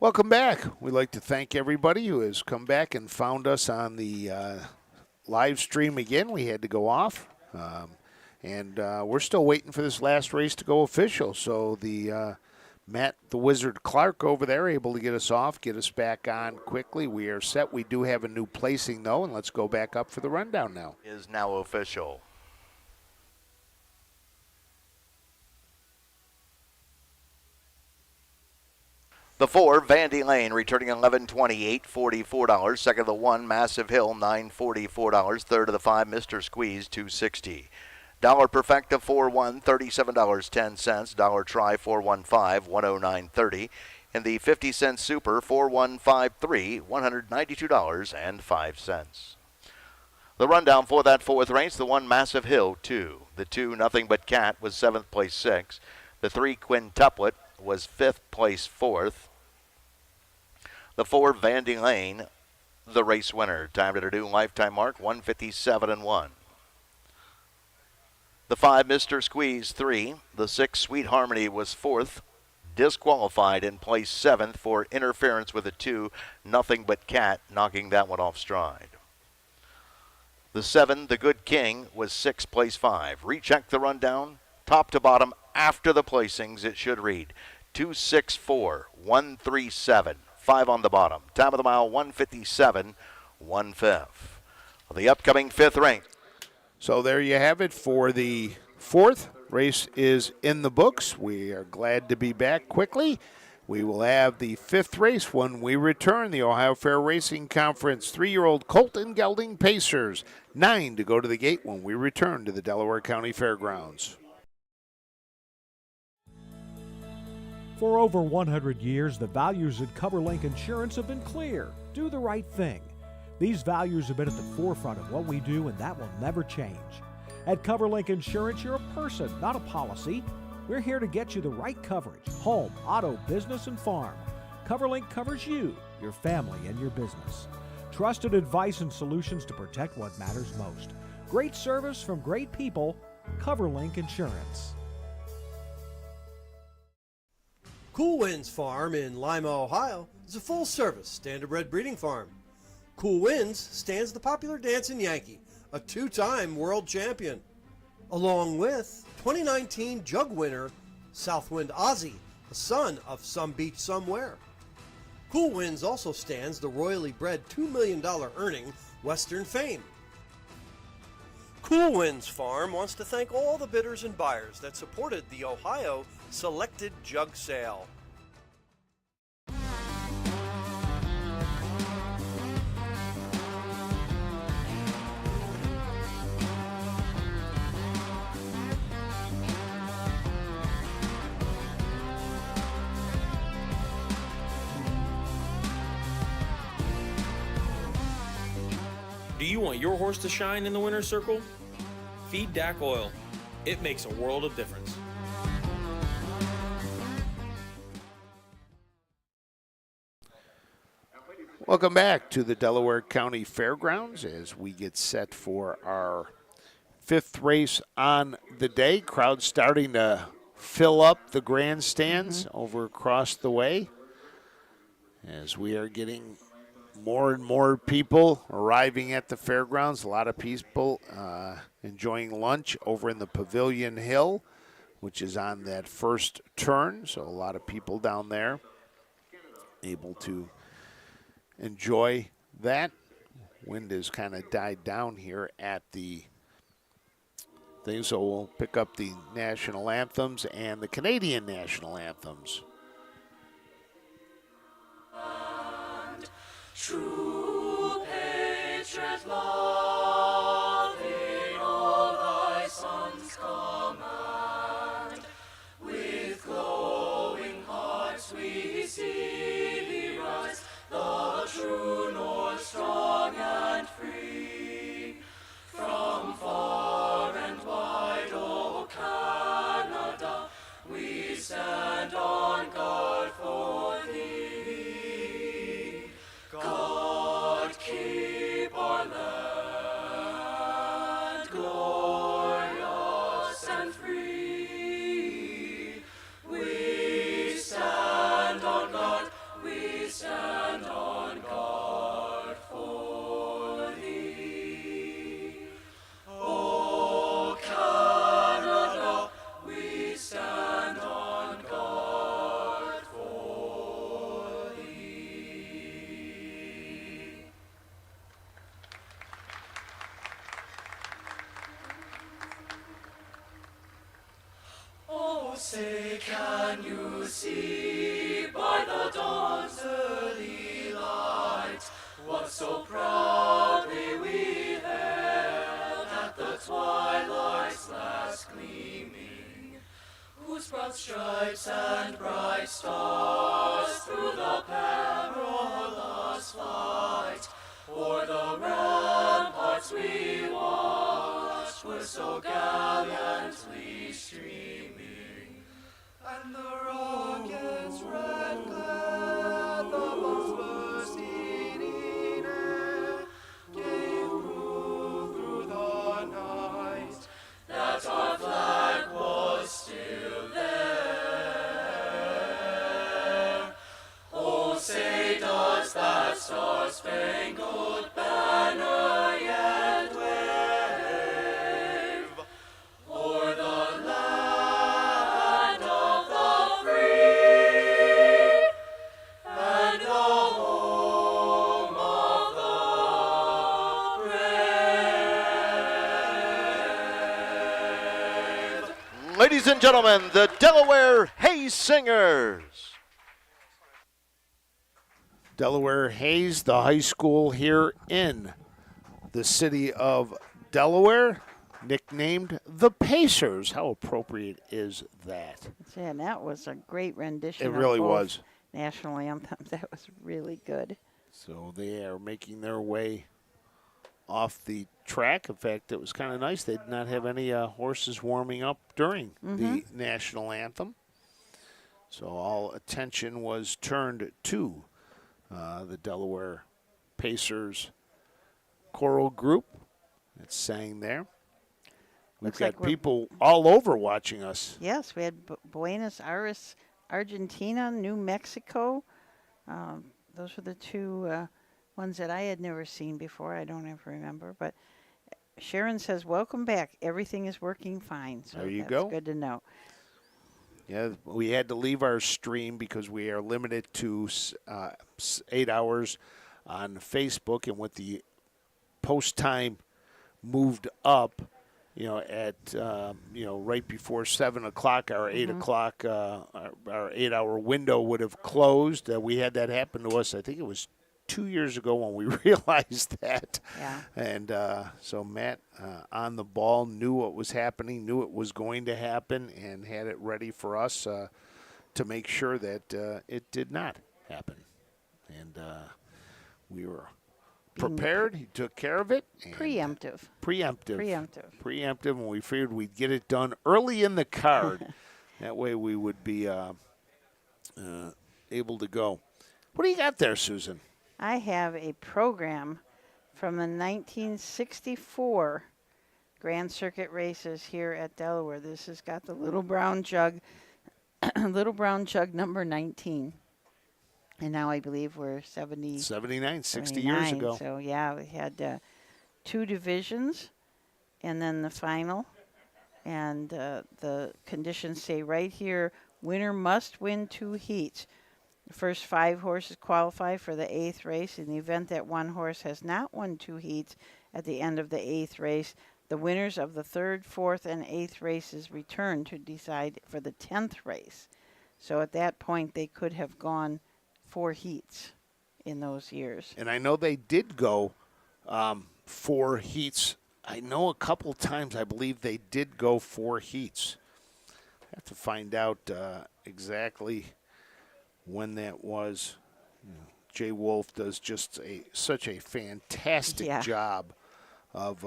Welcome back. We'd like to thank everybody who has come back and found us on the live stream again. We had to go off, and we're still waiting for this last race to go official. So the Matt the Wizard Clark over there able to get us off, get us back on quickly. We are set. We do have a new placing, though, and let's go back up for the rundown now. Is now official. The 4, Vandy Lane, returning $11.28, $44. Second of the 1, Massive Hill, $9.44. Third of the 5, Mr. Squeeze, $2.60. Dollar Perfecta, 4-1, $37.10. Dollar Try, 415, $109.30. And the 50-cent Super, 4153, $192.05. The rundown for that fourth race, the 1, Massive Hill, 2. The 2, Nothing But Cat, was 7th place, 6. The 3, Quintuplet, was 5th place, 4th. The 4, Vandy Lane, the race winner. Time to do lifetime mark, 157-1. The 5, Mr. Squeeze, 3. The 6, Sweet Harmony, was 4th. Disqualified in place 7th for interference with the 2, Nothing But Cat, knocking that one off stride. The 7, The Good King, was 6th place, 5. Recheck the rundown, top to bottom, after the placings, it should read 264, 137, 5 on the bottom. Time of the mile, 157, 1/5. The upcoming 5th race. So there you have it for the 4th. Race is in the books. We are glad to be back quickly. We will have the 5th race when we return. The Ohio Fair Racing Conference 3-year-old Colt and Gelding Pacers. 9 to go to the gate when we return to the Delaware County Fairgrounds. For over 100 years, the values at Coverlink Insurance have been clear. Do the right thing. These values have been at the forefront of what we do, and that will never change. At Coverlink Insurance, you're a person, not a policy. We're here to get you the right coverage: home, auto, business, and farm. Coverlink covers you, your family, and your business. Trusted advice and solutions to protect what matters most. Great service from great people. Coverlink Insurance. Cool Winds Farm in Lima, Ohio is a full-service standardbred breeding farm. Cool Winds stands the popular dancing Yankee, a 2-time world champion, along with 2019 Jug winner Southwind Ozzy, the son of Some Beach Somewhere. Cool Winds also stands the royally bred $2 million earning Western Fame. Cool Winds Farm wants to thank all the bidders and buyers that supported the Ohio Selected Jug Sale. Do you want your horse to shine in the winner's circle? Feed DAC Oil. It makes a world of difference. Welcome back to the Delaware County Fairgrounds as we get set for our 5th race on the day. Crowd starting to fill up the grandstands over across the way as we are getting more and more people arriving at the fairgrounds. A lot of people enjoying lunch over in the Pavilion Hill, which is on that first turn. So a lot of people down there able to enjoy that. Wind has kind of died down here at the thing, so we'll pick up the national anthems and the Canadian national anthems. True patriot love in all thy sons command. With glowing hearts we see thee rise, the true north strong and free. From far and wide, O Canada, we stand on guard for thee. God keep our land. Say, can you see by the dawn's early light what so proudly we hailed at the twilight's last gleaming, whose broad stripes and bright stars through the perilous fight o'er the ramparts we watched were so gallantly streaming, and the rocket's red glare, the bombs bursting in air, gave proof through the night that our flag was still there. Oh, say does that star-spangled banner yet wave o'er the land of the free and the home of the brave? Ladies and gentlemen, the Delaware Hayes Singers. Delaware Hayes, the high school here in the city of Delaware, nicknamed the Pacers. How appropriate is that? Yeah, and that was a great rendition. It of really both was. National anthems. That was really good. So they are making their way off the track. In fact, it was kind of nice. They did not have any horses warming up during the national anthem. So all attention was turned to the Delaware Pacers choral group that sang there. We've Looks got like we're- people all over watching us. Yes, we had Buenos Aires, Argentina, New Mexico. Those were the two ones that I had never seen before. I don't ever remember. But Sharon says, welcome back. Everything is working fine. So There you that's go. good to know. Yeah, we had to leave our stream because we are limited to 8 hours on Facebook, and with the post time moved up, at right before 7 o'clock, our 8 o'clock, our 8 hour window would have closed. We had that happen to us. I think it was 2 years ago when we realized that. Yeah. And so Matt, on the ball, knew what was happening, knew it was going to happen, and had it ready for us to make sure that it did not happen. And we were prepared. He took care of it. And Preemptive. Preemptive, and we figured we'd get it done early in the card. That way we would be able to go. What do you got there, Susan? I have a program from the 1964 Grand Circuit races here at Delaware. This has got the Little Brown Jug, Little Brown Jug number 19. And now I believe we're 79, 60 years 79. ago. So, yeah, we had 2 divisions and then the final. And the conditions say right here, winner must win 2 heats. The first 5 horses qualify for the 8th race. In the event that one horse has not won 2 heats at the end of the 8th race, the winners of the 3rd, 4th, and 8th races return to decide for the 10th race. So at that point, they could have gone 4 heats in those years. And I know they did go 4 heats. I know a couple times I believe they did go 4 heats. I have to find out exactly when that was. Jay Wolf does just such a fantastic job of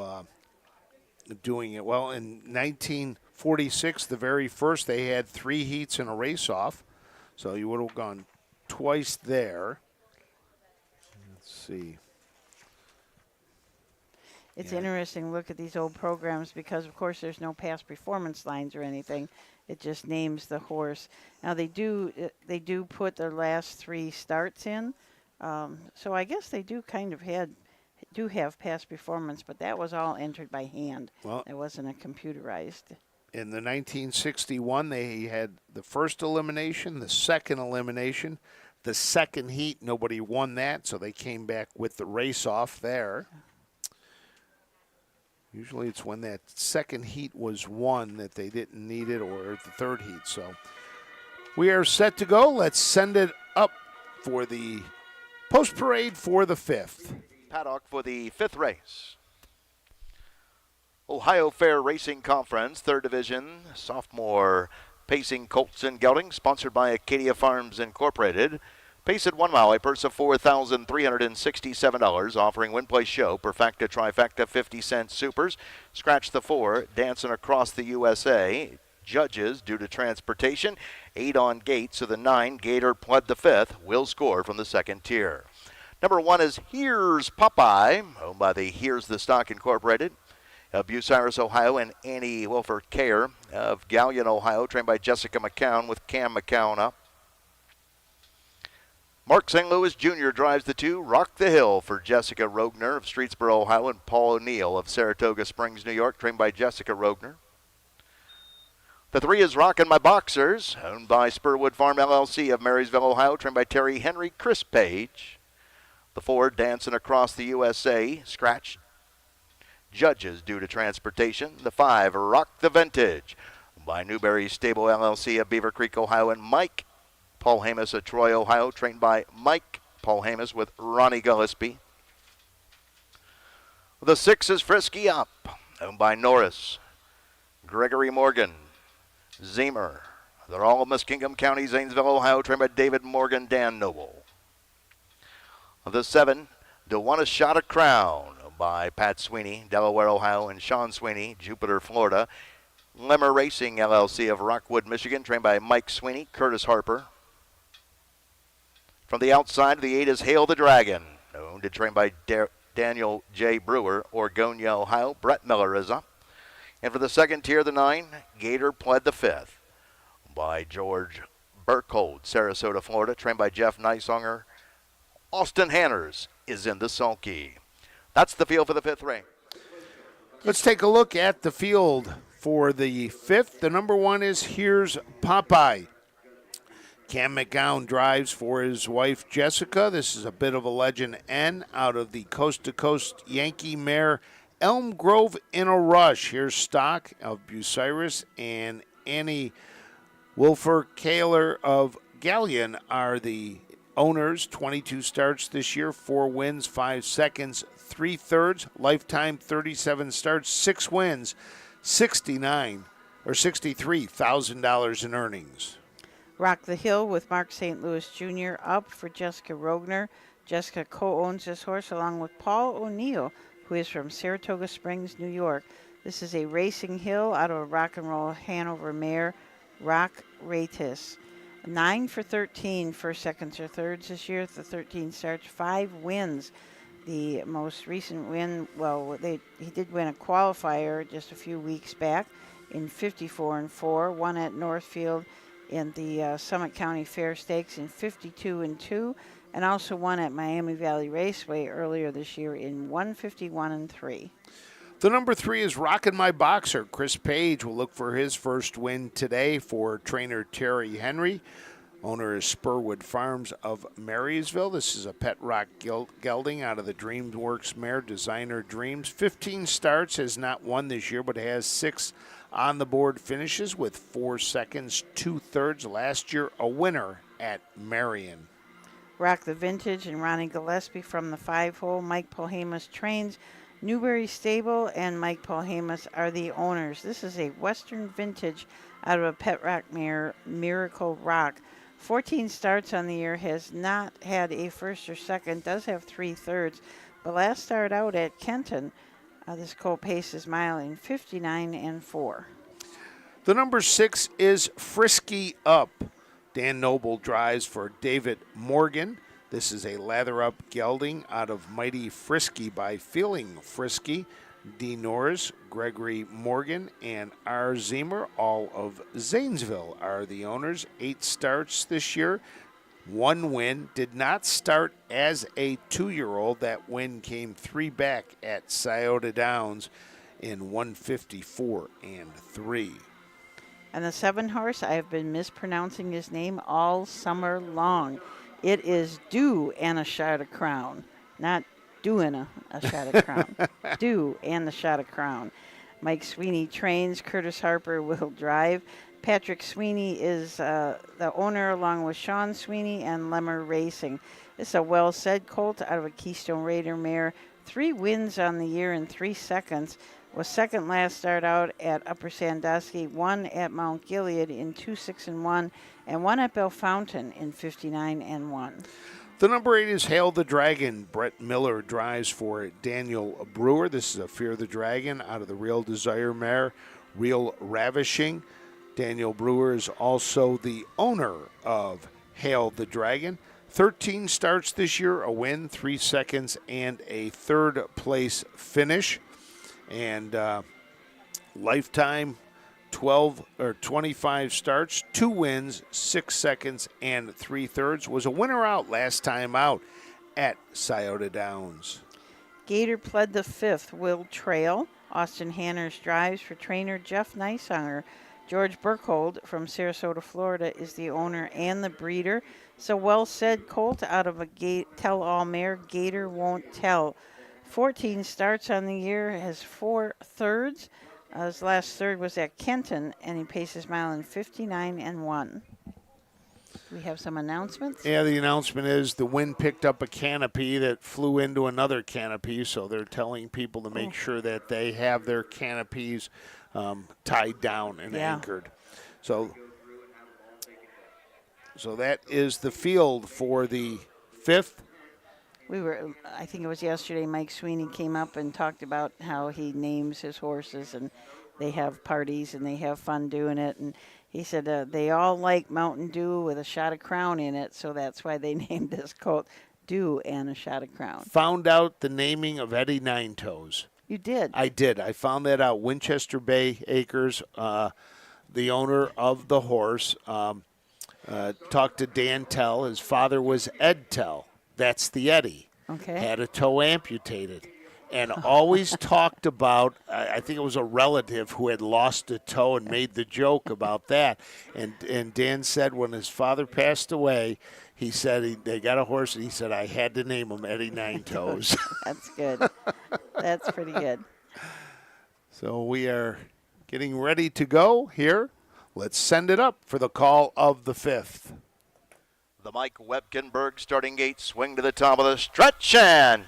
doing it. Well, in 1946, the very first, they had 3 heats and a race-off. So you would have gone twice there. Let's see. It's interesting to look at these old programs because, of course, there's no past performance lines or anything. It just names the horse. Now they do put their last 3 starts in, so I guess they do kind of have past performance, but that was all entered by hand. Well, it wasn't a computerized. In the 1961, they had the first elimination, the second elimination, the second heat. Nobody won that, so they came back with the race off there. Usually it's when that second heat was won that they didn't need it, or the third heat. So we are set to go. Let's send it up for the post parade for the 5th. Paddock for the 5th race. Ohio Fair Racing Conference, 3rd Division, sophomore pacing colts and geldings, sponsored by Acadia Farms Incorporated. Pace at 1 mile, a purse of $4,367, offering win, place, show, perfecta, trifecta, 50-cent supers. Scratch the 4, dancing across the USA. Judges due to transportation, 8 on gate, so the 9, Gator pled the 5th, will score from the 2nd tier. Number 1 is Here's Popeye, owned by the Here's the Stock Incorporated of Bucyrus, Ohio, and Annie Wilford Care of Gallion, Ohio, trained by Jessica McCown with Cam McCown up. Mark St. Louis Jr. drives the 2, Rock the Hill for Jessica Rogner of Streetsboro, Ohio, and Paul O'Neill of Saratoga Springs, New York, trained by Jessica Rogner. The 3 is Rockin' My Boxers, owned by Spurwood Farm LLC of Marysville, Ohio, trained by Terry Henry Chris Page. The 4, Dancing Across the USA, scratch. Judges due to transportation. The 5, Rock the Vintage, by Newberry Stable LLC of Beaver Creek, Ohio, and Mike Paul Hamus of Troy, Ohio, trained by Mike Paul Hamus with Ronnie Gillespie. The 6 is Frisky Up, owned by Norris, Gregory Morgan, Zemer. They're all of Muskingum County, Zanesville, Ohio, trained by David Morgan, Dan Noble. The 7, Do Want a Shot of Crown, by Pat Sweeney, Delaware, Ohio, and Sean Sweeney, Jupiter, Florida. Lemmer Racing LLC of Rockwood, Michigan, trained by Mike Sweeney, Curtis Harper. From the outside, the 8 is Hail the Dragon, owned and trained by Daniel J. Brewer, Oregonia, Ohio. Brett Miller is up. And for the 2nd tier, the 9, Gator pled the 5th, by George Burkhold, Sarasota, Florida, trained by Jeff Neisonger. Austin Hanners is in the sulky. That's the field for the 5th race. Let's take a look at the field for the 5th. The number 1 is Here's Popeye. Cam McGowan drives for his wife Jessica. This is a bit of a legend N out of the Coast to Coast Yankee mare Elm Grove in a Rush. Here's Stock of Bucyrus, and Annie Wilfer Kaler of Gallion are the owners. 22 starts this year, 4 wins, 5 seconds, 3 thirds, lifetime 37 starts, 6 wins, $63,000 in earnings. Rock the Hill with Mark St. Louis Jr. up for Jessica Rogner. Jessica co-owns this horse along with Paul O'Neill, who is from Saratoga Springs, New York. This is a racing hill out of a rock and roll Hanover mare, Rock Ratis. 9 for 13 first, seconds, or thirds this year. The 13 starts, 5 wins. The most recent win, he did win a qualifier just a few weeks back in 54-4, won at Northfield in the Summit County Fair Stakes in 52-2, and also won at Miami Valley Raceway earlier this year in 151-3. The number 3 is Rockin' My Boxer. Chris Page will look for his first win today for trainer Terry Henry. Owner is Spurwood Farms of Marysville. This is a pet rock gelding out of the DreamWorks mare, Designer Dreams. 15 starts, has not won this year, but has 6 on the board finishes with 4 seconds, 2 thirds. Last year, a winner at Marion. Rock the Vintage and Ronnie Gillespie from the 5-hole. Mike Polhamus trains. Newberry Stable and Mike Polhamus are the owners. This is a Western Vintage out of a pet rock mare, Miracle Rock. 14 starts on the year, has not had a first or second, does have 3 thirds, but last started out at Kenton. This colt paces mile in 59-4. The number 6 is Frisky Up. Dan Noble drives for David Morgan. This is a lather-up gelding out of Mighty Frisky by Feeling Frisky. D. Norris, Gregory Morgan, and R. Zemer, all of Zanesville, are the owners. 8 starts this year, 1 win. Did not start as a 2-year-old. That win came 3 back at Scioto Downs in 154-3. And the 7 horse, I have been mispronouncing his name all summer long. It is Do and a Shot of Crown, not doing a shot of crown. Do and the shot of crown. Mike Sweeney trains. Curtis Harper will drive. Patrick Sweeney is the owner, along with Sean Sweeney and Lemmer Racing. This is a well-said colt out of a Keystone Raider mare. 3 wins on the year in 3 seconds. Was second last start out at Upper Sandusky, 1 at Mount Gilead in 2-6-1, and 1 at Bellefontaine in 59-1. The number 8 is Hail the Dragon. Brett Miller drives for Daniel Brewer. This is a Fear the Dragon out of the Real Desire mare, Real Ravishing. Daniel Brewer is also the owner of Hail the Dragon. 13 starts this year, a win, 3 seconds, and a third-place finish. And lifetime 25 starts, 2 wins, 6 seconds, and 3/3. Was a winner out last time out at Scioto Downs. Gator pled the 5th, Will Trail. Austin Hanners drives for trainer Jeff Neissanger. George Burkhold from Sarasota, Florida is the owner and the breeder. So well said colt out of a tell-all mare, Gator Won't Tell. 14 starts on the year, has 4 thirds. His last third was at Kenton, and he paced his mile in 59-1. We have some announcements. Yeah, the announcement is the wind picked up a canopy that flew into another canopy, so they're telling people to make sure that they have their canopies tied down and anchored. So that is the field for the 5th. I think it was yesterday, Mike Sweeney came up and talked about how he names his horses, and they have parties and they have fun doing it. And he said they all like Mountain Dew with a shot of Crown in it, so that's why they named this colt Dew and a shot of Crown. Found out the naming of Eddie Nine Toes. You did? I did. I found that out. Winchester Bay Acres, the owner of the horse, talked to Dan Tell. His father was Ed Tell. That's the Eddie. Okay. Had a toe amputated. And always talked about, I think it was a relative who had lost a toe and made the joke about that. And Dan said when his father passed away, he said they got a horse, and he said, I had to name him Eddie Nine Toes. That's good. That's pretty good. So we are getting ready to go here. Let's send it up for the call of the 5th. The Mike Webkenberg starting gate swing to the top of the stretch, and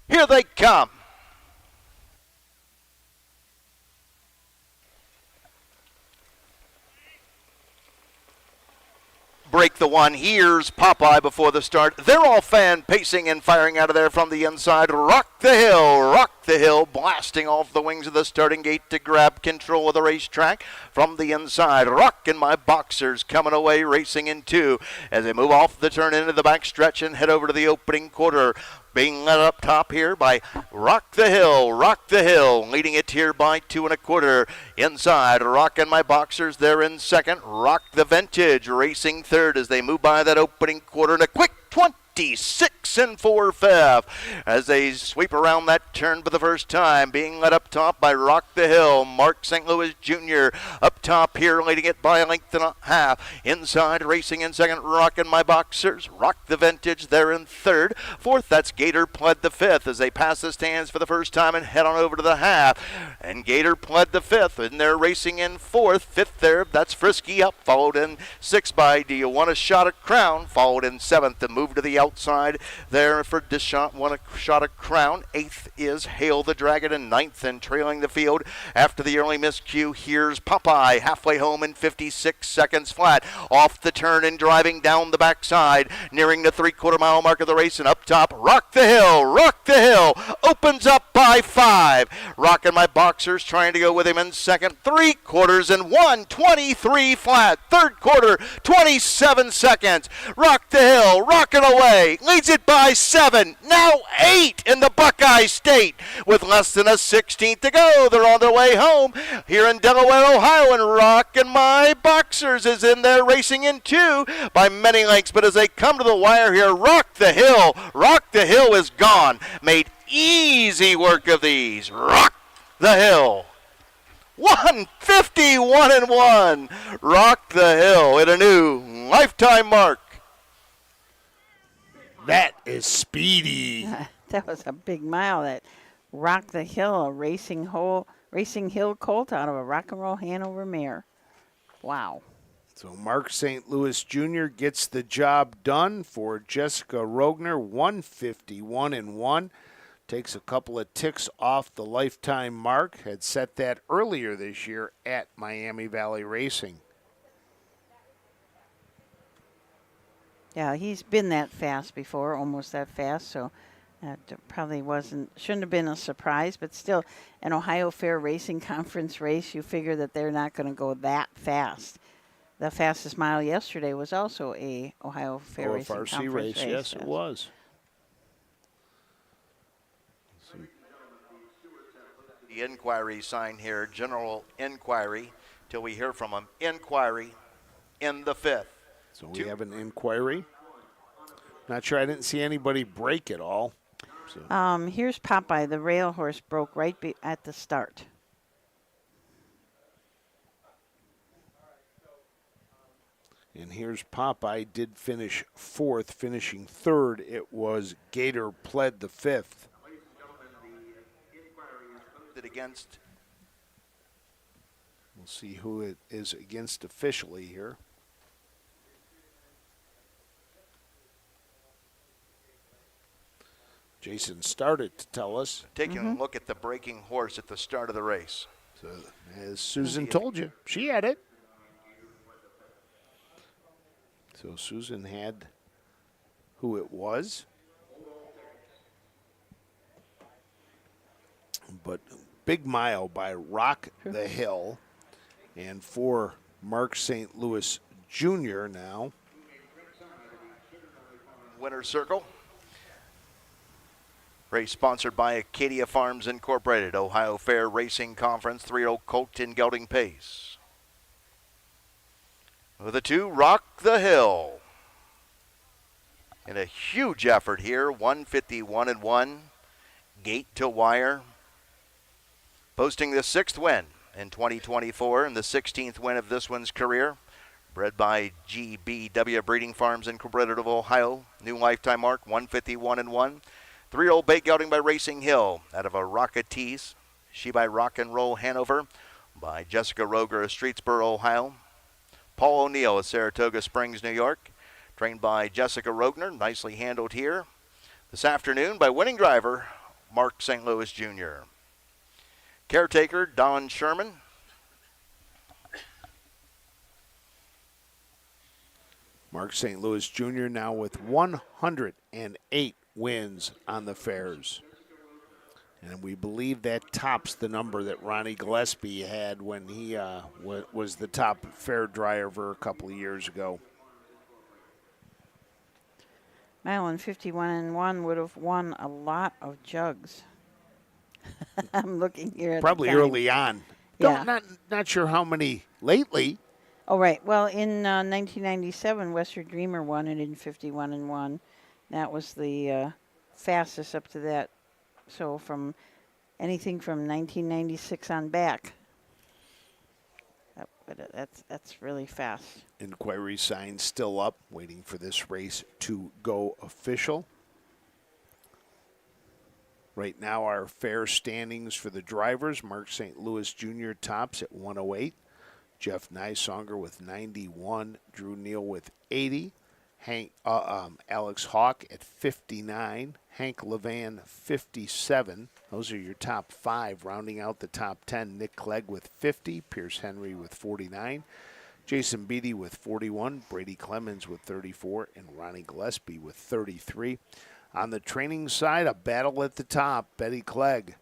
here they come. Break the one. Here's Popeye before the start. They're all fan pacing and firing out of there from the inside. Rock the hill, blasting off the wings of the starting gate to grab control of the racetrack from the inside. Rockin' My Boxers coming away, racing in 2 as they move off the turn into the back stretch and head over to the opening quarter. Being led up top here by Rock the Hill, leading it here by 2 1/4. Inside, Rockin' My Boxers, they're in second. Rock the Vintage, racing third as they move by that opening quarter in a quick 26 4/5 as they sweep around that turn for the first time, being led up top by Rock the Hill. Mark St. Louis Jr. up top here, leading it by a length and a half. Inside, racing in second, Rockin' My Boxers. Rock the Vintage, they're in third. Fourth, that's Gator Pled the 5th as they pass the stands for the first time and head on over to the half. And Gator Pled the 5th, and they're racing in fourth. Fifth there, that's Frisky up, followed in 6 by Do You Want a Shot of Crown, followed in 7th and move to the outside there for Deschamps, won a shot of Crown. 8th is Hail the Dragon, and 9th and trailing the field after the early miscue. Here's Popeye halfway home in 56 seconds flat. Off the turn and driving down the backside, nearing the 3/4 mile mark of the race, and up top, Rock the Hill opens up by 5. Rockin' My Boxers trying to go with him in second. 3/4 and 1:23 flat. Third quarter, 27 seconds. Rock the Hill, rocking away, leads it by 7, now 8 in the Buckeye State. With less than a 16th to go, they're on their way home here in Delaware, Ohio, and Rockin' My Boxers is in there racing in 2 by many lengths, but as they come to the wire here, Rock the Hill is gone. Made easy work of these. Rock the Hill. 151-1. Rock the Hill at a new lifetime mark. That is speedy. That was a big mile. That Rock the Hill, a racing hill colt out of a Rock and Roll Hanover mare. Wow. So Mark St. Louis Jr. gets the job done for Jessica Rogner, 151-1. Takes a couple of ticks off the lifetime mark. Had set that earlier this year at Miami Valley Racing. Yeah, he's been that fast before, almost that fast, so that probably shouldn't have been a surprise, but still, an Ohio Fair Racing Conference race, you figure that they're not going to go that fast. The fastest mile yesterday was also a Ohio Fair Racing OFRC Conference race. race. Yes, it was. The inquiry sign here, general inquiry, till we hear from him. Inquiry in the 5th. So we have an inquiry. Not sure. I didn't see anybody break at all. So. Here's Popeye. The rail horse broke right at the start. And here's Popeye. Did finish 4th, finishing 3rd. It was Gator pled the 5th. Against. We'll see who it is against officially here. Jason started to tell us. Taking a look at the breaking horse at the start of the race. So, as Susan told you, she had it. So Susan had who it was. But big mile by Rock the Hill. And for Mark St. Louis Jr. now. Winner's Circle. Race sponsored by Acadia Farms Incorporated, Ohio Fair Racing Conference, 3-year-old colt in gelding pace. With the 2, Rock the Hill. And a huge effort here, 151-1, gate to wire. Posting the 6th win in 2024 and the 16th win of this one's career. Bred by GBW Breeding Farms Incorporated of Ohio. New lifetime mark, 151-1. 3-year-old bait gelding by Racing Hill out of a Rocketees. She by Rock and Roll Hanover by Jessica Roger of Streetsboro, Ohio. Paul O'Neill of Saratoga Springs, New York. Trained by Jessica Rogner, nicely handled here. This afternoon by winning driver Mark St. Louis Jr. Caretaker Don Sherman. Mark St. Louis Jr. now with 108 wins on the fairs. And we believe that tops the number that Ronnie Gillespie had when he was the top fair driver a couple of years ago. Mile 51-1 would have won a lot of jugs. I'm looking here at Probably the time. early on. Yeah. Not sure how many lately. Oh, right. Well, in 1997, Western Dreamer won it in 51-1. That was the fastest up to that. So from anything from 1996 on back. That's really fast. Inquiry sign still up, waiting for this race to go official. Right now, our fair standings for the drivers. Mark St. Louis Jr. tops at 108. Jeff Nysonger with 91. Drew Neal with 80. Alex Hawk at 59. Hank Levan, 57. Those are your top 5. Rounding out the top 10, Nick Clegg with 50. Pierce Henry with 49. Jason Beatty with 41. Brady Clemens with 34. And Ronnie Gillespie with 33. On the training side, a battle at the top. Betty Clegg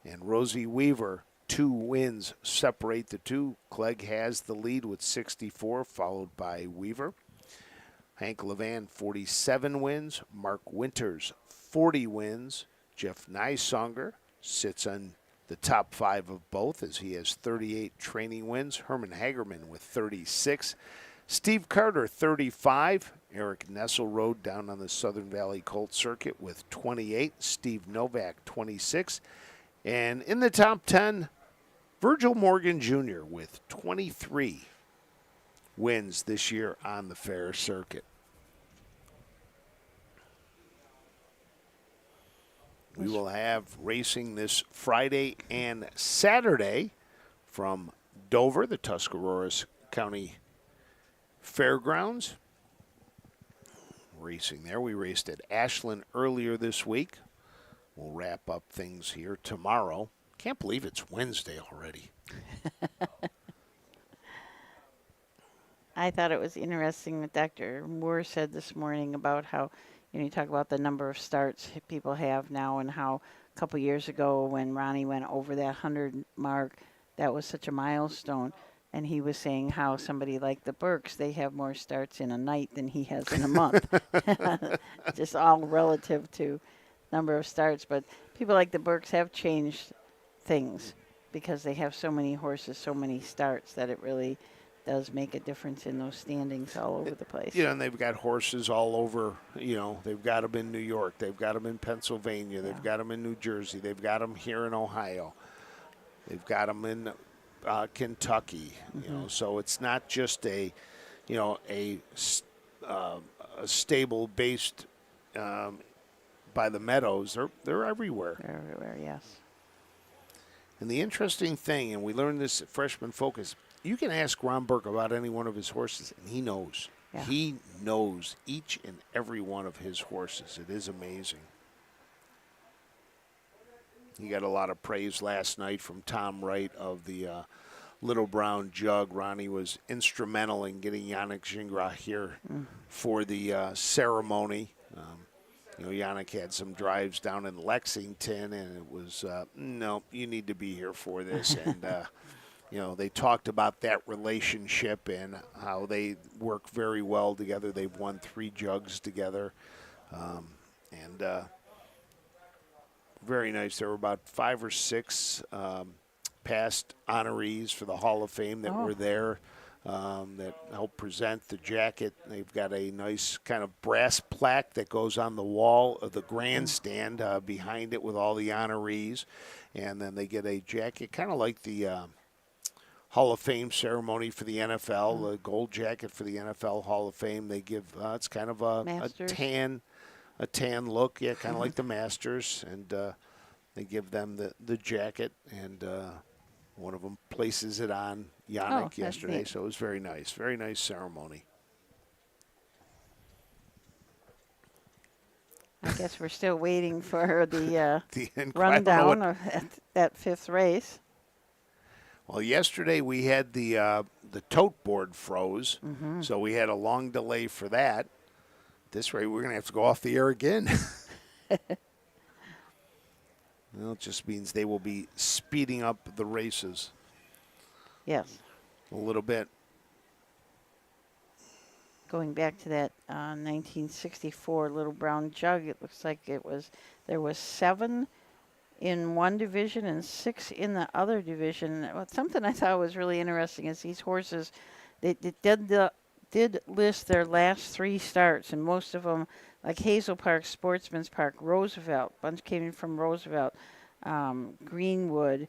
and Rosie Weaver. 2 wins separate the two. Clegg has the lead with 64, followed by Weaver. Hank Levan, 47 wins. Mark Winters, 40 wins. Jeff Nysonger sits on the top 5 of both as he has 38 training wins. Herman Hagerman with 36. Steve Carter, 35. Eric Nesselrode down on the Southern Valley Colt Circuit with 28. Steve Novak, 26. And in the top 10, Virgil Morgan Jr. with 23 wins this year on the fair circuit. We will have racing this Friday and Saturday from Dover, the Tuscaroras County Fairgrounds. Racing there. We raced at Ashland earlier this week. We'll wrap up things here tomorrow. Can't believe it's Wednesday already. I thought it was interesting what Dr. Moore said this morning about how, you talk about the number of starts people have now and how a couple years ago when Ronnie went over that 100 mark, that was such a milestone. And he was saying how somebody like the Burks, they have more starts in a night than he has in a month. Just all relative to number of starts. But people like the Burks have changed things because they have so many horses, so many starts, that it really does make a difference in those standings all over the place. And they've got horses all over. They've got them in New York. They've got them in Pennsylvania. Yeah. They've got them in New Jersey. They've got them here in Ohio. They've got them in Kentucky. So it's not just a stable based by the meadows. They're everywhere. They're everywhere, yes. And the interesting thing, and we learned this at Freshman Focus, you can ask Ron Burke about any one of his horses, and he knows. Yeah. He knows each and every one of his horses. It is amazing. He got a lot of praise last night from Tom Wright of the Little Brown Jug. Ronnie was instrumental in getting Yannick Gingras here for the ceremony. Yannick had some drives down in Lexington, and it was, no, you need to be here for this. And, they talked about that relationship and how they work very well together. They've won 3 jugs together. Very nice. There were about 5 or 6 past honorees for the Hall of Fame that were there. That helped present the jacket. They've got a nice kind of brass plaque that goes on the wall of the grandstand behind it with all the honorees. And then they get a jacket, kind of like the Hall of Fame ceremony for the NFL, the gold jacket for the NFL Hall of Fame. They give, it's kind of a tan look, kind of like the Masters. And they give them the jacket, and one of them places it on Yannick yesterday, neat. so it was very nice ceremony. I guess we're still waiting for the The rundown of that 5th race. Well, yesterday we had the tote board froze, so we had a long delay for that. This rate, we're going to have to go off the air again. Well, it just means they will be speeding up the races. Yes. A little bit. Going back to that 1964 Little Brown Jug, it looks like there was 7 in one division and 6 in the other division. Something I thought was really interesting is these horses, they did list their last 3 starts, and most of them, like Hazel Park, Sportsman's Park, Roosevelt, bunch came in from Roosevelt, Greenwood,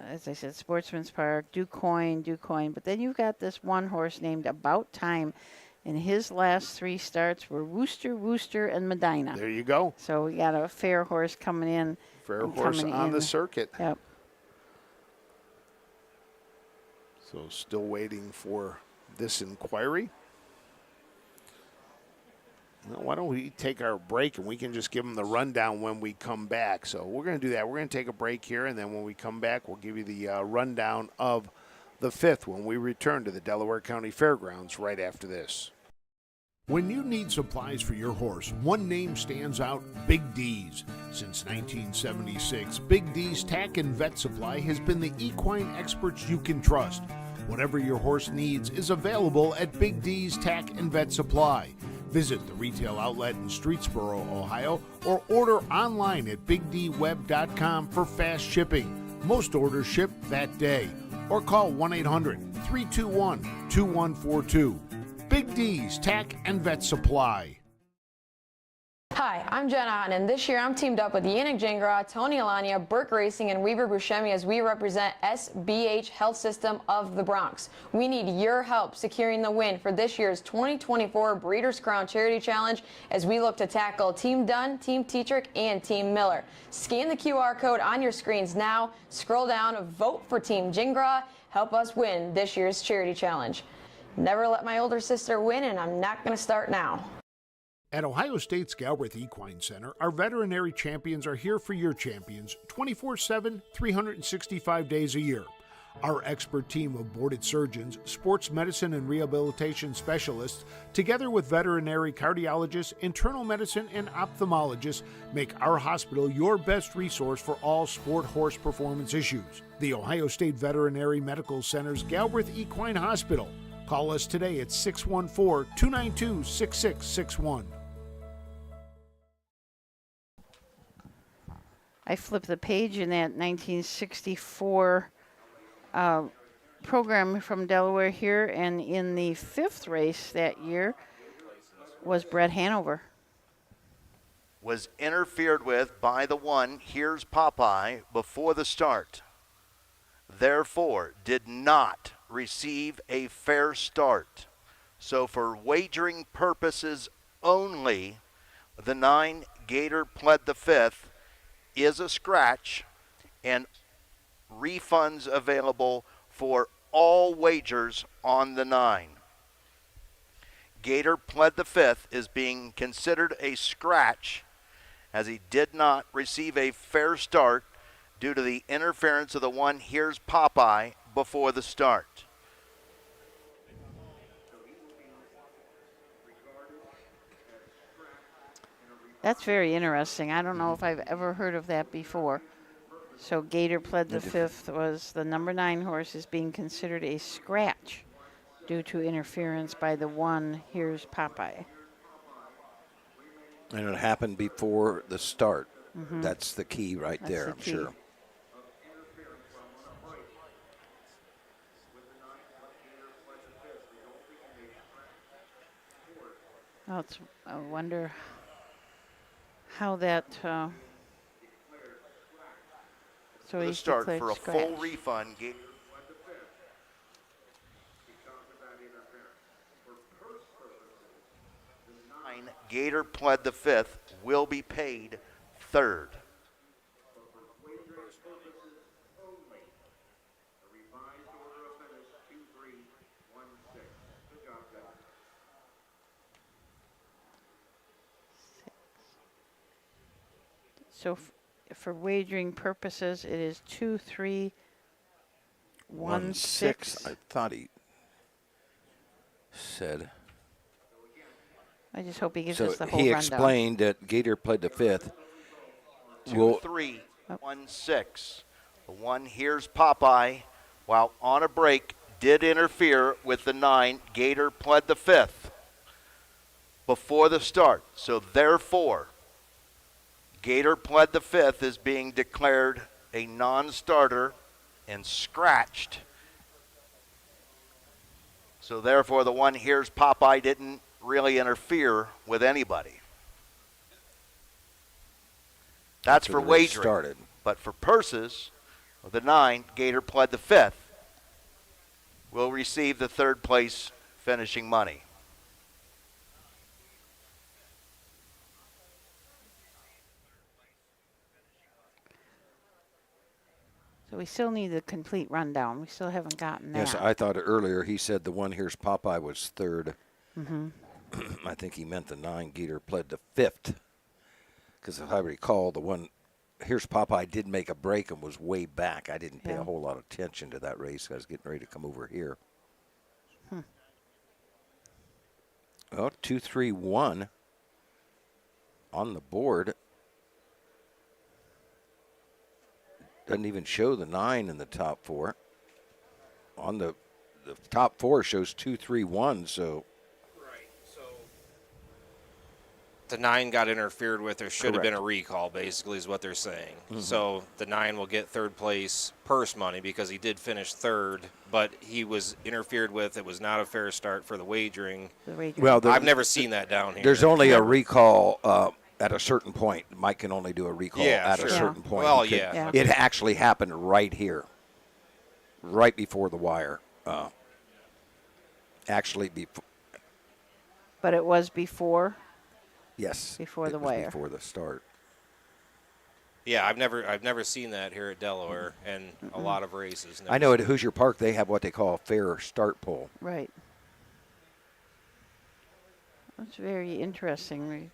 as I said, Sportsman's Park, DuQuoin. But then you've got this one horse named About Time, and his last 3 starts were Wooster, and Medina. There you go. So we got a fair horse coming in. Fair horse on the circuit. Yep. So still waiting for this inquiry. Well, why don't we take our break and we can just give them the rundown when we come back. So we're going to do that. We're going to take a break here, and then when we come back, we'll give you the rundown of the 5th when we return to the Delaware County Fairgrounds right after this. When you need supplies for your horse, one name stands out: Big D's. Since 1976, Big D's Tack and Vet Supply has been the equine experts you can trust. Whatever your horse needs is available at Big D's Tack and Vet Supply. Visit the retail outlet in Streetsboro, Ohio, or order online at BigDWeb.com for fast shipping. Most orders ship that day. Or call 1-800-321-2142. Big D's Tack and Vet Supply. Hi, I'm Jenna Hahn, and this year I'm teamed up with Yannick Gingras, Tony Alania, Burke Racing, and Weaver Buscemi as we represent SBH Health System of the Bronx. We need your help securing the win for this year's 2024 Breeders' Crown Charity Challenge as we look to tackle Team Dunn, Team Tetrick, and Team Miller. Scan the QR code on your screens now, scroll down, vote for Team Gingras, help us win this year's charity challenge. Never let my older sister win, and I'm not going to start now. At Ohio State's Galbraith Equine Center, our veterinary champions are here for your champions 24/7, 365 days a year. Our expert team of boarded surgeons, sports medicine and rehabilitation specialists, together with veterinary cardiologists, internal medicine, and ophthalmologists, make our hospital your best resource for all sport horse performance issues. The Ohio State Veterinary Medical Center's Galbraith Equine Hospital. Call us today at 614-292-6661. I flipped the page in that 1964 program from Delaware here, and in the 5th race that year was Brett Hanover. Was interfered with by the 1, Here's Popeye, before the start. Therefore, did not receive a fair start. So for wagering purposes only, the 9, Gator Pled the 5th, is a scratch, and refunds available for all wagers on the 9. Gator Pled the 5th is being considered a scratch as he did not receive a fair start due to the interference of the 1, Here's Popeye, before the start. That's very interesting. I don't know if I've ever heard of that before. So Gator Pled the 5th was the number 9 horse is being considered a scratch due to interference by the 1, Here's Popeye. And it happened before the start. That's the key right That's there, the I'm key. sure. Oh, I wonder how that. So The he's start declared for a scratch. full refund. Gator Pled the 5th will be paid third. So for wagering purposes, it is 2, 3, 1, 6. I thought he said. I just hope he gives So us the whole he rundown. explained that Gator Pled the 5th. 2, 3, 1, 6. The 1, Here's Popeye, while on a break, did interfere with the 9, Gator Pled the 5th, before the start. So therefore, Gator Pled the 5th is being declared a non-starter and scratched. So therefore, the 1, Here's Popeye didn't really interfere with anybody. That's for the race wagering. started. But for purses, the 9, Gator Pled the 5th, will receive the 3rd place finishing money. So we still need the complete rundown. We still haven't gotten that. Yes, I thought earlier he said the 1, Here's Popeye was third. Mm-hmm. I think he meant the 9, Gator Pled the 5th. Because if I recall, the 1, Here's Popeye did make a break and was way back. I didn't pay a whole lot of attention to that race. I was getting ready to come over here. Well, 2, 3, 1 on the board. Doesn't even show the 9 in the top 4. On the top 4 shows 2, 3, 1, so. The 9 got interfered with. There should have been Correct. a recall, basically, is what they're saying. Mhm. So the 9 will get 3rd place purse money because he did finish 3rd, but he was interfered with. It was not a fair start for the wagering. Well, I've never seen that down here. There's only a recall at a certain point. Mike can only do a recall Yeah, at sure. a certain point. Well, He yeah. It actually happened right here, right before the wire. Actually, But it was before. yes, Before it the was wire. before the start. Yeah, I've never seen that here at Delaware and a lot of races. I know at Hoosier Park they have what they call a fair start pole. Right. That's very interesting.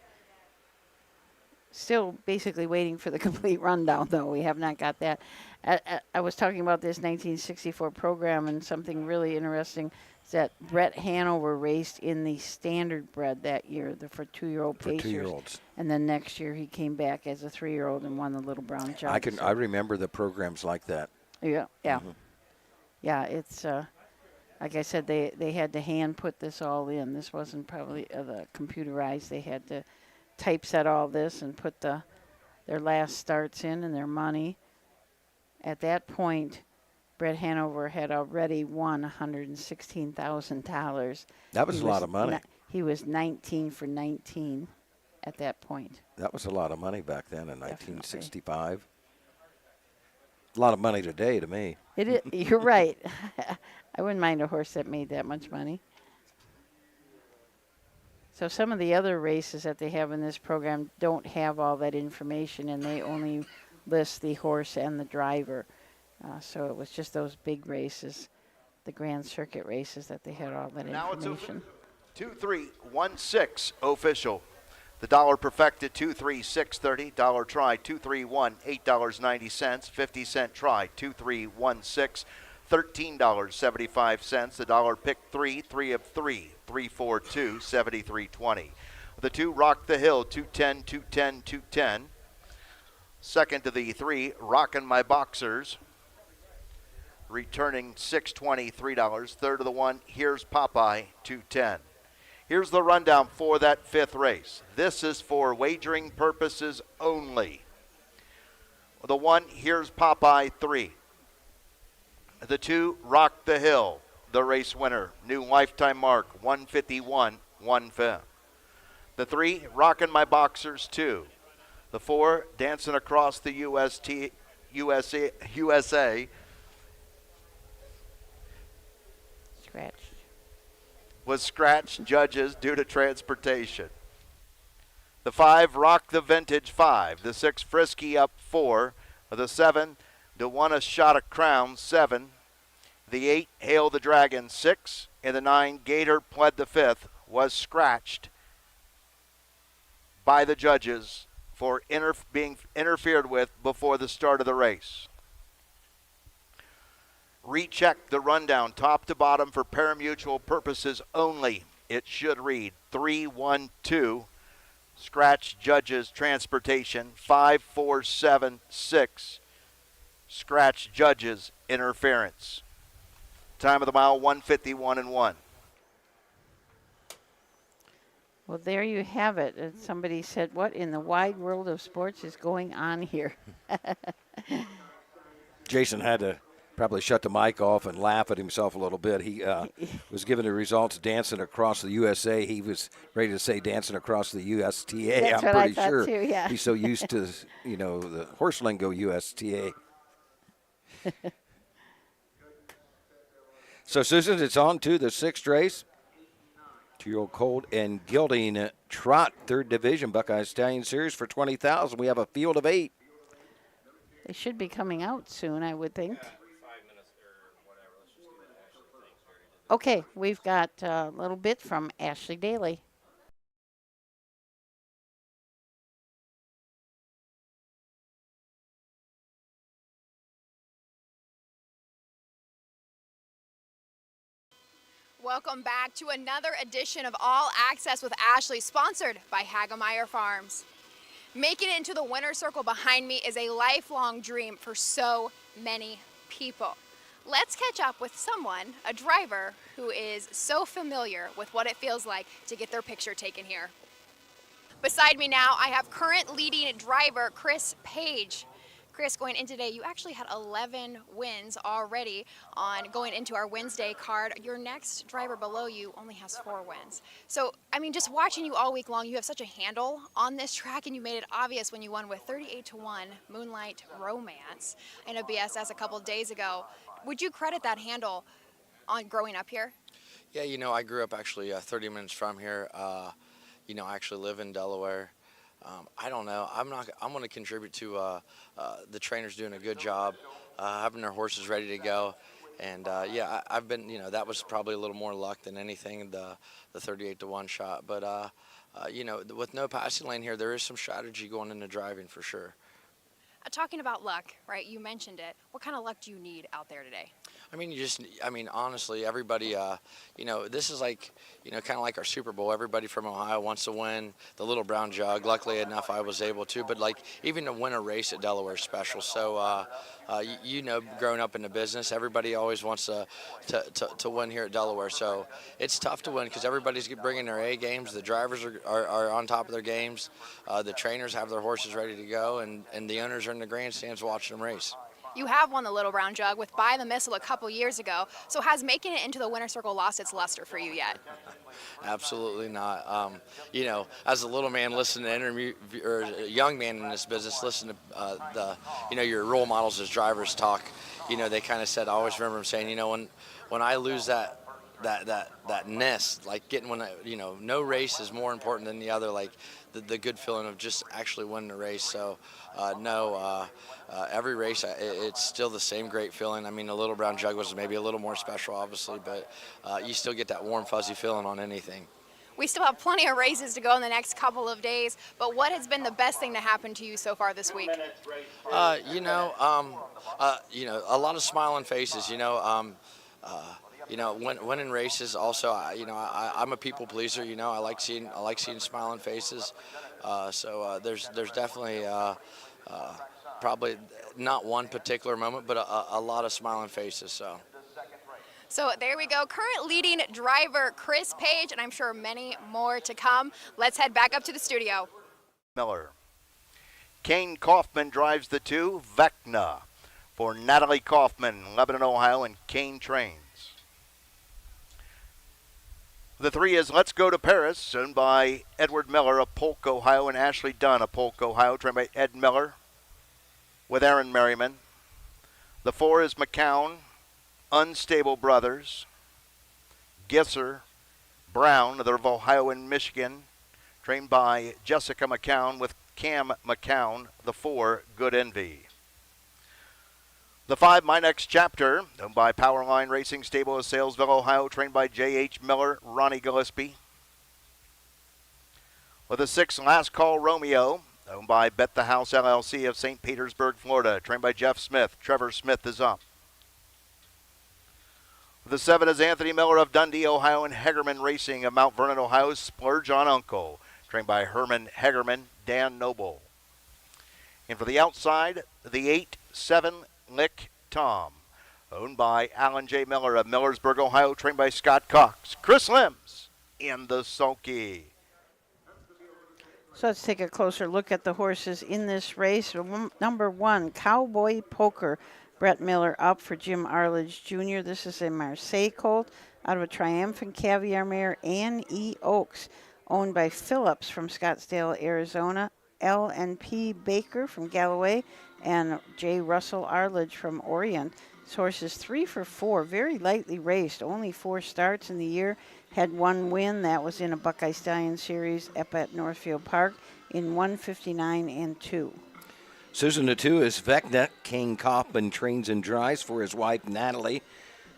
Still basically waiting for the complete rundown, though. We have not got that. I was talking about this 1964 program, and something really interesting is that Brett Hanover raced in the standard bred that year, for 2-year-old For pacers. 2-year-olds. And then next year he came back as a 3-year-old and won the Little Brown Jug. I remember the programs like that. Yeah, yeah. Yeah, it's, like I said, they had to hand put this all in. This wasn't probably the computerized. They had to typeset all this and put their last starts in and their money. At that point, Brett Hanover had already won $116,000. That was a lot of money. He was 19 for 19 at that point. That was a lot of money back then in Definitely. 1965. A lot of money today to me. It is, you're right. I wouldn't mind a horse that made that much money. So some of the other races that they have in this program don't have all that information, and they only list the horse and the driver. So it was just those big races, the Grand Circuit races, that they had all that Now information. it's 2-3-1-6 official. The dollar perfected 2-3-6.30. Dollar try 2-3-1 $8.90. 50-cent try 2-3-1-6 $13.75. The dollar pick 3 of 3 3-4-2 73.20. The 2 Rock the Hill 210 210 210. Second to the 3 Rockin' My Boxers, returning $6.20 $3. Third to the 1 Here's Popeye 210. Here's the rundown for that 5th race. This is for wagering purposes only. The 1 Here's Popeye 3. The 2 Rock the Hill, the race winner, new lifetime mark 151 1/5. The 3 Rockin' My Boxers 2. The 4 Dancing Across the USA Scratched. was scratched judges due to transportation. The 5 Rock the Vintage 5. The 6 Frisky up 4. The 7 To Want a Shot of Crown 7. The 8 Hail the Dragon 6. And the 9 Gator Pled the 5th was scratched by the judges for being interfered with before the start of the race. Recheck the rundown top to bottom for parimutuel purposes only. It should read 3-1-2, scratch judges transportation 5-4-7-6, scratch judges interference. Time of the mile 151 1. Well, there you have it. And somebody said, what in the wide world of sports is going on here? Jason had to probably shut the mic off and laugh at himself a little bit. He was given the results Dancing Across the USA. He was ready to say Dancing Across the USTA. That's I'm what I pretty thought sure. too, yeah. He's so used to, the horse lingo USTA. So, Susan, it's on to the 6th race. 2-year-old Colt and Gilding Trot, 3rd Division Buckeye Stallion Series for $20,000. We have a field of 8. They should be coming out soon, I would think. Okay, we've got a little bit from Ashley Daly. Welcome back to another edition of All Access with Ashley, sponsored by Hagemeyer Farms. Making it into the winner's circle behind me is a lifelong dream for so many people. Let's catch up with someone, a driver, who is so familiar with what it feels like to get their picture taken here. Beside me now, I have current leading driver Chris Page. Chris, going in today, you actually had 11 wins already on going into our Wednesday card. Your next driver below you only has 4 wins. So, I mean, just watching you all week long, you have such a handle on this track, and you made it obvious when you won with 38-1 Moonlight Romance in a BSS a couple days ago. Would you credit that handle on growing up here? Yeah, you know, I grew up actually 30 minutes from here. You know, I actually live in Delaware. I don't know. I'm going to contribute to the trainers doing a good job, having their horses ready to go. And yeah, I've been, you know, that was probably a little more luck than anything, the 38-1 shot. But you know, with no passing lane here, there is some strategy going into driving for sure. Talking about luck, right? You mentioned it. What kind of luck do you need out there today? I mean, honestly, everybody, you know, this is like, you know, kind of like our Super Bowl. Everybody from Ohio wants to win the Little Brown Jug. Luckily enough, I was able to. But, like, even to win a race at Delaware is special. So, you know, growing up in the business, everybody always wants to win here at Delaware. So it's tough to win because everybody's bringing their A games. The drivers are on top of their games. The trainers have their horses ready to go, and the owners are in the grandstands watching them race. You have won the Little Brown Jug with By the Missile a couple years ago. So has making it into the winner's circle lost its luster for you yet? Absolutely not. You know, as a little man, listen to interview, or a young man in this business, listen to you know, your role models as drivers talk. You know, they kind of said, I always remember them saying, you know, when I lose that nest, like getting you know, no race is more important than the other, like the good feeling of just actually winning the race. So every race, it's still the same great feeling. I mean, the Little Brown Jug was maybe a little more special, obviously, but you still get that warm, fuzzy feeling on anything. We still have plenty of races to go in the next couple of days, but what has been the best thing to happen to you so far this week? You know, a lot of smiling faces, you know. You know, winning races. Also, you know, I'm a people pleaser. You know, I like seeing smiling faces. So there's definitely probably not one particular moment, but a lot of smiling faces. So there we go. Current leading driver Chris Page, and I'm sure many more to come. Let's head back up to the studio. Miller. Kane Kaufman drives the 2. Vecna for Natalie Kaufman, Lebanon, Ohio, and Kane trains. The 3 is Let's Go to Paris, owned by Edward Miller of Polk, Ohio, and Ashley Dunn of Polk, Ohio, trained by Ed Miller with Aaron Merriman. The 4 is McCown, Unstable Brothers, Gisser, Brown, they're of Ohio and Michigan, trained by Jessica McCown with Cam McCown. The 4, Good Envy. The 5, My Next Chapter, owned by Powerline Racing Stable of Salesville, Ohio, trained by J.H. Miller, Ronnie Gillespie. With the 6, Last Call Romeo, owned by Bet the House LLC of St. Petersburg, Florida, trained by Jeff Smith. Trevor Smith is up. With the 7 is Anthony Miller of Dundee, Ohio, and Hegerman Racing of Mount Vernon, Ohio, Splurge on Uncle, trained by Herman Hegerman, Dan Noble. And for the outside, the 8, 7, Lick Tom, owned by Alan J. Miller of Millersburg, Ohio, trained by Scott Cox. Chris Limbs in the sulky. So let's take a closer look at the horses in this race. Number 1, Cowboy Poker. Brett Miller up for Jim Arledge Jr. This is a Marseille colt out of a triumphant caviar mare, Ann E. Oaks, owned by Phillips from Scottsdale, Arizona. L&P Baker from Galloway, and J. Russell Arledge from Orient. This horse is 3 for 4, very lightly raced, only 4 starts in the year, had 1 win. That was in a Buckeye Stallion series up at Northfield Park in 159 and 2. Susan the 2 is Vecna. King Kaufman trains and drives for his wife, Natalie.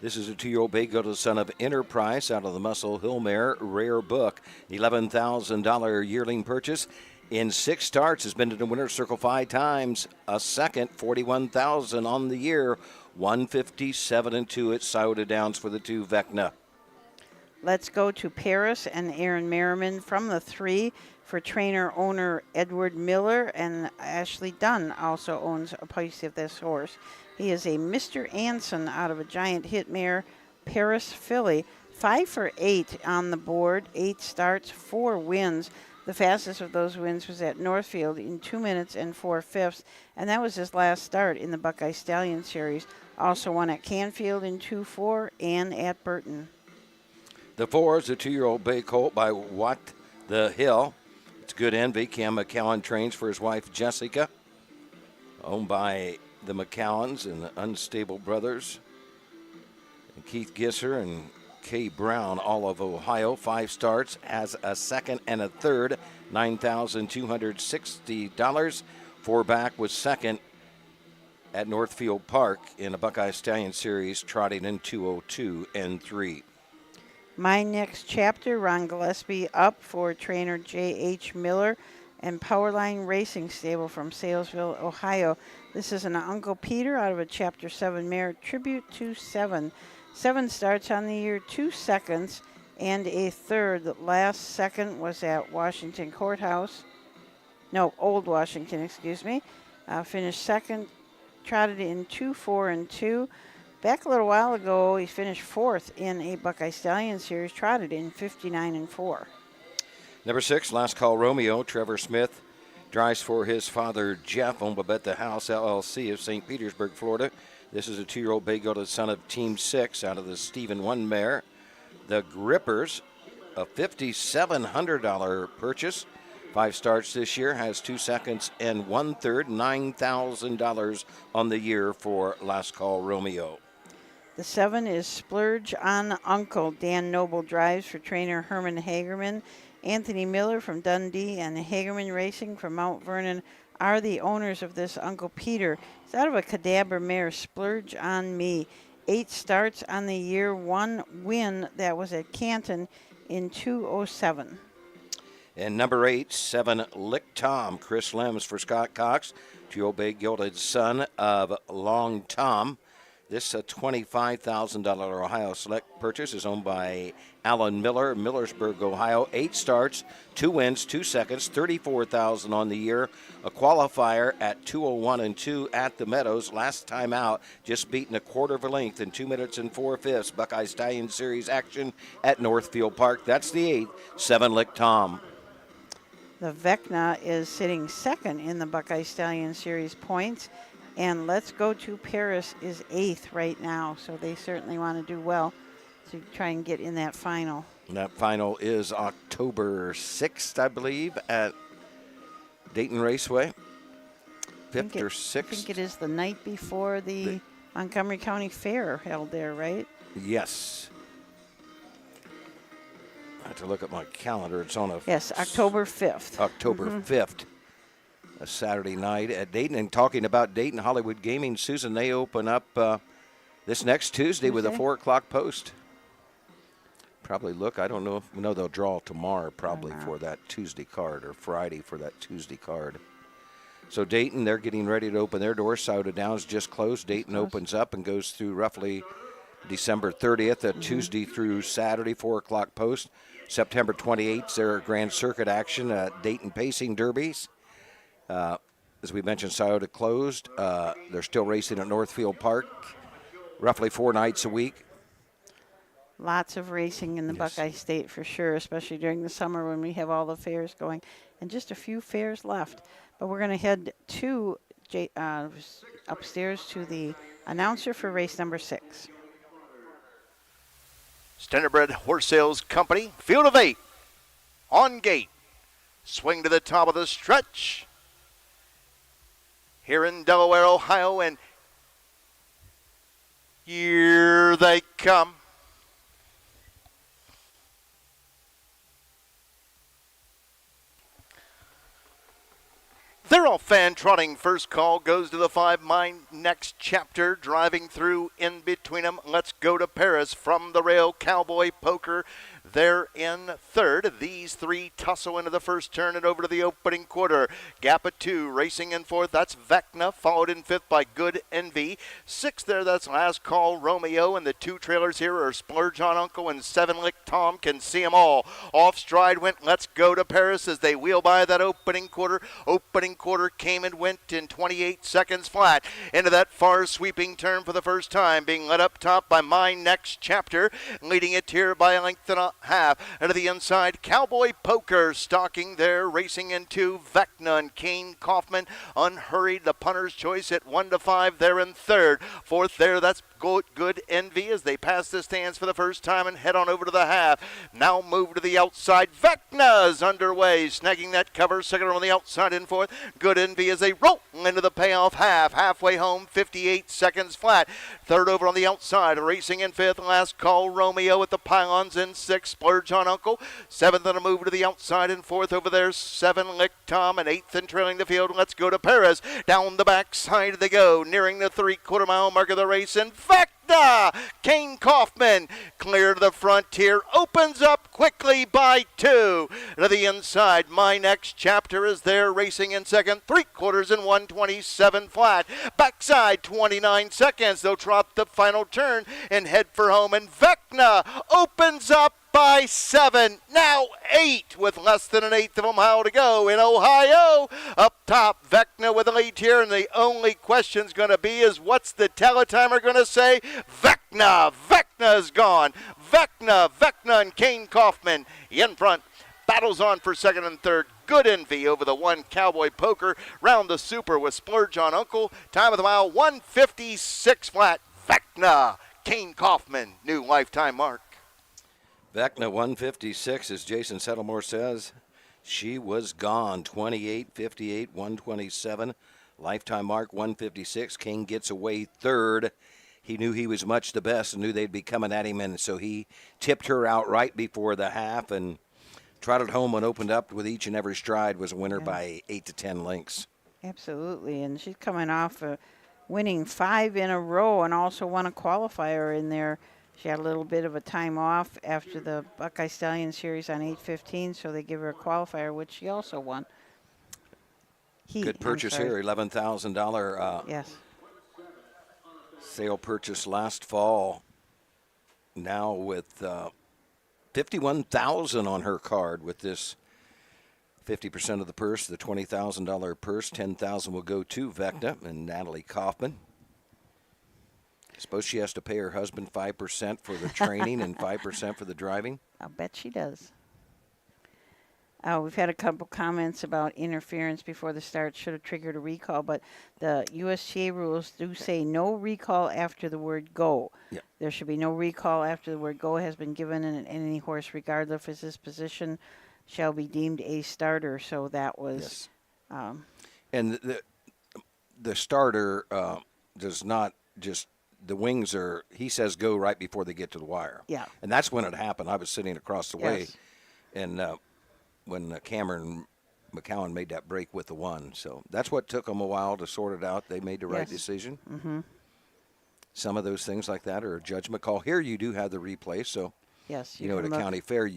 This is a 2-year-old bay goat, son of Enterprise, out of the Muscle Hill mare, Rare Book. $11,000 yearling purchase. In 6 starts, has been to the winner's circle 5 times. A second, $41,000 on the year. 157 and 2 at Scioto Downs for the 2 Vecna. Let's go to Paris and Aaron Merriman from the 3 for trainer-owner Edward Miller, and Ashley Dunn also owns a piece of this horse. He is a Mr. Anson out of a giant hit mare, Paris filly. 5 for 8 on the board, 8 starts, 4 wins. The fastest of those wins was at Northfield in 2 minutes and 4/5, and that was his last start in the Buckeye Stallion Series. Also won at Canfield in 2-4 and at Burton. The 4 is a 2-year-old bay colt by What the Hill. It's good envy. Cam McCowan trains for his wife Jessica, owned by the McCowans and the Unstable Brothers, and Keith Gisser and Kay Brown, all of Ohio. 5 starts, has a second and a third, $9,260. 4 back was second at Northfield Park in a Buckeye Stallion Series, trotting in 2:02 and 3. My Next Chapter, Ron Gillespie up for trainer J.H. Miller and Powerline Racing Stable from Salesville, Ohio. This is an Uncle Peter out of a Chapter 7 mare, Tribute to 7. 7 starts on the year, 2 seconds and a third. The last second was at Washington Courthouse. No, Old Washington, excuse me. Finished second, trotted in 2-4 and 2. Back a little while ago, he finished 4th in a Buckeye Stallion Series, trotted in 59 and 4. Number 6, Last Call Romeo. Trevor Smith drives for his father Jeff on Babette the House LLC of St. Petersburg, Florida. This is a 2-year-old bay-gelded son of Team 6 out of the Stephen 1 mare. The Grippers, a $5,700 purchase. 5 starts this year, has 2 seconds and 1/3, $9,000 on the year for Last Call Romeo. The 7 is Splurge on Uncle. Dan Noble drives for trainer Herman Hagerman. Anthony Miller from Dundee and Hagerman Racing from Mount Vernon are the owners of this Uncle Peter. It's out of a cadaver mare, Splurge on Me. 8 starts on the year, 1 win that was at Canton in 2:07. And number 8, 7, Lick Tom. Chris Lems for Scott Cox, 2-year-old bay-gelded son of Long Tom. This $25,000 Ohio Select purchase is owned by Alan Miller, Millersburg, Ohio. 8 starts, 2 wins, 2 seconds, $34,000 on the year. A qualifier at 2:01 and 2 at the Meadows. Last time out, just beaten a quarter of a length in 2 minutes and 4/5. Buckeye Stallion Series action at Northfield Park. That's the 8, 7, Lick Tom. The Vecna is sitting second in the Buckeye Stallion Series points. And Let's Go to Paris is 8th right now, so they certainly want to do well to try and get in that final. And that final is October 6th, I believe, at Dayton Raceway. 5th or 6th? I think it is the night before the Montgomery County Fair held there, right? Yes. I have to look at my calendar. It's on a... Yes, October 5th. October 5th. A Saturday night at Dayton. And talking about Dayton Hollywood Gaming, Susan, they open up this next Tuesday with a 4 o'clock post. Probably look, I don't know if they'll draw tomorrow probably for that Tuesday card, or Friday for that Tuesday card. So Dayton, they're getting ready to open their doors. Sauter Downs just closed. Dayton opens up and goes through roughly December 30th, a Tuesday through Saturday, 4 o'clock post. September 28th, their Grand Circuit action at Dayton Pacing Derbies. As we mentioned, Sauter closed. They're still racing at Northfield Park, roughly 4 nights a week. Lots of racing in the Buckeye State for sure, especially during the summer when we have all the fairs going, and just a few fairs left. But we're going to head to upstairs to the announcer for race number 6. Standardbred Horse Sales Company, field of 8, on gate, swing to the top of the stretch. Here in Delaware, Ohio, and here they come. They're all fan trotting. First call goes to the 5. My Next Chapter, driving through in between them. Let's Go to Paris from the rail. Cowboy Poker, they're in 3rd. These 3 tussle into the first turn and over to the opening quarter. Gap of 2, racing in 4th. That's Vecna, followed in 5th by Good Envy. 6th there, that's Last Call Romeo. And the 2 trailers here are Splurge on Uncle and 7 Lick Tom. Can see them all. Off stride went Let's Go to Paris as they wheel by that opening quarter. Opening quarter came and went in 28 seconds flat into that far sweeping turn for the first time, being led up top by My Next Chapter, leading it here by a length and a half. And to the inside, Cowboy Poker stalking there, racing into Vecna and Kane Kaufman. Unhurried, the punter's choice at 1-5 there in third. Fourth there, that's Good Envy as they pass the stands for the first time and head on over to the half. Now move to the outside. Vecna's underway, snagging that cover. Second on the outside in fourth. Good Envy as they roll into the payoff half. Halfway home, 58 seconds flat. Third over on the outside, racing in fifth. Last call, Romeo at the pylons in sixth. Splurge on Uncle. Seventh on a move to the outside in fourth. Over there, 7 Lick Tom, and eighth and trailing the field. Let's go to Perez. Down the backside they go, nearing the 3/4 mile mark of the race. And Vecna, Kane Kaufman, clear to the frontier, opens up quickly by 2. To the inside, My Next Chapter is there, racing in second, 3/4 and 127 flat. Backside, 29 seconds. They'll trot the final turn and head for home. And Vecna opens up by 7, now 8, with less than an eighth of a mile to go in Ohio. Up top, Vecna with a lead here, and the only question's going to be is what's the teletimer going to say? Vecna's gone. Vecna and Kane Kaufman in front. Battles on for second and third. Good Envy over the 1 Cowboy Poker. Round the super with Splurge on Uncle. Time of the mile, 1:56 flat. Vecna, Kane Kaufman, new lifetime mark. Vecna 156, as Jason Settlemore says. She was gone. 28, 58, 127. Lifetime mark 156. King gets away third. He knew he was much the best and knew they'd be coming at him, and so he tipped her out right before the half and trotted home and opened up with each and every stride. Was a winner by 8 to 10 lengths. Absolutely, and she's coming off winning 5 in a row and also won a qualifier in there. She had a little bit of a time off after the Buckeye Stallion Series on 8:15, so they give her a qualifier, which she also won. Good purchase here, $11,000 yes. Sale purchase last fall. Now with $51,000 on her card with this 50% of the purse, the $20,000 purse. $10,000 will go to Vecna and Natalie Kaufman. I suppose she has to pay her husband 5% for the training and 5% for the driving. I'll bet she does. We've had a couple comments about interference before the start should have triggered a recall, but the USTA rules do say no recall after the word go. Yep. There should be no recall after the word go has been given, and any horse, regardless of his position, shall be deemed a starter. So that was... Yes. And the starter does not just... The wings are, he says, go right before they get to the wire. Yeah. And that's when it happened. I was sitting across the way, Yes. and when Cameron McCowan made that break with the 1. So that's what took them a while to sort it out. They made the right decision. Mm-hmm. Some of those things like that are a judgment call. Here you do have the replay. So, yes, you know, at a county fair,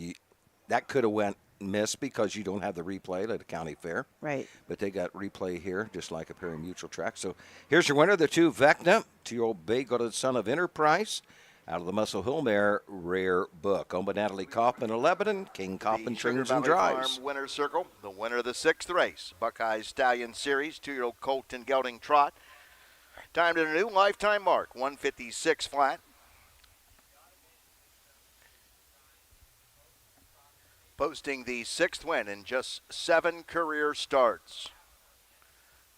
that could have went miss because you don't have the replay at a county fair. Right. But they got replay here, just like a Perry Mutual track. So here's your winner, the 2 Vecna, 2-year-old bay-goated son of Enterprise, out of the Muscle Hill Mare Rare Book. Owned by Natalie Kaufman of Lebanon. King Kaufman trains and drives. Farm winner's circle, the winner of the 6th race, Buckeye Stallion Series, 2-year-old Colton Gelding Trot. Timed at a new lifetime mark, 156 flat. Posting the 6th win in just 7 career starts.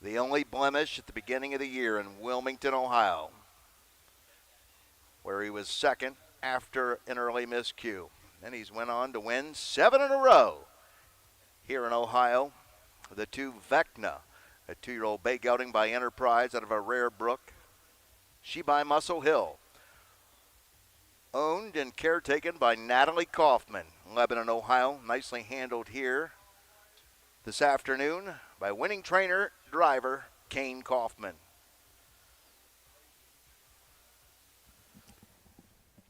The only blemish at the beginning of the year in Wilmington, Ohio, where he was second after an early miscue. Then he's went on to win 7 in a row here in Ohio. The 2 Vecna, a 2-year-old bay gelding by Enterprise out of a Rare Brook. She by Muscle Hill. Owned and caretaken by Natalie Kaufman, Lebanon, Ohio. Nicely handled here this afternoon by winning trainer, driver, Kane Kaufman.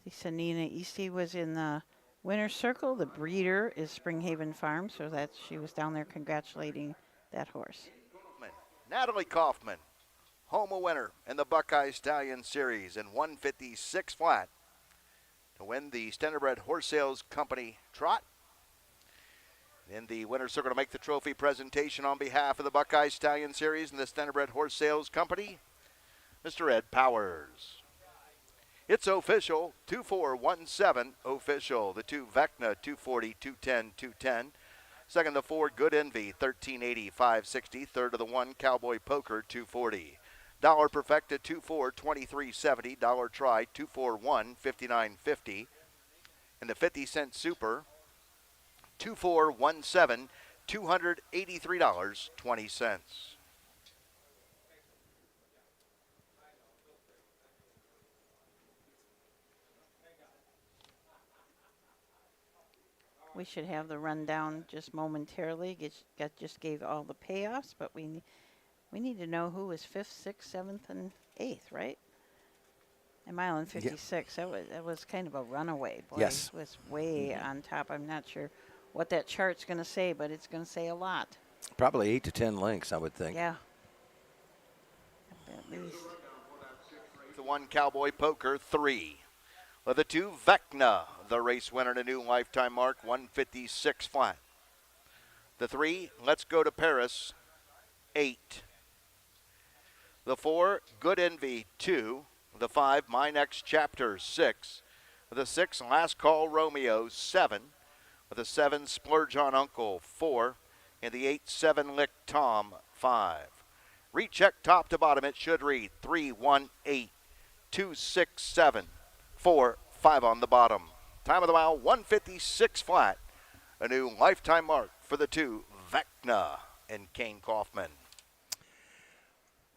Lisa Nina Eastie was in the winner's circle. The breeder is Springhaven Farm, so she was down there congratulating that horse. Natalie Kaufman, home a winner in the Buckeye Stallion Series in 156 flat to win the Standardbred Horse Sales Company Trot. In the winner's circle to make the trophy presentation on behalf of the Buckeye Stallion Series and the Standardbred Horse Sales Company, Mr. Ed Powers. It's official, 2417 official. The 2 Vecna, 240, 210, 210. Second, the 4 Good Envy, 1380, 560. Third of the 1 Cowboy Poker, 240. Dollar Perfecta, 24, 2370. Dollar Try, 241, 5950. And the 50-cent Super, 2417, $283.20. We should have the rundown just momentarily. Just gave all the payoffs, but we need to know who was 5th, 6th, 7th, and 8th, right? And Mile and 56, that was kind of a runaway. Boy, Yes. It was way on top. I'm not sure what that chart's going to say, but it's going to say a lot. Probably 8 to 10 lengths, I would think. Yeah. At least. The 1 Cowboy Poker, 3. With the 2 Vecna, the race winner, a new lifetime mark, 156 flat. The 3 Let's Go to Paris, 8. The 4 Good Envy, 2. The 5 My Next Chapter, 6. With the 6 Last Call Romeo, 7. With the 7 Splurge on Uncle, 4. And the 8 7 Lick Tom, 5. Recheck top to bottom. It should read 3 1 8 2 6 7 4 5 on the bottom. Time of the mile 156 flat. A new lifetime mark for the 2 Vecna and Kane Kaufman.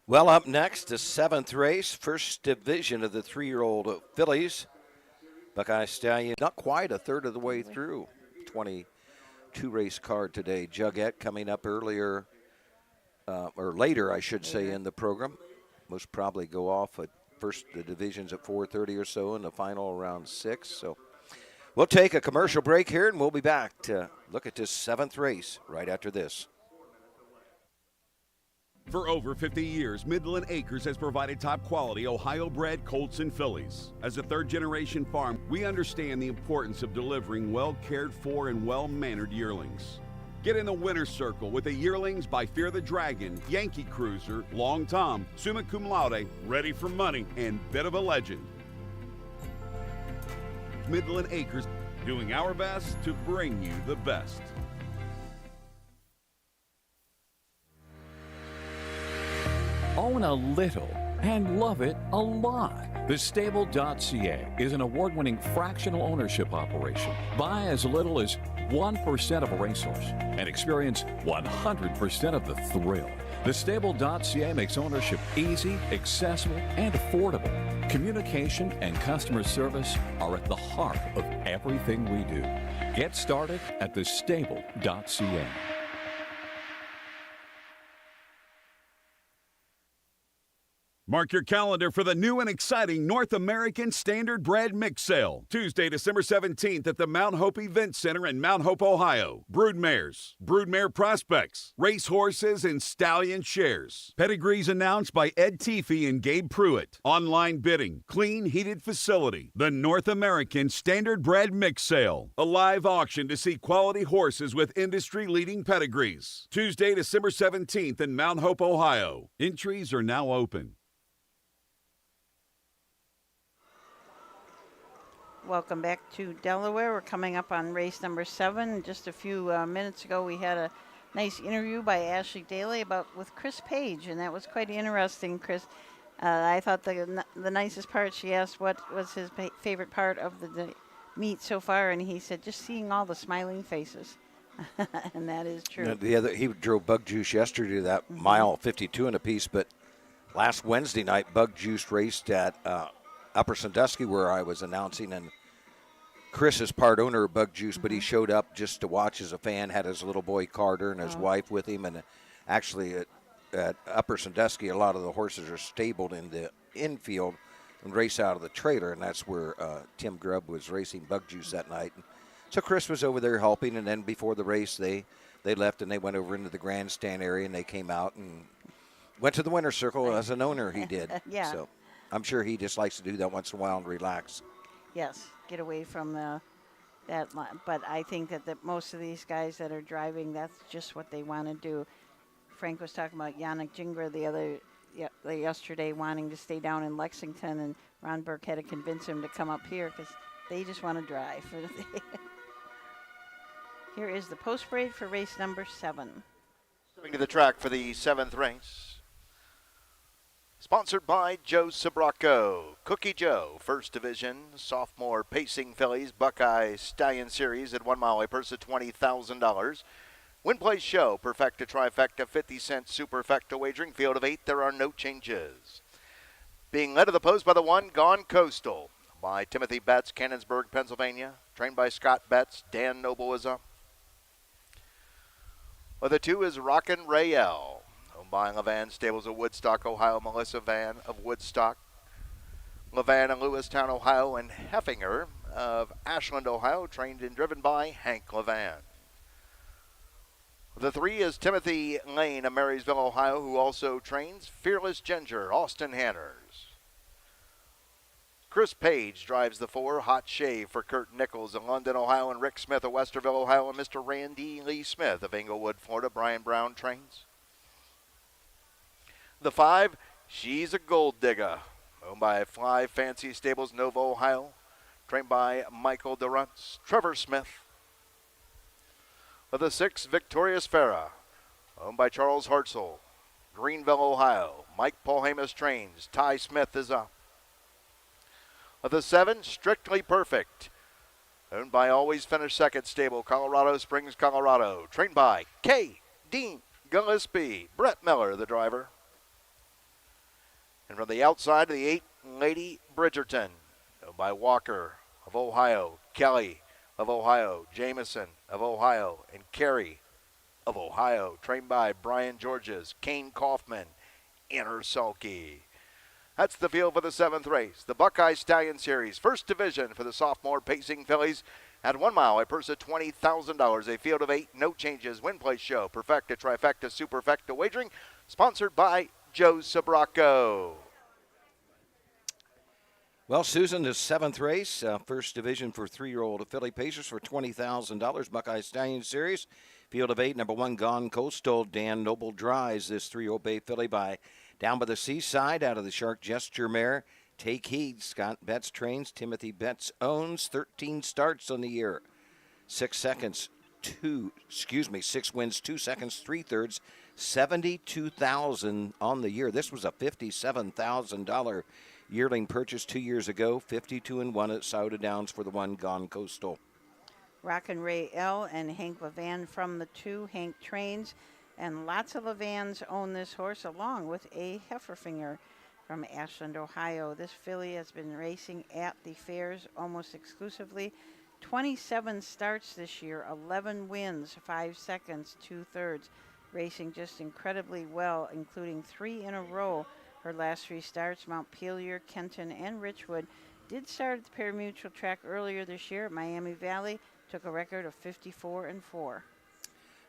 Well, up next, the 7th race, first division of the 3-year-old fillies. Buckeye Stallion, not quite a third of the way through. 22 race card today. Jugette coming up earlier, or later, I should say, in the program. Most probably go off at first the divisions at 4:30 or so, and the final around 6. So we'll take a commercial break here, and we'll be back to look at this 7th race right after this. For over 50 years, Midland Acres has provided top-quality Ohio-bred colts and fillies. As a third-generation farm, we understand the importance of delivering well-cared-for and well-mannered yearlings. Get in the winner's circle with the yearlings by Fear the Dragon, Yankee Cruiser, Long Tom, Summa Cum Laude, Ready for Money, and Bit of a Legend. Midland Acres, doing our best to bring you the best. Own a little and love it a lot. TheStable.ca is an award-winning fractional ownership operation. Buy as little as 1% of a racehorse and experience 100% of the thrill. TheStable.ca makes ownership easy, accessible, and affordable. Communication and customer service are at the heart of everything we do. Get started at TheStable.ca. Mark your calendar for the new and exciting North American Standard Bred Mix Sale. Tuesday, December 17th at the Mount Hope Event Center in Mount Hope, Ohio. Broodmares, broodmare prospects, racehorses, and stallion shares. Pedigrees announced by Ed Teefee and Gabe Pruitt. Online bidding, clean, heated facility. The North American Standard Bred Mix Sale. A live auction to see quality horses with industry-leading pedigrees. Tuesday, December 17th in Mount Hope, Ohio. Entries are now open. Welcome back to Delaware. We're coming up on race number 7. Just a few minutes ago, we had a nice interview by Ashley Daly with Chris Page, and that was quite interesting, Chris. I thought the nicest part, she asked what was his favorite part of the meet so far, and he said just seeing all the smiling faces. And that is true. He drove Bug Juice yesterday to that mile 52 and a piece, but last Wednesday night, Bug Juice raced at Upper Sandusky, where I was announcing, and Chris is part owner of Bug Juice, but he showed up just to watch as a fan, had his little boy Carter and his wife with him, and actually at Upper Sandusky, a lot of the horses are stabled in the infield and race out of the trailer, and that's where Tim Grubb was racing Bug Juice that night. So Chris was over there helping, and then before the race, they left and they went over into the grandstand area, and they came out and went to the winner's circle as an owner. He did. Yeah. So I'm sure he just likes to do that once in a while and relax. Yes, get away from that. But I think that most of these guys that are driving, that's just what they want to do. Frank was talking about Yannick Gingras yesterday wanting to stay down in Lexington, and Ron Burke had to convince him to come up here because they just want to drive for the day. Here is the post parade for race number 7. Coming to the track for the 7th race. Sponsored by Joe Sabraco. Cookie Joe, First Division, sophomore pacing fillies, Buckeye Stallion Series at 1 mile, a purse of $20,000. Win, place, show, perfecta, trifecta, 50-cent superfecta wagering. Field of 8, there are no changes. Being led to the post by the 1, Gone Coastal, by Timothy Betts, Cannonsburg, Pennsylvania. Trained by Scott Betts. Dan Noble is up. Well, the 2 is Rockin' Rayel, owned by Levan Stables of Woodstock, Ohio. Melissa Van of Woodstock. Levan of Lewistown, Ohio, and Heffinger of Ashland, Ohio, trained and driven by Hank Levan. The 3 is Timothy Lane of Marysville, Ohio, who also trains Fearless Ginger, Austin Hanners. Chris Page drives the 4, Hot Shave for Kurt Nichols of London, Ohio, and Rick Smith of Westerville, Ohio, and Mr. Randy Lee Smith of Englewood, Florida. Brian Brown trains. The 5, She's a Gold Digger, owned by Fly Fancy Stables, Nova, Ohio, trained by Michael Durantz. Trevor Smith. The 6, Victorious Farah, owned by Charles Hartzell, Greenville, Ohio. Mike Paulhamus trains. Ty Smith is up. The 7, Strictly Perfect, owned by Always Finish Second Stable, Colorado Springs, Colorado, trained by K. Dean Gillespie. Brett Miller, the driver. And from the outside of the 8, Lady Bridgerton, owned by Walker of Ohio, Kelly of Ohio, Jameson of Ohio, and Carey of Ohio, trained by Brian Georges, Kane Kaufman, Inner Sulky. That's the field for the 7th race. The Buckeye Stallion Series, First Division for the sophomore pacing fillies at 1 mile, a purse of $20,000. A field of 8, no changes. Win, place, show, perfecta, trifecta, superfecta wagering, sponsored by Joe Sabraco. Well, Susan, the 7th race, First Division for 3-year-old filly pacers for $20,000. Buckeye Stallion Series, field of 8, number 1, Gone Coastal. Dan Noble drives this 3-year-old bay filly by Down by the Seaside out of the Shark Gesture mare. Take Heed, Scott Betts trains. Timothy Betts owns. 13 starts on the year. 6 wins, 2 seconds, 3/3, 72,000 on the year. This was a $57,000 yearling purchase 2 years ago. 52-1 at Sauda Downs for the 1, Gone Coastal. Rockin' Ray L. and Hank Levan from the 2. Hank trains, and lots of Levans own this horse along with a Hefferfinger from Ashland, Ohio. This filly has been racing at the fairs almost exclusively. 27 starts this year, 11 wins, 5 seconds, 2/3. Racing just incredibly well, including 3 in a row. Her last 3 starts, Montpelier, Kenton, and Richwood, did start at the pari-mutuel track earlier this year at Miami Valley. Took a record of 54-4.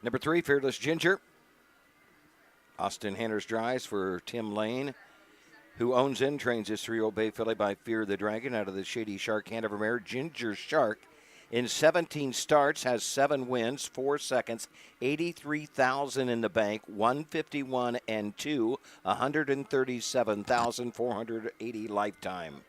Number 3, Fearless Ginger. Austin Hanners drives for Tim Lane, who owns and trains this 3-year-old bay filly by Fear the Dragon out of the Shady Shark Hanover mare. Ginger Shark in 17 starts has 7 wins, 4 seconds, 83,000 in the bank, 151-2, 137,480 lifetime.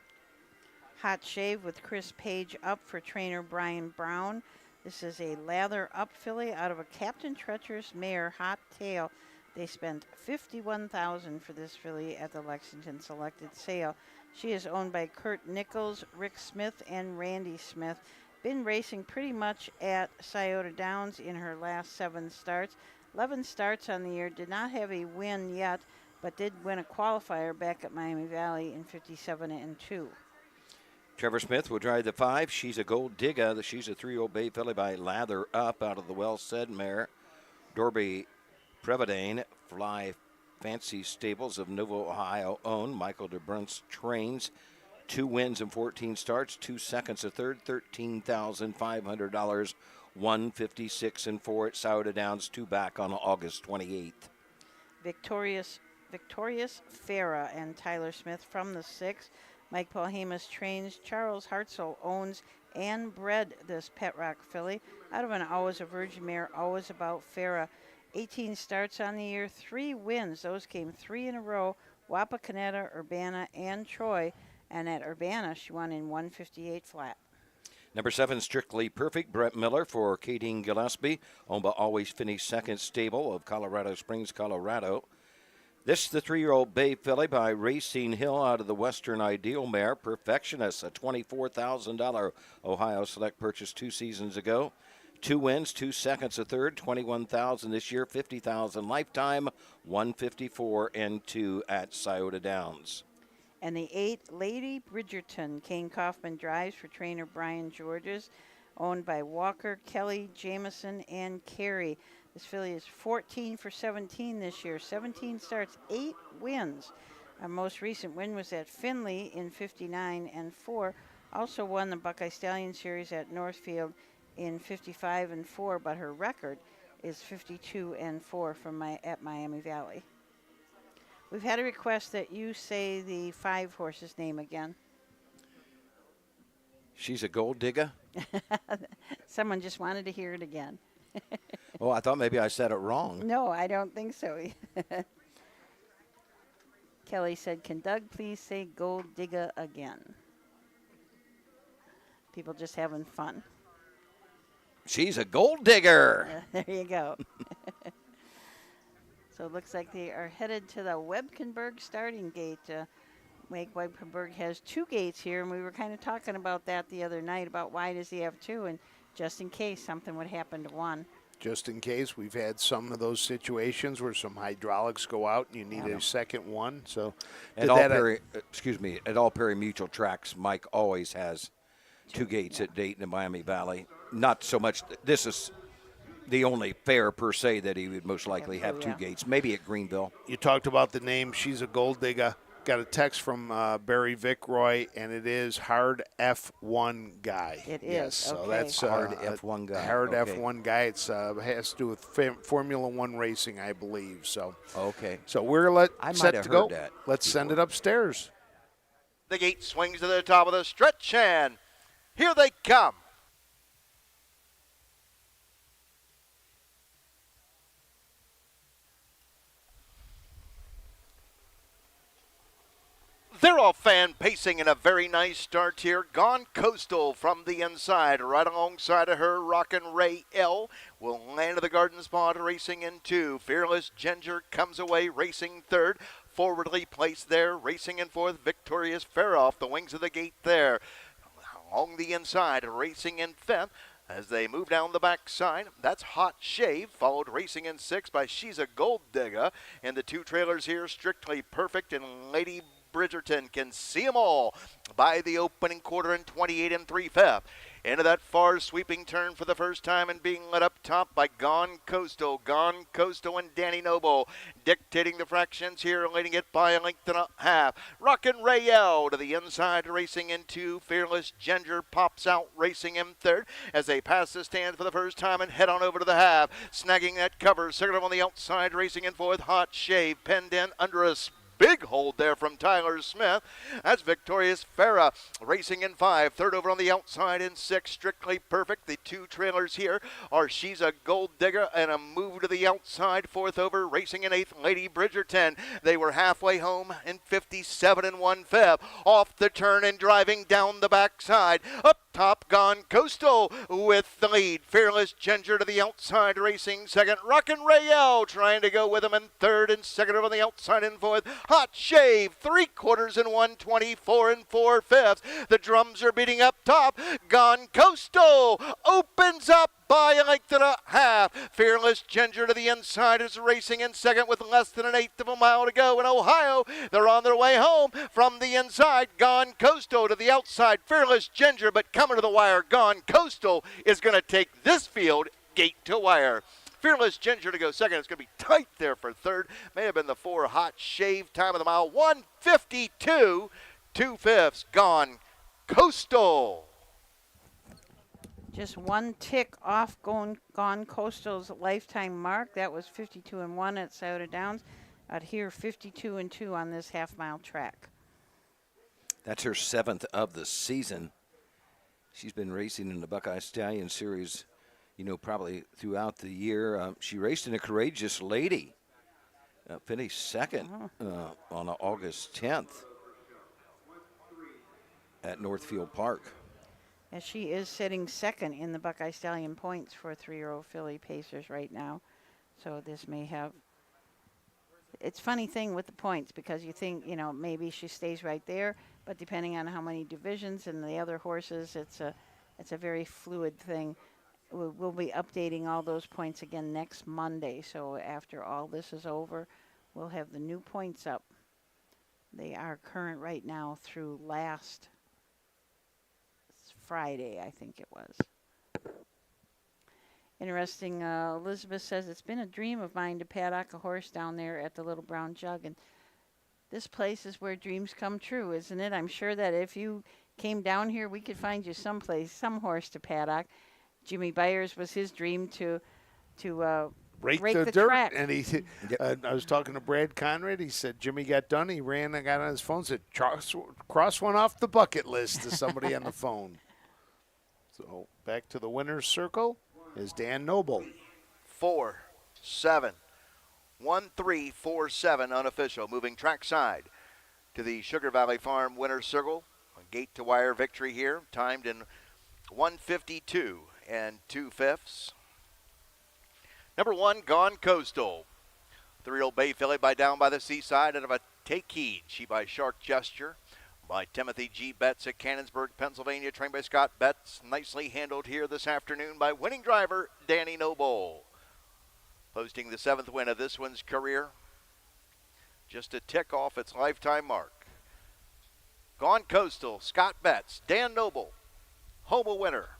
Hot Shave with Chris Page up for trainer Brian Brown. This is a lather up filly out of a Captain Treacherous mare, Hot Tail. They spent $51,000 for this filly at the Lexington Selected Sale. She is owned by Kurt Nichols, Rick Smith, and Randy Smith. Been racing pretty much at Scioto Downs in her last 7 starts. 11 starts on the year. Did not have a win yet, but did win a qualifier back at Miami Valley in 57-2. Trevor Smith will drive the 5. She's a Gold Digger. She's a 3-year-old bay filly by Lather Up out of the Well Said mare. Dorby Prevedane, Fly Fancy Stables of Novo, Ohio, owned. Michael DeBruntz trains. 2 wins and 14 starts, 2 seconds, 1/3, $13,500, 156-4 at Sauda Downs, 2 back on August 28th. Victorious Farah and Tyler Smith from the 6. Mike Paulhamus trains. Charles Hartzell owns and bred this Pet Rock filly out of an Always a Virgin mare, Always About Farah. 18 starts on the year, 3 wins. Those came 3 in a row, Wapakoneta, Urbana, and Troy. And at Urbana, she won in 158 flat. Number 7, Strictly Perfect, Brett Miller for Kadeen Gillespie. Owned by Always Finish Second Stable of Colorado Springs, Colorado. This is the 3-year-old Bay filly by Racine Hill out of the Western Ideal mare, Perfectionist, a $24,000 Ohio Select purchase 2 seasons ago. 2 wins, 2 seconds, a third, $21,000 this year, $50,000 lifetime, 154 and 2 at Scioto Downs. And the 8, Lady Bridgerton, Kane Kaufman drives for trainer Brian Georges, owned by Walker, Kelly, Jameson, and Carey. This filly is 14 for 17 this year. 17 starts, 8 wins. Our most recent win was at Findlay in 59 and 4. Also won the Buckeye Stallion Series at Northfield in 55 and 4, but her record is 52 and 4 at Miami Valley. We've had a request that you say the 5 horse's name again. She's a gold digger? Someone just wanted to hear it again. Oh, I thought maybe I said it wrong. No, I don't think so. Kelly said, can Doug please say gold digger again? People just having fun. She's a gold digger. There you go. So it looks like they are headed to the Webkenburg starting gate. Wake Webkenburg has 2 gates here, and we were kind of talking about that the other night, about why does he have 2, and just in case something would happen to one. Just in case, we've had some of those situations where some hydraulics go out and you need a second one. So at all Perry Mutual Tracks, Mike always has 2 gates at Dayton and Miami Valley. Not so much, this is the only fair per se that he would most likely have 2 gates, maybe at Greenville. You talked about the name, she's a gold digger. Got a text from Barry Vickroy, and it is Hard F1 Guy. It is, yes, so okay. that's Hard F1 Guy. Hard okay. F1 Guy. It's has to do with Formula One racing, I believe. So okay. So we're set to go. That Let's send it upstairs. The gate swings to the top of the stretch, and here they come. They're all fan pacing in a very nice start here. Gone Coastal from the inside. Right alongside of her, Rockin' Ray L. will land at the garden spot, racing in 2. Fearless Ginger comes away, racing 3rd. Forwardly placed there, racing in 4th. Victorious Fair off the wings of the gate there. Along the inside, racing in 5th. As they move down the backside, that's Hot Shave, followed racing in 6th by She's a Gold Digger. And the 2 trailers here, Strictly Perfect and Lady Bridgerton, can see them all by the opening quarter in 28 and 3/5. Into that far sweeping turn for the first time and being led up top by Gone Coastal. Gone Coastal and Danny Noble dictating the fractions here, leading it by a length and a half. Rockin' Rael to the inside, racing in 2. Fearless Ginger pops out, racing in 3rd as they pass the stands for the first time and head on over to the half. Snagging that cover, second on the outside, racing in 4th. Hot Shave penned in under a big hold there from Tyler Smith. That's Victorious Farah racing in 5. 3rd over on the outside in 6. Strictly Perfect. The 2 trailers here are She's a Gold Digger and a move to the outside. 4th over racing in 8th. Lady Bridgerton. They were halfway home in 57 and 1/5. Off the turn and driving down the backside. Up top, Gone Coastal with the lead. Fearless Ginger to the outside, racing 2nd. Rockin' Rael trying to go with him in 3rd, and 2nd over on the outside in 4th. Hot Shave, 3/4 in 124 and 4/5. The drums are beating up top. Gone Coastal opens up by a length and a half. Fearless Ginger to the inside is racing in 2nd with less than an 1/8 of a mile to go in Ohio. They're on their way home from the inside. Gone Coastal to the outside. Fearless Ginger, but coming to the wire. Gone Coastal is going to take this field gate to wire. Fearless Ginger to go 2nd. It's going to be tight there for 3rd. May have been the 4 Hot Shave. Time of the mile, 1:52, 2/5. Gone Coastal. Just 1 tick off Gone Coastal's lifetime mark. That was 52 and 1 at Scioto Downs. Out here, 52 and 2 on this half-mile track. That's her 7th of the season. She's been racing in the Buckeye Stallion Series, probably throughout the year. She raced in a Courageous Lady Finished second on August 10th at Northfield Park. And she is sitting second in the Buckeye Stallion points for 3-year-old filly pacers right now. So this may have, it's a funny thing with the points because you think, you know, maybe she stays right there, but depending on how many divisions and the other horses, it's a very fluid thing. We'll be updating all those points again next Monday. So after all this is over, we'll have the new points up. They are current right now through last Friday, I think it was. Interesting, Elizabeth says, it's been a dream of mine to paddock a horse down there at the Little Brown Jug. And this place is where dreams come true, isn't it? I'm sure that if you came down here, we could find you someplace, some horse to paddock. Jimmy Byers was his dream to Rake rake the the dirt. track. And he, I was talking to Brad Conrad. He said Jimmy got done. He ran and got on his phone. Said cross one off the bucket list to somebody on the phone. So back to the winner's circle is Dan Noble. 4, 7, 1, 3, 4, 7 unofficial. Moving trackside to the Sugar Valley Farm winner's circle. A gate to wire victory here, timed in 1:52 2/5. Number 1, Gone Coastal. 3-year-old bay filly down by the seaside out of a Take Heed. She by Shark Gesture. By Timothy G. Betts at Cannonsburg, Pennsylvania, trained by Scott Betts. Nicely handled here this afternoon by winning driver Danny Noble. Posting the 7th win of this one's career. Just to tick off its lifetime mark. Gone Coastal, Scott Betts, Dan Noble, home a winner.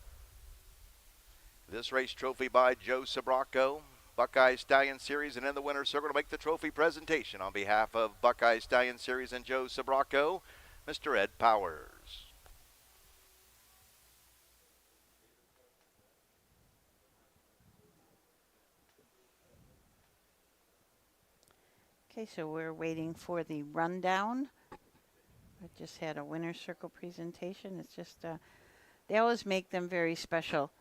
This race trophy by Joe Sabrocco. Buckeye Stallion Series, and in the winner's circle to make the trophy presentation on behalf of Buckeye Stallion Series and Joe Sabrocco, Mr. Ed Powers. Okay, so we're waiting for the rundown. I just had a winner's circle presentation. It's just, they always make them very special.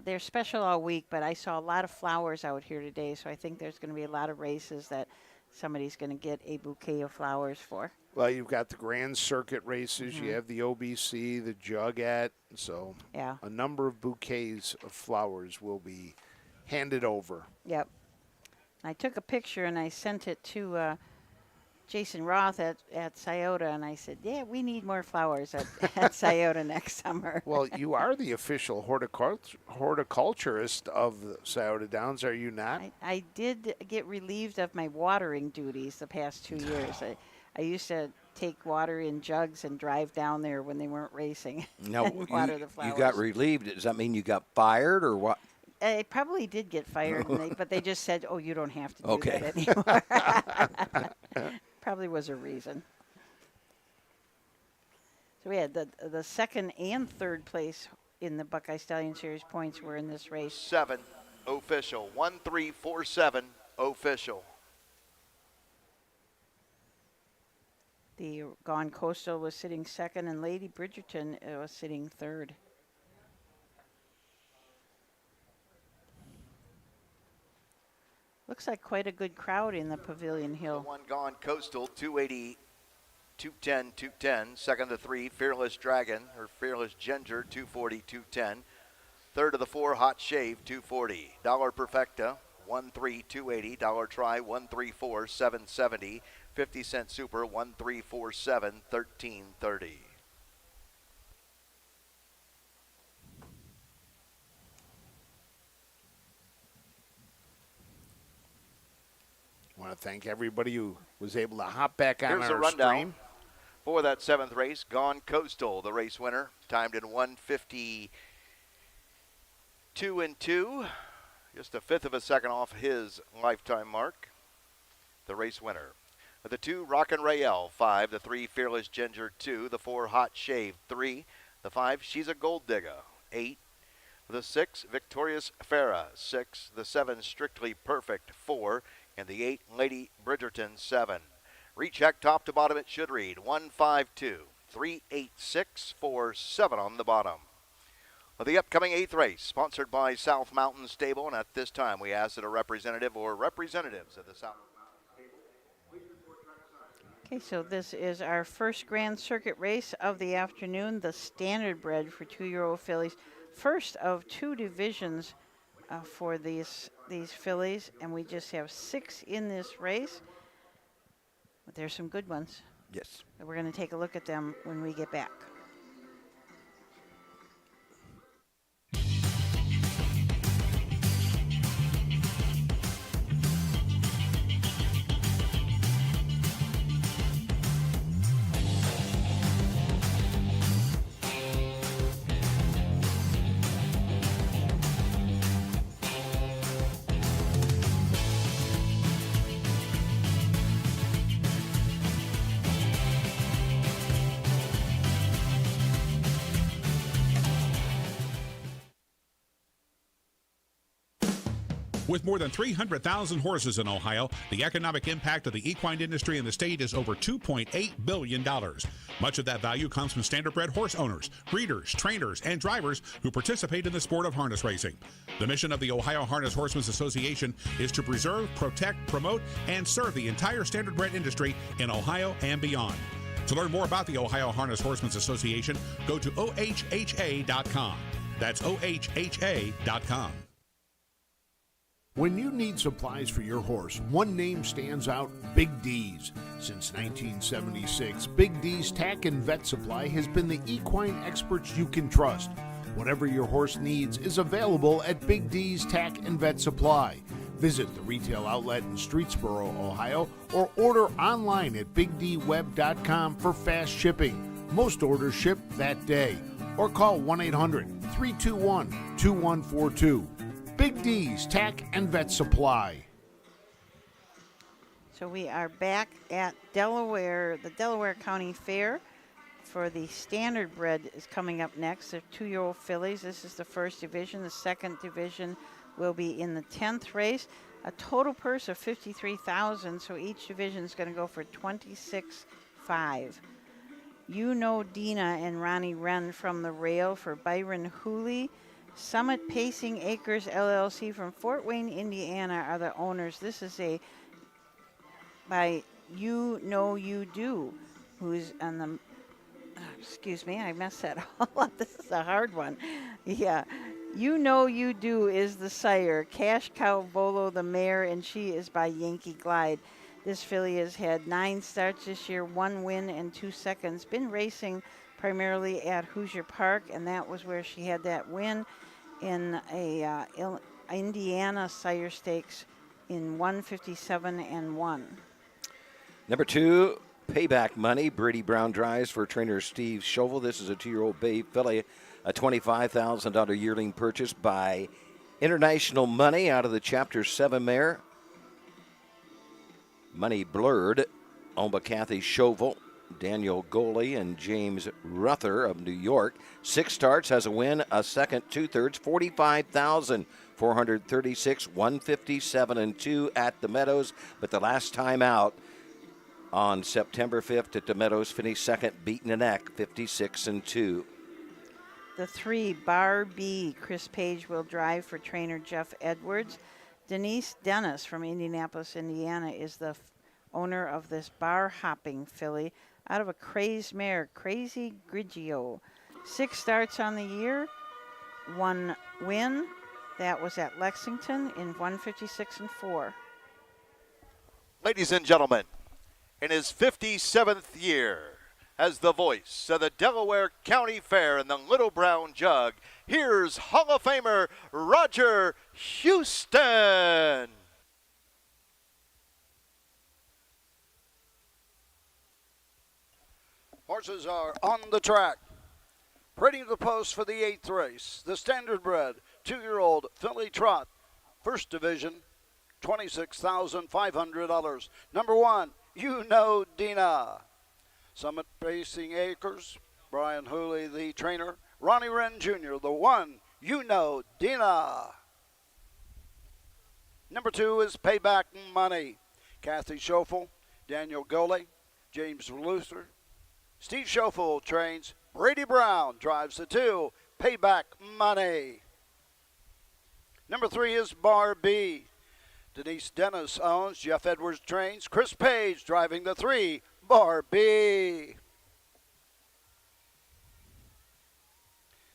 They're special all week, but I saw a lot of flowers out here today, so I think there's going to be a lot of races that somebody's going to get a bouquet of flowers for. Well, you've got the Grand Circuit races. You have the OBC, the Jugette. So a number of bouquets of flowers will be handed over. Yep. I took a picture and I sent it to Jason Roth at Scioto, and I said, yeah, we need more flowers at Scioto next summer. Well, you are the official horticulturist of the Scioto Downs, are you not? I did get relieved of my watering duties the past 2 years. I used to take water in jugs and drive down there when they weren't racing. No, and water the flowers. You got relieved. Does that mean you got fired or what? I probably did get fired, but they just said, oh, you don't have to do that anymore. Probably was a reason. So we had the second and third place in the Buckeye Stallion Series points were in this race. 7 official. 1, 3, 4, 7 official. The Gone Coastal was sitting second, and Lady Bridgerton was sitting third. Looks like quite a good crowd in the Pavilion Hill. 1 Gone Coastal, 280, 210, 210. Second to 3, Fearless Dragon, or Fearless Ginger, 240, 210. Third of the 4, Hot Shave, 240. Dollar Perfecta, 1-3, 280. Dollar Try, 134, 770. 50-cent Super, 1347, 1330. I want to thank everybody who was able to hop back on Here's our a rundown stream. for that 7th race. Gone Coastal, the race winner, timed in 1:52 2, just a fifth of a second off his lifetime mark. The race winner. The 2, Rockin' Rael, 5. The 3, Fearless Ginger, 2. The 4, Hot Shave, 3. The 5, She's a Gold Digger, 8. The 6, Victorious Farah, 6. The 7, Strictly Perfect, 4. And the 8, Lady Bridgerton, 7. Recheck top to bottom, it should read 152, 386, 47 on the bottom. Well, the upcoming 8th race, sponsored by South Mountain Stable, and at this time we ask that a representative or representatives of the South Mountain Stable Okay, so this is our first Grand Circuit race of the afternoon, the standard bred for 2-year-old fillies. First of 2 divisions for these fillies, and we just have 6 in this race. But there's some good ones. Yes. We're going to take a look at them when we get back. With more than 300,000 horses in Ohio, the economic impact of the equine industry in the state is over $2.8 billion. Much of that value comes from standardbred horse owners, breeders, trainers, and drivers who participate in the sport of harness racing. The mission of the Ohio Harness Horsemen's Association is to preserve, protect, promote, and serve the entire standardbred industry in Ohio and beyond. To learn more about the Ohio Harness Horsemen's Association, go to ohha.com. That's ohha.com. When you need supplies for your horse, one name stands out: Big D's. Since 1976, Big D's Tack and Vet Supply has been the equine experts you can trust. Whatever your horse needs is available at Big D's Tack and Vet Supply. Visit the retail outlet in Streetsboro, Ohio, or order online at bigdweb.com for fast shipping. Most orders ship that day. Or call 1-800-321-2142. Big D's Tack and Vet Supply. So we are back at Delaware, the Delaware County Fair for the standard bred is coming up next. They're 2-year-old fillies. This is the first division. The second division will be in the 10th race. A total purse of $53,000, so each division is going to go for $26,500. You Know Dina and Ronnie Wren from the rail for Byron Hooley. Summit Pacing Acres LLC from Fort Wayne, Indiana are the owners. This is by You Know You Do, who's on the, excuse me, I messed that all up. This is a hard one. Yeah. You Know You Do is the sire. Cash Cow Volo the mare, and she is by Yankee Glide. This filly has had 9 starts this year, 1 win and 2 seconds. Been racing primarily at Hoosier Park, and that was where she had that win in a Indiana Sire Stakes in 157-1. Number 2, Payback Money. Brady Brown drives for trainer Steve Schovel. This is a 2-year-old bay filly, a $25,000 yearling purchase by International Money out of the Chapter 7 mare. Money Blurred, owned by Kathy Schovel, Daniel Goley, and James Ruther of New York. 6 starts, has a win, a second, 2/3, $45,436, 157-2 at the Meadows. But the last time out on September 5th at the Meadows, finished second, beaten a neck, 56-2. The 3, Bar B, Chris Page will drive for trainer Jeff Edwards. Denise Dennis from Indianapolis, Indiana, is the owner of this bar hopping filly out of a crazed mare, Crazy Grigio. 6 starts on the year, 1 win. That was at Lexington in 156-4. Ladies and gentlemen, in his 57th year as the voice of the Delaware County Fair and the Little Brown Jug, here's Hall of Famer Roger Houston. Horses are on the track. Parading the post for the 8th race. The standard bred 2-year-old filly trot. First division, $26,500. Number 1, You Know Dina. Summit Pacing Acres, Brian Hooley, the trainer. Ronnie Wren Jr., the 1, You Know Dina. Number 2 is Payback Money. Kathy Schoffel, Daniel Goley, James Luther. Steve Schoffel trains. Brady Brown drives the 2, Payback Money. Number 3 is Bar B. Denise Dennis owns. Jeff Edwards trains. Chris Page driving the 3, Bar B.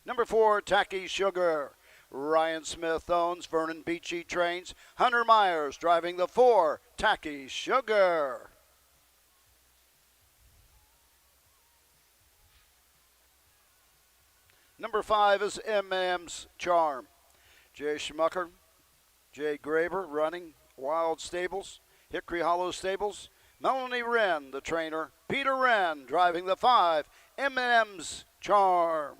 Number 4, Tacky Sugar. Ryan Smith owns, Vernon Beachy trains, Hunter Myers driving the 4, Tacky Sugar. Number 5 is MM's Charm. Jay Schmucker, Jay Graber running Wild Stables, Hickory Hollow Stables, Melanie Wren, the trainer, Peter Wren driving the 5, MM's Charm.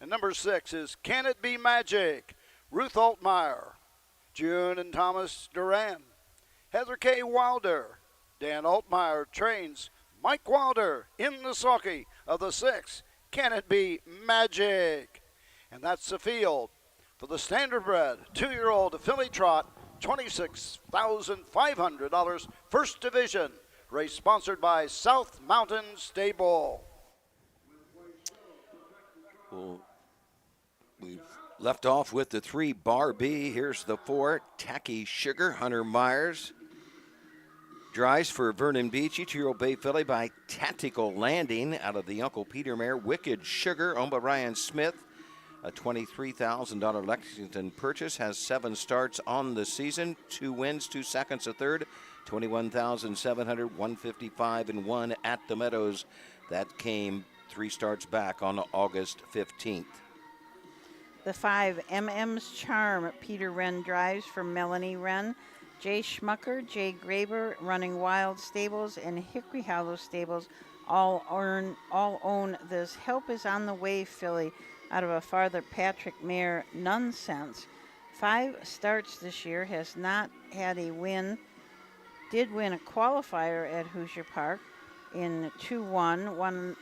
And number 6 is Can It Be Magic? Ruth Altmeyer, June and Thomas Duran, Heather K. Wilder, Dan Altmeyer trains Mike Wilder in the sulky of the 6. Can It Be Magic? And that's the field for the standardbred 2-year-old filly trot, $26,500, first division, race sponsored by South Mountain Stable. Well, we've left off with the 3 Bar B. Here's the 4, Tacky Sugar. Hunter Myers drives for Vernon Beachy, 2-year-old bay filly by Tactical Landing out of the Uncle Peter mare. Wicked Sugar, owned by Ryan Smith. A $23,000 Lexington purchase, has 7 starts on the season, 2 wins, 2 seconds, a third, $21,700, 155 and 1 at the Meadows. That came 3 starts back on August 15th. The 5, MM's Charm. Peter Wren drives for Melanie Wren. Jay Schmucker, Jay Graber running Wild Stables and Hickory Hollow Stables all own this Help Is on the Way filly out of a Father Patrick mare, Nonsense. 5 starts this year, has not had a win. Did win a qualifier at Hoosier Park in 2-1, won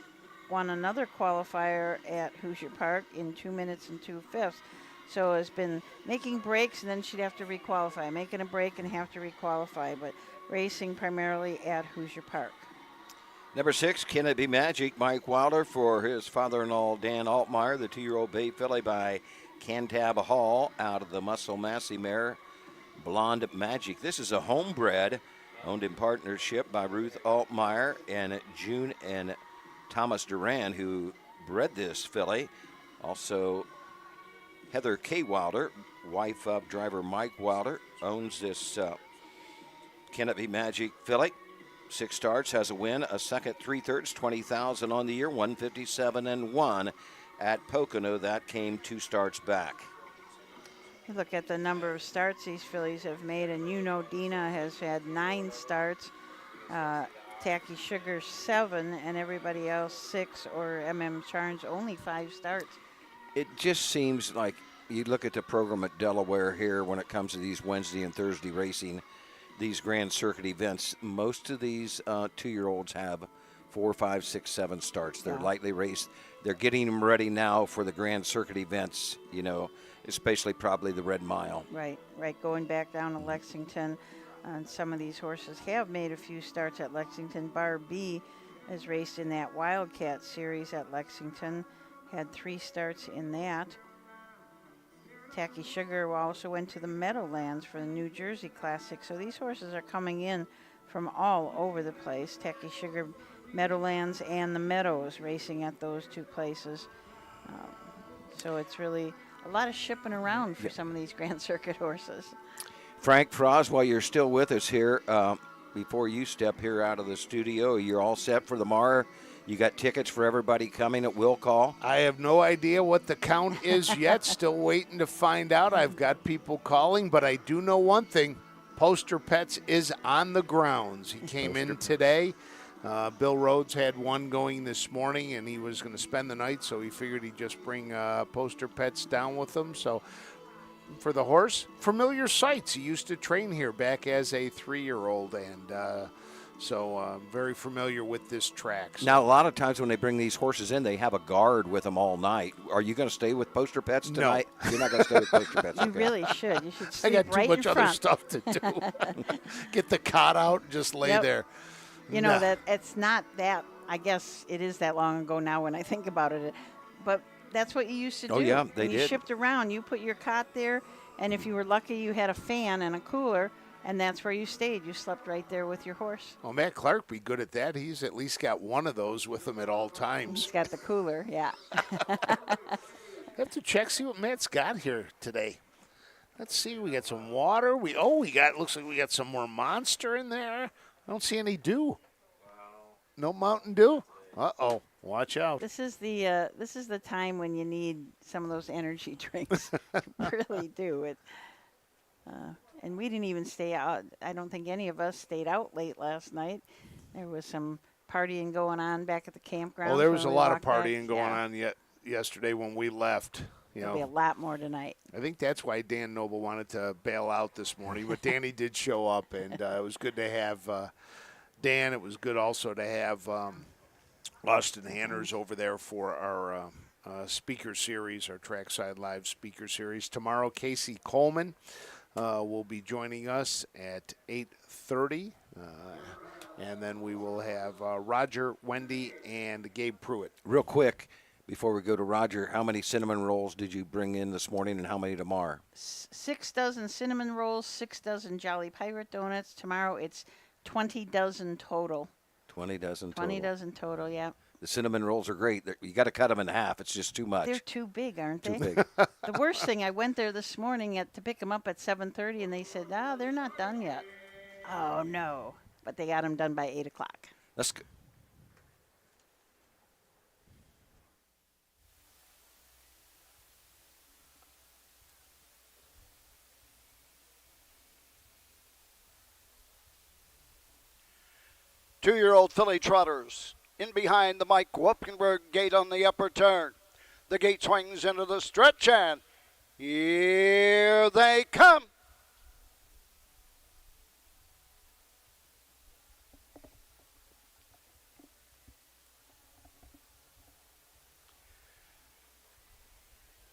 another qualifier at Hoosier Park in 2 minutes and 2/5. So has been making breaks, and then she'd have to requalify, making a break and have to requalify, but racing primarily at Hoosier Park. Number 6, Can It Be Magic? Mike Wilder for his father-in-law, Dan Altmeyer, the 2-year-old bay filly by Cantab Hall out of the Muscle Massey mare, Blonde Magic. This is a homebred owned in partnership by Ruth Altmeyer and June and Thomas Duran, who bred this filly. Also, Heather K. Wilder, wife of driver Mike Wilder, owns this Can It Be Magic filly. 6 starts, has a win, a second, 3/3, $20,000 on the year, 157 and 1 at Pocono. That came 2 starts back. You look at the number of starts these fillies have made, and you know Dina has had 9 starts, Tacky Sugar 7, and everybody else 6, or MM Charms only 5 starts. It just seems like you look at the program at Delaware here when it comes to these Wednesday and Thursday racing, these Grand Circuit events, most of these 2-year-olds have 4, 5, 6, 7 starts. They're lightly raced. They're getting them ready now for the Grand Circuit events, you know, especially probably the Red Mile. Right. Going back down to Lexington, and some of these horses have made a few starts at Lexington. Bar B has raced in that Wildcat series at Lexington, had 3 starts in that. Tacky Sugar also went to the Meadowlands for the New Jersey Classic. So these horses are coming in from all over the place. Tacky Sugar, Meadowlands, and the Meadows racing at those 2 places. So it's really a lot of shipping around for some of these Grand Circuit horses. Frank Frost, while you're still with us here, before you step here out of the studio, you're all set for the Mar. You got tickets for everybody coming at will call? I have no idea what the count is yet. Still waiting to find out. I've got people calling, but I do know one thing. Poster Pets is on the grounds. He came in today. Bill Rhodes had one going this morning, and he was going to spend the night, so he figured he'd just bring Poster Pets down with him. So for the horse, familiar sights. He used to train here back as a 3-year-old, and so very familiar with this track. So. Now, a lot of times when they bring these horses in, they have a guard with them all night. Are you going to stay with Poster Pets tonight? No. You're not going to stay with Poster Pets? You really should. You should sleep I got too right much in other front. stuff to do. Get the cot out and just lay there. You know, that it's not that, I guess it is that long ago now when I think about it, but that's what you used to do. Oh, yeah, they when you did. shipped around, you put your cot there, and if you were lucky, you had a fan and a cooler, And that's where you stayed. You slept right there with your horse. Well, Matt Clark be good at that. He's at least got one of those with him at all times. He's got the cooler, yeah. Have to check, see what Matt's got here today. Let's see. We got some water. Looks like we got some more Monster in there. I don't see any dew. No Mountain Dew. Uh-oh. Watch out. This is the time when you need some of those energy drinks. You really do. And we didn't even stay out. I don't think any of us stayed out late last night. There was some partying going on back at the campground. Oh, there was a lot of partying going on yesterday when we left. There'll be a lot more tonight. I think that's why Dan Noble wanted to bail out this morning. But Danny did show up, and it was good to have Dan. It was good also to have Austin Hanners over there for our speaker series, our Trackside Live speaker series. Tomorrow, Casey Coleman will be joining us at 8:30. And then we will have Roger, Wendy, and Gabe Pruitt. Real quick, before we go to Roger, how many cinnamon rolls did you bring in this morning and how many tomorrow? 6 dozen cinnamon rolls, 6 dozen Jolly Pirate donuts. Tomorrow it's 20 dozen total. 20 dozen total. 20 dozen total, yeah. The cinnamon rolls are great. You got to cut them in half. It's just too much. They're too big, aren't they? Too big. The worst thing, I went there this morning to pick them up at 7:30, and they said, they're not done yet. Oh, no. But they got them done by 8 o'clock. That's good. Two-year-old filly trotters in behind the Mike Wupkenberg gate on the upper turn. The gate swings into the stretch, and here they come.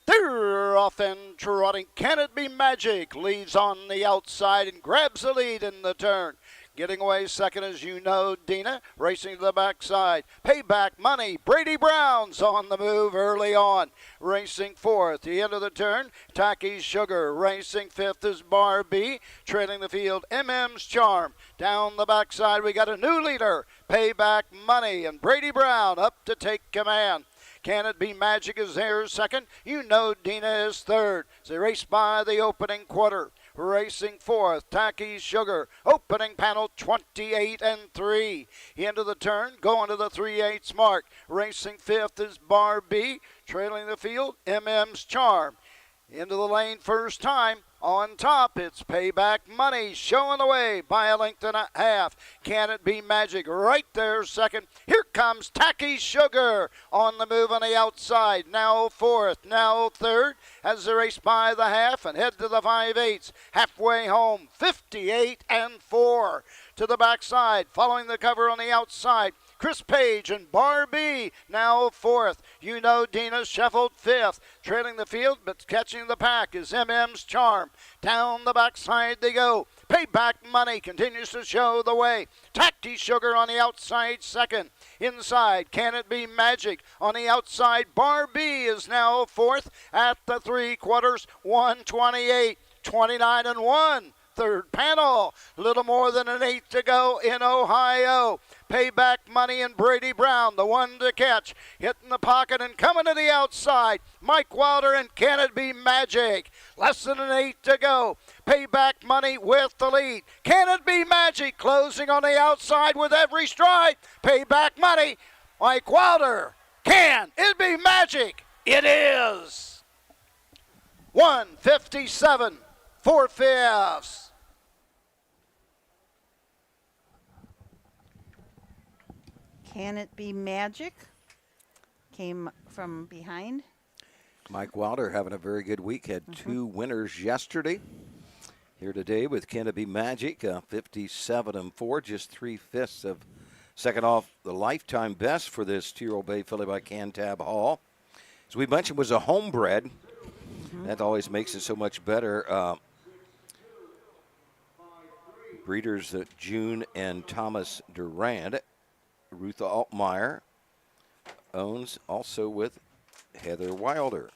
They're off and trotting. Can It Be Magic? Leads on the outside and grabs the lead in the turn. Getting away second, as you know, Dina, racing to the backside. Payback Money, Brady Brown's on the move early on. Racing fourth, the end of the turn, Tacky Sugar. Racing fifth is Bar B, trailing the field, MM's Charm. Down the backside, we got a new leader, Payback Money, and Brady Brown up to take command. Can It Be Magic is there second. You know Dina is third. They race by the opening quarter. Racing fourth, Tacky Sugar. Opening panel 28 and 3. Into the turn, going to the 3/8 mark. Racing fifth is Bar B. Trailing the field, MM's Charm. Into the lane first time. On top, it's Payback Money, showing the way by a length and a half. Can It Be Magic right there second. Here comes Tacky Sugar on the move on the outside. Now fourth, now third, as they race by the half and head to the 5/8. Halfway home, 58 and 4. To the backside, following the cover on the outside. Chris Page and Bar B now fourth. You know Dina Sheffield fifth. Trailing the field, but catching the pack is MM's Charm. Down the backside they go. Payback Money continues to show the way. Tacky Sugar on the outside second. Inside, Can It Be Magic on the outside. Bar B is now fourth at the 3/4. 128, 29 and 1. Third panel, a little more than an 8 to go in Ohio. Payback Money and Brady Brown, the one to catch. Hitting the pocket and coming to the outside. Mike Wilder and Can It Be Magic. Less than an 8 to go. Payback Money with the lead. Can It Be Magic closing on the outside with every stride. Payback Money, Mike Wilder. Can It Be Magic? It is. 157, 4/5. Can It Be Magic? Came from behind. Mike Wilder having a very good week. Had 2 winners yesterday. Here today with Can It Be Magic, 57 and 4, just 3/5 of second off the lifetime best for this 2-year-old bay filly by Cantab Hall. As we mentioned, was a homebred. That always makes it so much better. Breeders June and Thomas Durand. Ruth Altmeyer owns also with Heather Wilder.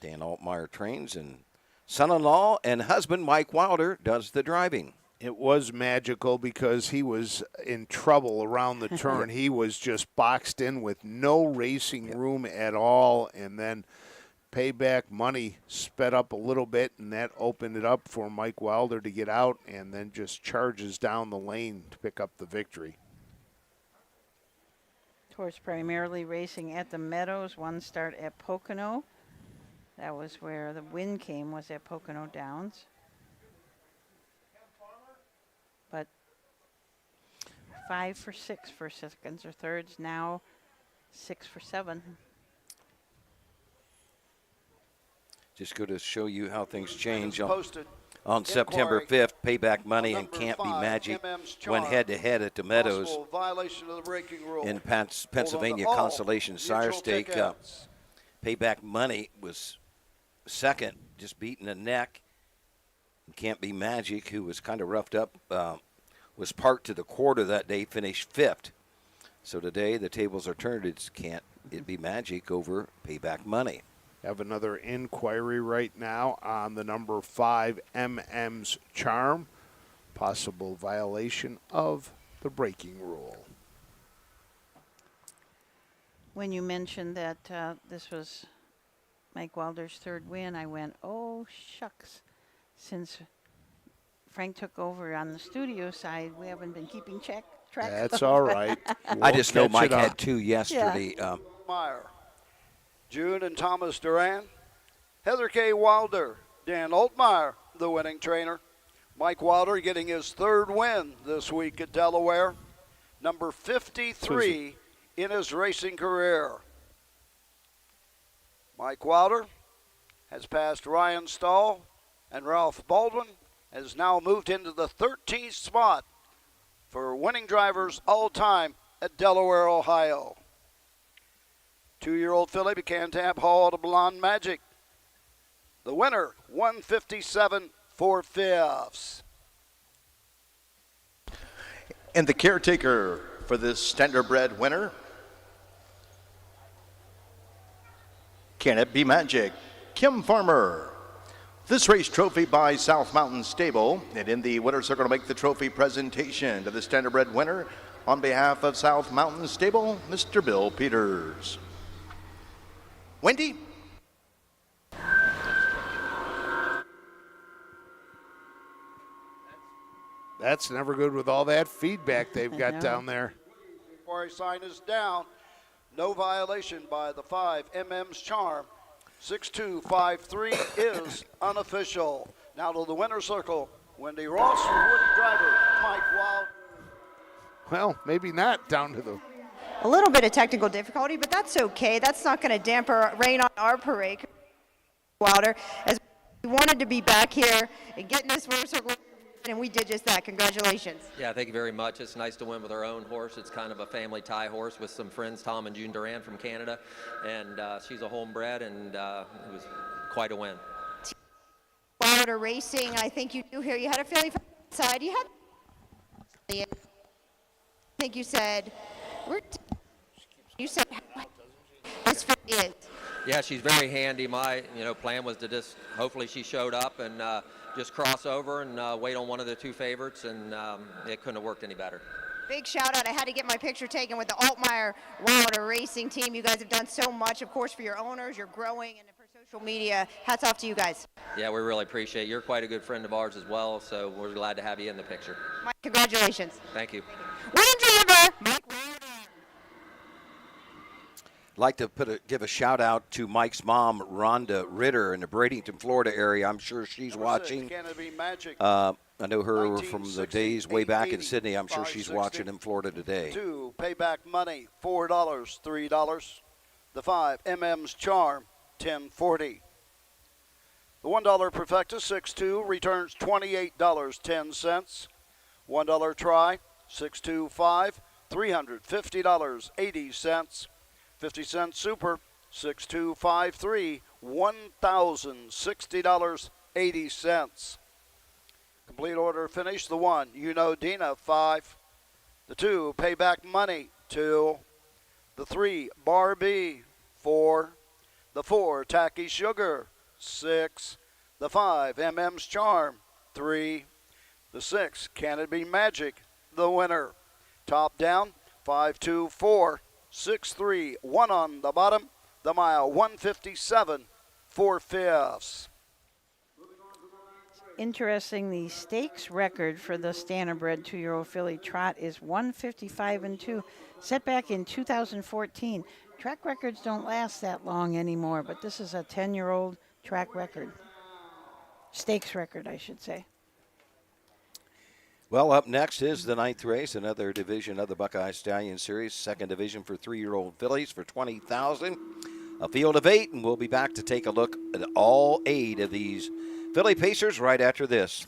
Dan Altmeyer trains, and son-in-law and husband Mike Wilder does the driving. It was magical because he was in trouble around the turn. He was just boxed in with no racing room at all, and then Payback Money sped up a little bit, and that opened it up for Mike Wilder to get out, and then just charges down the lane to pick up the victory. Horse primarily racing at the Meadows, one start at Pocono. That was where the win came, was at Pocono Downs. But 5 for 6 for seconds or thirds, now 6 for 7. Just go to show you how things change. Posted. On September 5th, Payback Money and Can't Be Magic went head-to-head at the Meadows Violation of the breaking rule. in Pennsylvania Consolation Sire Stake. Payback Money was second, just beating the neck. Can't Be Magic, who was kind of roughed up, was parked to the quarter that day, finished 5th. So today the tables are turned. It's Can't It Be Magic over Payback Money. Have another inquiry right now on the number 5, MM's Charm. Possible violation of the breaking rule. When you mentioned that this was Mike Wilder's third win, I went, oh, shucks. Since Frank took over on the studio side, we haven't been keeping track. That's all right. I just know Mike had 2 yesterday. Yeah. Meyer, June and Thomas Duran, Heather K. Wilder, Dan Altmeyer, the winning trainer. Mike Wilder getting his third win this week at Delaware, number 53 in his racing career. Mike Wilder has passed Ryan Stahl, and Ralph Baldwin has now moved into the 13th spot for winning drivers all time at Delaware, Ohio. 2-year-old filly Becantab Hall to Blonde Magic. The winner, 157 4/5. And the caretaker for this standardbred winner, Can It Be Magic, Kim Farmer. This race trophy by South Mountain Stable, and in the winner's circle to make the trophy presentation to the standardbred winner, on behalf of South Mountain Stable, Mr. Bill Peters. Wendy? That's never good with all that feedback they've got down there. Inquiry sign is down. No violation by the 5, MM's Charm. 6253 is unofficial. Now to the winner's circle, Wendy Ross, winning driver, Mike Wilder. Well, maybe not down to the... A little bit of technical difficulty, but that's okay. That's not going to damper rain on our parade. Wilder, as we wanted to be back here and getting this winner's circle, and we did just that. Congratulations. Yeah, thank you very much. It's nice to win with our own horse. It's kind of a family tie horse with some friends, Tom and June Duran from Canada, and she's a homebred, and it was quite a win. Wilder Racing, I think you do here. You had a filly from the side. You had, I think you said, this filly is. Yeah, she's very handy. My plan was to just, hopefully she showed up and just cross over and wait on one of the 2 favorites, and it couldn't have worked any better. Big shout out. I had to get my picture taken with the Altmeyer Wilder Racing team. You guys have done so much, of course, for your owners. You're growing, and for social media. Hats off to you guys. Yeah, we really appreciate it. You're quite a good friend of ours as well, so we're glad to have you in the picture. Mike, congratulations. Thank you. Winning driver, Mike Wilder. I'd like to give a shout out to Mike's mom, Rhonda Ritter, in the Bradenton, Florida area. I'm sure she's watching. Can It Be Magic? I know her from the days way back in Sydney. I'm sure she's watching in Florida today. 2, Payback Money, $4, $3. The 5, MM's Charm, $10.40. The $1 Perfecta 6-2 returns $28.10. $1 try, 625, $350.80. 50-cent super, 6253, $1,060.80. Complete order finish, the 1, Dina, 5. The 2, Payback Money, 2. The 3, Barbie, 4. The 4, Tacky Sugar, 6. The 5, MM's Charm, 3. The 6, Can It Be Magic, the winner. Top down, 5-2, 4, 6-3, 1 on the bottom. The mile, 157, 4/5. Interesting, the stakes record for the standardbred 2-year-old filly trot is 155-2, set back in 2014. Track records don't last that long anymore, but this is a 10-year-old track record. Stakes record, I should say. Well, up next is the 9th race, another division of the Buckeye Stallion Series, second division for 3-year-old fillies for $20,000. A field of 8, and we'll be back to take a look at all 8 of these filly pacers right after this.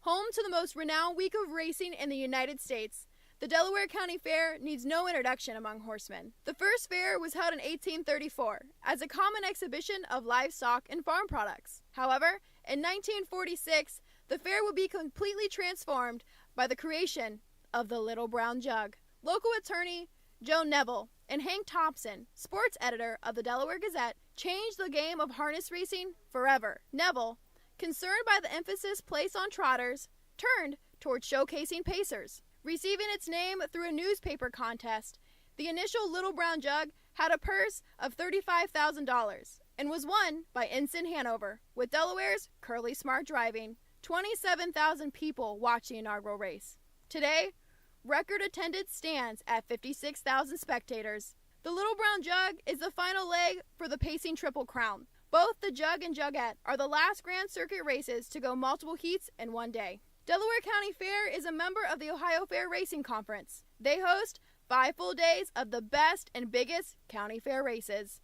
Home to the most renowned week of racing in the United States, the Delaware County Fair needs no introduction among horsemen. The first fair was held in 1834 as a common exhibition of livestock and farm products. However, in 1946, the fair would be completely transformed by the creation of the Little Brown Jug. Local attorney Joe Neville and Hank Thompson, sports editor of the Delaware Gazette, changed the game of harness racing forever. Neville, concerned by the emphasis placed on trotters, turned toward showcasing pacers. Receiving its name through a newspaper contest, the initial Little Brown Jug had a purse of $35,000 and was won by Ensign Hanover, with Delaware's Curly Smart driving. 27,000 people watched the inaugural race. Today, record attendance stands at 56,000 spectators. The Little Brown Jug is the final leg for the Pacing Triple Crown. Both the Jug and Jugette are the last Grand Circuit races to go multiple heats in one day. Delaware County Fair is a member of the Ohio Fair Racing Conference. They host 5 full days of the best and biggest county fair races.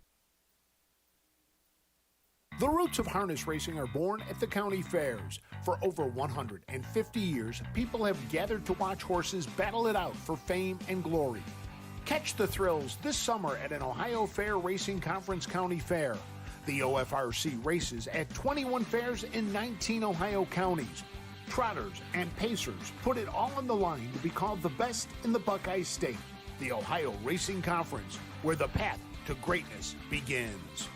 The roots of harness racing are born at the county fairs. For over 150 years, people have gathered to watch horses battle it out for fame and glory. Catch the thrills this summer at an Ohio Fair Racing Conference County Fair. The OFRC races at 21 fairs in 19 Ohio counties. Trotters and pacers put it all on the line to be called the best in the Buckeye State. The Ohio Racing Conference, where the path to greatness begins.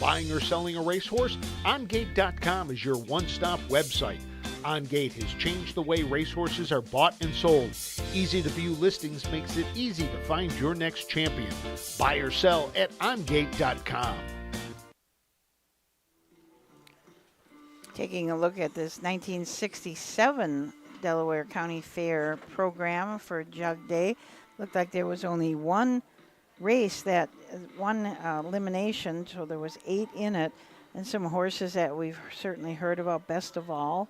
Buying or selling a racehorse? OnGate.com is your one-stop website. OnGate has changed the way racehorses are bought and sold. Easy-to-view listings makes it easy to find your next champion. Buy or sell at OnGate.com. Taking a look at this 1967 Delaware County Fair program for Jug Day, looked like there was only one race, one elimination, so there was 8 in it, and some horses that we've certainly heard about. Best of All,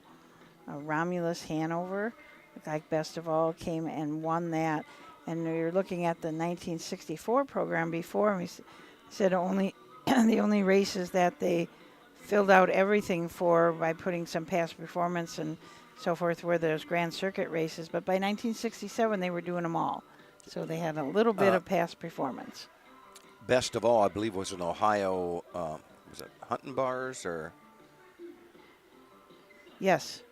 Romulus Hanover, looked like Best of All came and won that. And we were looking at the 1964 program before, and we said only the only races that they filled out everything for by putting some past performance and so forth were those Grand Circuit races. But by 1967, they were doing them all. So they had a little bit of past performance. Best of All, I believe, was in Ohio. Was it Hunting Bars or? Yes.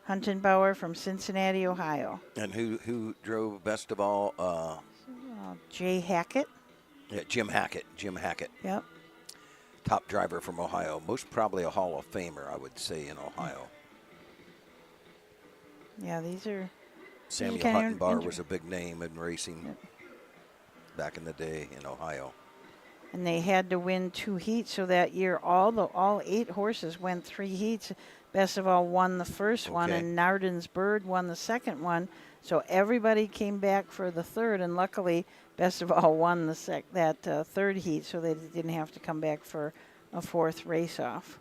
Huntenbauer from Cincinnati, Ohio. And who drove Best of All? Jay Hackett. Yeah, Jim Hackett. Jim Hackett. Yep. Top driver from Ohio. Most probably a Hall of Famer, I would say, in Ohio. Yeah, these are. Samuel Huntenbauer was a big name in racing back in the day in Ohio. And they had to win 2 heats, so that year all 8 horses went 3 heats. Best of All won the first one, and Nardin's Bird won the second one. So everybody came back for the third, and luckily Best of All won the that third heat, so they didn't have to come back for a 4th race-off.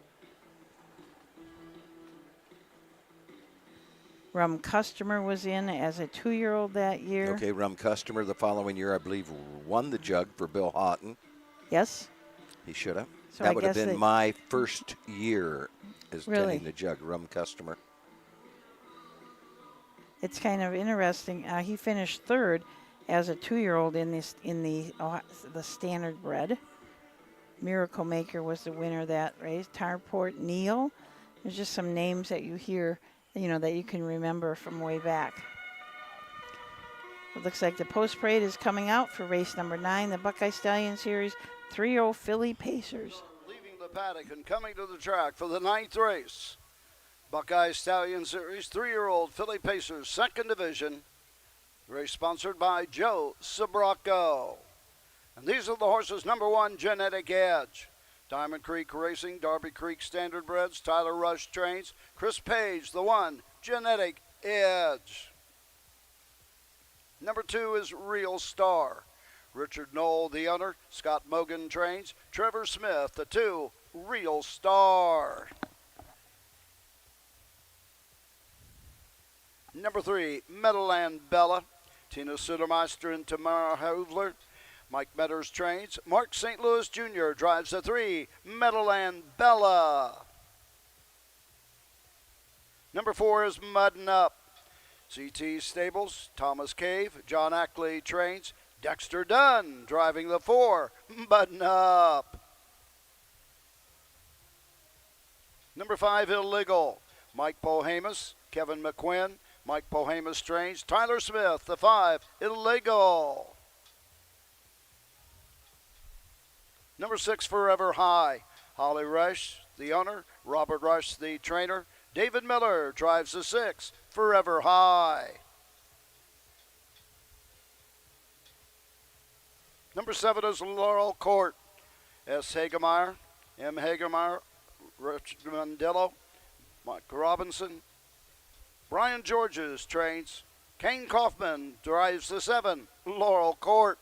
Rum Customer was in as a 2-year-old that year. Okay, Rum Customer the following year, I believe, won the Jug for Bill Houghton. Yes. He should have. So that I would have guess been my first year as Really? tending the Jug, Rum Customer. it's kind of interesting. He finished third as a 2-year-old in the standard bred. Miracle Maker was the winner of that race. Tarport Neal. There's just some names that you hear, that you can remember from way back. It looks like the post parade is coming out for race number 9, the Buckeye Stallion Series 3-year-old filly Pacers. Leaving the paddock and coming to the track for the 9th race. Buckeye Stallion Series 3-year-old filly Pacers, 2nd division. Race sponsored by Joe Sabraco. And these are the horses. Number 1, Genetic Edge. Diamond Creek Racing, Darby Creek Standard Breds, Tyler Rush trains. Chris Page, the 1, Genetic Edge. Number 2 is Real Star. Richard Knoll, the owner. Scott Mogan trains. Trevor Smith, the 2, Real Star. Number 3, Meadowland Bella. Tina Sudermeister and Tamara Hovler. Mike Metters trains. Mark St. Louis Jr. drives the 3, Meadowland Bella. Number 4 is Muddin' Up. CT Stables, Thomas Cave, John Ackley trains. Dexter Dunn driving the 4, Muddin' Up. Number 5, Illegal. Mike Pohamus, Kevin McQuinn. Mike Pohamus trains. Tyler Smith, the 5, Illegal. Number 6, Forever High. Holly Rush, the owner. Robert Rush, the trainer. David Miller drives the 6, Forever High. Number 7 is Laurel Court. S. Hagemeyer, M. Hagemeyer, Rich Mandello, Mike Robinson. Brian Georges trains. Kane Kaufman drives the 7, Laurel Court.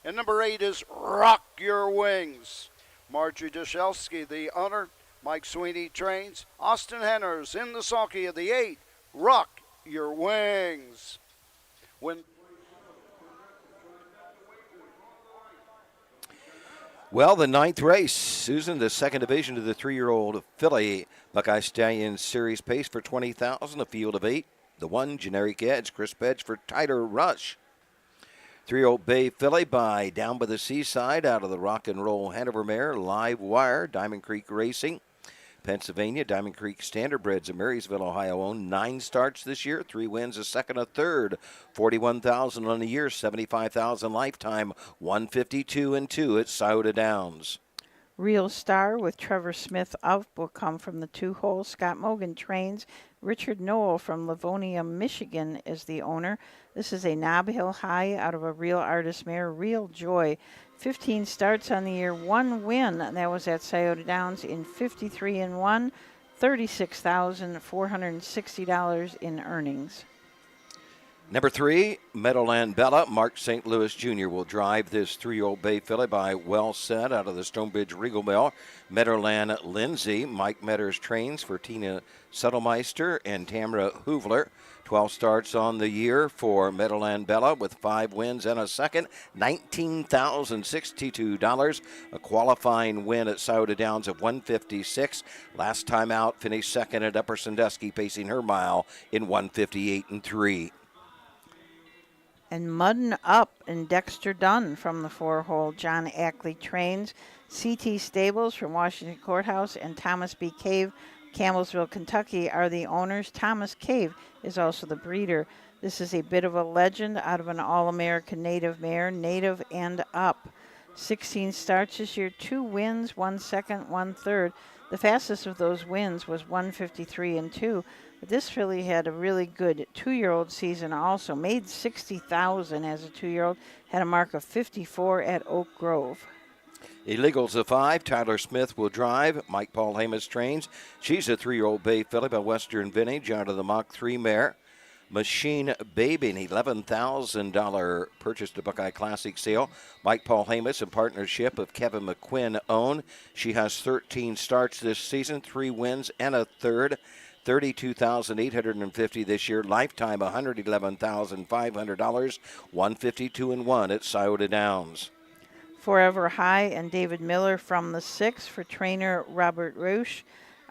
And number 8 is Rock Your Wings. Marjorie Dushelski, the owner. Mike Sweeney trains. Austin Henners in the sulky of the 8, Rock Your Wings. Well, the 9th race, Susan, the 2nd division of the 3-year-old filly Buckeye Stallion Series pace for $20,000, a field of 8. The 1, Generic Edge, Chris Pedge for Tyler Rush. 3-year-old Bay filly by Down by the Seaside out of the Rock and Roll Hanover mare, Live Wire, Diamond Creek Racing. Pennsylvania, Diamond Creek Standardbreds of Marysville, Ohio owned 9 starts this year, 3 wins, a second, a third, $41,000 on the year, $75,000 lifetime, 152-2 at Scioto Downs. Real Star with Trevor Smith out will come from the 2-hole. Scott Mogan trains. Richard Knoll from Livonia, Michigan is the owner. This is a Nob Hill High out of a Real Artist mare, Real Joy. 15 starts on the year, 1 win. That was at Scioto Downs in 53-1, $36,460 in earnings. Number 3, Meadowland Bella. Mark St. Louis Jr. will drive this 3-year-old bay filly by Well Said out of the Stonebridge Regal Bell. Meadowland Lindsay. Mike Metters trains for Tina Suttlemeister and Tamara Hoovler. 12 starts on the year for Meadowland Bella with 5 wins and a second, $19,062. A qualifying win at Scioto Downs of 156. Last time out, finished second at Upper Sandusky, pacing her mile in 158-3. And Muddin' Up and Dexter Dunn from the 4-hole. John Ackley trains. CT Stables from Washington Courthouse and Thomas B. Cave, Campbellsville, Kentucky are the owners. Thomas Cave is also the breeder. This is a bit of a legend out of an All-American native mare, Native and Up. 16 starts this year, 2 wins, 1 second, 1 third. The fastest of those wins was 153-2. But this filly had a really good 2-year-old season also. Made $60,000 as a 2-year-old. Had a mark of 54 at Oak Grove. Illegals of 5. Tyler Smith will drive. Mike Paul Hamas trains. She's a 3-year-old bay filly by Western Vintage out of the Mach 3 mare. Machine Baby, an $11,000 purchase to Buckeye Classic sale. Mike Paul Hamas in partnership of Kevin McQuinn own. She has 13 starts this season, 3 wins and a third. $32,850 this year. Lifetime $111,500. 152-1 at Scioto Downs. Forever High and David Miller from the 6 for trainer Robert Roosh.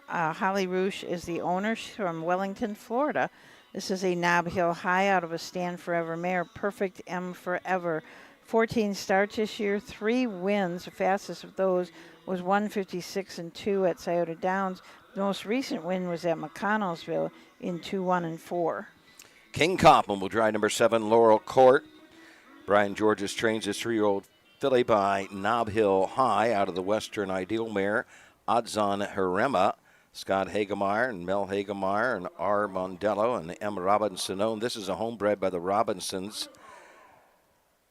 Holly Roosh is the owner. She's from Wellington, Florida. This is a Knob Hill High out of a Stand Forever mare, Perfect M Forever. 14 starts this year, 3 wins. The fastest of those was 156-2 at Scioto Downs. The most recent win was at McConnellsville in 2-1-4. King Copham will drive number 7, Laurel Court. Brian Georges trains his 3-year-old filly by Knob Hill High out of the Western Ideal mare, Adzon Harema. Scott Hagemeyer and Mel Hagemeyer and R. Mondello and M. Robinson owned. This is a homebred by the Robinsons.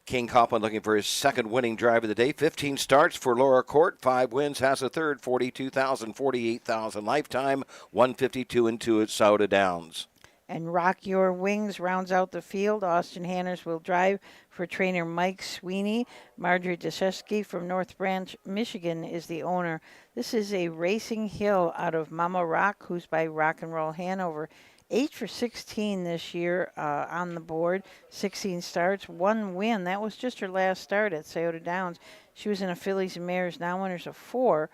King Copham looking for his second winning drive of the day. 15 starts for Laura Court. 5 wins, has a third, 42,000, 48,000 lifetime, 152-2 at Scioto Downs. And Rock Your Wings rounds out the field. Austin Hanners will drive for trainer Mike Sweeney. Marjorie Deshesky from North Branch, Michigan is the owner. This is a Racing Hill out of Mama Rock, who's by Rock and Roll Hanover. 8 for 16 this year on the board. 16 starts, 1 win. That was just her last start at Scioto Downs. She was in a Fillies and Mares Now Winners of 4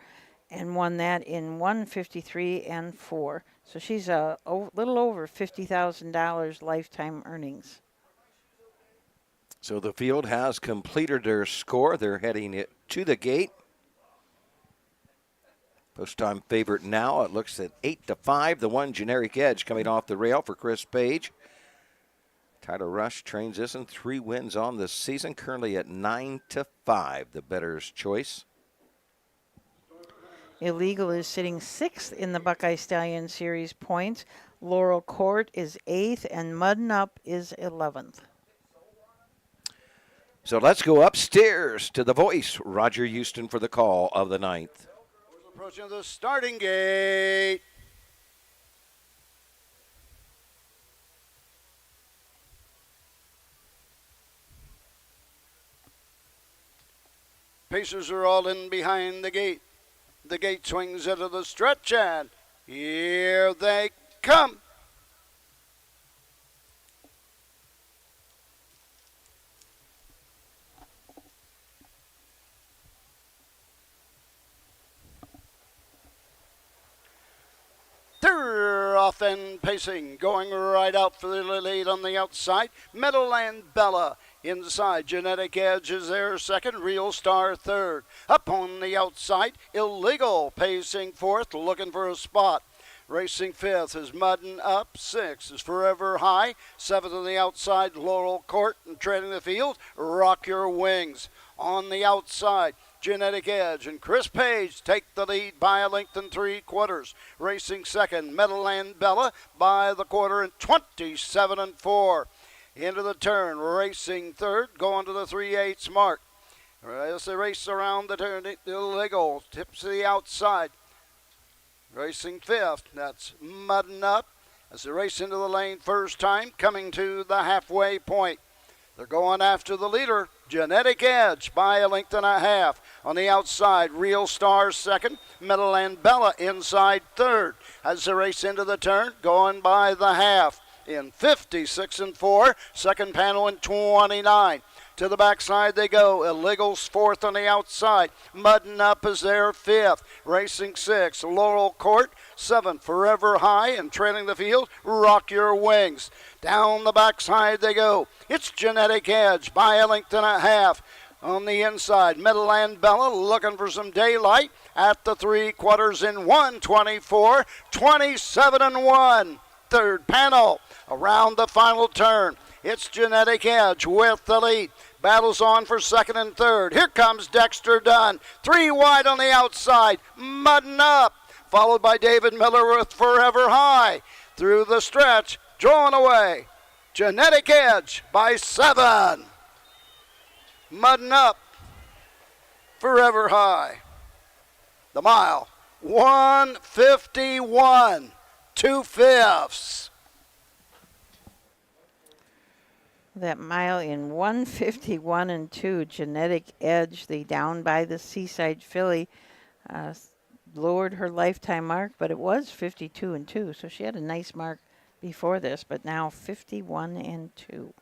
and won that in 153-4. So she's a little over $50,000 lifetime earnings. So the field has completed their score. They're heading it to the gate. Post time favorite now. It looks at 8-5. The 1 Generic Edge coming off the rail for Chris Page. Tyler Rush trains this in 3 wins on the season. Currently at 9-5. The bettor's choice. Illegal is sitting 6th in the Buckeye Stallion Series points. Laurel Court is 8th, and Muddin' Up is 11th. So let's go upstairs to the voice, Roger Houston, for the call of the 9th. Approaching the starting gate. Pacers are all in behind the gate. The gate swings into the stretch, and here they come. They're off and pacing, going right out for the lead on the outside. Meadowland Bella inside. Genetic Edge is there second. Real Star third. Up on the outside, Illegal pacing fourth, looking for a spot. Racing fifth is Muddin' Up. Sixth is Forever High. Seventh on the outside, Laurel Court. And treading the field, Rock Your Wings. On the outside, Genetic Edge and Chris Page take the lead by a length and 3/4. Racing second, Meadowland Bella by the quarter and 27-4. Into the turn, racing third, going to the 3/8 mark. As they race around the turn, Illegal tips to the outside. Racing fifth, that's Muddin' Up. As they race into the lane first time, coming to the halfway point. They're going after the leader, Genetic Edge, by a length and a half. On the outside, Real Star second, Meadowland Bella inside third. As they race into the turn, going by the half in 56-4, second panel in 29. To the backside they go. Illegal's fourth on the outside. Muddin' Up is there fifth. Racing sixth. Laurel Court seventh. Forever High and trailing the field. Rock Your Wings. Down the backside they go. It's Genetic Edge by a length and a half. On the inside, Meadowland Bella looking for some daylight at the 3/4 in 124, 27-1. Third panel around the final turn. It's Genetic Edge with the lead. Battles on for second and third. Here comes Dexter Dunn. 3 wide on the outside. Muddin' Up. Followed by David Miller with Forever High. Through the stretch. Drawn away. Genetic Edge by 7. Muddin' Up. Forever High. The mile. 151. 2/5. That mile in 151-2. Genetic Edge, the down by the Seaside filly, lowered her lifetime mark, but it was 52-2. So she had a nice mark before this, but now 51-2.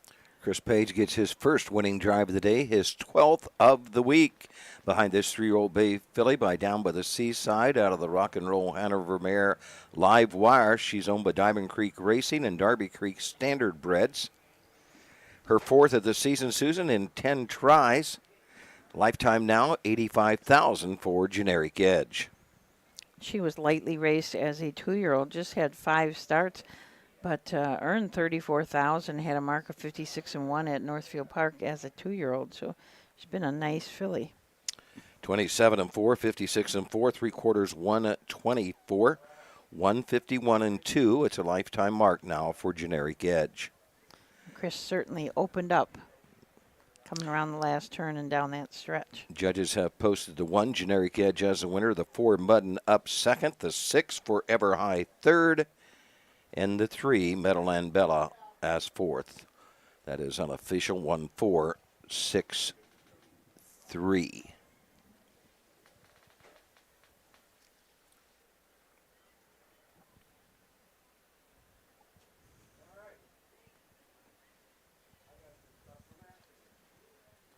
Chris Page gets his first winning drive of the day, his 12th of the week. Behind this 3-year-old bay filly by Down by the Seaside out of the Rock and Roll Hanover Mare Live Wire. She's owned by Diamond Creek Racing and Darby Creek Standard Breds. Her 4th of the season, Susan, in 10 tries. Lifetime now, $85,000 for Generic Edge. She was lightly raced as a 2-year-old, just had 5 starts, but earned $34,000, had a mark of 56-1 at Northfield Park as a 2-year-old. So she's been a nice filly. 27-4, 56-4, 3/4 124, 151-2. It's a lifetime mark now for Generic Edge. Chris certainly opened up coming around the last turn and down that stretch. Judges have posted the 1 Generic Edge as a winner, the 4 Mudden Up second, the 6 Forever High third, and the 3 Meadowland Bella as 4th. That is unofficial 1-4-6-3.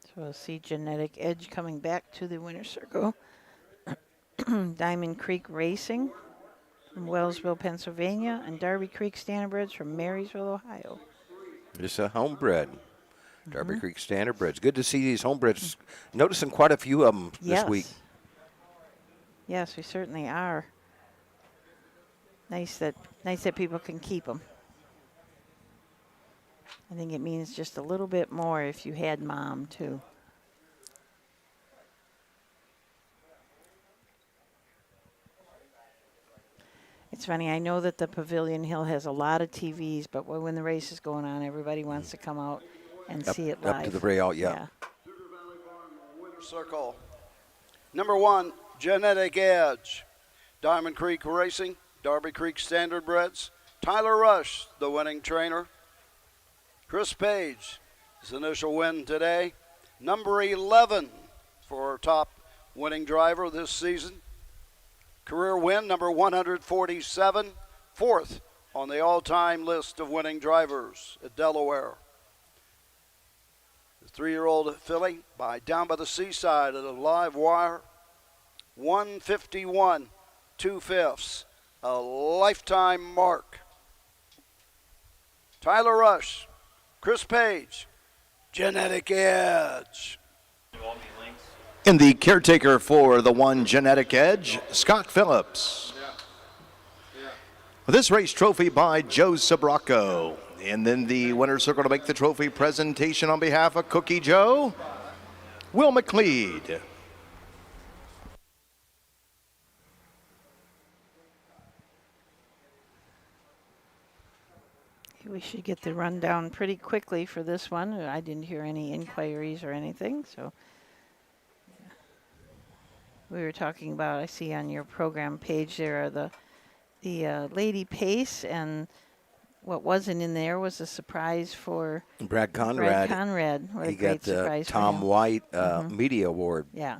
So we'll see Genetic Edge coming back to the winner's circle. Diamond Creek Racing from Wellsville, Pennsylvania, and Darby Creek Standardbreds from Marysville, Ohio. Just a homebred. Darby Creek Standardbreds. Good to see these homebreds. Noticing quite a few of them this week. Yes, we certainly are. Nice that people can keep them. I think it means just a little bit more if you had Mom, too. It's funny, I know that the Pavilion Hill has a lot of TVs, but when the race is going on, everybody wants to come out and see it live. Up to the rail, yeah. Circle. Number 1, Genetic Edge. Diamond Creek Racing, Darby Creek Standardbreds. Tyler Rush, the winning trainer. Chris Page, his initial win today. Number 11 for our top winning driver this season. Career win number 147, 4th on the all-time list of winning drivers at Delaware. The 3-year-old filly by Down by the Seaside at a Live Wire. 151, 2/5, a lifetime mark. Tyler Rush, Chris Page, Genetic Edge. In the caretaker for the 1 Genetic Edge, Scott Phillips. This race trophy by Joe Sabraco. And then the winner's circle to make the trophy presentation on behalf of Cookie Joe, Will McLeod. We should get the rundown pretty quickly for this one. I didn't hear any inquiries or anything, so we were talking about, I see on your program page there, the Lady Pace, and what wasn't in there was a surprise for Brad Conrad. What he a great got the surprise Tom for him. White Media Award. Yeah.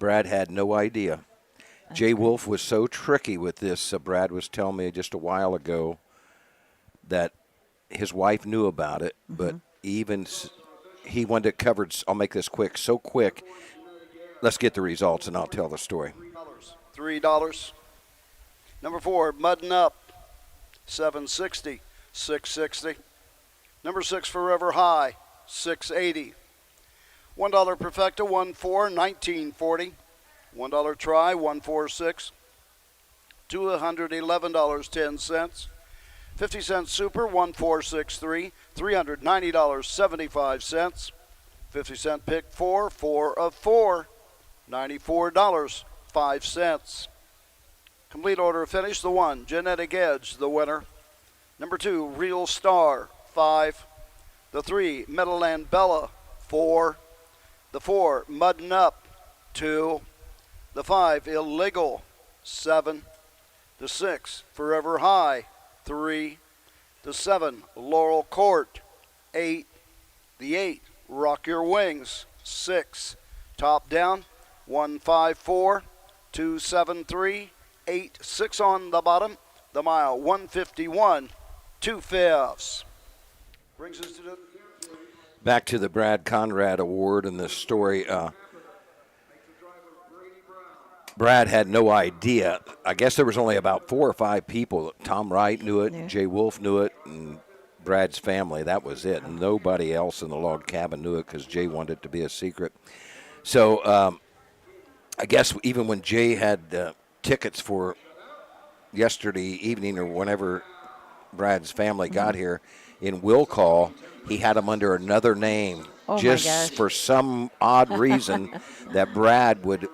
Brad had no idea. Jay Wolf was so tricky with this. Brad was telling me just a while ago that his wife knew about it, but even he wanted it covered. I'll make this quick, so quick. Let's get the results, and I'll tell the story. $3. Number 4, Muddin' Up, $7.60, $6.60. Number 6, Forever High, $6.80. $1 Perfecta, 1.4, $19.40. $1 Try, 146. $211.10. 50-cent Super, 1463, $390.75. 50-cent Pick 4, 4 of 4, $94.05. Complete order finish, the 1, Genetic Edge, the winner. Number 2, Real Star, 5. The 3, Meadowland Bella, 4. The 4, Muddin' Up, 2. The 5, Illegal, 7. The 6, Forever High, 3. The 7, Laurel Court, 8. The 8, Rock Your Wings, 6. Top down, 154, 273, 86 on the bottom. The mile, 151, 2/5. Brings us to the Back to the Brad Conrad Award and the story. Brad had no idea. I guess there was only about 4 or 5 people. Tom Wright knew it, Yeah. Jay Wolf knew it, and Brad's family. That was it. Nobody else in the log cabin knew it because Jay wanted it to be a secret. So I guess even when Jay had tickets for yesterday evening or whenever Brad's family got here in will call, he had them under another name Oh, my just gosh. for some odd reason that Brad would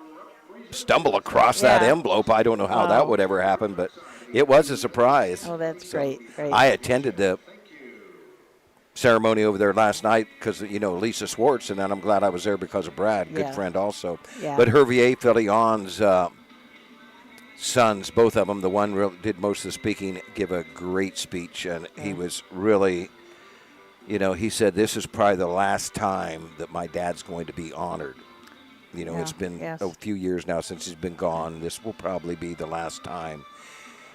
stumble across that Yeah. envelope. I don't know how Wow. that would ever happen, but it was a surprise. Oh, that's So great. I attended the ceremony over there last night because, Lisa Swartz, and then I'm glad I was there because of Brad, good Yeah. friend also. Yeah. But Hervier Fillion's sons, both of them, the one did most of the speaking, give a great speech, and he was really, he said, this is probably the last time that my dad's going to be honored. It's been yes. a few years now since he's been gone. This will probably be the last time.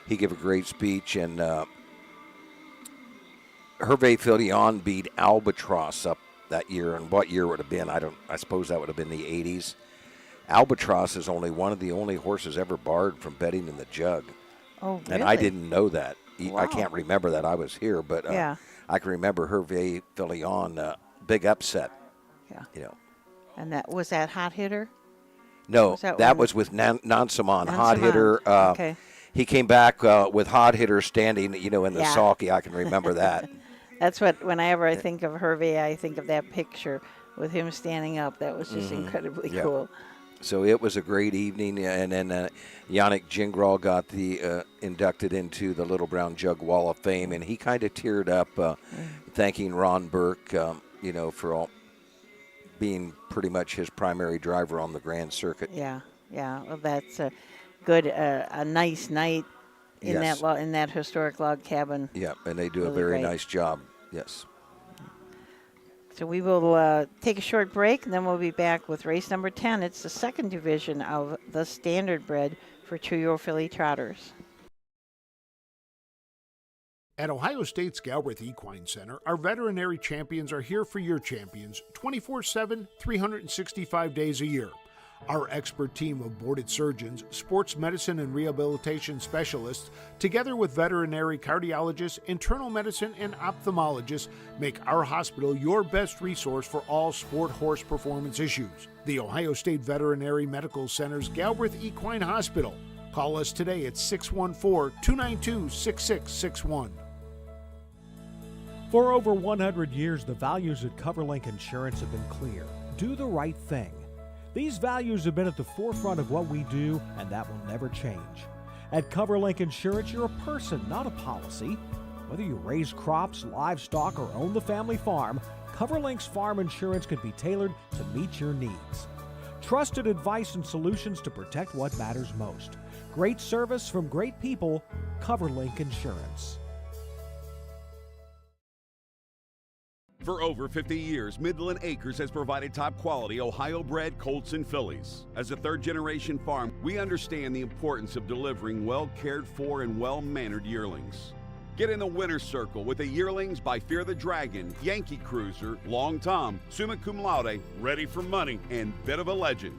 He gave a great speech, and Hervé Fillion beat Albatross up that year. And what year would it have been? I suppose that would have been the 80s. Albatross is only one of the only horses ever barred from betting in the jug. Oh, really? And I didn't know that. I Wow. can't remember that. I was here, but Yeah. I can remember Hervé Fillion, big upset. Yeah. And that was that hot hitter? No, Was that that one- was with Nansemon, hot Nansemon, hitter. okay. He came back with hot hitter standing, in the Yeah. sulky. I can remember that. That's whenever I think of Hervey, I think of that picture with him standing up. That was just incredibly Yeah. cool. So it was a great evening, and then Yannick Gingral got inducted into the Little Brown Jug Wall of Fame, and he kind of teared up, thanking Ron Burke, for all being pretty much his primary driver on the Grand Circuit. Yeah. Well, that's a nice night in Yes. in that historic log cabin. Yeah, and they do a Really very great. nice job. Yes. So we will take a short break, and then we'll be back with race number 10. It's the second division of the standard bred for 2-year-old filly trotters. At Ohio State's Galbraith Equine Center, our veterinary champions are here for your champions 24/7, 365 days a year. Our expert team of boarded surgeons, sports medicine and rehabilitation specialists, together with veterinary cardiologists, internal medicine, and ophthalmologists, make our hospital your best resource for all sport horse performance issues. The Ohio State Veterinary Medical Center's Galbraith Equine Hospital. Call us today at 614-292-6661. For over 100 years, the values at Coverlink Insurance have been clear. Do the right thing. These values have been at the forefront of what we do, and that will never change. At Coverlink Insurance, you're a person, not a policy. Whether you raise crops, livestock, or own the family farm, Coverlink's farm insurance can be tailored to meet your needs. Trusted advice and solutions to protect what matters most. Great service from great people, Coverlink Insurance. For over 50 years, Midland Acres has provided top-quality Ohio-bred colts and fillies. As a third-generation farm, we understand the importance of delivering well-cared-for and well-mannered yearlings. Get in the winner's circle with the yearlings by Fear the Dragon, Yankee Cruiser, Long Tom, Summa Cum Laude, Ready for Money, and Bit of a Legend.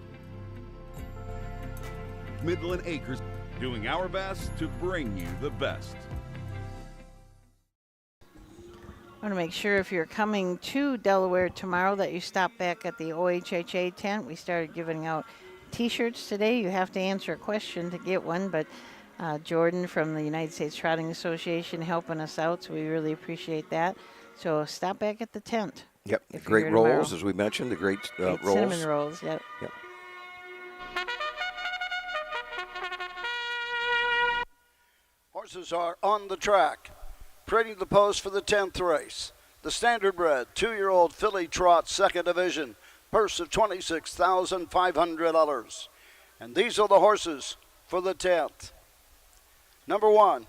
Midland Acres, doing our best to bring you the best. I want to make sure if you're coming to Delaware tomorrow that you stop back at the OHHA tent. We started giving out T-shirts today. You have to answer a question to get one, but Jordan from the United States Trotting Association helping us out, so we really appreciate that. So stop back at the tent. Yep, if you're great here tomorrow. rolls, as we mentioned, the great rolls. Cinnamon rolls, yep. Yep. Horses are on the track. Trading the post for the 10th race. The standard-bred 2-year-old filly trot, second division, purse of $26,500. And these are the horses for the 10th. Number 1,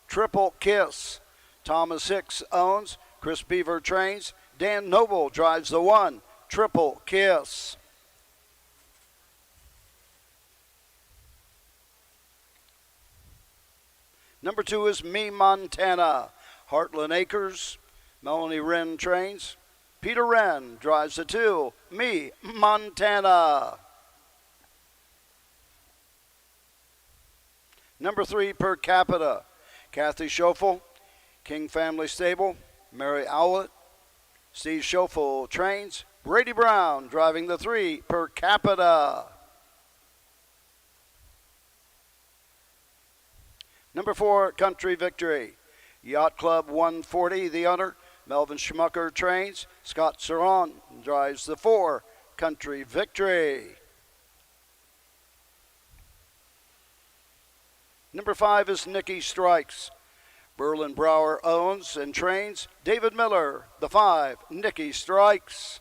Triple Kiss. Thomas Hicks owns. Chris Beaver trains. Dan Noble drives the 1, Triple Kiss. Number 2 is Me Montana. Heartland Acres, Melanie Wren trains. Peter Wren drives the 2. Me, Montana. Number 3 per capita, Kathy Schoeffel, King Family Stable, Mary Owlett. Steve Schoeffel trains. Brady Brown driving the 3 per capita. Number 4, Country Victory. Yacht Club 140, the owner. Melvin Schmucker trains. Scott Saron drives the 4, Country Victory. Number 5 is Nikki Strikes. Berlin Brower owns and trains. David Miller, the 5, Nikki Strikes.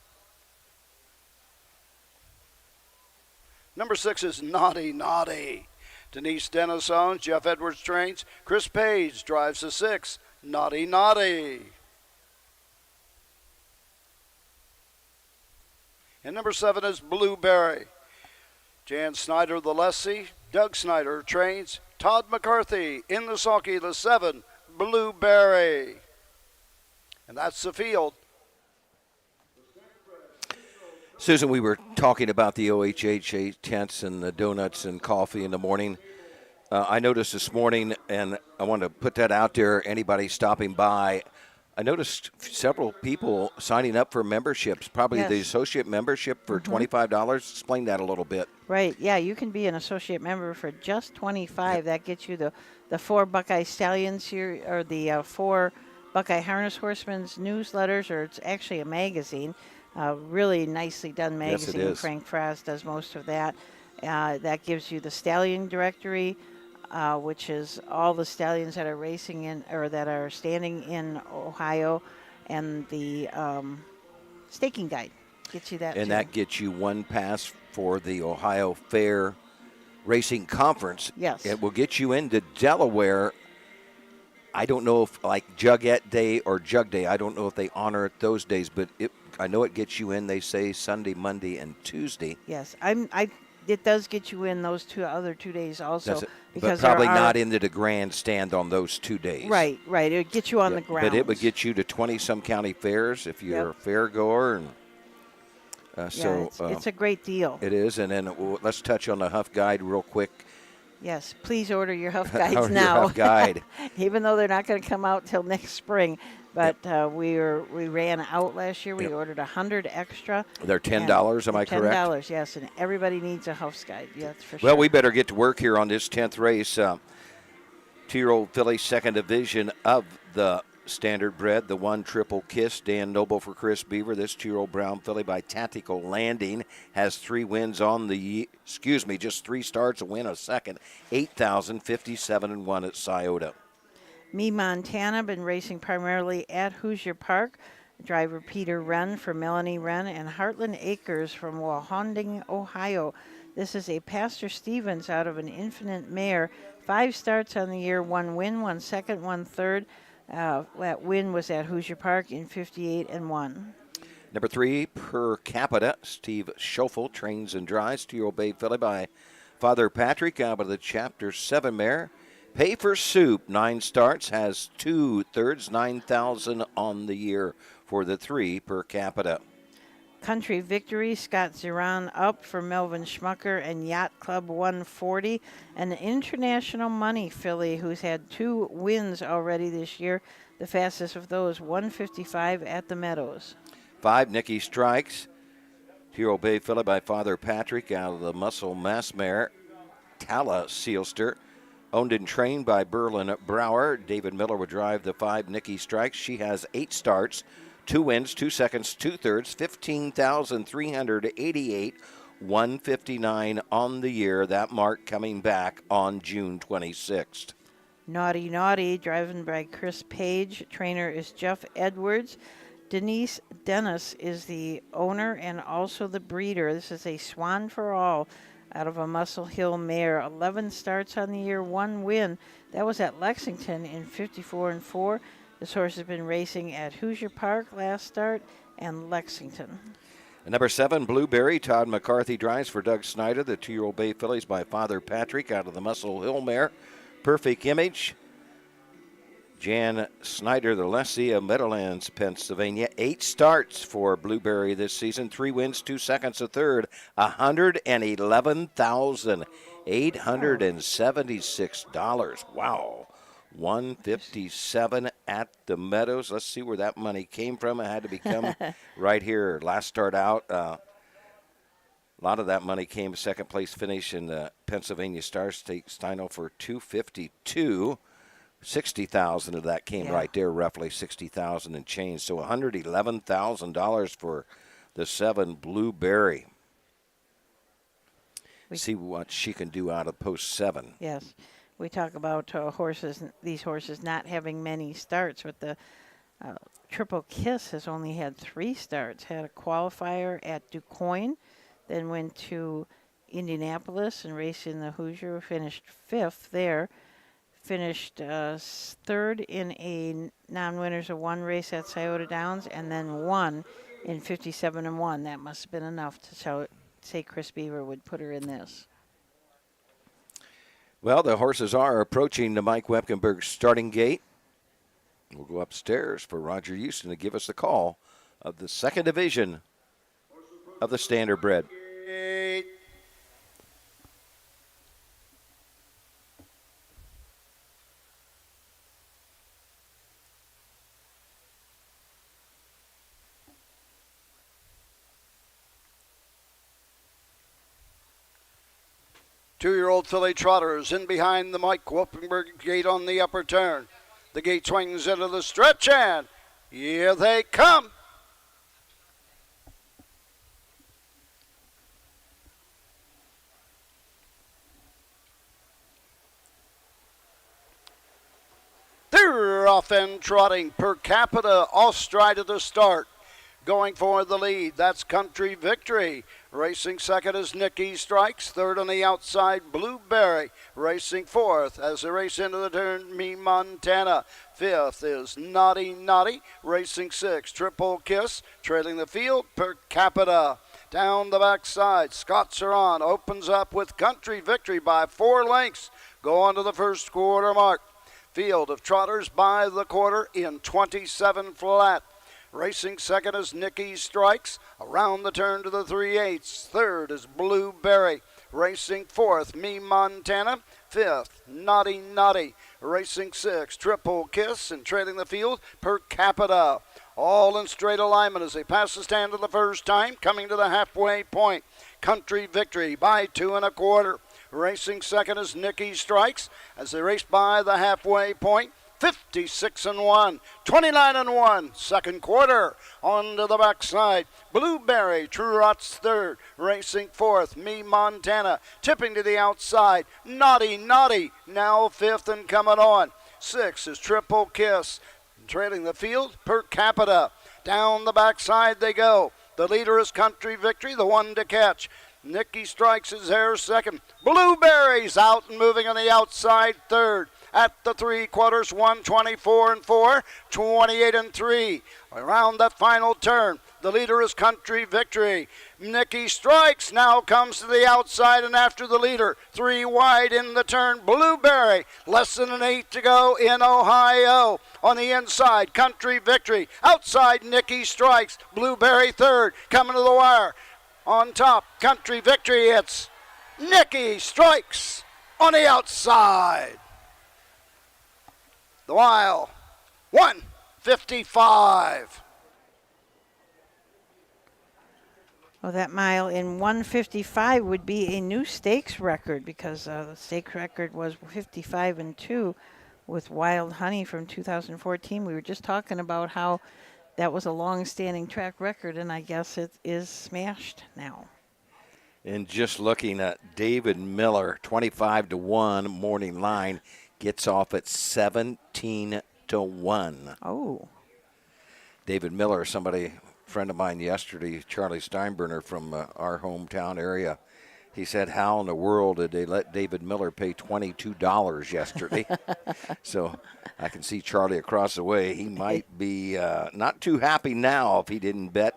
Number 6 is Naughty Naughty. Denise Dennis owns, Jeff Edwards trains. Chris Page drives the 6, Naughty Naughty. And number 7 is Blueberry. Jan Snyder, the lessee. Doug Snyder trains. Todd McCarthy in the sulky, the 7, Blueberry. And that's the field. Susan, we were talking about the OHH tents and the donuts and coffee in the morning. I noticed this morning, and I want to put that out there, anybody stopping by, I noticed several people signing up for memberships, probably Yes. the associate membership for $25. Explain that a little bit. Right. Yeah, you can be an associate member for just $25. That gets you the 4 Buckeye Stallions here, or the 4 Buckeye Harness Horsemen's newsletters, or it's actually a magazine. Really nicely done Yes, it magazine. is. Frank Fraz does most of that. That gives you the Stallion Directory, which is all the stallions that are racing in, or that are standing in Ohio, and the staking guide gets you that. And too. that gets you one pass for the Ohio Fair Racing Conference. Yes. It will get you into Delaware. I don't know if, like Jugette Day or Jug Day, I don't know if they honor it those days, but I know it gets you in, they say, Sunday, Monday, and Tuesday. Yes, it does get you in those other 2 days also. That's it. Because but probably there are, not into the grandstand on those 2 days. Right. It would get you on the ground. But it would get you to 20-some county fairs if you're a fair goer. And, it's a great deal. It is. And then let's touch on the Huff Guide real quick. Yes, please order your Huff Guides Order your now. Huff Guide. Even though they're not going to come out till next spring. But we ran out last year. We ordered 100 extra. They're $10, am I correct? $10, yes, and everybody needs a Huff's Guide. Yeah, that's for sure. Well, we better get to work here on this 10th race. 2-year-old filly, second division of the standard bred, the 1 Triple Kiss, Dan Noble for Chris Beaver. This 2-year-old brown filly by Tactical Landing has 3 wins on the, just 3 starts, a win, a second, 8,057-1 at Scioto. Me Montana, been racing primarily at Hoosier Park. Driver Peter Wren for Melanie Wren, and Heartland Acres from Wahonding, Ohio. This is a Pastor Stevens out of an Infinite Mare. 5 starts on the year, 1 win, 1 second, 1 third. That win was at Hoosier Park in 58-1. Number 3 per capita, Steve Schoeffel trains and drives. 2-year-old bay filly by Father Patrick out of the Chapter 7 mare. Pay for Soup, 9 starts, has 2 thirds, 9,000 on the year for the 3 per capita. Country Victory, Scott Ziran up for Melvin Schmucker and Yacht Club 140. And the International Money filly, who's had 2 wins already this year. The fastest of those, 155 at the Meadows. 5, Nikki Strikes. 2-year-old bay filly by Father Patrick out of the Muscle Mass mare. Tala Sealster. Owned and trained by Berlin Brower. David Miller would drive the 5, Nikki Strikes. She has 8 starts, 2 wins, 2 seconds, 2 thirds, 15,388, 159 on the year. That mark coming back on June 26th. Naughty Naughty, driven by Chris Page. Trainer is Jeff Edwards. Denise Dennis is the owner and also the breeder. This is a Swan for All out of a Muscle Hill mare. 11 starts on the year, 1 win. That was at Lexington in 54-4. This horse has been racing at Hoosier Park last start and Lexington. And number 7, Blueberry. Todd McCarthy drives for Doug Snyder. The 2-year-old bay fillies by Father Patrick out of the Muscle Hill mare. Perfect Image. Jan Snyder, the lessee of Meadowlands, Pennsylvania. 8 starts for Blueberry this season. 3 wins, 2 seconds, a third. $111,876. Wow. 157 at the Meadows. Let's see where that money came from. It had to become right here. Last start out. A lot of that money came second place finish in the Pennsylvania Star Stakes final for $252. 60,000 of that came right there, roughly 60,000 and change. So $111,000 for the 7 Blueberry. See what she can do out of post 7. Yes. We talk about these horses not having many starts, but the Triple Kiss has only had 3 starts. Had a qualifier at DuQuoin, then went to Indianapolis and raced in the Hoosier, finished 5th there. Finished 3rd in a non-winners of 1 race at Scioto Downs, and then won in 57-1. That must have been enough to say Chris Beaver would put her in this. Well, the horses are approaching the Mike Wepkenberg starting gate. We'll go upstairs for Roger Houston to give us the call of the 2nd division of the Standardbred. 2-year-old filly trotters in behind the Mike Wepkenberg gate on the upper turn. The gate swings into the stretch, and here they come. They're off and trotting. Per capita off stride at the start. Going for the lead, that's Country Victory. Racing second is Nikki Strikes. Third on the outside, Blueberry. Racing fourth as they race into the turn, Me Montana. Fifth is Naughty Naughty. Racing sixth, Triple Kiss. Trailing the field, Per Capita. Down the backside, Scots are on. Opens up with Country Victory by 4 lengths. Go on to the first quarter mark. Field of trotters by the quarter in 27 flat. Racing second is Nikki Strikes. Around the turn to the 3/8. Third is Blueberry. Racing fourth, Me Montana. Fifth, Naughty Naughty. Racing sixth, Triple Kiss. And trailing the field, Per Capita. All in straight alignment as they pass the stand for the first time. Coming to the halfway point. Country Victory by 2 1/4. Racing second is Nikki Strikes as they race by the halfway point. 56-1, 29-1, second quarter. On to the backside, Blueberry, True Rot's third, racing fourth, Me Montana, tipping to the outside, Naughty Naughty, now fifth and coming on. Sixth is Triple Kiss, trailing the field, Per Capita. Down the backside they go. The leader is Country Victory, the one to catch. Nikki Strikes is there second. Blueberry's out and moving on the outside third. At the 3/4, 124-4, 28-3. Around that final turn, the leader is Country Victory. Nikki Strikes now comes to the outside and after the leader. 3 wide in the turn, Blueberry. Less than an 8 to go in Ohio. On the inside, Country Victory. Outside, Nikki Strikes. Blueberry third, coming to the wire. On top, Country Victory. It's Nikki Strikes on the outside. The mile, 1:55. Well, that mile in 1:55 would be a new stakes record because the stakes record was 55-2 with Wild Honey from 2014. We were just talking about how that was a long-standing track record, and I guess it is smashed now. And just looking at David Miller, 25-1 morning line. Gets off at 17-1. Oh. David Miller, friend of mine yesterday, Charlie Steinbrenner from our hometown area. He said, how in the world did they let David Miller pay $22 yesterday? So I can see Charlie across the way. He might be not too happy now if he didn't bet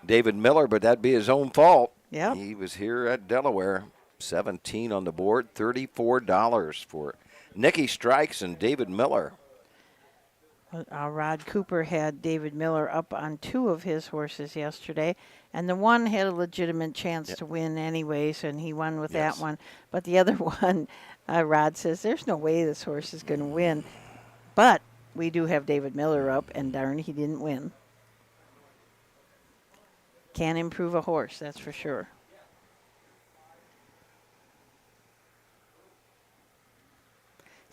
David Miller, but that'd be his own fault. Yeah. He was here at Delaware. 17 on the board, $34 for Nikki Strikes and David Miller. Rod Cooper had David Miller up on 2 of his horses yesterday, and the one had a legitimate chance to win anyways, and he won with that one. But the other one, Rod says, there's no way this horse is going to win. But we do have David Miller up, and darn, he didn't win. Can improve a horse, that's for sure.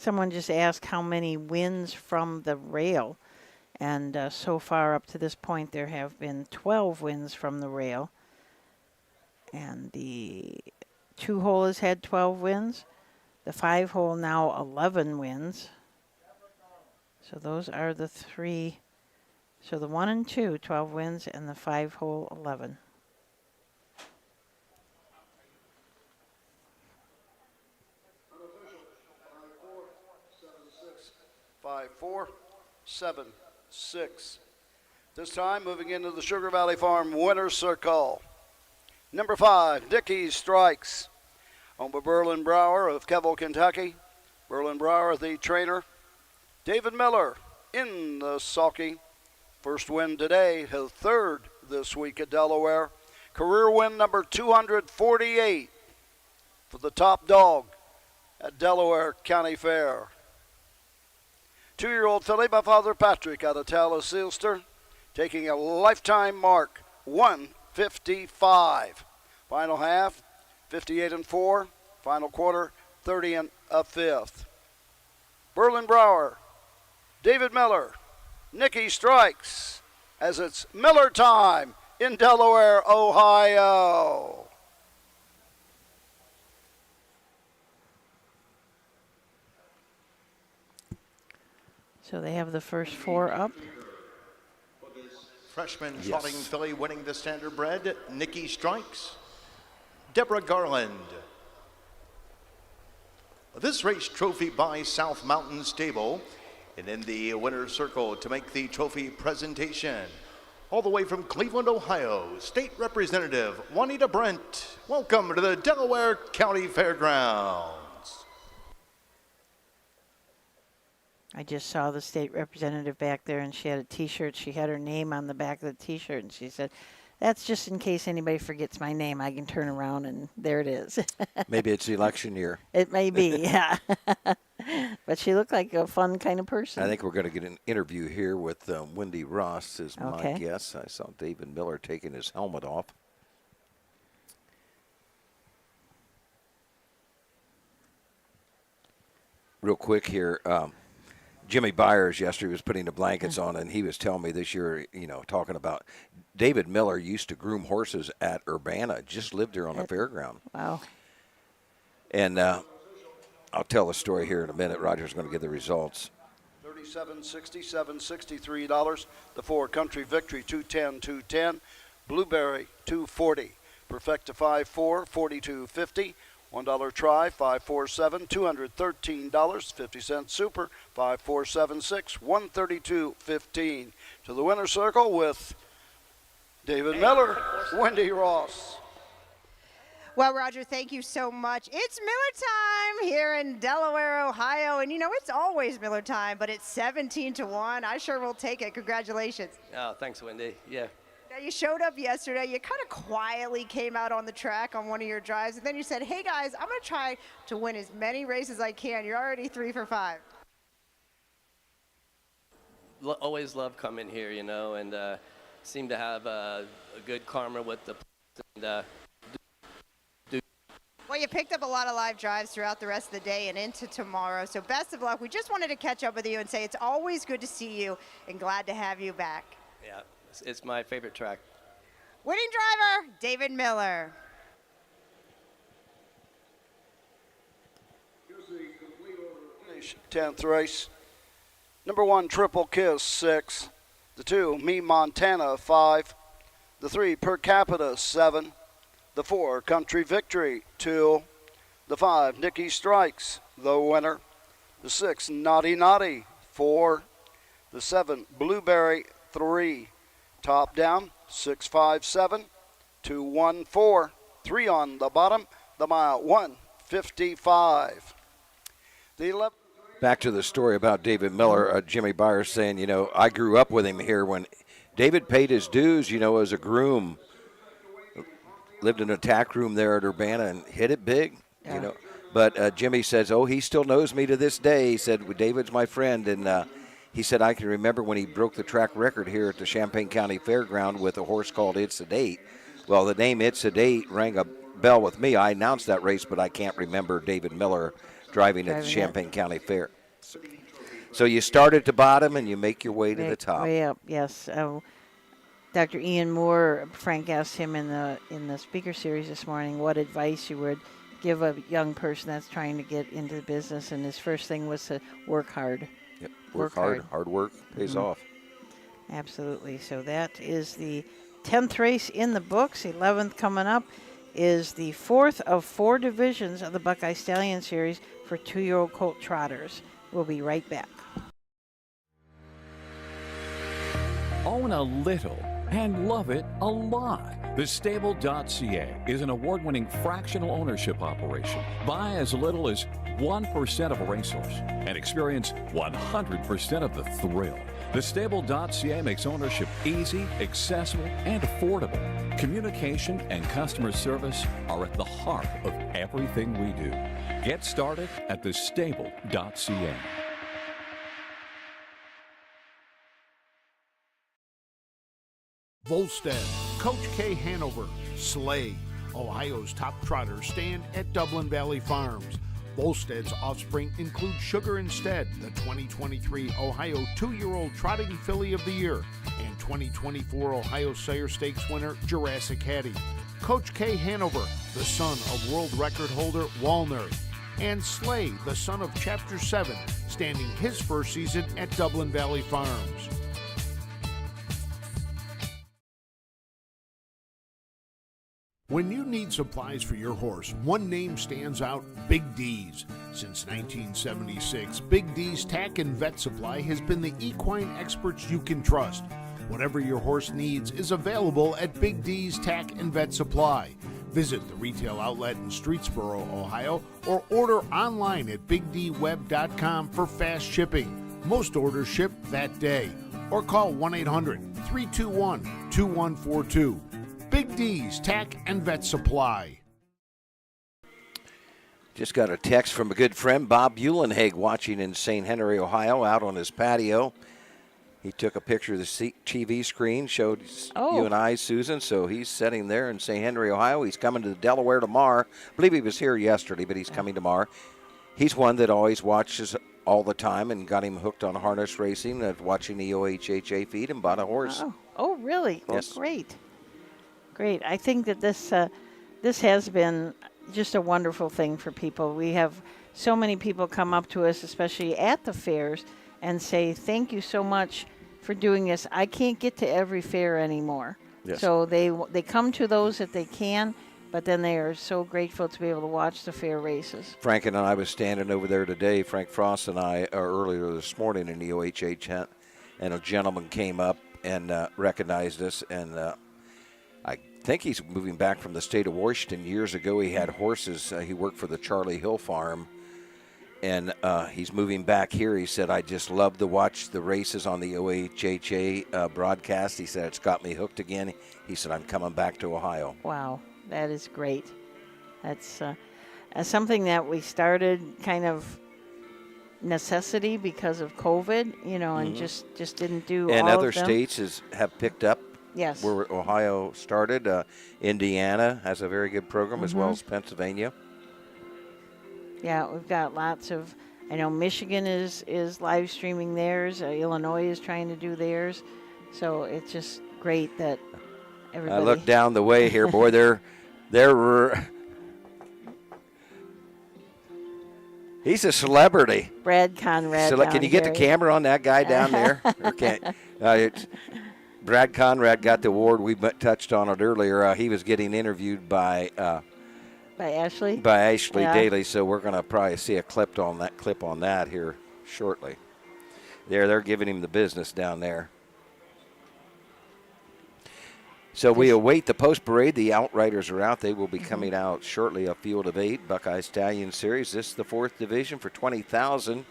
Someone just asked how many wins from the rail, and so far up to this point there have been 12 wins from the rail, and the 2-hole has had 12 wins, the 5-hole now 11 wins, so those are the 3, so the 1 and 2 12 wins, and the 5-hole 11. 5, 4, 7, 6. This time moving into the Sugar Valley Farm winner's circle. Number 5, Dickey Strikes. Owned by Berlin Brower of Kevel, Kentucky. Berlin Brower, the trainer. David Miller in the sulky. First win today, his 3rd this week at Delaware. Career win number 248 for the top dog at Delaware County Fair. 2-year-old filly by Father Patrick out of Tallis Sealster, taking a lifetime mark, 155. Final half, 58 and 4. Final quarter, 30 and a 5th. Berlin Brower, David Miller, Nicky Strikes, as it's Miller time in Delaware, Ohio. So they have the first 4 up. Freshman trotting filly winning the standardbred, Nicky Strikes, Deborah Garland. This race trophy by South Mountain Stable, and in the winner's circle to make the trophy presentation, all the way from Cleveland, Ohio, State Representative Juanita Brent. Welcome to the Delaware County Fairgrounds. I just saw the state representative back there, and she had a T-shirt. She had her name on the back of the T-shirt, and she said, that's just in case anybody forgets my name. I can turn around, and there it is. Maybe it's election year. It may be, yeah. But she looked like a fun kind of person. I think we're going to get an interview here with Wendy Ross is my guess. I saw David Miller taking his helmet off. Real quick here, Jimmy Byers yesterday was putting the blankets on, and he was telling me this year, talking about David Miller used to groom horses at Urbana, just lived there on the fairground. Wow. And I'll tell the story here in a minute. Roger's going to give the results. $37, $67, $63. The 4 Country Victory, $210, $210. Blueberry, $240. Perfecta 5-4, $42.50. $1 try, 547, $213, 50 cent super, 5476, $132.15. To the winner's circle with David Miller, Wendy Ross. Well, Roger, thank you so much. It's Miller time here in Delaware, Ohio. And, it's always Miller time, but it's 17-1. I sure will take it. Congratulations. Oh, thanks, Wendy. Yeah. Now, you showed up yesterday. You kind of quietly came out on the track on one of your drives, and then you said, hey, guys, I'm going to try to win as many races as I can. You're already 3 for 5. Always love coming here, and seem to have a good karma with the and Well, you picked up a lot of live drives throughout the rest of the day and into tomorrow, so best of luck. We just wanted to catch up with you and say it's always good to see you and glad to have you back. Yeah, it's my favorite track. Winning driver, David Miller. 10th race. Number 1, Triple Kiss, 6. The 2, Me Montana, 5. The 3, Per Capita, 7. The 4, Country Victory, 2. The 5, Nicky Strikes, the winner. The 6, Naughty Naughty, 4. The 7, Blueberry, 3. Top down, 657, 214. 3 on the bottom. The mile, 155. The 11th Back to the story about David Miller, Jimmy Byers saying, I grew up with him here when David paid his dues, as a groom. Lived in a tack room there at Urbana and hit it big, But Jimmy says, he still knows me to this day. He said, well, David's my friend. And he said, I can remember when he broke the track record here at the Champaign County Fairground with a horse called It's a Date. Well, the name It's a Date rang a bell with me. I announced that race, but I can't remember David Miller driving at the Champaign County Fair. So you start at the bottom and you make your way to the top. Way up, yes. Dr. Ian Moore, Frank asked him in the speaker series this morning what advice you would give a young person that's trying to get into the business, and his first thing was to work hard. Yep. Work hard. Hard work pays off. Absolutely. So that is the 10th race in the books. 11th coming up is the 4th of 4 divisions of the Buckeye Stallion Series for 2-year-old colt trotters. We'll be right back. Own a little and love it a lot. TheStable.ca is an award-winning fractional ownership operation. Buy as little as 1% of a racehorse and experience 100% of the thrill. TheStable.ca makes ownership easy, accessible, and affordable. Communication and customer service are at the heart of everything we do. Get started at TheStable.ca. Volstead, Coach K. Hanover, Slay, Ohio's top trotters stand at Dublin Valley Farms. Volstead's offspring include Sugar Instead, the 2023 Ohio 2-year-old trotting filly of the year, and 2024 Ohio Sire Stakes winner Jurassic Hattie. Coach K. Hanover, the son of world record holder Walner, and Slay, the son of Chapter 7, standing his first season at Dublin Valley Farms. When you need supplies for your horse, one name stands out, Big D's. Since 1976, Big D's Tack and Vet Supply has been the equine experts you can trust. Whatever your horse needs is available at Big D's Tack and Vet Supply. Visit the retail outlet in Streetsboro, Ohio, or order online at BigDWeb.com for fast shipping. Most orders ship that day. Or call 1-800-321-2142. Big D's Tack and Vet Supply. Just got a text from a good friend, Bob Eulenhag, watching in St. Henry, Ohio, out on his patio. He took a picture of the TV screen, showed you and I, Susan, so he's sitting there in St. Henry, Ohio. He's coming to Delaware tomorrow. I believe he was here yesterday, but he's coming tomorrow. He's one that always watches all the time and got him hooked on harness racing, watching the OHHA feed, and bought a horse. Oh really? Yes. Oh, great. Great. I think that this has been just a wonderful thing for people. We have so many people come up to us, especially at the fairs, and say, thank you so much for doing this. I can't get to every fair anymore. Yes. So they come to those that they can, but then they are so grateful to be able to watch the fair races. Frank and I was standing over there today, Frank Frost and I, earlier this morning in the OHH tent, and a gentleman came up and recognized us, and I think he's moving back from the state of Washington. Years ago, he had horses. He worked for the Charlie Hill Farm, and he's moving back here. He said, I just love to watch the races on the OHHA broadcast. He said, it's got me hooked again. He said, I'm coming back to Ohio. Wow, that is great. That's something that we started kind of necessity because of COVID, and just didn't do and all other of them. states have picked up. Yes. Where Ohio started. Indiana has a very good program, as well as Pennsylvania. Yeah, we've got lots of, I know Michigan is live streaming theirs. Illinois is trying to do theirs. So it's just great that everybody. I look down the way here, boy, he's a celebrity. Brad Conrad. Can you get the camera on that guy down there? Or can't? Brad Conrad got the award. We touched on it earlier. He was getting interviewed by Ashley. By Ashley Daly. So we're going to probably see a clip on that here shortly. They're giving him the business down there. So we await the post parade. The Outriders are out. They will be coming out shortly. A field of 8 Buckeye Stallion Series. This is the 4th division for $20,000.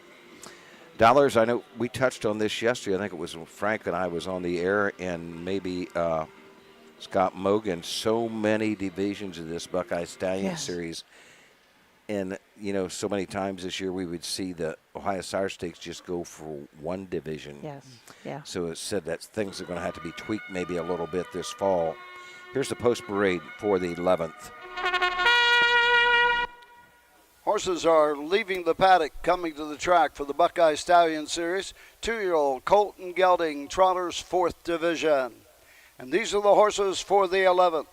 Dollars, I know we touched on this yesterday. I think it was when Frank and I was on the air, and maybe Scott Mogan. So many divisions of this Buckeye Stallion Series. And, so many times this year we would see the Ohio Sire Stakes just go for one division. Yes, yeah. So it said that things are going to have to be tweaked maybe a little bit this fall. Here's the post parade for the 11th. Horses are leaving the paddock, coming to the track for the Buckeye Stallion Series. 2-year-old Colton Gelding, Trotters 4th Division. And these are the horses for the 11th.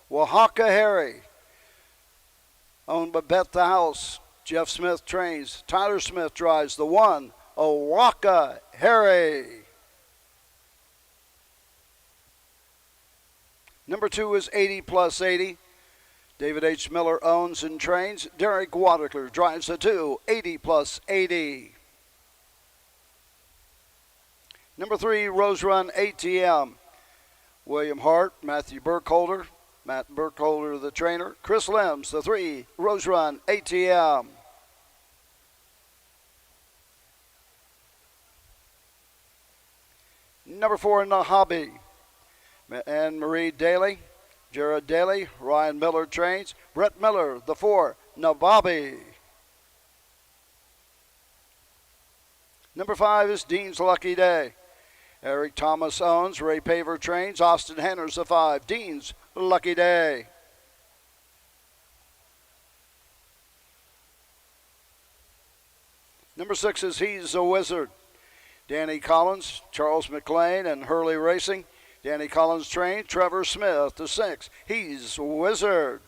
Oaxaca Harry, owned by Bet the House. Jeff Smith trains. Tyler Smith drives the 1, Oaxaca Harry. Number 2 is 80 plus 80. David H. Miller owns and trains. Derek Waterler drives the 2, 80 plus 80. Number 3, Rose Run ATM. William Hart, Matthew Burkholder. Matt Burkholder, the trainer. Chris Lems, the 3, Rose Run ATM. Number 4, Nahabi. Anne Marie Daly. Jared Daly, Ryan Miller trains. Brett Miller, the 4, Nababi. Number 5 is Dean's Lucky Day. Eric Thomas owns. Ray Paver trains. Austin Henner's the 5, Dean's Lucky Day. Number 6 is He's a Wizard. Danny Collins, Charles McLean, and Hurley Racing. Danny Collins trained. Trevor Smith, the 6. He's a Wizard.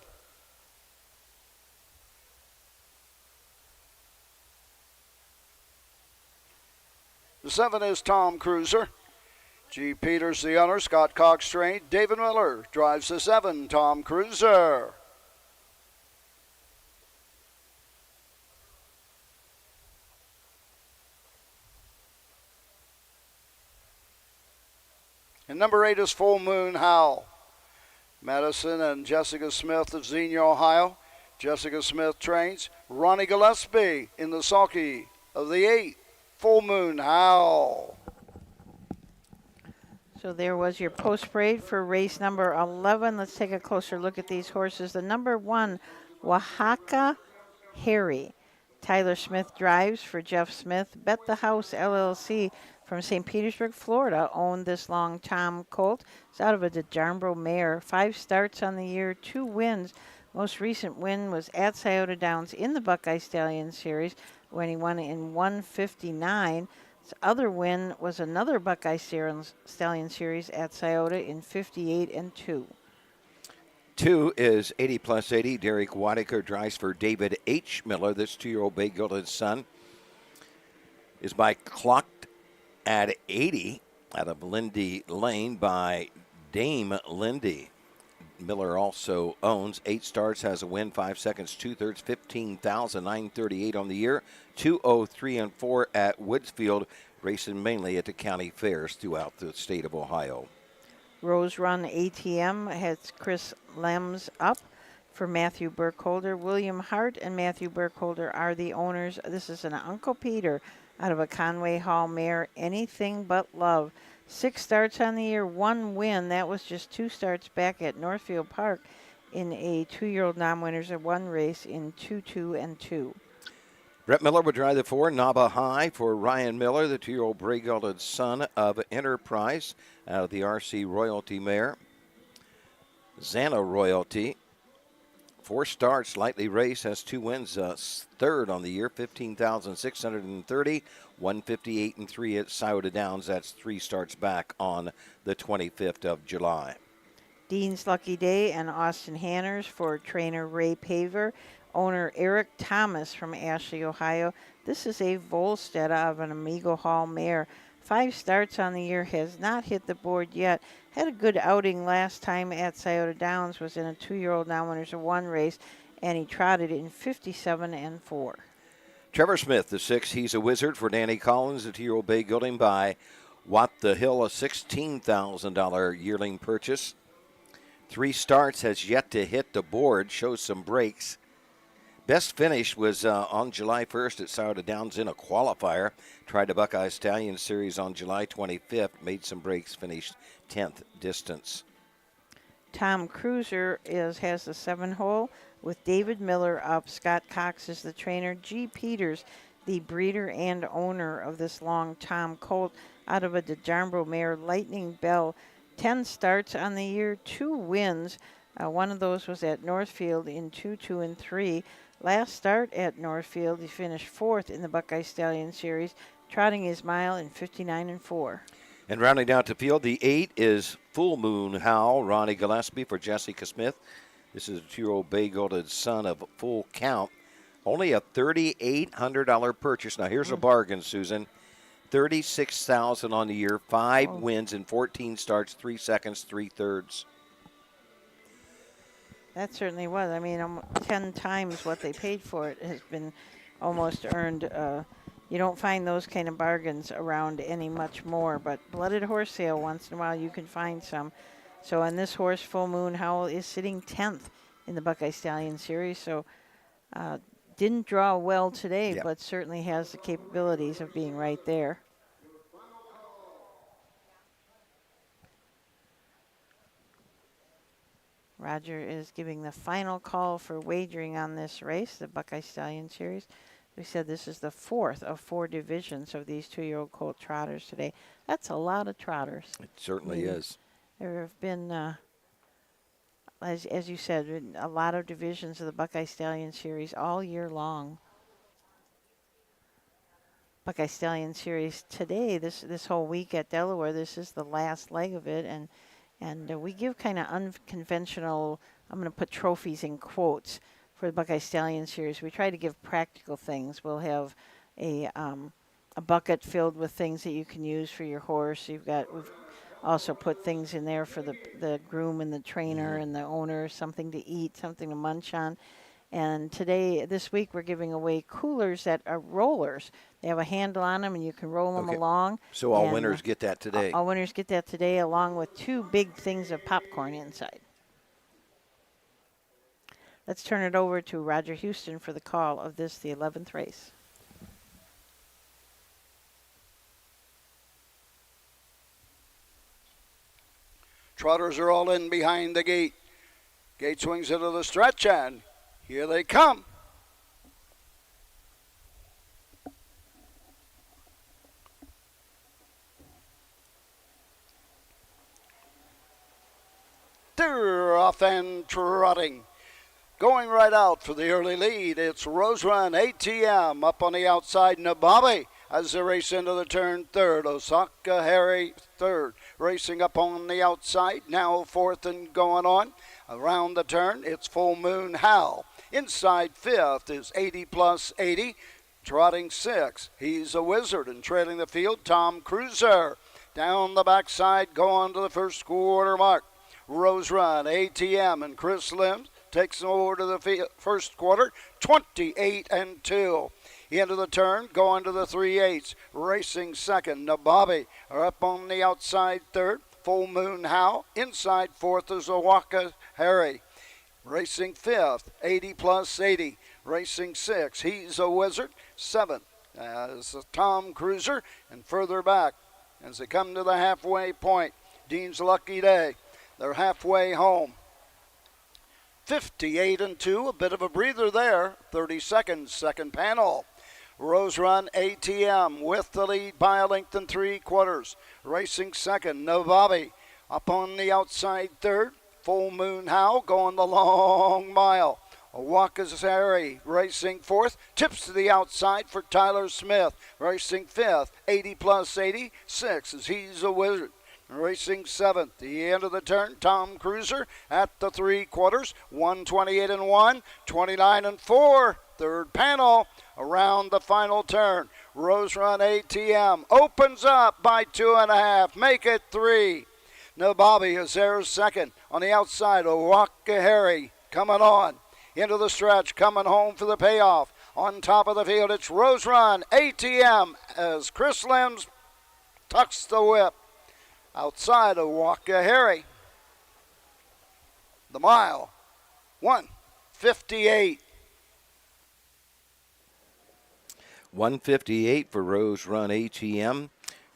The 7 is Tom Cruiser. G. Peters, the owner. Scott Cox trained. David Miller drives the 7. Tom Cruiser. And number 8 is Full Moon Howl. Madison and Jessica Smith of Xenia, Ohio. Jessica Smith trains. Ronnie Gillespie in the sulky of the 8. Full Moon Howl. So there was your post parade for race number 11. Let's take a closer look at these horses. The number 1, Oaxaca Harry. Tyler Smith drives for Jeff Smith. Bet the House LLC from St. Petersburg, Florida, owned this long Tom colt. It's out of a DeJarmbro mare. 5 starts on the year, 2 wins. Most recent win was at Scioto Downs in the Buckeye Stallion Series when he won in 159. His other win was another Buckeye Stallion Series at Scioto in 58 and 2. 2 is 80 plus 80. Derek Whitaker drives for David H. Miller. This 2-year-old Bay Gilded Son is by Clocked at 80 out of Lindy Lane by Dame Lindy. Miller also owns 8 starts, has a win, 5 seconds, 2/3, 15,938 on the year, 203 and 4 at Woodsfield, racing mainly at the county fairs throughout the state of Ohio. Rose Run ATM has Chris Lems up for Matthew Burkholder. William Hart and Matthew Burkholder are the owners. This is an Uncle Peter out of a Conway Hall mare, Anything But Love. 6 starts on the year, 1 win. That was just 2 starts back at Northfield Park in a 2-year-old non-winners of 1 race in 2-2 and 2. Brett Miller would drive the 4, Naba High for Ryan Miller, the 2-year-old Bray Gilded Son of Enterprise out of the RC Royalty mare. Xana Royalty, 4 starts, lightly raced, has 2 wins, 3rd on the year, 15,630, 158 and 3 at Scioto Downs. That's 3 starts back on the 25th of July. Dean's Lucky Day and Austin Hanners for trainer Ray Paver. Owner Eric Thomas from Ashley, Ohio. This is a Volstead of an Amigo Hall mare. 5 starts on the year, has not hit the board yet. Had a good outing last time at Scioto Downs, was in a 2-year-old non-winners of 1 race, and he trotted in 57 and 4. Trevor Smith, the 6, He's a Wizard for Danny Collins, the 2-year-old Bay Gilding by Watt the Hill, a $16,000 yearling purchase. 3 starts, has yet to hit the board, shows some breaks. Best finish was on July 1st at Sourdough Downs in a qualifier. Tried the Buckeye Stallion Series on July 25th. Made some breaks, finished 10th distance. Tom Cruiser has the 7-hole with David Miller up. Scott Cox is the trainer. G. Peters, the breeder and owner of this long Tom colt out of a DeJarmbro mare, Lightning Bell. 10 starts on the year, 2 wins. One of those was at Northfield in 2, 2, and 3. Last start at Northfield, he finished 4th in the Buckeye Stallion Series, trotting his mile in 59 and 4. And rounding out the field, the 8 is Full Moon Howl, Ronnie Gillespie for Jessica Smith. This is a 2-year-old bay-golded son of Full Count. Only a $3,800 purchase. Now, here's a bargain, Susan. $36,000 on the year, 5 wins in 14 starts, 3 seconds, 3 thirds. That certainly was. I mean, 10 times what they paid for it has been almost earned. You don't find those kind of bargains around any much more, but blooded horse sale, once in a while you can find some. So, and this horse, Full Moon Howl, is sitting 10th in the Buckeye Stallion Series, so didn't draw well today, but certainly has the capabilities of being right there. Roger is giving the final call for wagering on this race, the Buckeye Stallion Series. We said this is the 4th of 4 divisions of these 2-year-old colt trotters today. That's a lot of trotters. It certainly is. There have been, as you said, a lot of divisions of the Buckeye Stallion Series all year long. Buckeye Stallion Series today, this whole week at Delaware, this is the last leg of it, and we give kind of unconventional, I'm going to put trophies in quotes, for the Buckeye Stallion Series. We try to give practical things. We'll have a bucket filled with things that you can use for your horse. We've also put things in there for the groom and the trainer and the owner, something to eat, something to munch on. And this week, we're giving away coolers that are rollers. They have a handle on them, and you can roll them along. So all winners get that today. All winners get that today, along with 2 big things of popcorn inside. Let's turn it over to Roger Houston for the call of the 11th race. Trotters are all in behind the gate. Gate swings into the stretch, and here they come. They're off and trotting. Going right out for the early lead, it's Rose Run ATM up on the outside. Nababi as they race into the turn third. Osaka Harry third. Racing up on the outside, now 4th and going on. Around the turn, it's Full Moon Howl. Inside 5th is 80 plus 80. Trotting 6th, he's a wizard. And trailing the field, Tom Cruiser. Down the backside, going to the first quarter mark. Rose Run ATM and Chris Limbs takes them over to the first quarter, 28 and 2. Into the turn, going to the 3/8, racing second. Nababi are up on the outside third. Full Moon Howl. Inside 4th is Owaka Harry. Racing 5th, 80 plus 80. Racing 6th, he's a wizard. 7th as Tom Cruiser. And further back, as they come to the halfway point, Dean's Lucky Day. They're halfway home. 58 and 2, a bit of a breather there. 30 seconds, second panel. Rose Run ATM with the lead by a length and 3/4. Racing second, Nababi up on the outside third. Full Moon Howl going the long mile. Owaka's Harry racing 4th. Tips to the outside for Tyler Smith. Racing 5th, 80 plus 80. 6th as he's a wizard. Racing 7th, the end of the turn, Tom Cruiser at the 3/4, 128 and 1, 29 and 4, third panel around the final turn. Rose Run ATM opens up by 2.5, make it 3. Nababi is there second on the outside. Owaka Harry coming on into the stretch, coming home for the payoff. On top of the field, it's Rose Run ATM as Chris Limbs tucks the whip. Outside of Owaka Harry. The mile, 1:58. 158 for Rose Run ATM.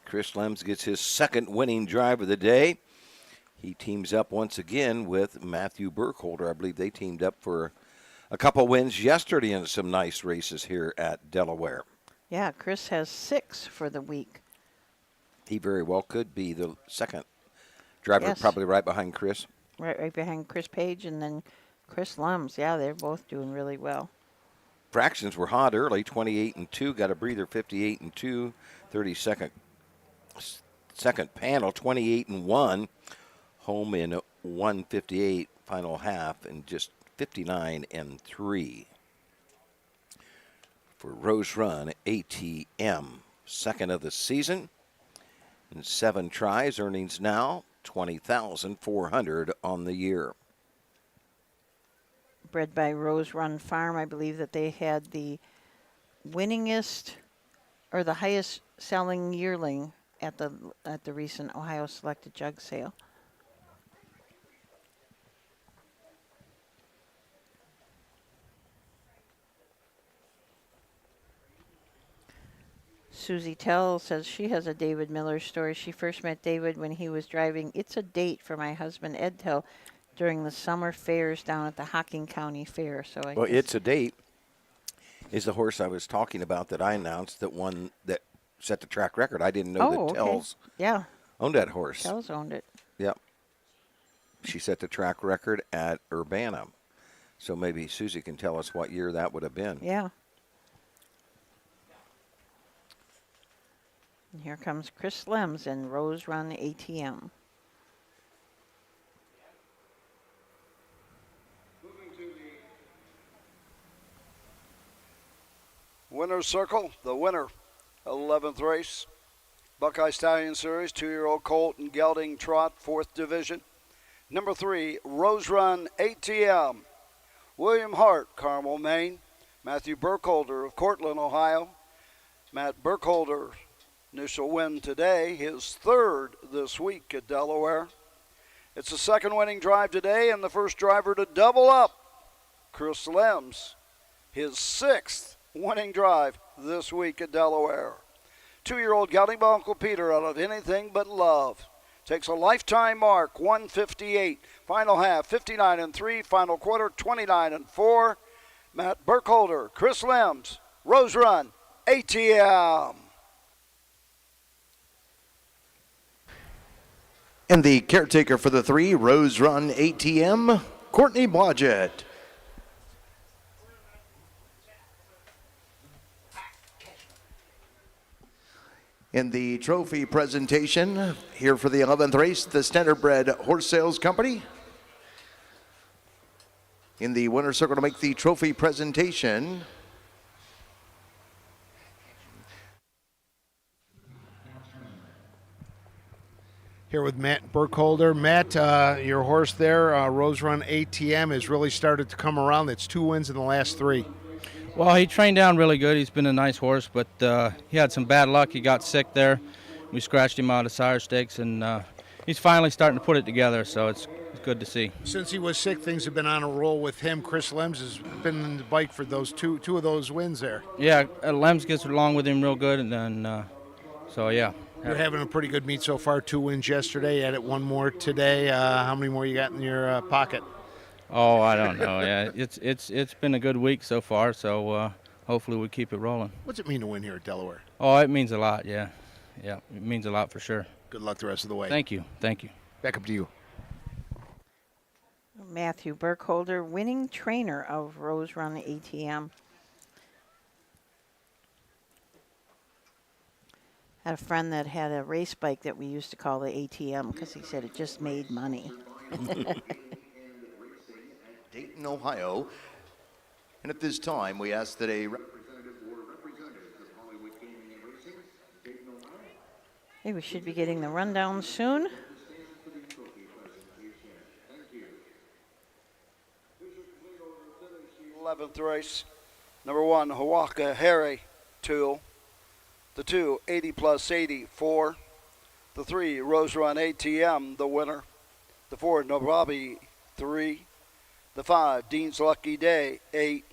Chris Lems gets his second winning drive of the day. He teams up once again with Matthew Burkholder. I believe they teamed up for a couple wins yesterday in some nice races here at Delaware. Yeah, Chris has 6 for the week. He very well could be the second driver, Yes. probably right behind Chris. Right behind Chris Page and then Chris Lums. Yeah, they're both doing really well. Fractions were hot early, 28-2. Got a breather, 58-2. 32nd second panel, 28-1. Home in 158. Final half and just 59-3. For Rose Run ATM, second of the season. In 7 tries, earnings now $20,400 on the year. Bred by Rose Run Farm, I believe that they had the winningest or the highest selling yearling at the recent Ohio Selected Jug Sale. Susie Tell says she has a David Miller story. She first met David when he was driving It's a Date for my husband Ed Tell during the summer fairs down at the Hocking County Fair. So I Well, guess It's a Date is the horse I was talking about that I announced that won that set the track record. I didn't know that Tells owned that horse. Tells owned it. Yep. She set the track record at Urbana. So maybe Susie can tell us what year that would have been. Yeah. And here comes Chris Lems in Rose Run ATM. Winner's Circle, the winner, 11th race. Buckeye Stallion Series, 2-year-old colt and gelding trot, 4th division. Number 3, Rose Run ATM. William Hart, Carmel, Maine. Matthew Burkholder of Cortland, Ohio. Matt Burkholder, initial win today, his 3rd this week at Delaware. It's the 2nd winning drive today and the first driver to double up. Chris Lems, his 6th winning drive this week at Delaware. 2-year-old gelding by Uncle Peter out of Anything But Love. Takes a lifetime mark, 158. Final half, 59-3. Final quarter, 29-4. Matt Burkholder, Chris Lems, Rose Run, ATM. And the caretaker for the 3, Rose Run ATM, Courtney Blodgett. In the trophy presentation, here for the 11th race, the Standardbred Horse Sales Company. In the winner's circle to make the trophy presentation, Here with Matt Burkholder. Matt, your horse there, Rose Run ATM, has really started to come around. It's 2 wins in the last 3. Well, he trained down really good. He's been a nice horse, but he had some bad luck. He got sick there. We scratched him out of sire stakes, and he's finally starting to put it together, so it's good to see. Since he was sick, things have been on a roll with him. Chris Lems has been in the bike for those two of those wins there. Yeah, Lems gets along with him real good, and then, so yeah. You're having a pretty good meet so far. 2 wins yesterday, added 1 more today. How many more you got in your pocket? Oh, I don't know. Yeah, it's been a good week so far, so hopefully we keep it rolling. What's it mean to win here at Delaware? Oh, it means a lot, yeah. Yeah, it means a lot for sure. Good luck the rest of the way. Thank you. Thank you. Back up to you. Matthew Burkholder, winning trainer of Rose Run ATM. Had a friend that had a race bike that we used to call the ATM because he said it just made money. Dayton, Ohio. And at this time, we ask that a Hey, we should be getting the rundown soon. Eleventh race. Number 1, Hawaka Harry, Tool. The 2, 80 plus 80, 4. The 3, Rose Run ATM, the winner. The 4, Nobrabi, 3. The 5, Dean's Lucky Day, 8.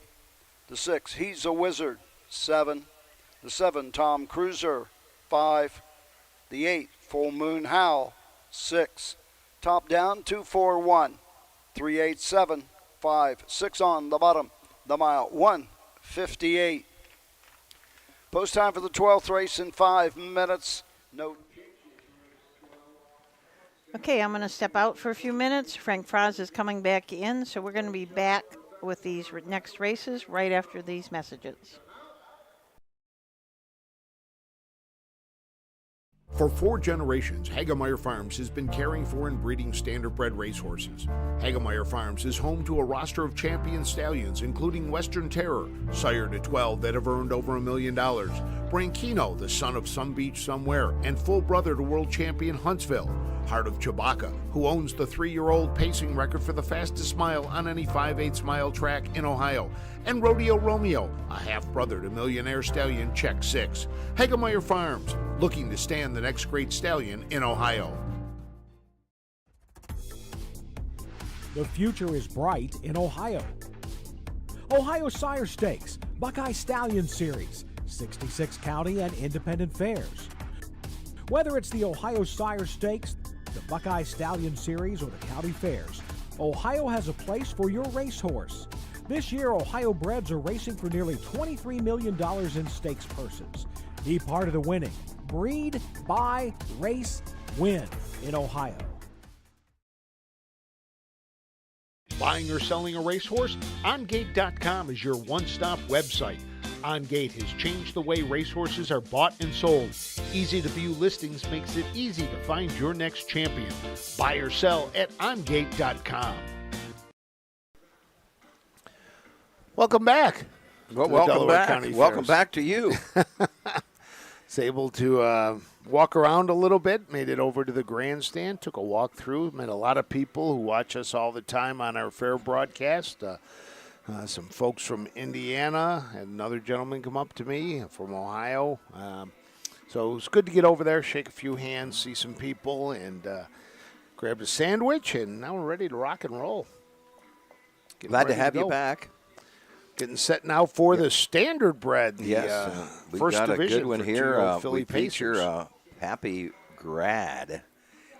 The 6, He's a Wizard, 7. The 7, Tom Cruiser. 5. The 8, Full Moon Howl. 6. Top down, 241. 387. 5. 6 on the bottom. The mile, 1:58. Post time for the 12th race in 5 minutes. No. Okay, I'm going to step out for a few minutes. Frank Froz is coming back in, so we're going to be back with these next races right after these messages. For 4 generations, Hagemeyer Farms has been caring for and breeding standardbred racehorses. Hagemeyer Farms is home to a roster of champion stallions, including Western Terror, sire to 12 that have earned over $1 million, Branquino, the son of Some Beach Somewhere, and full brother to world champion Huntsville, Heart of Chewbacca, who owns the 3-year-old pacing record for the fastest mile on any 5/8 mile track in Ohio, and Rodeo Romeo, a half-brother to millionaire stallion Check 6. Hagemeyer Farms, looking to stand the next great stallion in Ohio. The future is bright in Ohio. Ohio Sire Stakes, Buckeye Stallion Series, 66 county and independent fairs. Whether it's the Ohio Sire Stakes, the Buckeye Stallion Series, or the county fairs, Ohio has a place for your racehorse. This year, Ohio breds are racing for nearly $23 million in stakes purses. Be part of the winning. Breed, buy, race, win in Ohio. Buying or selling a racehorse? OnGate.com is your one-stop website. OnGate has changed the way racehorses are bought and sold. Easy-to-view listings makes it easy to find your next champion. Buy or sell at OnGate.com. Welcome back. Well, welcome back. Welcome back to you. Was able to walk around a little bit, made it over to the grandstand, took a walk through, met a lot of people who watch us all the time on our fair broadcast. Some folks from Indiana, had another gentleman come up to me from Ohio. So it was good to get over there, shake a few hands, see some people, and grab a sandwich, and now we're ready to rock and roll. Glad to have you back. Getting set now for the standardbred. Yes, we first got division a good one for here. Philly We feature Pacers. Happy Grad.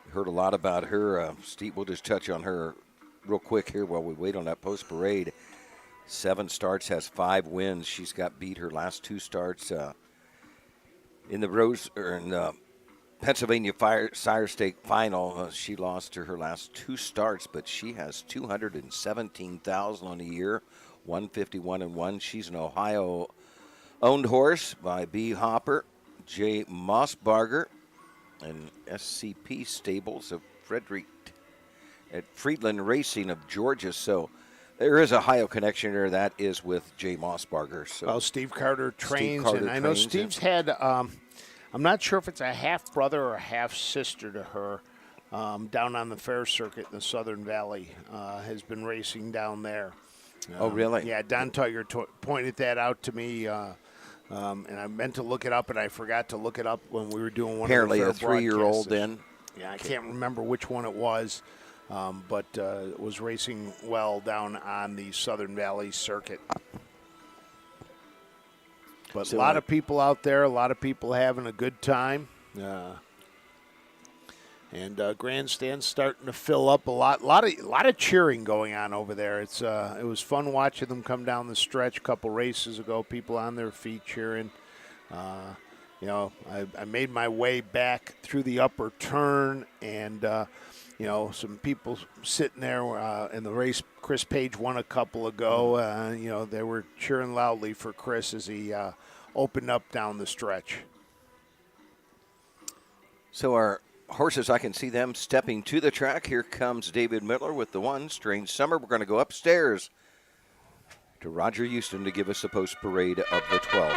Heard a lot about her. Steve, we'll just touch on her real quick here while we wait on that post parade. 7 starts, has 5 wins. She's got beat her last 2 starts in the Pennsylvania Sire Stake final. She lost to her last 2 starts, but she has $217,000 on the year, 151-1. She's an Ohio-owned horse by B. Hopper, J. Mossbarger, and SCP Stables of Frederick at Friedland Racing of Georgia. So there is a Ohio connection there. That is with J. Mossbarger. So well, Steve Carter trains, Carter and I know trains Steve's had, I'm not sure if it's a half-brother or a half-sister to her, down on the fair circuit in the Southern Valley, has been racing down there. Oh, really? Yeah, Don Tugger pointed that out to me, and I meant to look it up, and I forgot to look it up when we were doing one apparently of the fair a 3-year-old broadcasts. then. Yeah, I can't remember which one it was, but was racing well down on the Southern Valley circuit. But So a lot of people out there, a lot of people having a good time. And grandstand's starting to fill up a lot of cheering going on over there. It was fun watching them come down the stretch a couple races ago. People on their feet cheering. I made my way back through the upper turn, and some people sitting there in the race. Chris Page won a couple ago. They were cheering loudly for Chris as he opened up down the stretch. So our horses, I can see them stepping to the track. Here comes David Miller with the 1, Strange Summer. We're going to go upstairs to Roger Houston to give us a post parade of the 12th.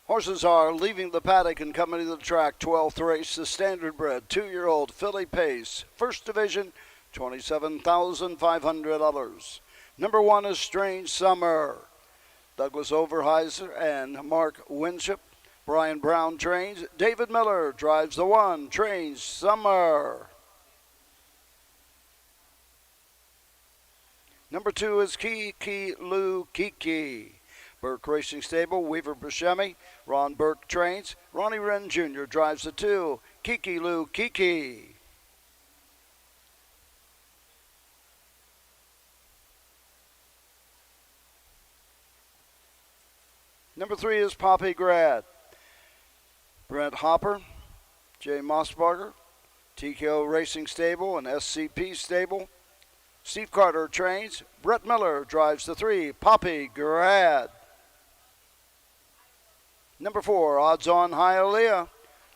Horses are leaving the paddock and coming to the track. 12th race, the standardbred 2-year-old Philly Pace. First division, $27,500. Number 1 is Strange Summer. Douglas Overheiser and Mark Winship. Brian Brown trains. David Miller drives the 1, Strange Summer. Number 2 is Kiki Lou Kiki. Burke Racing Stable, Weaver Buscemi. Ron Burke trains. Ronnie Wren Jr. drives the 2. Kiki Lou Kiki. Number 3 is Poppy Grad. Brent Hopper, Jay Mossbarger, TKO Racing Stable and SCP Stable. Steve Carter trains. Brett Miller drives the 3. Poppy Grad. Number 4, Odds On Hialeah.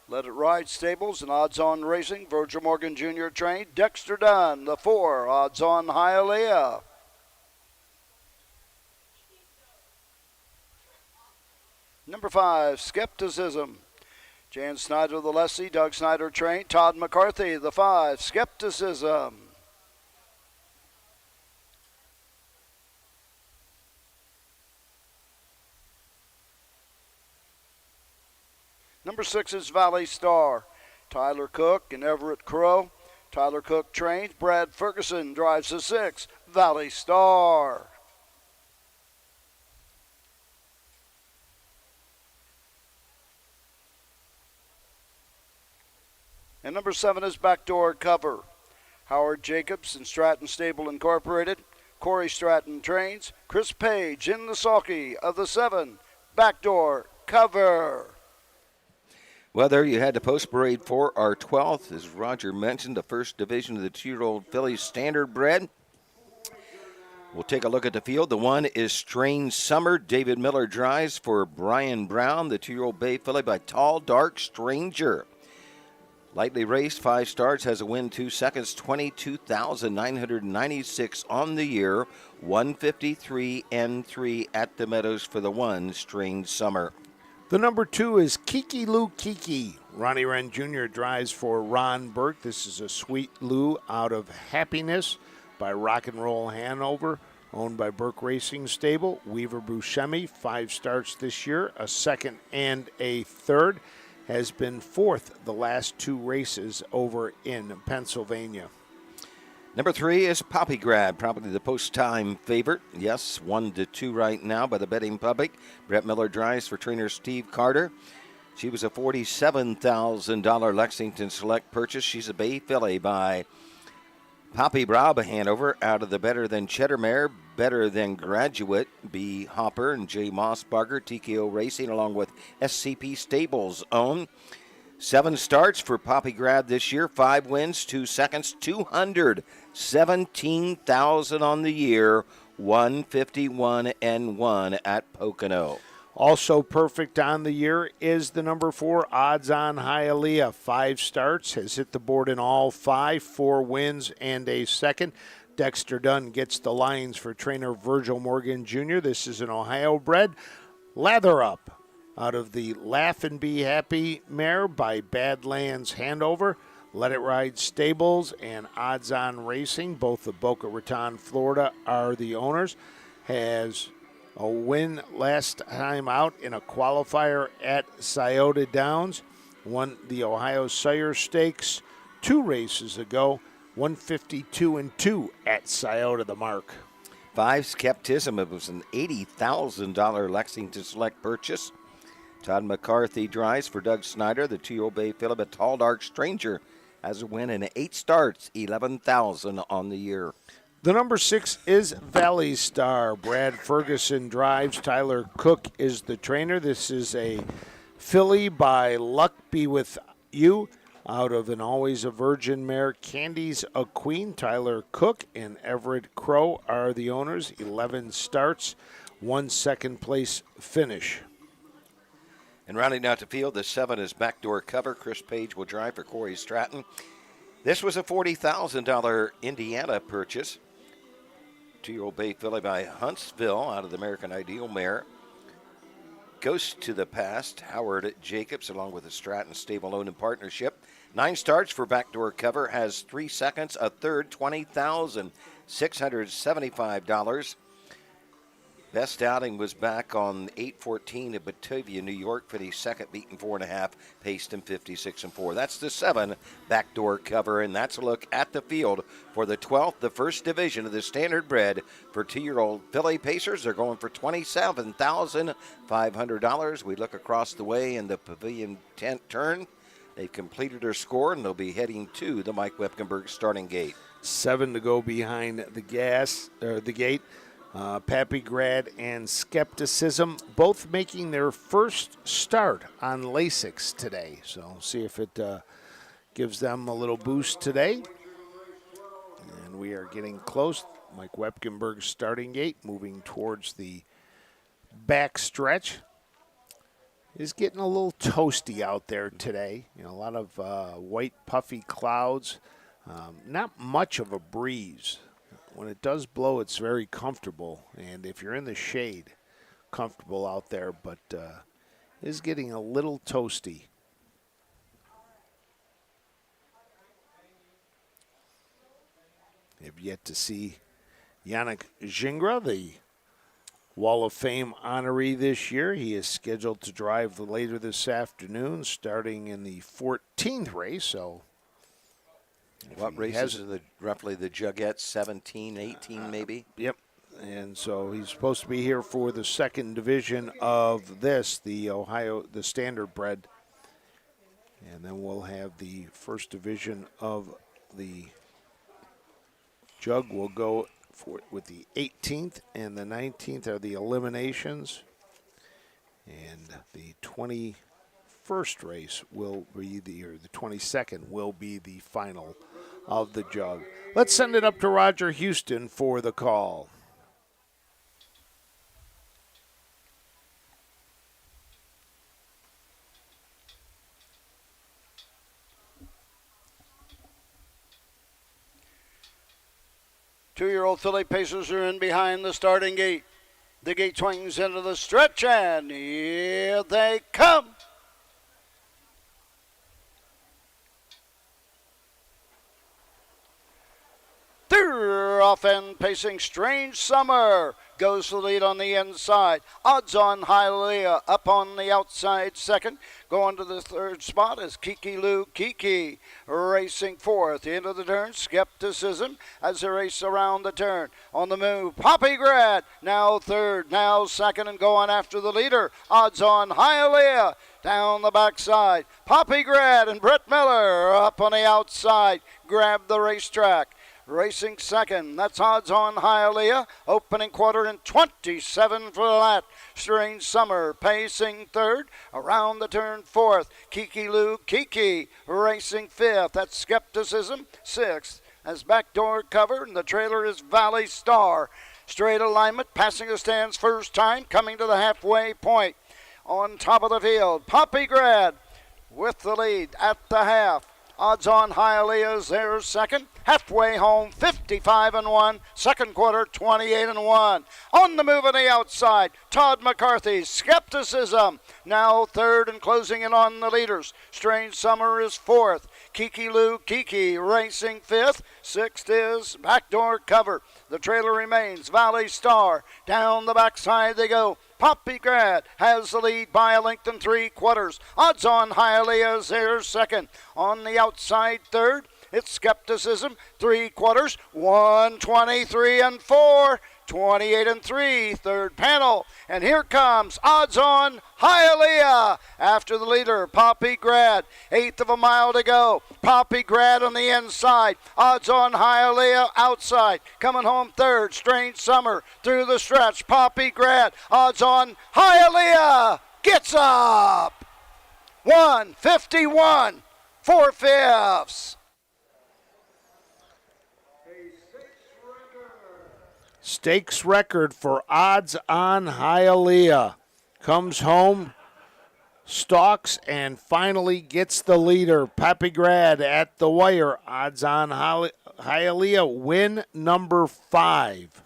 Let It Ride Stables and Odds On Racing. Virgil Morgan Jr. trained. Dexter Dunn, the 4, Odds On Hialeah. Number 5, Skepticism. Jan Snyder, the lessee. Doug Snyder trained. Todd McCarthy, the 5, Skepticism. Number 6 is Valley Star. Tyler Cook and Everett Crow. Tyler Cook trains. Brad Ferguson drives the 6, Valley Star. And number 7 is Backdoor Cover. Howard Jacobs and Stratton Stable Incorporated. Corey Stratton trains. Chris Page in the sulky of the 7, Backdoor Cover. Well, there you had the post parade for our 12th. As Roger mentioned, the first division of the 2-year-old filly standard bred. We'll take a look at the field. The 1 is Strange Summer. David Miller drives for Brian Brown. The 2-year-old bay filly by Tall Dark Stranger. Lightly raced, 5 starts, has a win, 2 seconds, 22,996 on the year, 153 and 3 at the Meadows for the 1, Strange Summer. The number 2 is Kiki Lou Kiki. Ronnie Wren Jr. drives for Ron Burke. This is a Sweet Lou out of Happiness by Rock and Roll Hanover, owned by Burke Racing Stable. Weaver Buscemi, 5 starts this year, a second and a third. Has been 4th the last 2 races over in Pennsylvania. Number 3 is Poppy Grad, probably the post-time favorite. Yes, 1-2 right now by the betting public. Brett Miller drives for trainer Steve Carter. She was a $47,000 Lexington Select purchase. She's a bay filly by Poppy Braub Hanover out of the Better Than Cheddar Mare, Better Than Graduate, B. Hopper and J. Mossbarger, TKO Racing, along with SCP Stables own. 7 starts for Poppy Grad this year, 5 wins, 2 seconds, 217,000 on the year, 151 and 1 at Pocono. Also perfect on the year is the number 4, Odds On Hialeah. 5 starts, has hit the board in all 5, 4 wins and a second. Dexter Dunn gets the lines for trainer Virgil Morgan Jr. This is an Ohio bred. Lather Up out of the Laugh and Be Happy mare by Badlands Hanover. Let It Ride Stables and Odds On Racing, both of Boca Raton, Florida, are the owners. Has a win last time out in a qualifier at Scioto Downs. Won the Ohio Sire Stakes 2 races ago. 152 and 2 at Scioto the Mark. 5 Skepticism. It was an $80,000 Lexington Select purchase. Todd McCarthy drives for Doug Snyder. The 2-year-old bay filly, a Tall Dark Stranger, has a win in 8 starts, 11,000 on the year. The number 6 is Valley Star. Brad Ferguson drives. Tyler Cook is the trainer. This is a filly by Luck Be With You out of an Always a Virgin mare. Candy's a Queen. Tyler Cook and Everett Crow are the owners. 11 starts, 1 second place finish. And rounding out the field, the 7 is Backdoor Cover. Chris Page will drive for Corey Stratton. This was a $40,000 Indiana purchase. 2-year-old bay filly by Huntsville out of the American Ideal mare. Ghost to the Past, Howard Jacobs, along with the Stratton Stable owned in partnership. 9 starts for Backdoor Cover, has 3 seconds, a third, $20,675. Best outing was back on 8-14 at Batavia, New York, 52nd, beaten 4.5, paced in 56-4. That's the 7 backdoor cover, and that's a look at the field for the 12th, the first division of the standard bred for 2-year-old filly pacers. They're going for $27,500. We look across the way in the pavilion tent turn. They've completed their score, and they'll be heading to the Mike Wepkenberg starting gate. 7 to go behind the gate. Pappy Grad and Skepticism both making their first start on Lasix today. So see if it gives them a little boost today. And we are getting close. Mike Wepkenberg's starting gate, moving towards the back stretch. Is getting a little toasty out there today. You know, a lot of white puffy clouds. Not much of a breeze. When it does blow, it's very comfortable. And if you're in the shade, comfortable out there, but is getting a little toasty. Have yet to see Yannick Gingras, the Wall of Fame honoree this year. He is scheduled to drive later this afternoon, starting in the 14th race. So, what races are roughly the Jugette? 17, 18 maybe? Yep. And so he's supposed to be here for the second division of this, the standard bred. And then we'll have the first division of the jug will go with the 18th and the 19th are the eliminations. And the 21st race will be the 22nd will be the final of the jug. Let's send it up to Roger Houston for the call. Two-year-old filly pacers are in behind the starting gate. The gate swings into the stretch, and here they come. They're off and pacing. Strange Summer goes to the lead on the inside. Odds on Hialeah up on the outside second. Going to the third spot is Kiki Lou Kiki racing fourth. Into the turn, Skepticism as they race around the turn. On the move, Poppy Grad now third, now second, and going after the leader. Odds on Hialeah down the backside. Poppy Grad and Brett Miller up on the outside grab the racetrack. Racing second, that's Odds on Hialeah. Opening quarter in 27 for that. Strange Summer pacing third. Around the turn fourth. Kiki Lou Kiki racing fifth. That's Skepticism sixth. As backdoor cover, and the trailer is Valley Star. Straight alignment, passing the stands first time, coming to the halfway point. On top of the field, Poppy Grad with the lead at the half. Odds on Hialeah is there second. Halfway home, 55-1. Second quarter, 28-1. On the move on the outside, Todd McCarthy, Skepticism. Now third and closing in on the leaders. Strange Summer is fourth. Kiki Lou Kiki racing fifth. Sixth is Backdoor Cover. The trailer remains Valley Star. Down the backside they go. Poppy Grad has the lead by a length and 3/4. Odds on Hialeah is there second. On the outside third, it's Skepticism. 3/4. 123-4. 28-3. Third panel. And here comes Odds on Hialeah after the leader, Poppy Grad. Eighth of a mile to go. Poppy Grad on the inside. Odds on Hialeah outside. Coming home third, Strange Summer through the stretch. Poppy Grad. Odds on Hialeah gets up. 151 4/5. Stakes record for Odds on Hialeah. Comes home, stalks, and finally gets the leader. Poppy Grad at the wire. Odds on Hialeah, win number 5.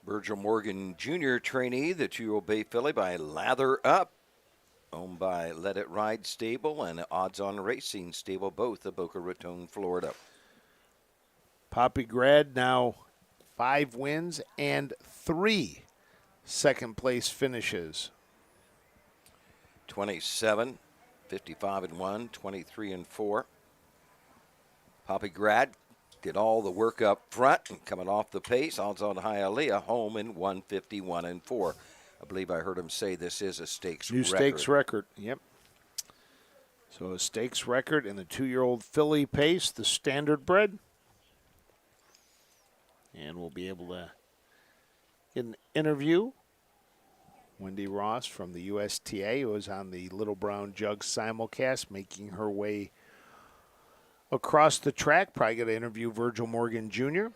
Virgil Morgan Jr. trainee, the 2-year-old Bay filly by Lather Up, owned by Let It Ride Stable and Odds on Racing Stable, both of Boca Raton, Florida. Poppy Grad now 5 wins and 3 second-place finishes. 27, 55-1, 23-4. Poppy Grad did all the work up front and coming off the pace. Odds on Hialeah home in 151-4. I believe I heard him say this is a stakes New record. stakes record, yep. So a stakes record in the 2-year-old filly pace, the standard bred. And we'll be able to get an interview. Wendy Ross from the USTA, who was on the Little Brown Jug simulcast, making her way across the track. Probably going to interview Virgil Morgan Jr.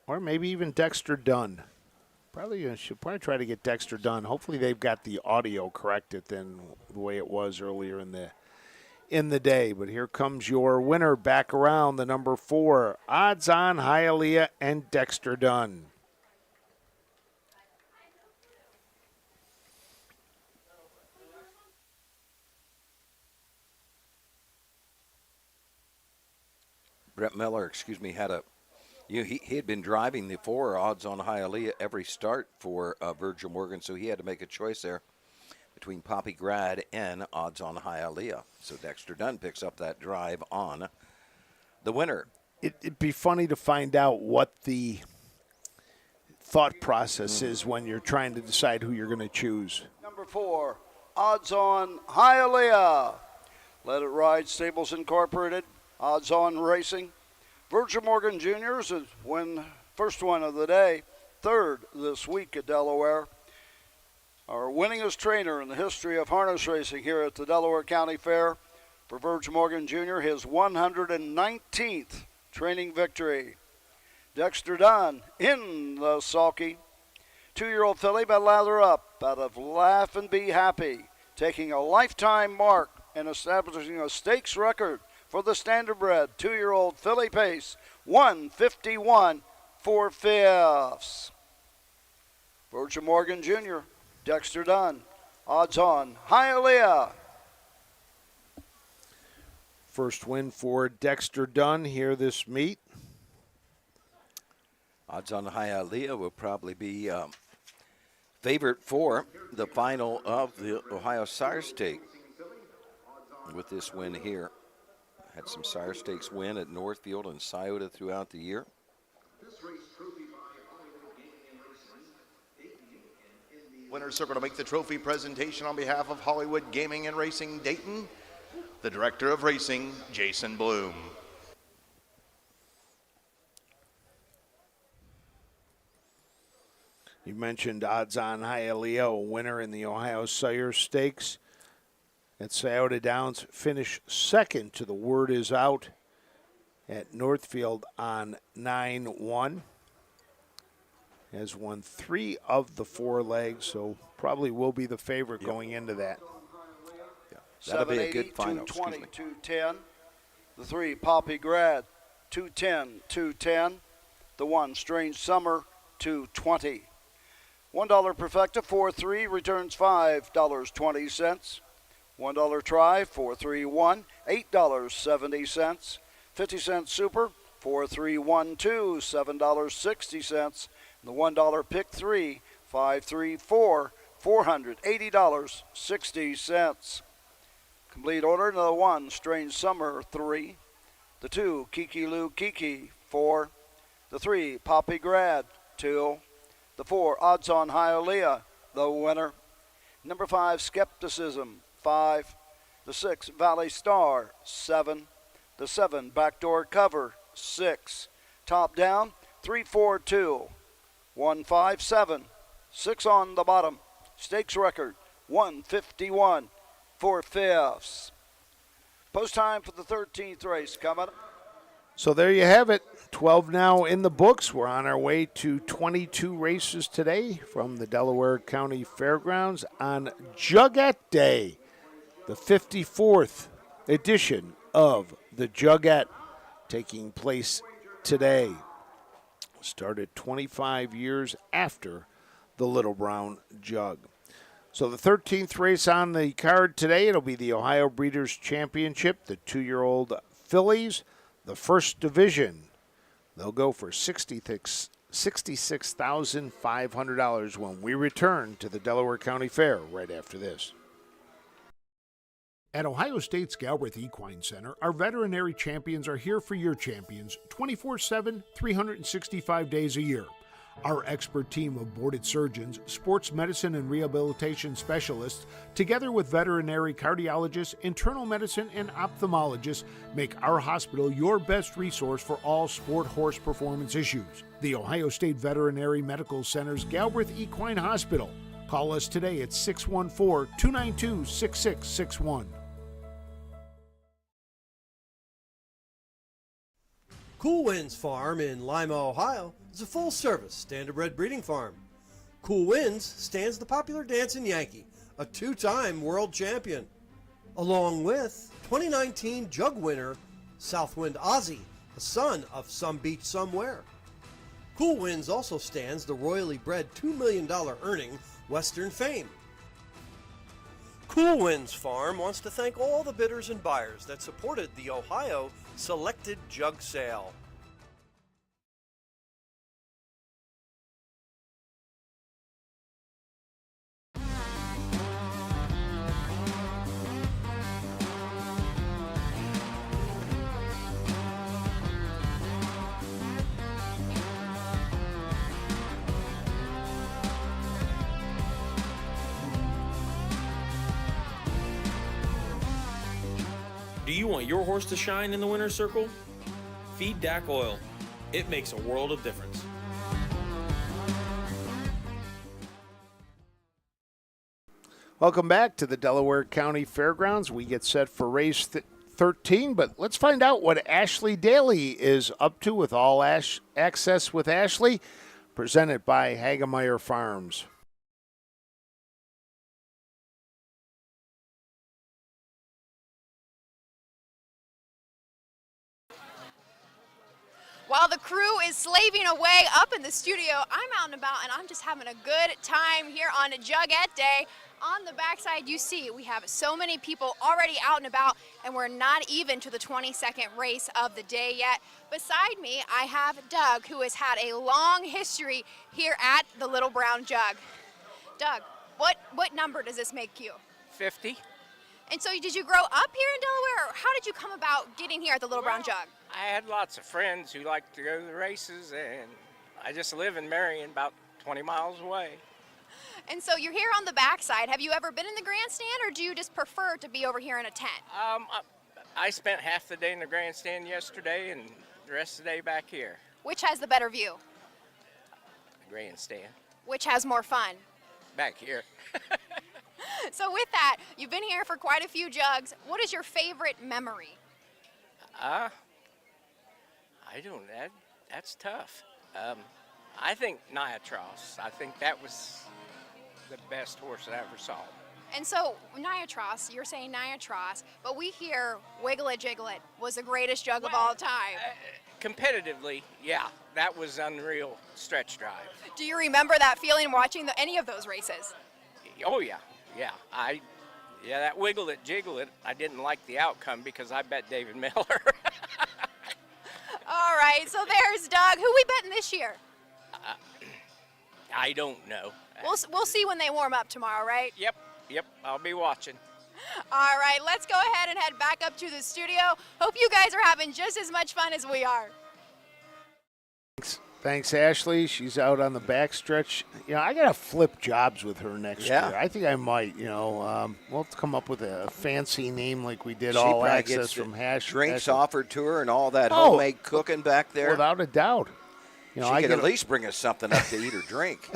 Or maybe even Dexter Dunn. Should probably try to get Dexter Dunn. Hopefully they've got the audio corrected than the way it was earlier in the day. But here comes your winner back around, the number 4, Odds on Hialeah and Dexter Dunn. Brett Miller, had he had been driving the 4 Odds on Hialeah every start for Virgil Morgan, so he had to make a choice there between Poppy Grad and Odds on Hialeah. So Dexter Dunn picks up that drive on the winner. It'd be funny to find out what the thought process is when you're trying to decide who you're going to choose. Number 4, Odds on Hialeah. Let It Ride Stables Incorporated. Odds on Racing. Virgil Morgan Jr.'s first win of the day, 3rd this week at Delaware. Our winningest trainer in the history of harness racing here at the Delaware County Fair. For Virgil Morgan Jr., his 119th training victory. Dexter Dunn in the sulky. 2-year-old filly by Lather Up out of Laugh and Be Happy, taking a lifetime mark and establishing a stakes record for the standardbred 2-year-old filly pace, 151 4/5. Virgil Morgan Jr., Dexter Dunn, Odds on Hialeah. First win for Dexter Dunn here this meet. Odds on Hialeah will probably be favorite for the final of the Ohio Sire Stake with this win here. Had some Sire Stakes win at Northfield and Scioto throughout the year. Winner's circle to make the trophy presentation on behalf of Hollywood Gaming and Racing Dayton, the Director of Racing, Jason Bloom. You mentioned Odds on Hialeah, a winner in the Ohio Sire Stakes. At Scioto Downs, finished 2nd to the Word Is Out at Northfield on 9-1. Has won 3 of the 4 legs, so probably will be the favorite going into that. Yeah, that'll be a good final. 220, 210. The 3, Poppy Grad, 210, 210. The 1, Strange Summer, 220. $1 perfecta, 4-3, returns $5.20. $1 try, 4-3-1, $8.70. 50-cent super, 4-3-1-2, $7.60. The $1 pick 3, 5-3-4, $480.60. Complete order to the 1, Strange Summer, 3. The 2, Kiki Lou Kiki, 4. The 3, Poppy Grad, 2. The 4, Odds on Hialeah, the winner. Number 5, Skepticism, 5. The 6, Valley Star, 7. The 7, Backdoor Cover, 6. Top down, 3-4-2, 1-5-7. 6 on the bottom. Stakes record, 151 4/5. Post time for the 13th race coming up. So there you have it. 12 now in the books. We're on our way to 22 races today from the Delaware County Fairgrounds on Jugette Day, the 54th edition of the Jugette taking place today. Started 25 years after the Little Brown Jug. So the 13th race on the card today, it'll be the Ohio Breeders' Championship, the 2-year-old fillies, the first division They'll go for $66,500 when we return to the Delaware County Fair right after this. At Ohio State's Galbraith Equine Center, our veterinary champions are here for your champions 24/7, 365 days a year. Our expert team of boarded surgeons, sports medicine and rehabilitation specialists, together with veterinary cardiologists, internal medicine, and ophthalmologists, make our hospital your best resource for all sport horse performance issues. The Ohio State Veterinary Medical Center's Galbraith Equine Hospital. Call us today at 614-292-6661. Cool Winds Farm in Lima, Ohio is a full-service standardbred breeding farm. Cool Winds stands the popular dancing Yankee, a two-time world champion, along with 2019 Jug winner Southwind Ozzy, the son of Some Beach Somewhere. Cool Winds also stands the royally bred $2 million earning Western Fame. Cool Winds Farm wants to thank all the bidders and buyers that supported the Ohio Selected Jug Sale. Do you want your horse to shine in the winner's circle? Feed DAC Oil. It makes a world of difference. Welcome back to the Delaware County Fairgrounds. We get set for race 13, but let's find out what Ashley Daly is up to with All Access with Ashley, presented by Hagemeyer Farms. While the crew is slaving away up in the studio, I'm out and about and I'm just having a good time here on Jugette Day. On the backside, you see we have so many people already out and about, and we're not even to the 22nd race of the day yet. Beside me, I have Doug, who has had a long history here at the Little Brown Jug. Doug, what number does this make you? 50. And so did you grow up here in Delaware, or how did you come about getting here at the Little Brown Jug? I had lots of friends who liked to go to the races, and I just live in Marion, about 20 miles away. And so you're here on the backside. Have you ever been in the grandstand, or do you just prefer to be over here in a tent? I spent half the day in the grandstand yesterday and the rest of the day back here. Which has the better view? The grandstand. Which has more fun? Back here. So with that, you've been here for quite a few jugs. What is your favorite memory? That's tough. I think Niatros. I think that was the best horse that I ever saw. And so Niatros, you're saying Niatros, but we hear Wiggle It Jiggle It was the greatest jug of all time. Competitively, yeah, that was unreal stretch drive. Do you remember that feeling watching any of those races? Oh yeah. That Wiggle It Jiggle It, I didn't like the outcome because I bet David Miller. All right, so there's Doug. Who we betting this year? I don't know. We'll see when they warm up tomorrow, right? Yep, I'll be watching. All right, let's go ahead and head back up to the studio. Hope you guys are having just as much fun as we are. Thanks, Ashley. She's out on the backstretch. I got to flip jobs with her next year. I think I might. We'll have to come up with a fancy name like we did All Access from Hash. Drinks offered to her and all that homemade cooking back there. Without a doubt. She could at least bring us something up to eat or drink.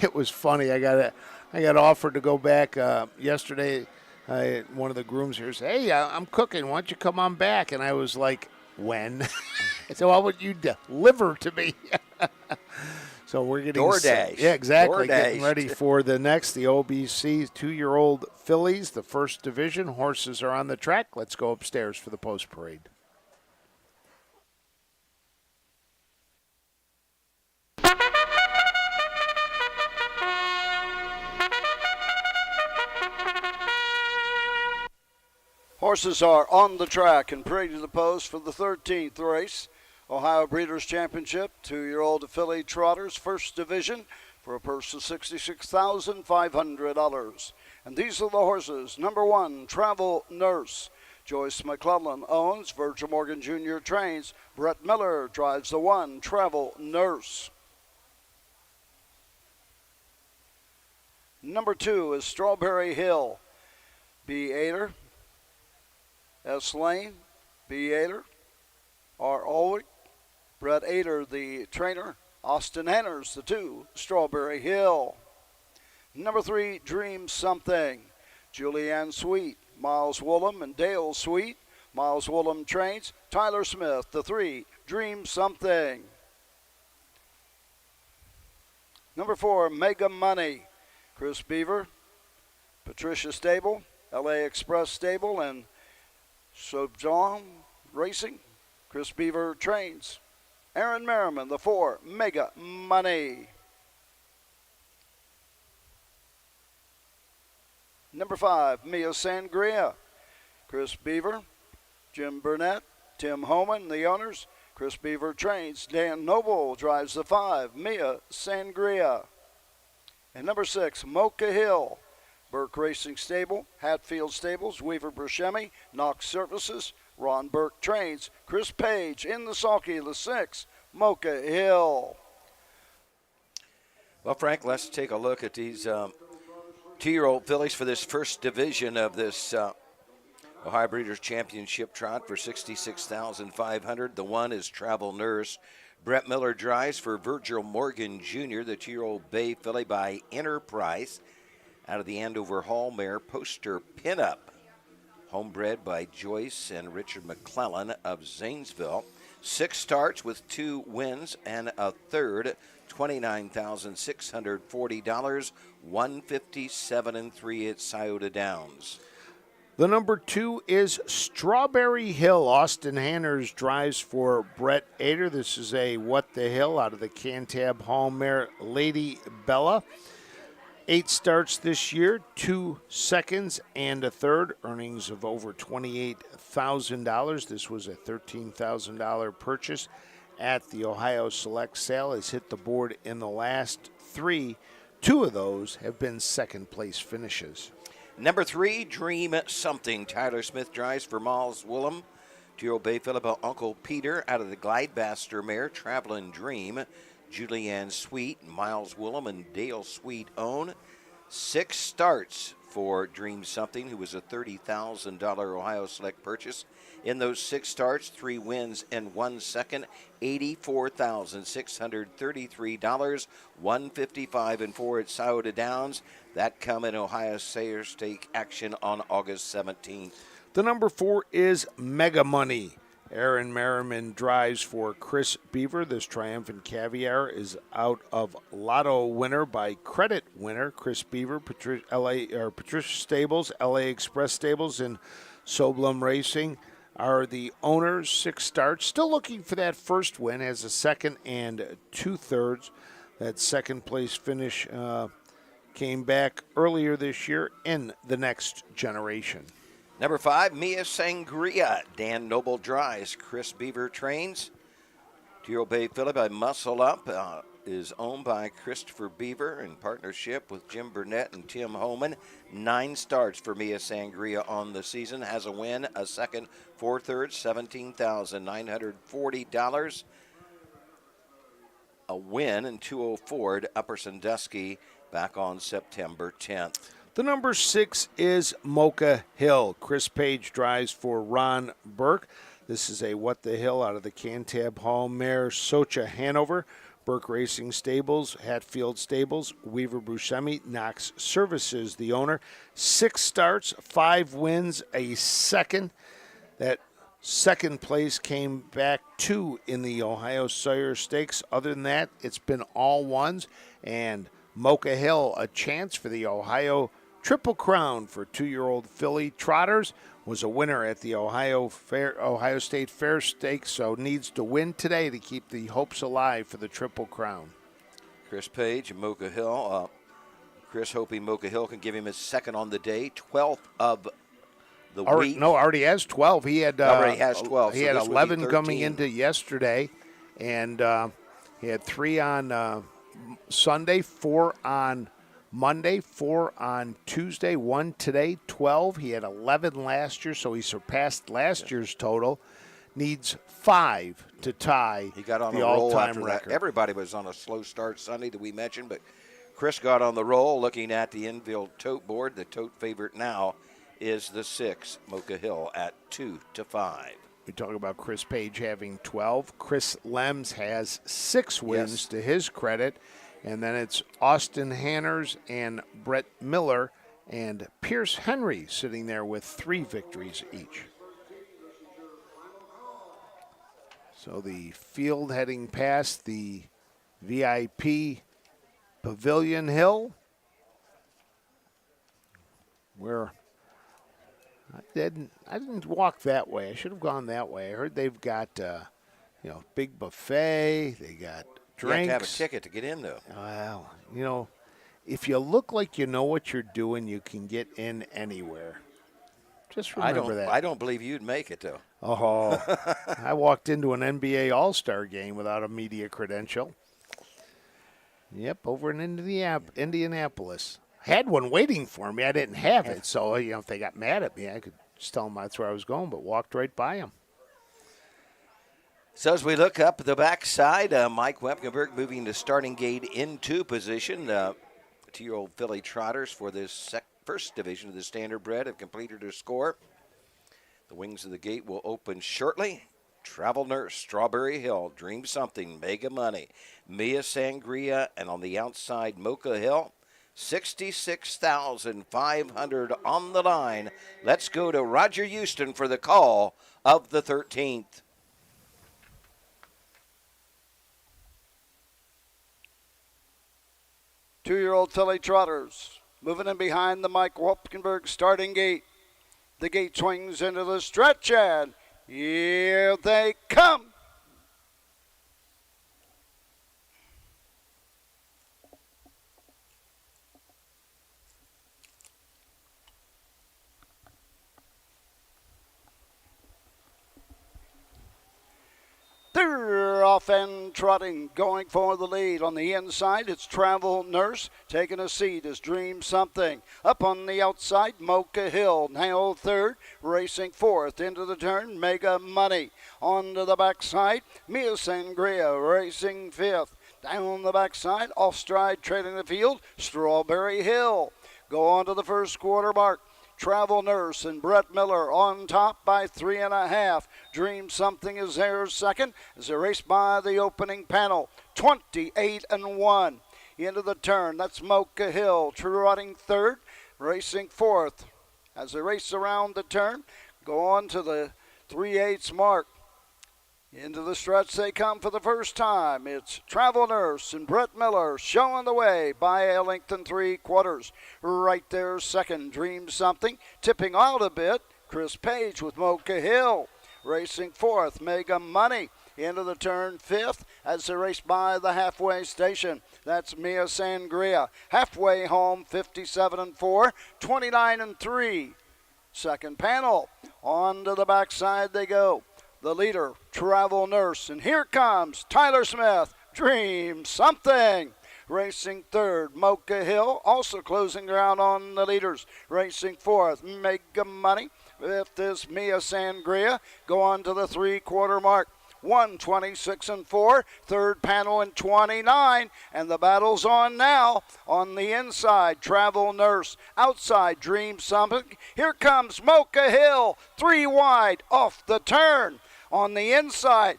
It was funny. I got offered to go back yesterday. One of the grooms here said, "Hey, I'm cooking. Why don't you come on back?" And I was like, "When?" So how would you deliver to me? So we're getting DoorDash. Yeah, exactly. DoorDash. Getting ready for the OBC 2-year-old fillies, the first division. Horses are on the track. Let's go upstairs for the post parade. Horses are on the track and parade to the post for the 13th race. Ohio Breeders' Championship, 2-year-old filly trotters, first division, for a purse of $66,500. And these are the horses. Number 1, Travel Nurse. Joyce McClellan owns. Virgil Morgan Jr. trains. Brett Miller drives the 1, Travel Nurse. Number 2 is Strawberry Hill. B. Ader, S. Lane, B. Ader, R. Ulrich, Brett Ader, the trainer. Austin Henners, the 2, Strawberry Hill. Number 3, Dream Something. Julianne Sweet, Miles Woolham, and Dale Sweet. Miles Woolham trains. Tyler Smith, the 3, Dream Something. Number 4, Mega Money. Chris Beaver, Patricia Stable, LA Express Stable, and Sobjon Racing. Chris Beaver trains. Aaron Merriman, the 4, Mega Money. Number 5, Mia Sangria. Chris Beaver, Jim Burnett, Tim Homan, the owners. Chris Beaver trains. Dan Noble drives the 5, Mia Sangria. And number 6, Mocha Hill. Burke Racing Stable, Hatfield Stables, Weaver Buscemi, Knox Services, Ron Burke trains. Chris Page in the sulky, the 6, Mocha Hill. Well, Frank, let's take a look at these 2-year-old fillies for this first division of this Ohio Breeders' Championship trot for $66,500. The 1 is Travel Nurse. Brett Miller drives for Virgil Morgan Jr., the 2-year-old bay filly by Enterprise. Out of the Andover Hall mare, Poster Pinup, homebred by Joyce and Richard McClellan of Zanesville. 6 starts with 2 wins and a third, $29,640, $157 3 at Scioto Downs. The number 2 is Strawberry Hill. Austin Hanners drives for Brett Ader. This is a What the Hill out of the Cantab Hall mare, Lady Bella. 8 starts this year, 2 seconds and a third, earnings of over $28,000. This was a $13,000 purchase at the Ohio Select Sale. Has hit the board in the last 3. 2 of those have been second place finishes. Number 3, Dream Something. Tyler Smith drives for Miles Woolham. 2-year-old bay filly by Uncle Peter out of the Glidebuster mare, Travelin' Dream. Julianne Sweet, Miles Woolham, and Dale Sweet own. 6 starts for Dream Something, who was a $30,000 Ohio Select purchase. In those 6 starts, 3 wins and 1 second, $84,633, $155 4 at Scioto Downs. That come in Ohio Sayers Stake action on August 17th. The number 4 is Mega Money. Aaron Merriman drives for Chris Beaver. This Triumphant Caviar is out of Lotto winner by Credit winner. Chris Beaver, Patricia Stables, LA Express Stables, and Soblum Racing are the owners. 6 starts. Still looking for that first win as a second and 2/3. That second place finish came back earlier this year in the Next Generation. Number 5, Mia Sangria. Dan Noble drives. Chris Beaver trains. 2-year-old bay filly by Muscle Up is owned by Christopher Beaver in partnership with Jim Burnett and Tim Homan. 9 starts for Mia Sangria on the season. Has a win, a second, 4/3, $17,940. A win in 204 at Upper Sandusky back on September 10th. The number 6 is Mocha Hill. Chris Page drives for Ron Burke. This is a What the Hill out of the Cantab Hall mare, Socha Hanover. Burke Racing Stables, Hatfield Stables, Weaver Buscemi, Knox Services, the owner. 6 starts, 5 wins, a second. That second place came back 2 in the Ohio Sawyer Stakes. Other than that, it's been all ones. And Mocha Hill, a chance for the Ohio Triple Crown for 2-year-old filly trotters, was a winner at the Ohio State Fair Stakes, so needs to win today to keep the hopes alive for the Triple Crown. Chris Page and Mocha Hill. Chris hoping Mocha Hill can give him his second on the day, 12th of already has 12. He had already has 12. He so had this would be 11 coming 13. into yesterday, and he had 3 on Sunday, 4 on Monday, 4 on Tuesday, 1 today, 12. He had 11 last year, so he surpassed last year's total. Needs 5 to tie He got on the a roll all-time after record. that. Everybody was on a slow start Sunday that we mentioned, but Chris got on the roll. Looking at the infield tote board, the tote favorite now is the 6, Mocha Hill, at 2-5. We talk about Chris Page having 12. Chris Lems has 6 wins to his credit. And then it's Austin Hanners and Brett Miller and Pierce Henry sitting there with 3 victories each. So the field heading past the VIP Pavilion Hill, where I didn't walk that way. I should have gone that way. I heard they've got big buffet. They got drinks. You have to have a ticket to get in, though. Well, if you look like you know what you're doing, you can get in anywhere. Just remember that. I don't believe you'd make it, though. Oh, I walked into an NBA All-Star game without a media credential. Yep, over in Indianapolis. Had one waiting for me. I didn't have it, so if they got mad at me, I could just tell them that's where I was going, but walked right by them. So as we look up the backside, Mike Wepkenberg moving the starting gate into position. 2-year-old filly trotters for this first division of the Standardbred have completed their score. The wings of the gate will open shortly. Travel Nurse, Strawberry Hill, Dream Something, Mega Money, Mia Sangria, and on the outside, Mocha Hill. 66,500 on the line. Let's go to Roger Houston for the call of the 13th. Two-year-old filly trotters moving in behind the Mike Wepkenberg starting gate. The gate swings into the stretch, and here they come. They're off and trotting, going for the lead. On the inside, it's Travel Nurse. Taking a seat is Dream Something. Up on the outside, Mocha Hill. Now third, racing fourth. Into the turn, Mega Money. Onto the backside, Mia Sangria racing fifth. Down the backside, off stride, trailing the field, Strawberry Hill. Go on to the first quarter mark. Travel Nurse and Brett Miller on top by 3.5. Dream Something is there second as they race by the opening panel. 28-1. Into the turn, that's Mocha Hill trotting third, racing fourth. As they race around the turn, go on to the 3/8 mark. Into the stretch they come for the first time. It's Travel Nurse and Brett Miller showing the way by a length and 3/4. Right there, second, Dream Something. Tipping out a bit, Chris Page with Mocha Hill. Racing fourth, Mega Money. Into the turn fifth as they race by the halfway station. That's Mia Sangria. Halfway home, 57-4, 29-3. Second panel. On to the backside they go. The leader, Travel Nurse. And here comes Tyler Smith, Dream Something. Racing third, Mocha Hill. Also closing ground on the leaders. Racing fourth, Mega Money. Fifth is Mia Sangria. Go on to the 3/4 mark. 126-4. Third panel in 29. And the battle's on now. On the inside, Travel Nurse. Outside, Dream Something. Here comes Mocha Hill. 3 wide off the turn. On the inside,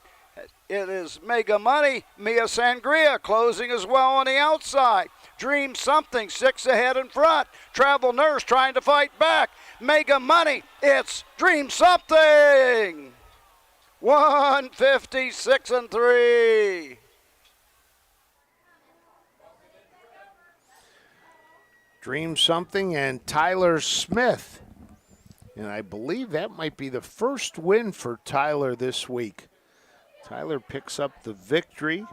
it is Mega Money. Mia Sangria closing as well on the outside. Dream Something 6 ahead in front. Travel Nurse trying to fight back. Mega Money, it's Dream Something. 156-3. Dream Something and Tyler Smith. And I believe that might be the first win for Tyler this week. Tyler picks up the victory.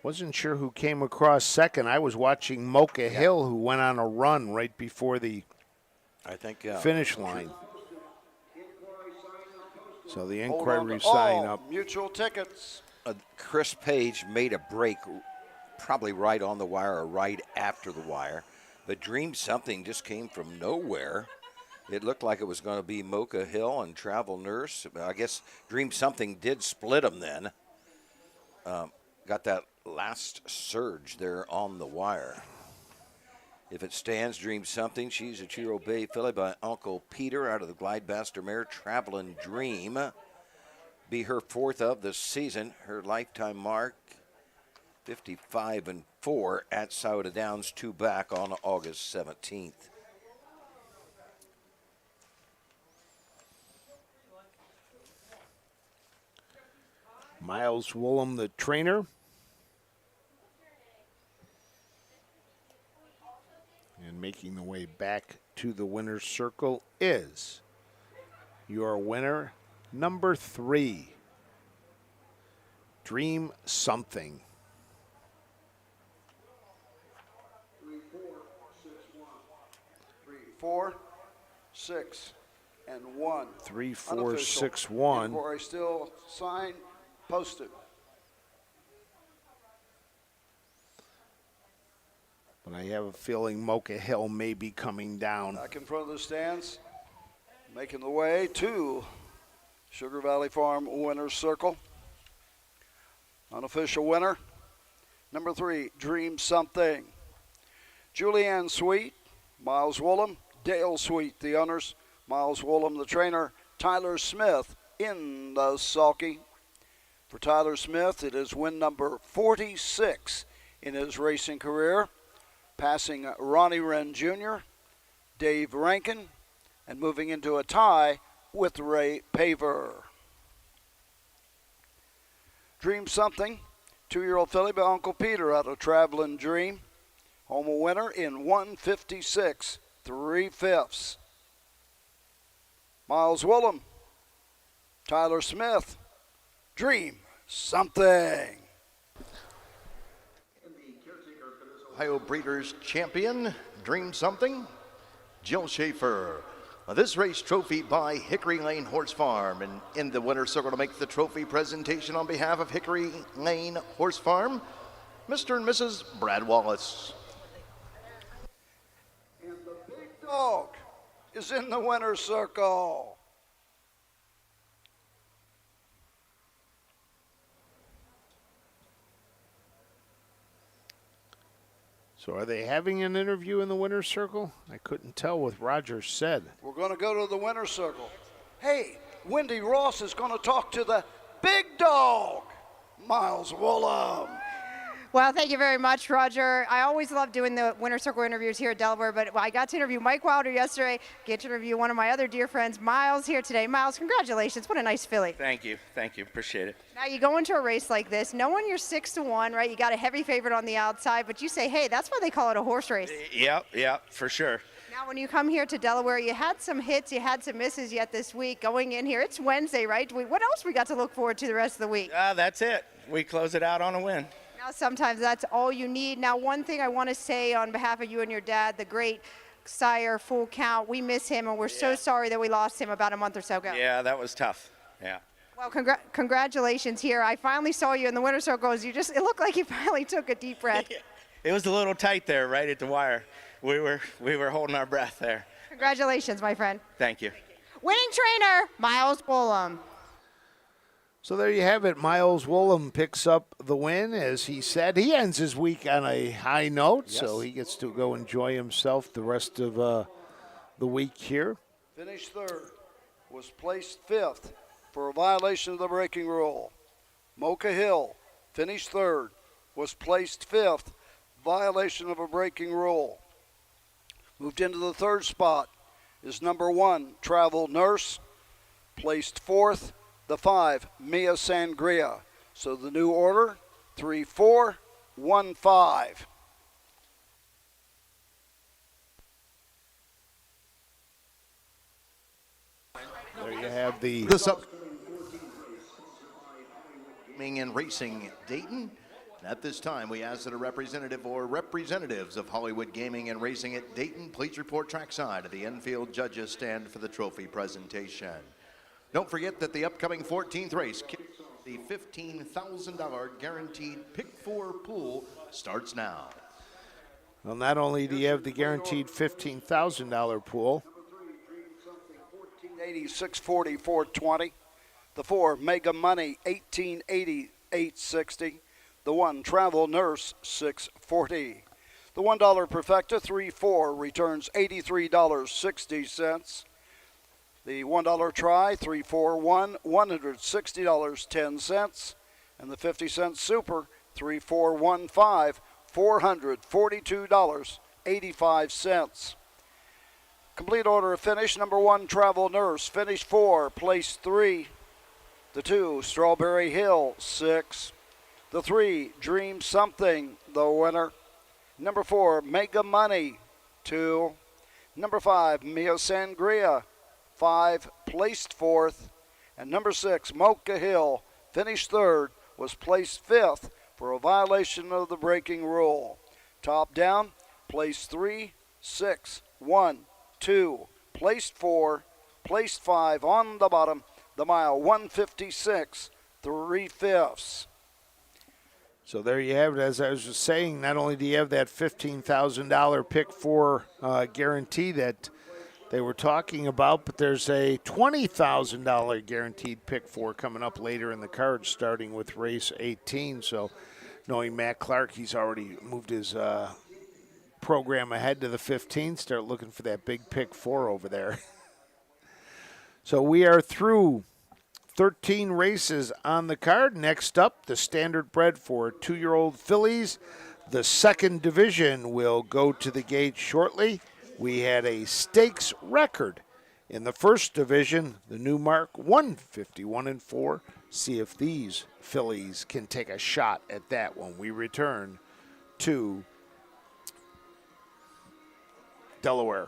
Wasn't sure who came across second. I was watching Mocha Hill, who went on a run right before the finish line. So the Hold on inquiry to sign all up. mutual tickets. Chris Page made a break probably right on the wire or right after the wire, but Dream Something just came from nowhere. It looked like it was going to be Mocha Hill and Travel Nurse. I guess Dream Something did split them then. Got that last surge there on the wire. If it stands, Dream Something. She's a Chiro Bay filly by Uncle Peter out of the Glidebuster mare Traveling Dream. Be her 4th of the season. Her lifetime mark, 55-4 at Sauda Downs, 2 back on August 17th. Miles Woolham, the trainer. And making the way back to the winner's circle is your winner, number 3, Dream Something. 3, 4, 6, and 1. 3, 4, Unofficial. 6, 1. Inquiry still signed, posted. But I have a feeling Mocha Hill may be coming down. Back in front of the stands, making the way to Sugar Valley Farm winner's circle. Unofficial winner, number 3, Dream Something. Julianne Sweet, Miles Woolham, Dale Sweet, the owners, Miles Woolham, the trainer, Tyler Smith in the sulky. For Tyler Smith, it is win number 46 in his racing career, passing Ronnie Wren Jr., Dave Rankin, and moving into a tie with Ray Paver. Dream Something, 2-year-old filly by Uncle Peter out of Traveling Dream. Home a winner in 156 3/5. Miles Woolham, Tyler Smith, Dream Something. Ohio Breeders' Champion, Dream Something, Jill Schaefer. This race trophy by Hickory Lane Horse Farm, and in the winner's circle to make the trophy presentation on behalf of Hickory Lane Horse Farm, Mr. and Mrs. Brad Wallace. And the big dog is in the winner's circle. So are they having an interview in the winner's circle? I couldn't tell what Roger said. We're going to go to the winner's circle. Hey, Wendy Ross is going to talk to the big dog, Miles Woolham. Well, thank you very much, Roger. I always love doing the Winter Circle interviews here at Delaware, but I got to interview Mike Wilder yesterday, get to interview one of my other dear friends, Miles, here today. Miles, congratulations. What a nice filly. Thank you. Appreciate it. Now, you go into a race like this, knowing you're 6-1, right? You got a heavy favorite on the outside, but you say, hey, that's why they call it a horse race. Yep, for sure. Now, when you come here to Delaware, you had some hits, you had some misses yet this week. Going in here, it's Wednesday, right? What else we got to look forward to the rest of the week? That's it. We close it out on a win. Now, sometimes that's all you need. Now, one thing I want to say on behalf of you and your dad, the great sire, Full Count, we miss him, and we're so sorry that we lost him about a month or so ago. Yeah, that was tough. Yeah. Well, congratulations here. I finally saw you in the winter circles. It looked like you finally took a deep breath. It was a little tight there, right at the wire. We were holding our breath there. Congratulations, my friend. Thank you. Winning trainer, Miles Woolham. So there you have it. Miles Woolham picks up the win. As he said, he ends his week on a high note, so he gets to go enjoy himself the rest of the week here. Finished third, was placed 5th for a violation of the braking rule. Mocha Hill finished third, was placed 5th, violation of a braking rule. Moved into the third spot is number 1, Travel Nurse, placed 4th. The 5, Mia Sangria. So the new order, 3-4-1-5. There you have the Gaming and Racing Dayton. At this time, we ask that a representative or representatives of Hollywood Gaming and Racing at Dayton please report trackside of the infield judges stand for the trophy presentation. Don't forget that the upcoming 14th race, the $15,000 guaranteed Pick 4 pool, starts now. Well, not only do you have the guaranteed $15,000 pool, 1480, 640, 420. The 4, Mega Money, 1880, 860. The 1, Travel Nurse, 640. The $1 Perfecta, 3-4, returns $83.60. The $1 Try, 341, $160.10. And the 50-cent Super, 3415, $442.85. Complete order of finish. Number 1, Travel Nurse, finish 4, place 3. The 2, Strawberry Hill, 6. The 3, Dream Something, the winner. Number 4, Mega Money, 2. Number 5, Mia Sangria, 5, placed 4th. And number 6, Mocha Hill, finished 3rd, was placed 5th for a violation of the braking rule. Top down, placed 3, 6, 1, 2, placed 4, placed 5 on the bottom. The mile 156, 3/5. so there you have it. As I was just saying, not only do you have that $15,000 Pick 4 guarantee that they were talking about, but there's a $20,000 guaranteed Pick 4 coming up later in the card, starting with race 18. So knowing Matt Clark, he's already moved his program ahead to the 15th. Start looking for that big Pick 4 over there. So we are through 13 races on the card. Next up, the standard bred for 2-year-old fillies. The second division will go to the gate shortly. We had a stakes record in the first division. The new mark, 151-4. See if these fillies can take a shot at that when we return to Delaware.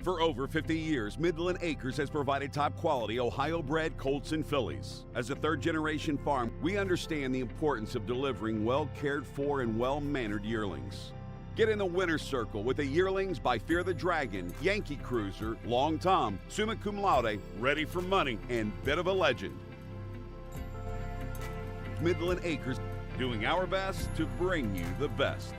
For over 50 years, Midland Acres has provided top-quality Ohio-bred colts and fillies. As a third-generation farm, we understand the importance of delivering well-cared-for and well-mannered yearlings. Get in the winner's circle with the yearlings by Fear the Dragon, Yankee Cruiser, Long Tom, Summa Cum Laude, Ready for Money, and Bit of a Legend. Midland Acres, doing our best to bring you the best.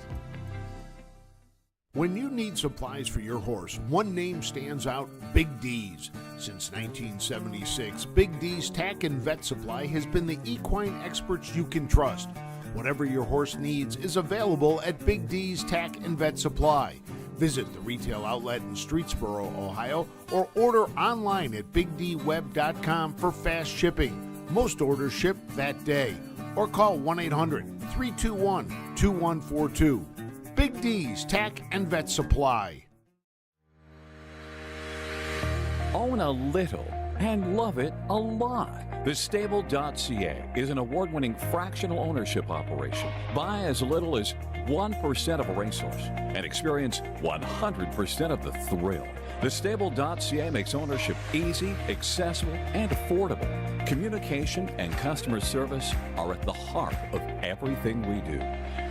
When you need supplies for your horse, one name stands out, Big D's. Since 1976, Big D's Tack and Vet Supply has been the equine experts you can trust. Whatever your horse needs is available at Big D's Tack and Vet Supply. Visit the retail outlet in Streetsboro, Ohio, or order online at bigdweb.com for fast shipping. Most orders ship that day. Or call 1-800-321-2142. Big D's Tack and Vet Supply. Own a little and love it a lot. TheStable.ca is an award-winning fractional ownership operation. Buy as little as 1% of a racehorse and experience 100% of the thrill. TheStable.ca makes ownership easy, accessible, and affordable. Communication and customer service are at the heart of everything we do.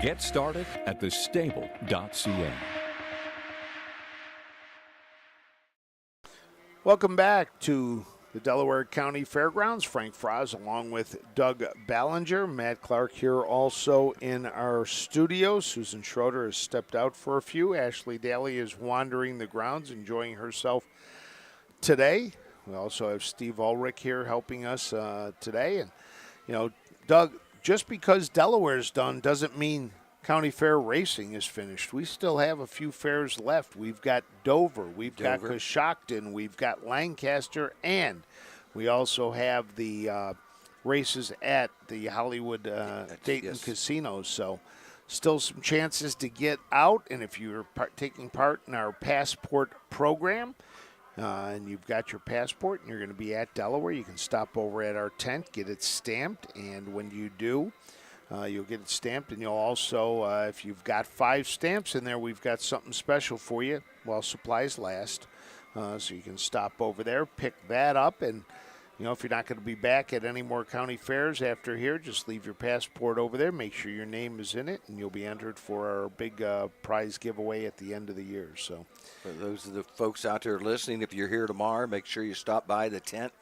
Get started at TheStable.ca. Welcome back to the Delaware County Fairgrounds. Frank Froz along with Doug Ballinger. Matt Clark here also in our studio. Susan Schroeder has stepped out for a few. Ashley Daly is wandering the grounds, enjoying herself today. We also have Steve Ulrich here helping us today. And, you know, Doug, just because Delaware's done doesn't mean County Fair racing is finished. We still have a few fairs left. We've got Dover, we've got Coshocton, we've got Lancaster, and we also have the races at the Hollywood Dayton casinos. So still some chances to get out. And if you're taking part in our passport program, and you've got your passport and you're going to be at Delaware, you can stop over at our tent, get it stamped, and when you do, you'll get it stamped, and you'll also, if you've got 5 stamps in there, we've got something special for you while supplies last. So you can stop over there, pick that up, and if you're not going to be back at any more county fairs after here, just leave your passport over there. Make sure your name is in it, and you'll be entered for our big prize giveaway at the end of the year. So, for those of the folks out there listening, if you're here tomorrow, make sure you stop by the tent,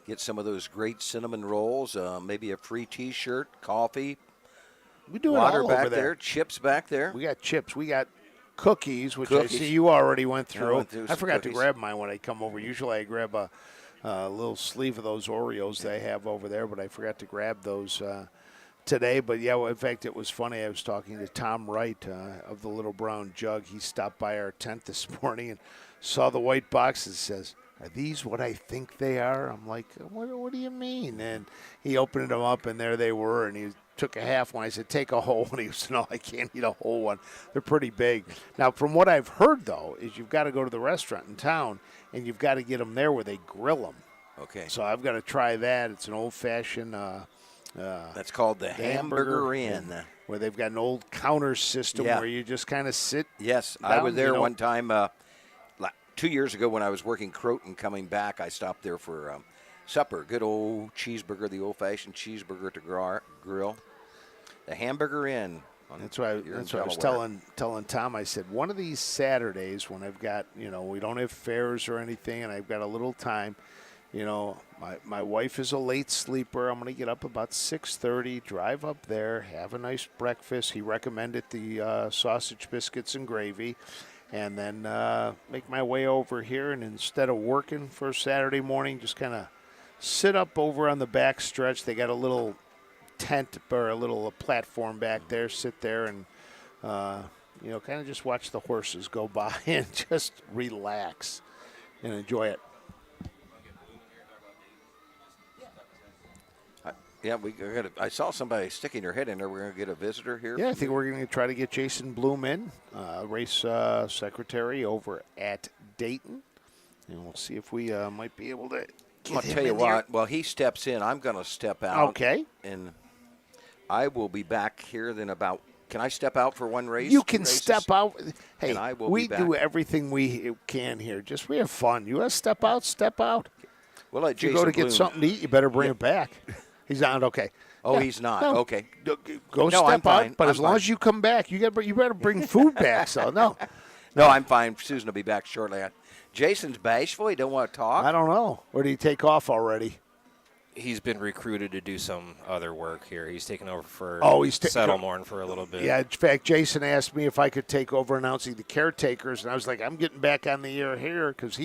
get some of those great cinnamon rolls, maybe a free T-shirt, coffee. We do water it all back over there. Chips back there. We got chips. We got cookies, which I see you already went through. I forgot to grab mine when I come over. Usually I grab a little sleeve of those Oreos they have over there, but I forgot to grab those today. But, yeah, in fact, it was funny. I was talking to Tom Wright of the Little Brown Jug. He stopped by our tent this morning and saw the white box and says, "Are these what I think they are?" I'm like, what do you mean? And he opened them up, and there they were, and he took a half one. I said, "Take a whole one." He said, "No, I can't eat a whole one. They're pretty big." Now, from what I've heard, though, is you've got to go to the restaurant in town, and you've got to get them there where they grill them. Okay. So I've got to try that. It's an old-fashioned that's called the Hamburger Inn, where they've got an old counter system where you just kind of sit. Yes, down, I was there one time 2 years ago when I was working Croton. Coming back, I stopped there for supper. Good old cheeseburger, the old-fashioned cheeseburger to grill. The Hamburger Inn. That's why I was telling Tom. I said, one of these Saturdays when I've got, we don't have fairs or anything, and I've got a little time, my wife is a late sleeper. I'm going to get up about 6:30, drive up there, have a nice breakfast. He recommended the sausage biscuits and gravy, and then make my way over here. And instead of working for Saturday morning, just kind of sit up over on the back stretch. They got a little tent or a little platform back there, sit there and kind of just watch the horses go by and just relax and enjoy it. Yeah, I saw somebody sticking their head in there. We're going to get a visitor here. Yeah, I think we're going to try to get Jason Bloom in, race secretary over at Dayton, and we'll see if we might be able to get I'll him tell you in there. what, while he steps in, I'm going to step out. Okay. And I will be back here then about. Can I step out for one race? You can step out. Hey, and I will we be back. do everything we can here. Just we have fun. You want to step out, step out. Well, if you go to get something to eat, you better bring it back. He's not okay. Oh, Yeah, he's not. no. Okay. Go No, step I'm out. fine. But I'm as long fine. as you come back, you better bring food back. So no. No, I'm fine. Susan will be back shortly. Jason's bashful. He don't want to talk. I don't know. Or did he take off already? He's been recruited to do some other work here. He's taken over for Settlemorn for a little bit. Yeah, in fact, Jason asked me if I could take over announcing the caretakers, and I was like, I'm getting back on the air here because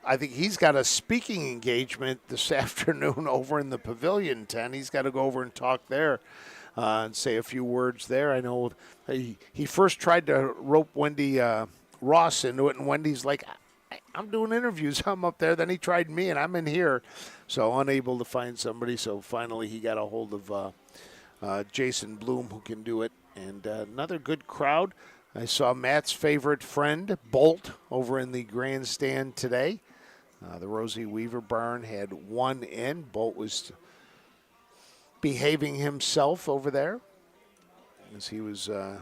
I think he's got a speaking engagement this afternoon over in the Pavilion tent. He's got to go over and talk there and say a few words there. I know he first tried to rope Wendy Ross into it, and Wendy's like, I'm doing interviews. I'm up there. Then he tried me, and I'm in here. So unable to find somebody. So finally he got a hold of Jason Bloom, who can do it. And another good crowd. I saw Matt's favorite friend, Bolt, over in the grandstand today. The Rosie Weaver barn had one in. Bolt was behaving himself over there as he was the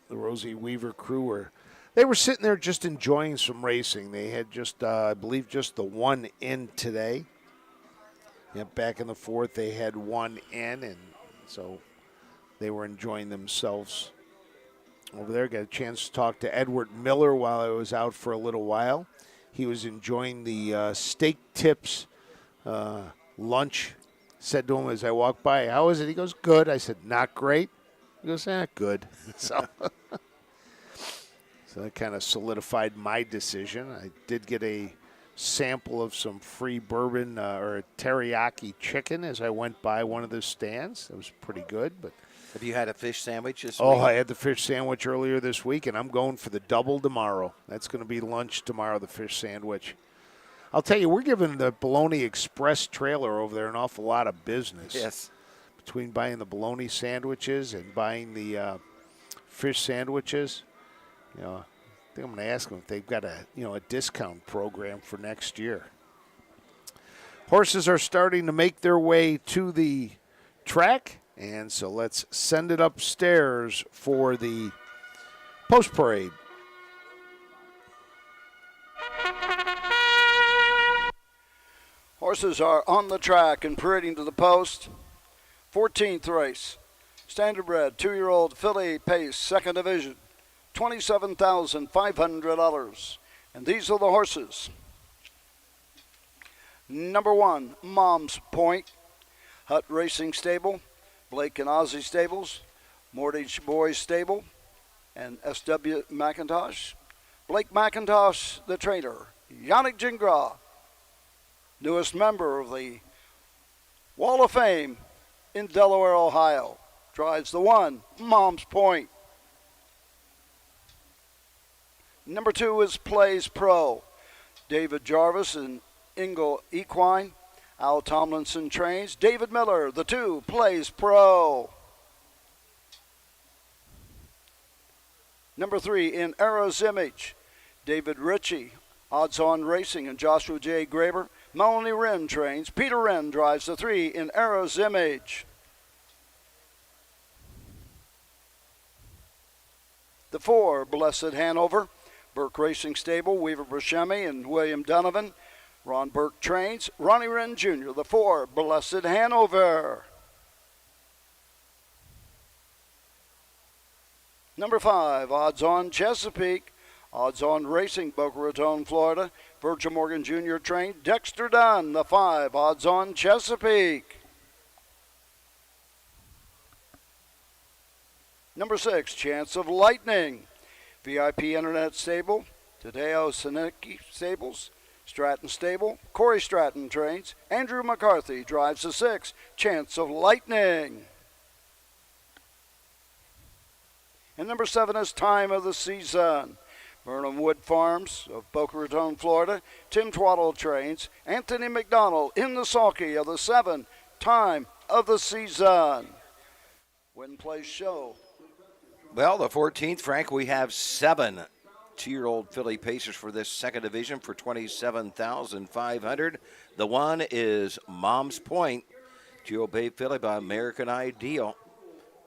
Rosie Weaver crew they were sitting there just enjoying some racing. They had just, I believe, just the one in today. Yep, back in the fourth, they had one in, and so they were enjoying themselves over there. Got a chance to talk to Edward Miller while I was out for a little while. He was enjoying the steak tips lunch. Said to him as I walked by, "How is it?" He goes, "Good." I said, "Not great." He goes, "Good." So that kind of solidified my decision. I did get a sample of some free bourbon or a teriyaki chicken as I went by one of the stands. It was pretty good. But have you had a fish sandwich this week? Oh, I had the fish sandwich earlier this week, and I'm going for the double tomorrow. That's going to be lunch tomorrow, the fish sandwich. I'll tell you, we're giving the Bologna Express trailer over there an awful lot of business. Yes. Between buying the bologna sandwiches and buying the fish sandwiches. I think I'm going to ask them if they've got a discount program for next year. Horses are starting to make their way to the track, and so let's send it upstairs for the post parade. Horses are on the track and parading to the post. 14th race. Standardbred 2-year-old filly pace, second division. $27,500. And these are the horses. Number 1, Mom's Point. Hut Racing Stable. Blake and Ozzie Stables. Mortgage Boys Stable. And S.W. McIntosh. Blake McIntosh, the trainer. Yannick Gingras, newest member of the Wall of Fame in Delaware, Ohio, drives the 1, Mom's Point. Number 2 is Plays Pro. David Jarvis and Ingle Equine. Al Tomlinson trains. David Miller, the 2, Plays Pro. Number 3, in Era's Image, David Ritchie, Odds On Racing, and Joshua J. Graber. Melanie Wren trains. Peter Wren drives the 3, in Era's Image. The 4, Blessed Hanover. Burke Racing Stable, Weaver Buscemi and William Donovan. Ron Burke trains. Ronnie Wren Jr., the 4, Blessed Hanover. Number 5, Odds On Chesapeake. Odds On Racing, Boca Raton, Florida. Virgil Morgan Jr. trained. Dexter Dunn, the 5, Odds On Chesapeake. Number 6, Chance of Lightning. VIP Internet Stable. Tadeo Sinecki Stables. Stratton Stable. Corey Stratton trains. Andrew McCarthy drives the 6, Chance of Lightning. And number 7 is Time of the Season. Burnham Wood Farms of Boca Raton, Florida. Tim Twaddle trains. Anthony McDonald in the sulky of the 7, Time of the Season. Win, place, show. Well, the 14th, Frank, we have 7 2-year-old filly pacers for this second division for $27,500. The 1 is Mom's Point, 2-year-old bay filly by American Ideal.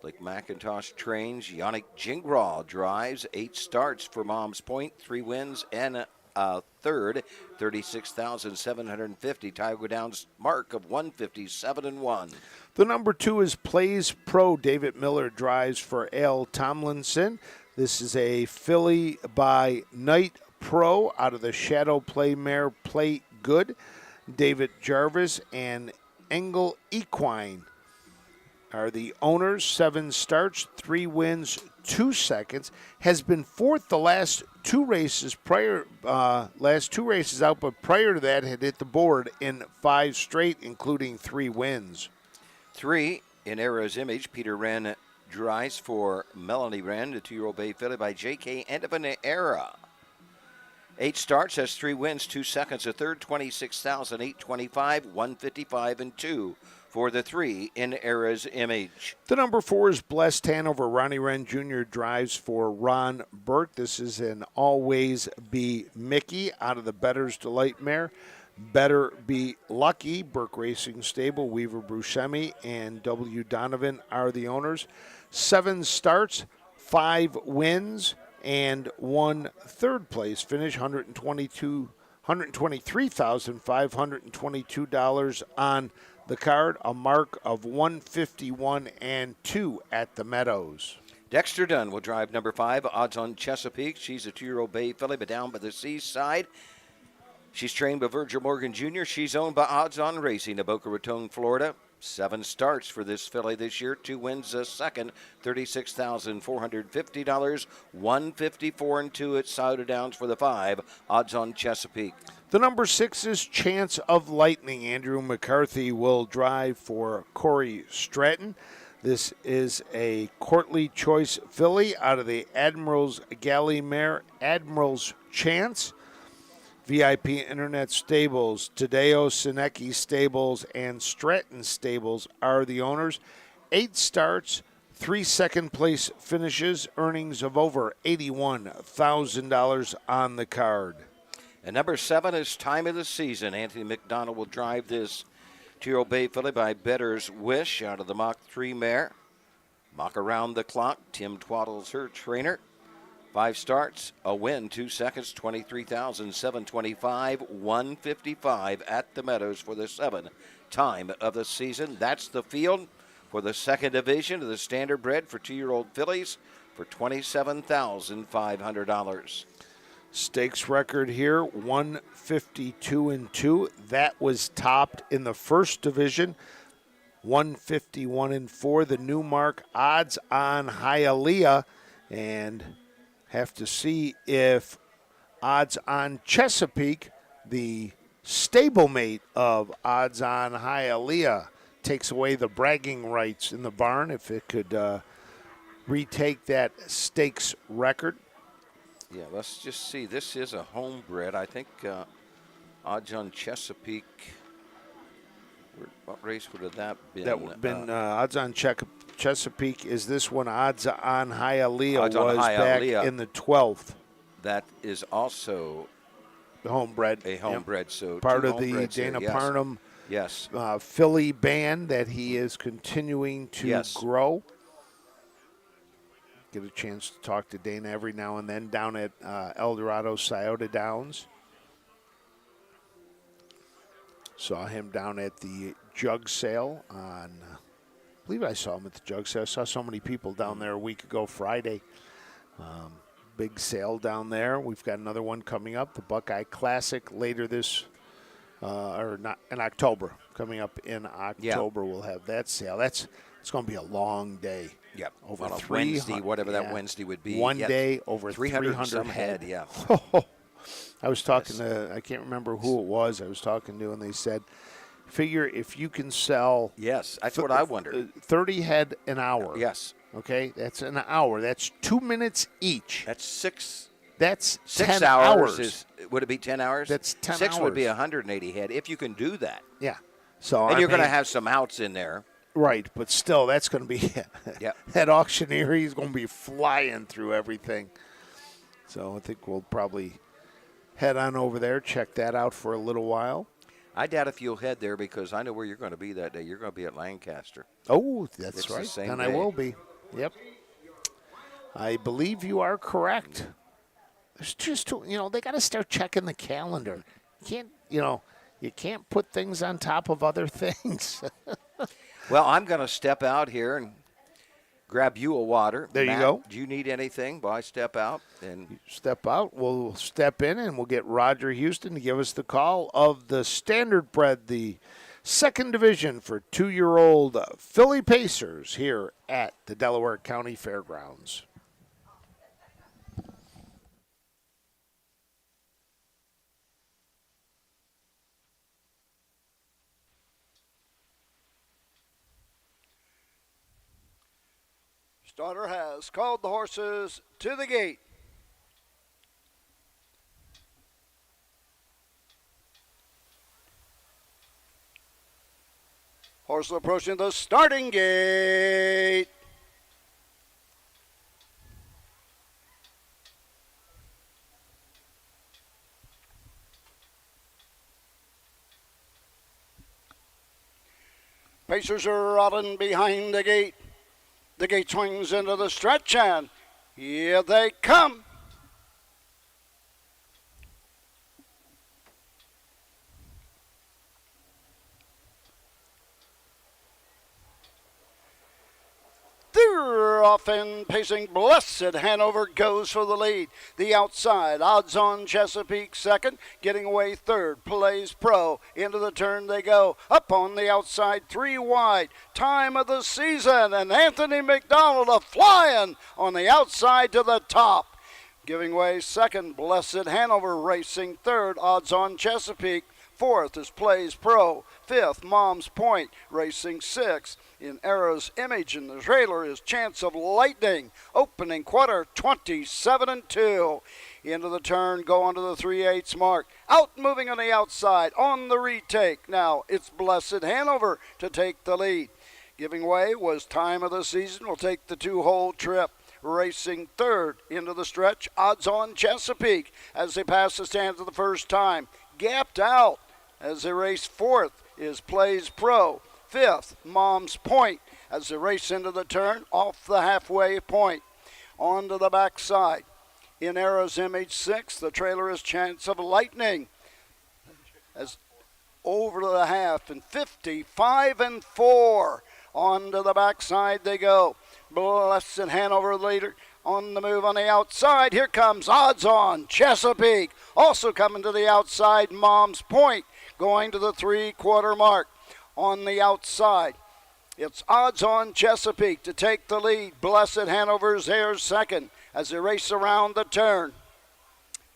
Blake McIntosh trains. Yannick Gingras drives. 8 starts for Mom's Point, 3 wins and a third. $36,750. Tioga Downs mark of 157-1. The number 2 is Plays Pro. David Miller drives for Al Tomlinson. This is a filly by Knight Pro out of the Shadow Play mare Play Good. David Jarvis and Engel Equine are the owners. 7 starts, 3 wins, 2 seconds. Has been 4th the last 2 races out, but prior to that had hit the board in 5 straight, including 3 wins. 3 in Era's Image. Peter Wren drives for Melanie Wren, the 2-year-old bay filly by J.K. Endovan Era. 8 starts, has 3 wins, 2 seconds, a third, $26,825, 155 and 2 for the 3 in Era's Image. The number 4 is Blessed Hanover. Ronnie Wren Jr. drives for Ron Burke. This is an Always Be Mickey out of the Better's Delight mare. Better Be Lucky. Burke Racing Stable, Weaver Buscemi and W. Donovan are the owners. 7 starts, 5 wins, and 1 third place finish. $123,522 on the card. A mark of 151 and 2 at the Meadows. Dexter Dunn will drive number 5, Odds On Chesapeake. She's a 2-year-old bay filly, but down by the seaside. She's trained by Virgil Morgan Jr. She's owned by Odds On Racing of Boca Raton, Florida. 7 starts for this filly this year. 2 wins a second. $36,450. 154 and 2 at Souda Downs for the 5. Odds On Chesapeake. The number 6 is Chance of Lightning. Andrew McCarthy will drive for Corey Stratton. This is a courtly choice filly out of the Admiral's Galley mare, Admiral's Chance. VIP Internet Stables, Tadeo Sinecki Stables, and Stratton Stables are the owners. 8 starts, 3 second-place finishes, earnings of over $81,000 on the card. And number 7 is Time of the Season. Anthony McDonald will drive this 2-year-old bay filly by Better's Wish out of the Mach 3 mare. Mach Around the Clock. Tim Twaddle's her trainer. 5 starts, a win, 2 seconds, 23,725, 155 at the Meadows for the 7th time of the season. That's the field for the 2nd division of the standard bred for 2-year-old fillies for $27,500. Stakes record here, 152-2. That was topped in the 1st division, 151-4. The new mark, odds on Hialeah, and have to see if odds on Chesapeake, the stablemate of odds on Hialeah, takes away the bragging rights in the barn, if it could retake that stakes record. Yeah, let's just see. This is a homebred. I think odds on Chesapeake. What race would have that been? That would have been odds on Chesapeake. Is this one odds on Hialeah Odds on back Hialeah. in the 12th. That is also the homebred. A homebred, Yep. so part two of the homebreds Dana there, yes. Parnham Yes. Philly band that he is continuing to grow. Get a chance to talk to Dana every now and then down at El Dorado Scioto Downs. Saw him down at the jug sale on, I believe I saw him at the jug sale. I saw so many people down there a week ago Friday. Big sale down there. We've got another one coming up, the Buckeye Classic, later this, or not in October. Coming up in October, we'll have that sale. It's going to be a long day. Yep. Over on a 300, Wednesday, whatever that Wednesday would be. One Yep. day, over 300 300 head. Yeah. I was talking to, I can't remember who it was I was talking to, and they said, figure if you can sell. Yes, that's what I wondered. 30 head an hour. Yes. Okay, that's an hour. That's 2 minutes each. That's 6. That's 6 10 hours. Would it be 10 hours? That's 10 6 would be hours. 180 head if you can do that. Yeah. So and I you're going to mean- have some outs in there. Right, but still, that's going to be Yep. that auctioneer. He's going to be flying through everything. So I think we'll probably head on over there, check that out for a little while. I doubt if you'll head there because I know where you're going to be that day. You're going to be at Lancaster. Oh, that's It's the right. same And I day. will be. Yep. I believe you are correct. There's just too, they got to start checking the calendar. You can't, you can't put things on top of other things. Well, I'm going to step out here and grab you a water. There you Matt, go. Do you need anything? Well, I step out and Step out. We'll step in and we'll get Roger Houston to give us the call of the standard bred, the 2nd division for 2-year-old Philly Pacers here at the Delaware County Fairgrounds. Starter has called the horses to the gate. Horses approaching the starting gate. Pacers are riding behind the gate. The gate swings into the stretch, and here they come. They're off and pacing. Blessed Hanover goes for the lead. The outside, odds on Chesapeake 2nd, getting away 3rd. Plays Pro. Into the turn they go. Up on the outside, 3 wide. Time of the season, and Anthony McDonald a flying on the outside to the top. Giving way 2nd, Blessed Hanover racing 3rd. Odds on Chesapeake. 4th is Plays Pro. 5th, Mom's Point, racing 6th. In Era's Image in the trailer is Chance of Lightning. Opening quarter, 27-2. Into the turn, go onto the 3/8 mark. Out moving on the outside, on the retake. Now it's Blessed Hanover to take the lead. Giving way was Time of the Season. Will take the 2-hole trip. Racing 3rd into the stretch. Odds on Chesapeake as they pass the stand for the first time. Gapped out as they race 4th is Plays Pro. 5th, Mom's Point as they race into the turn off the halfway point. On to the backside. in Era's Image 6. The trailer is Chance of Lightning. As over the half, and 55-4. On to the backside they go. Blessed Hanover leader on the move on the outside. Here comes Odds On Chesapeake. Also coming to the outside, Mom's Point, going to the 3/4 mark. On the outside, it's Odds On Chesapeake to take the lead. Blessed Hanover's there second as they race around the turn.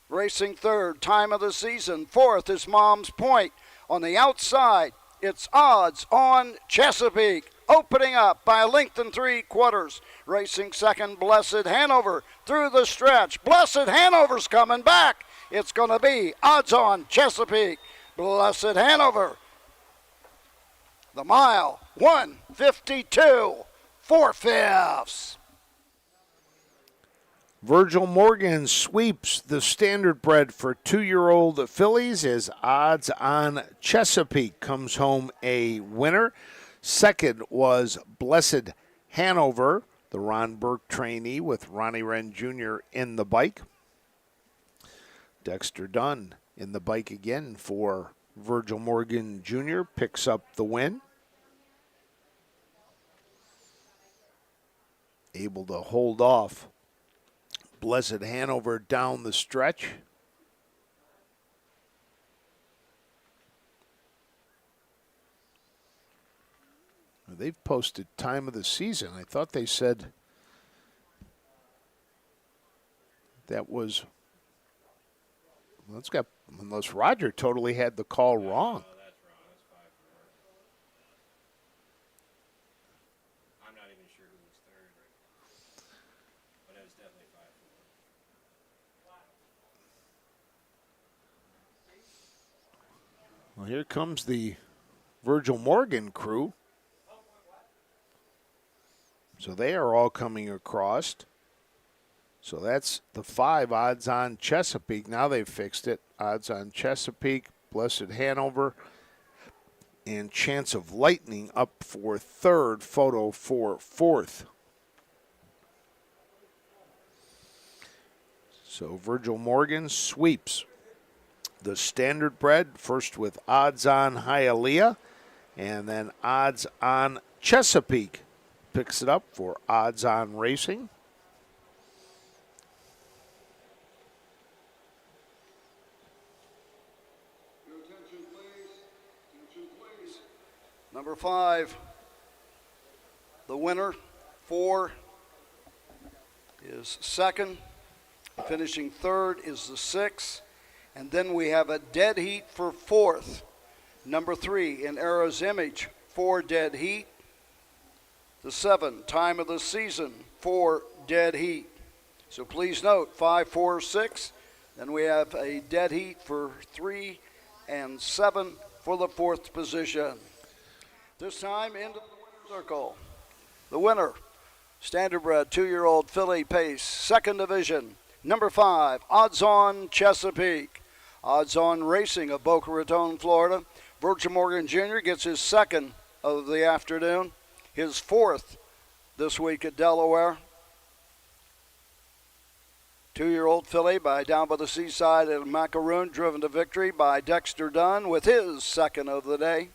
Racing third, Time of the Season. Fourth is Mom's Point. On the outside, it's Odds On Chesapeake. Opening up by a length and 3/4. Racing second, Blessed Hanover through the stretch. Blessed Hanover's coming back. It's going to be Odds On Chesapeake. Blessed Hanover. The mile, 1:52, 4/5. Virgil Morgan sweeps the standardbred for 2-year-old fillies as Odds On Chesapeake comes home a winner. Second was Blessed Hanover, the Ron Burke trainee with Ronnie Wren Jr. in the bike. Dexter Dunn in the bike again for Virgil Morgan Jr. picks up the win. Able to hold off Blessed Hanover down the stretch. They've posted Time of the Season. I thought they said that was, well, it's got, unless Roger totally had the call wrong. I'm not even sure who was third, but it was definitely 5-4. Well, here comes the Virgil Morgan crew. So they are all coming across. So that's the 5, Odds On Chesapeake. Now they've fixed it. Odds On Chesapeake, Blessed Hanover, and Chance of Lightning up for third, Photo for fourth. So Virgil Morgan sweeps the standardbred, first with Odds On Hialeah, and then Odds On Chesapeake picks it up for Odds On Racing. Number 5, the winner, 4, is second. Finishing third is the 6. And then we have a dead heat for fourth. Number 3, in Era's Image, 4 dead heat. The 7, Time of the Season, 4 dead heat. So please note, 5, 4, 6. Then we have a dead heat for 3 and 7 for the 4th position. This time into the winner's circle. The winner, standardbred 2-year-old filly pace, 2nd division. Number 5, Odds On Chesapeake. Odds On Racing of Boca Raton, Florida. Virgil Morgan Jr. gets his 2nd of the afternoon. His 4th this week at Delaware. 2-year-old filly by down by the seaside at Macaroon, driven to victory by Dexter Dunn with his 2nd of the day.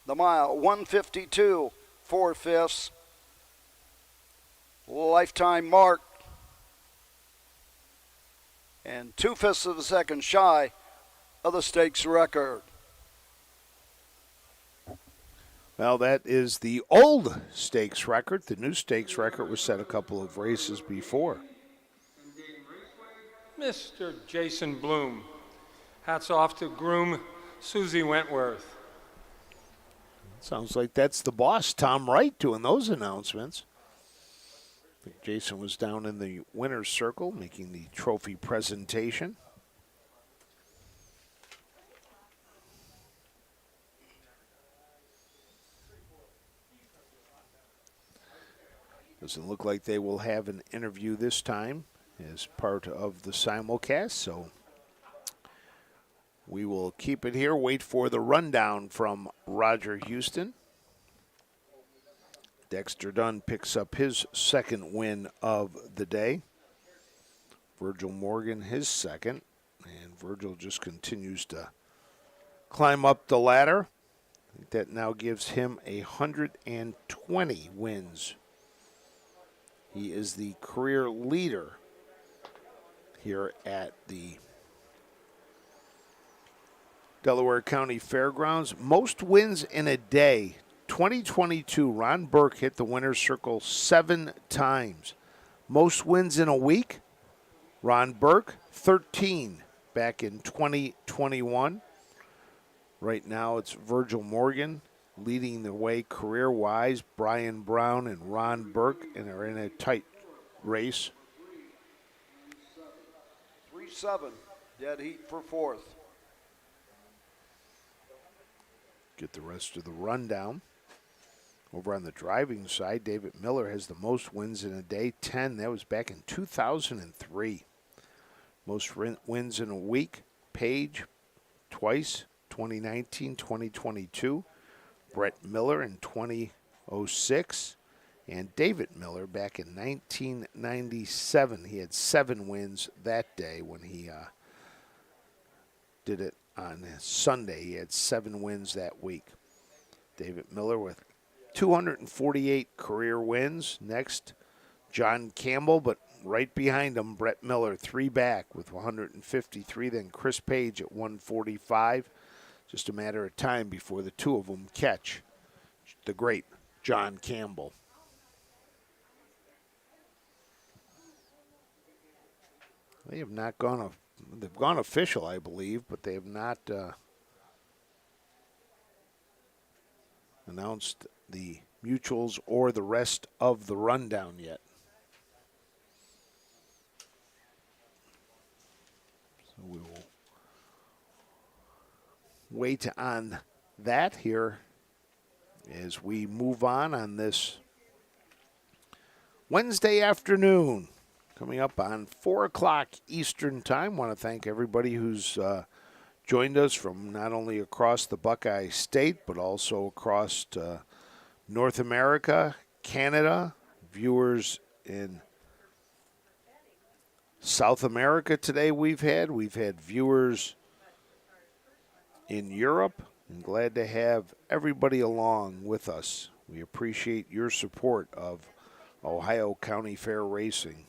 The mile, 1:52, 4/5. Lifetime mark. And 2/5 of a second shy of the stakes record. Well, that is the old stakes record. The new stakes record was set a couple of races before. Mr. Jason Bloom. Hats off to groom Susie Wentworth. Sounds like that's the boss, Tom Wright, doing those announcements. I think Jason was down in the winner's circle making the trophy presentation. Doesn't look like they will have an interview this time as part of the simulcast, so we will keep it here, wait for the rundown from Roger Houston. Dexter Dunn picks up his 2nd win of the day. Virgil Morgan his second. And Virgil just continues to climb up the ladder. I think that now gives him 120 wins. He is the career leader here at the Delaware County Fairgrounds. Most wins in a day. 2022, Ron Burke hit the winner's circle 7 times. Most wins in a week, Ron Burke, 13 back in 2021. Right now it's Virgil Morgan leading the way career-wise. Brian Brown and Ron Burke and are in a tight race. 3-7, dead heat for fourth. Get the rest of the rundown. Over on the driving side, David Miller has the most wins in a day, 10. That was back in 2003. Most wins in a week, Page twice, 2019, 2022. Brett Miller in 2006. And David Miller back in 1997. He had 7 wins that day when he did it on Sunday. He had 7 wins that week. David Miller with 248 career wins. Next, John Campbell, but right behind him, Brett Miller, 3 back with 153. Then Chris Page at 145. Just a matter of time before the two of them catch the great John Campbell. They have not gone, they've gone official, I believe, but they have not announced the mutuals or the rest of the rundown yet. So we will wait on that here as we move on this Wednesday afternoon. Coming up on 4 o'clock Eastern Time. Want to thank everybody who's joined us from not only across the Buckeye State, but also across North America, Canada, viewers in South America today we've had viewers in Europe, and glad to have everybody along with us. We appreciate your support of Ohio County Fair Racing.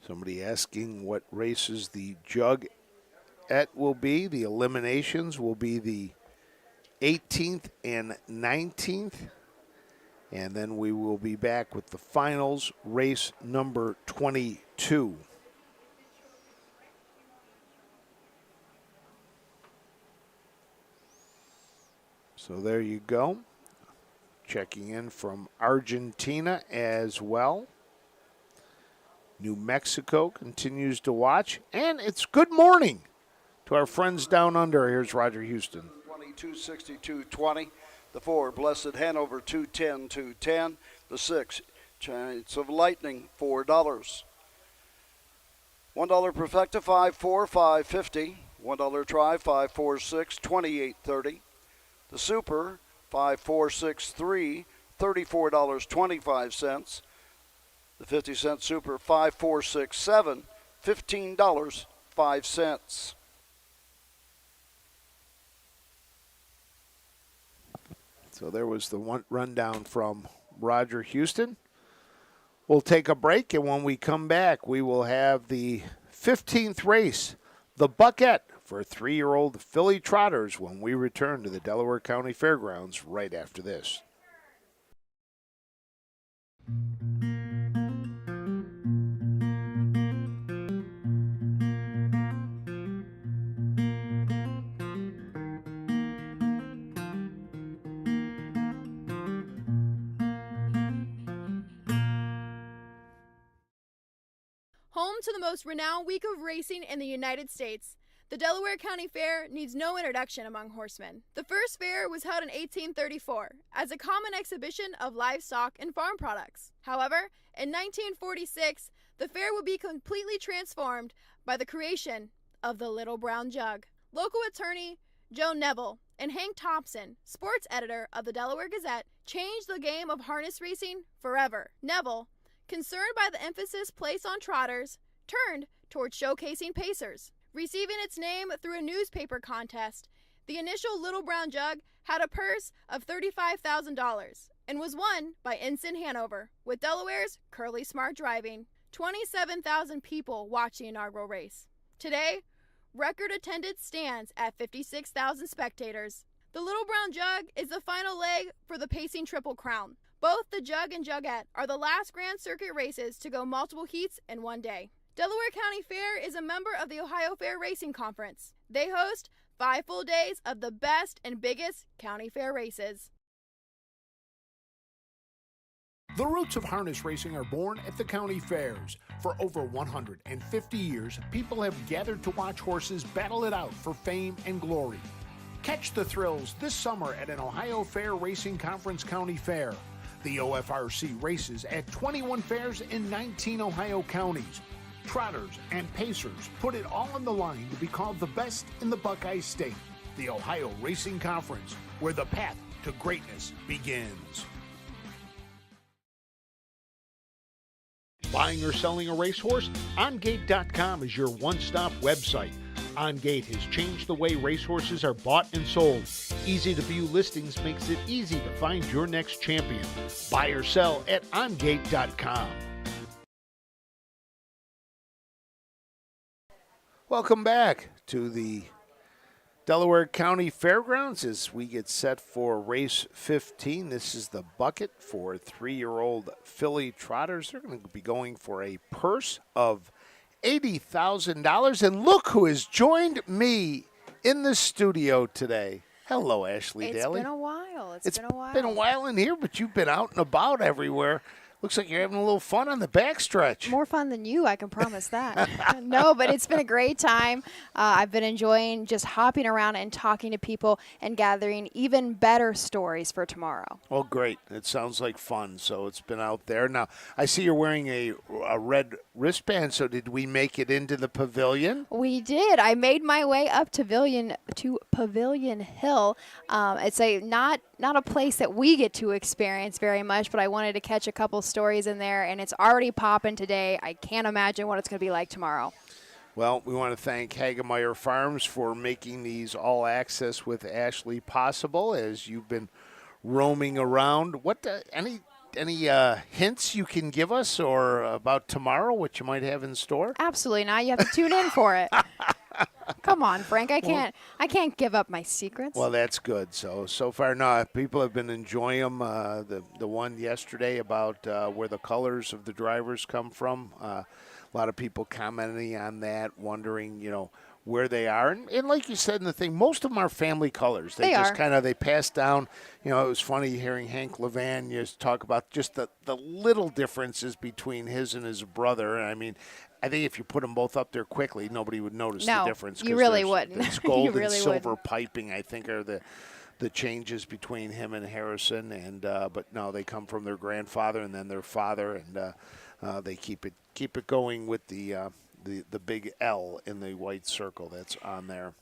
Somebody asking what races the Jugette will be. The eliminations will be the 18th and 19th. And then we will be back with the finals, race number 22. So there you go. Checking in from Argentina as well. New Mexico continues to watch. And it's good morning to our friends down under. Here's Roger Houston. 22-62-20. The 4, Blessed Hanover, 210-210. The 6, Chance of Lightning, $4. $1 Perfecta, 5-4, $5.50. $1 Try, 5-4-6, $28.30. The Super, 5-4-6-3, $34.25. The 50-cent Super, 5-4-6-7, $15.05. So there was the one rundown from Roger Houston. We'll take a break, and when we come back, we will have the 15th race, the Buckette, for 3-year-old filly trotters when we return to the Delaware County Fairgrounds right after this. Home to the most renowned week of racing in the United States, the Delaware County Fair needs no introduction among horsemen. The first fair was held in 1834 as a common exhibition of livestock and farm products. However, in 1946, the fair would be completely transformed by the creation of the Little Brown Jug. Local attorney Joe Neville and Hank Thompson, sports editor of the Delaware Gazette, changed the game of harness racing forever. Neville, concerned by the emphasis placed on trotters, turned towards showcasing pacers. Receiving its name through a newspaper contest, the initial Little Brown Jug had a purse of $35,000 and was won by Ensign Hanover, with Delaware's Curly Smart driving. 27,000 people watched the inaugural race. Today, record attendance stands at 56,000 spectators. The Little Brown Jug is the final leg for the Pacing Triple Crown. Both the Jug and Jugette are the last Grand Circuit races to go multiple heats in one day. Delaware County Fair is a member of the Ohio Fair Racing Conference. They host 5 full days of the best and biggest county fair races. The roots of harness racing are born at the county fairs. For over 150 years, people have gathered to watch horses battle it out for fame and glory. Catch the thrills this summer at an Ohio Fair Racing Conference County Fair. The OFRC races at 21 fairs in 19 Ohio counties. Trotters and pacers put it all on the line to be called the best in the Buckeye State. The Ohio Racing Conference, where the path to greatness begins. Buying or selling a racehorse? OnGate.com is your one-stop website. OnGate has changed the way racehorses are bought and sold. Easy-to-view listings makes it easy to find your next champion. Buy or sell at OnGate.com. Welcome back to the Delaware County Fairgrounds as we get set for race 15. This is the bucket for 3-year-old filly trotters. They're going to be going for a purse of $80,000. And look who has joined me in the studio today. Hello, Ashley Daly. It's been a while. It's been a while in here, but you've been out and about everywhere. Looks like you're having a little fun on the backstretch. More fun than you, I can promise that. No, but it's been a great time. I've been enjoying just hopping around and talking to people and gathering even better stories for tomorrow. Well, great. It sounds like fun. So it's been out there. Now, I see you're wearing a red wristband. So did we make it into the pavilion? We did. I made my way up to Pavilion Hill. It's not a place that we get to experience very much, but I wanted to catch a couple stories in there, and it's already popping today. I can't imagine what it's going to be like tomorrow. Well, we want to thank Hagemeyer Farms for making these all access with Ashley possible as you've been roaming around. What any hints you can give us or about tomorrow, what you might have in store? Absolutely not. You have to tune in for it. Come on, Frank. I can't give up my secrets. Well, that's good. So far, no, people have been enjoying them. The one yesterday about where the colors of the drivers come from. A lot of people commenting on that, wondering, where they are. And like you said in the thing, most of them are family colors. They just kind of, they pass down. It was funny hearing Hank Levan just talk about just the little differences between his and his brother. I mean, I think if you put them both up there quickly, nobody would notice the difference. You really wouldn't. It's gold really and silver wouldn't. piping, I think, are the changes between him and Harrison. And but no, they come from their grandfather and then their father, and they keep it going with the big L in the white circle that's on there.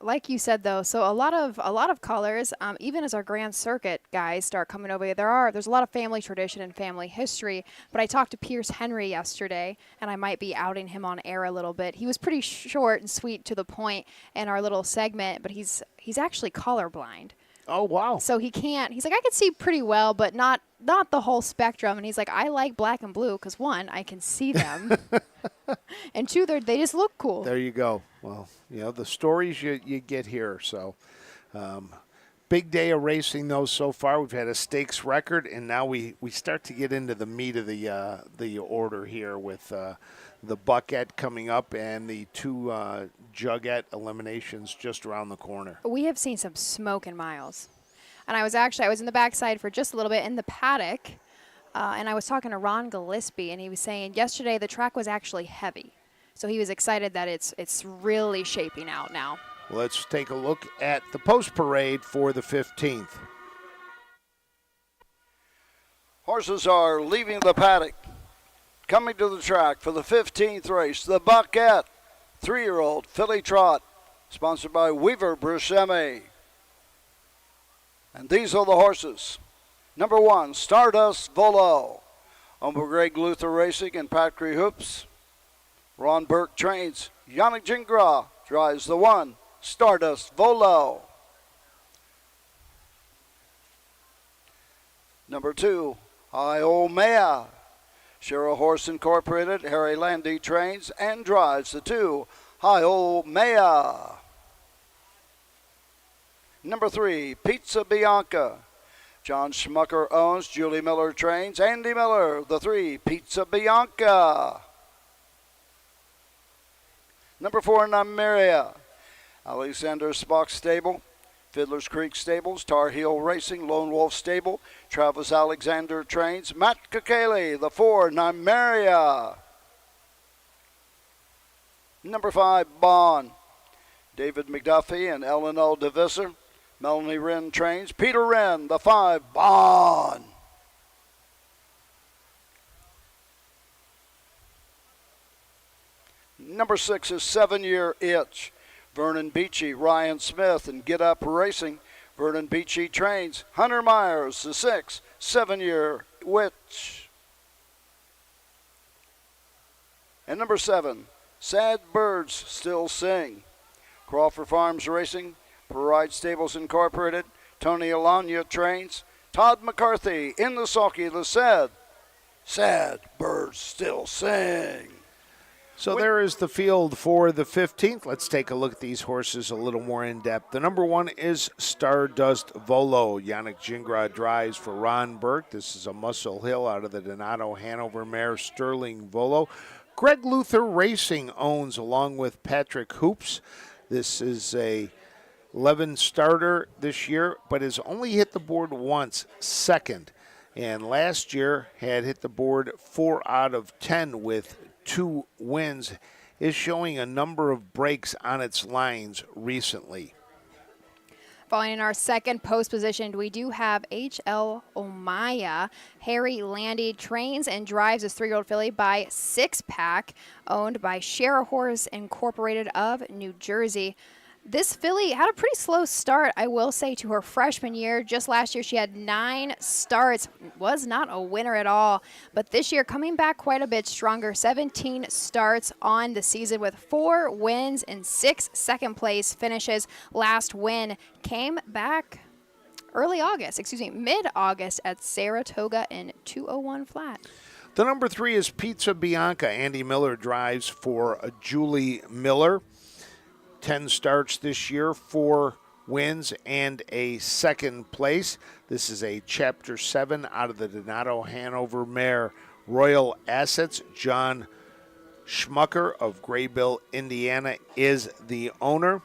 Like you said, though, so a lot of colors, even as our Grand Circuit guys start coming over, there's a lot of family tradition and family history. But I talked to Pierce Henry yesterday, and I might be outing him on air a little bit. He was pretty short and sweet to the point in our little segment, but he's actually colorblind. Oh, wow. So he's like, I can see pretty well, but not the whole spectrum. And he's like, I like black and blue because, one, I can see them, and two, they just look cool. There you go. Well, the stories you get here. So big day of racing, though, so far. We've had a stakes record, and now we start to get into the meat of the order here with the bucket coming up and the 2 Jugette eliminations just around the corner. We have seen some smoking miles. And I was in the backside for just a little bit in the paddock, and I was talking to Ron Gillespie, and he was saying yesterday the track was actually heavy. So he was excited that it's really shaping out now. Let's take a look at the post parade for the 15th. Horses are leaving the paddock, coming to the track for the 15th race. The Buckette, 3-year-old filly trot, sponsored by Weaver Bruscemi. And these are the horses. Number 1, Stardust Volo. Owned by Greg Luther Racing and Patrick Hoops. Ron Burke trains. Yannick Gingras drives the 1, Stardust Volo. Number 2, Iomea. Cheryl Horse Incorporated, Harry Landy trains and drives the 2, Iomea. Number 3, Pizza Bianca. John Schmucker owns, Julie Miller trains, Andy Miller, the 3, Pizza Bianca. Number 4, Nymeria. Alexander Spock Stable, Fiddler's Creek Stables, Tar Heel Racing, Lone Wolf Stable, Travis Alexander trains, Matt Kakele, the 4, Nymeria. Number 5, Bond. David McDuffie and Eleanor DeVisser. Melanie Wren trains, Peter Wren, the 5, Bond. Number 6 is 7-Year Itch. Vernon Beachy, Ryan Smith, and Get Up Racing. Vernon Beachy trains. Hunter Myers, the 6, 7-Year Witch. And number 7, Sad Birds Still Sing. Crawford Farms Racing, Pride Stables Incorporated, Tony Alanya trains. Todd McCarthy in the sulky, the Sad Birds Still Sing. So there is the field for the 15th. Let's take a look at these horses a little more in depth. The number 1 is Stardust Volo. Yannick Gingras drives for Ron Burke. This is a Muscle Hill out of the Donato Hanover mare Sterling Volo. Greg Luther Racing owns along with Patrick Hoops. This is a 11 starter this year, but has only hit the board once, second. And last year had hit the board 4 out of 10 with 2 wins, is showing a number of breaks on its lines recently. Following in our second post position, we do have H.L. Omaya. Harry Landy trains and drives his 3-year-old filly by Six Pack, owned by Share Horse Incorporated of New Jersey. This filly had a pretty slow start, I will say, to her freshman year. Just last year, she had 9 starts, was not a winner at all. But this year, coming back quite a bit stronger, 17 starts on the season with 4 wins and 6 second-place finishes. Last win came back mid-August at Saratoga in 201 flat. The number 3 is Pizza Bianca. Andy Miller drives for Julie Miller. 10 starts this year, 4 wins and a second place. This is a Chapter 7 out of the Donato Hanover mare Royal Assets. John Schmucker of Graybill, Indiana is the owner.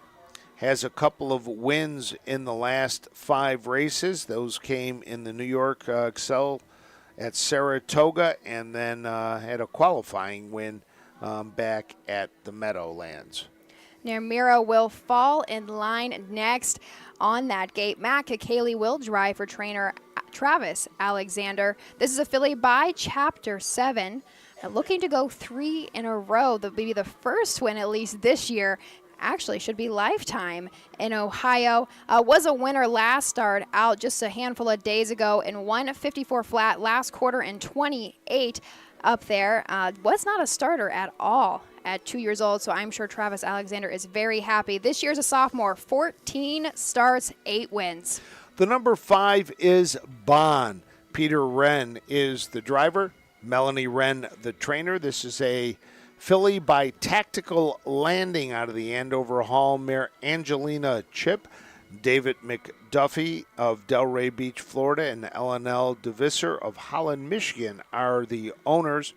Has a couple of wins in the last 5 races. Those came in the New York Excel at Saratoga, and then had a qualifying win back at the Meadowlands. Nymeria will fall in line next on that gate. Matt Kakele will drive for trainer Travis Alexander. This is a filly by Chapter 7, looking to go 3 in a row. That'll be the first win, at least this year. Actually, should be lifetime in Ohio. Was a winner last start out just a handful of days ago in 154 flat last quarter and 28 up there. Was not a starter at all at 2 years old, so I'm sure Travis Alexander is very happy. This year's a sophomore, 14 starts, 8 wins. The number 5 is Bond. Peter Wren is the driver. Melanie Wren, the trainer. This is a filly by Tactical Landing out of the Andover Hall mare Angelina Chip. David McDuffie of Delray Beach, Florida, and L&L DeVisser of Holland, Michigan are the owners.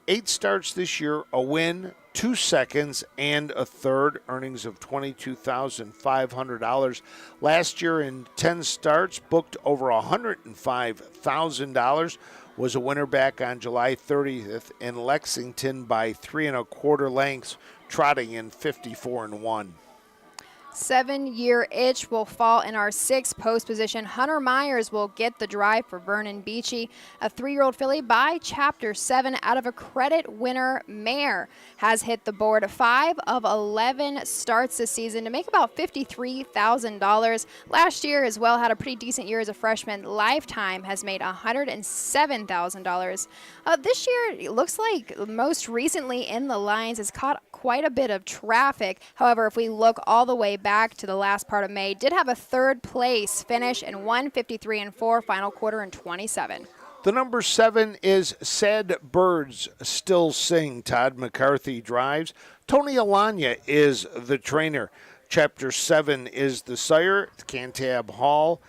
8 starts this year, a win, 2 seconds, and a third, earnings of $22,500. Last year in 10 starts, booked over $105,000. Was a winner back on July 30th in Lexington by 3 1/4 lengths, trotting in 54-1. 7-year itch will fall in our 6th post position. Hunter Myers will get the drive for Vernon Beachy. A 3-year-old filly by Chapter 7 out of a credit winner mare has hit the board 5 of 11 starts this season to make about $53,000. Last year as well had a pretty decent year as a freshman. Lifetime has made $107,000. This year it looks like most recently in the lines has caught quite a bit of traffic. However, if we look all the way back to the last part of May, did have a 3rd place finish in 1:53.4 final quarter in 27. The number 7 is Sad Birds Still Sing. Todd McCarthy drives. Tony Alanya is the trainer. Chapter 7 is the sire. Cantab Hall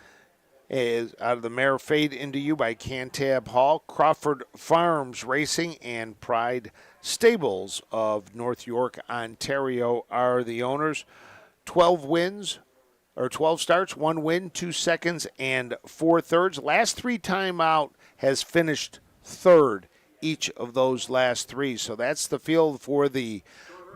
is out of the mare Fade Into You by Cantab Hall. Crawford Farms Racing and Pride Stables of North York, Ontario are the owners. 12 starts, 1 win, 2 seconds, and 4 thirds. Last 3 time out has finished 3rd each of those last 3. So that's the field for the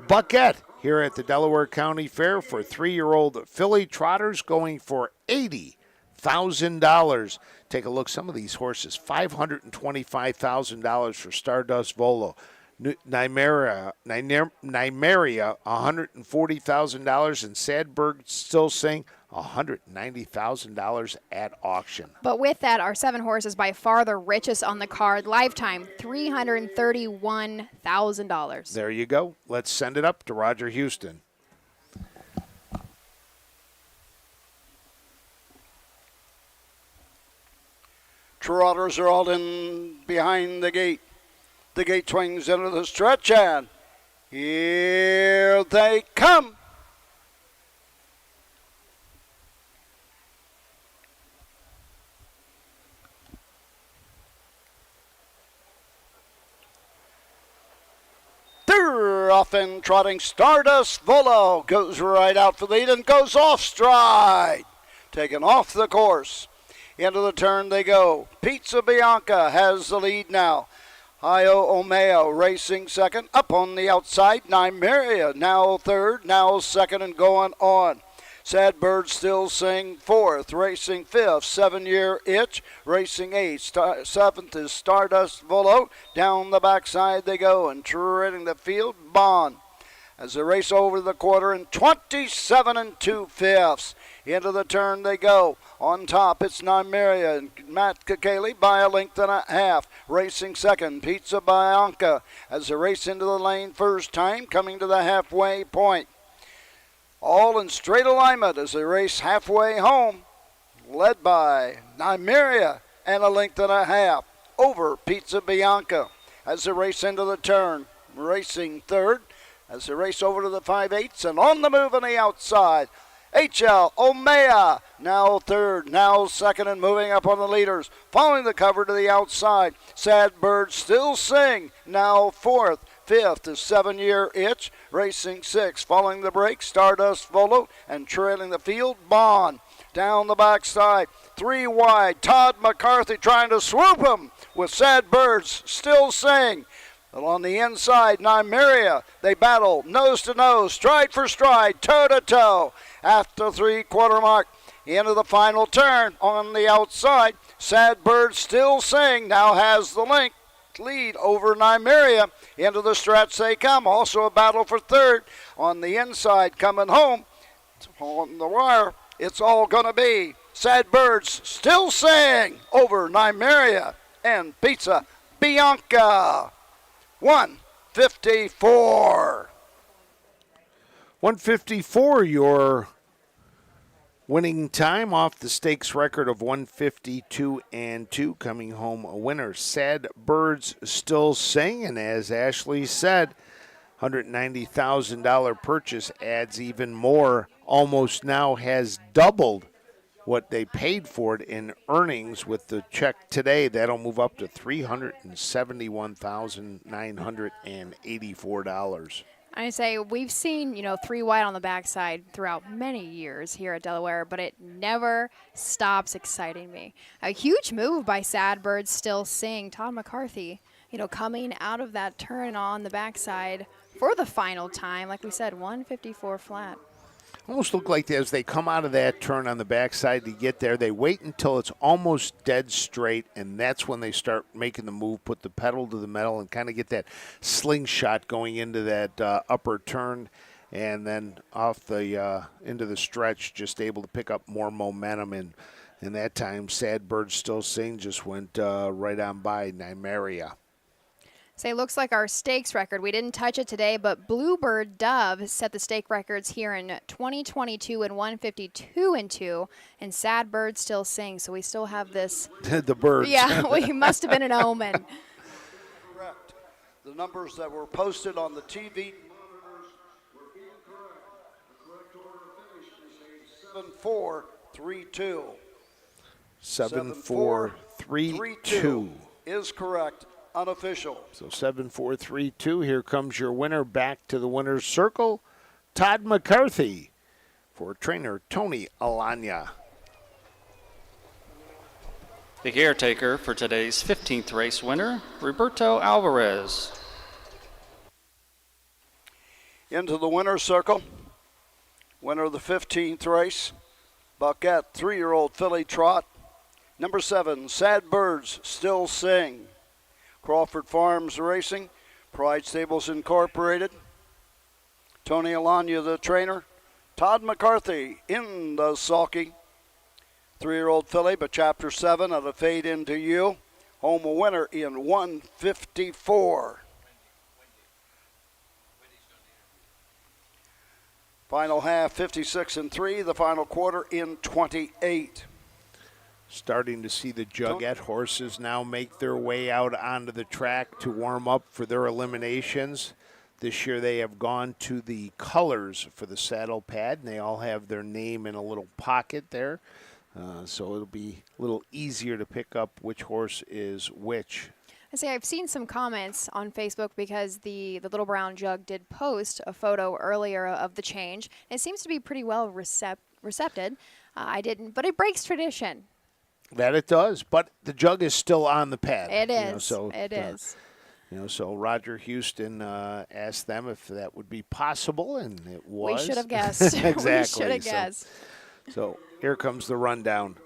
Buckette here at the Delaware County Fair for 3-year-old filly trotters going for $80,000. Take a look. Some of these horses, $525,000 for Stardust Volo. Nymeria, $140,000, and Sadberg Still Sing, $190,000 at auction. But with that, our 7 horses by far the richest on the card. Lifetime, $331,000. There you go. Let's send it up to Roger Houston. Trotters are all in behind the gate. The gate swings into the stretch, and here they come. They're off and trotting. Stardust Volo goes right out for the lead and goes off stride. Taken off the course. Into the turn they go. Pizza Bianca has the lead now. Io Omeo racing second. Up on the outside, Nymeria now 3rd, now 2nd and going on. Sad Bird Still Sing 4th, racing 5th, 7-year itch, racing 8th. 7th is Stardust Volo. Down the backside they go and treading the field, Bond. As they race over the quarter in 27 2/5. Into the turn they go. On top, it's Nymeria and Matt Kakali by a length and a half. Racing second, Pizza Bianca. As they race into the lane first time, coming to the halfway point. All in straight alignment as they race halfway home. Led by Nymeria and a length and a half over Pizza Bianca. As they race into the turn, racing third. As they race over to the 5/8 and on the move on the outside. H.L. Omea, now 3rd, now 2nd, and moving up on the leaders. Following the cover to the outside. Sad Bird Still Sing, now 4th. 5th is 7-year itch, racing 6th. Following the break, Stardust Volo, and trailing the field, Bond. Down the backside, 3 wide. Todd McCarthy trying to swoop him with Sad Birds Still Sing. And on the inside, Nymeria, they battle nose to nose, stride for stride, toe to toe. After 3/4 mark, into the final turn on the outside, Sad Bird Still Sing now has the lead over Nymeria. Into the stretch they come, also a battle for 3rd. On the inside, coming home, on the wire, it's all going to be Sad Birds Still Sing over Nymeria and Pizza Bianca. 154. 154, your winning time off the stakes record of 152-2. Coming home a winner. Sad Birds Still Sing, and as Ashley said, $190,000 purchase adds even more. Almost now has doubled what they paid for it in earnings with the check today. That'll move up to $371,984. I say we've seen, 3 wide on the backside throughout many years here at Delaware, but it never stops exciting me. A huge move by Sad Birds Still Sing. Todd McCarthy, coming out of that turn on the backside for the final time. Like we said, 154 flat. Almost look like as they come out of that turn on the backside to get there, they wait until it's almost dead straight, and that's when they start making the move, put the pedal to the metal, and kind of get that slingshot going into that upper turn, and then off the into the stretch, just able to pick up more momentum. And that time, Sad Bird Still Sing just went right on by Nymeria. Say, looks like our stakes record. We didn't touch it today, but Bluebird Dove set the stake records here in 2022 and 152 and 2, and Sad Bird Still Sing. So we still have this. The birds. Yeah, we must have been an omen. Correct. The numbers that were posted on the TV monitors were incorrect. The correct order of finish is 7432. 7432 is correct. Unofficial. So 7432. Here comes your winner back to the winner's circle, Todd McCarthy, for trainer Tony Alanya. The caretaker for today's 15th race winner, Roberto Alvarez. Into the winner's circle. Winner of the 15th race, Buckette, 3-year-old filly trot. Number 7, Sad Birds Still Sing. Crawford Farms Racing, Pride Stables Incorporated. Tony Alanya, the trainer. Todd McCarthy in the sulky. 3-year-old filly, but Chapter 7 of the Fade Into You. Home a winner in 154. Final half, 56 and 3. The final quarter in 28. Starting to see the Jugette horses now make their way out onto the track to warm up for their eliminations. This year they have gone to the colors for the saddle pad, and they all have their name in a little pocket there. So it'll be a little easier to pick up which horse is which. I say I've seen some comments on Facebook because the Little Brown Jug did post a photo earlier of the change. It seems to be pretty well recepted. I didn't, but it breaks tradition. That it does, but the jug is still on the pad. It is. It is. So Roger Houston asked them if that would be possible, and it was. We should have guessed. Exactly. We should have guessed. So here comes the rundown.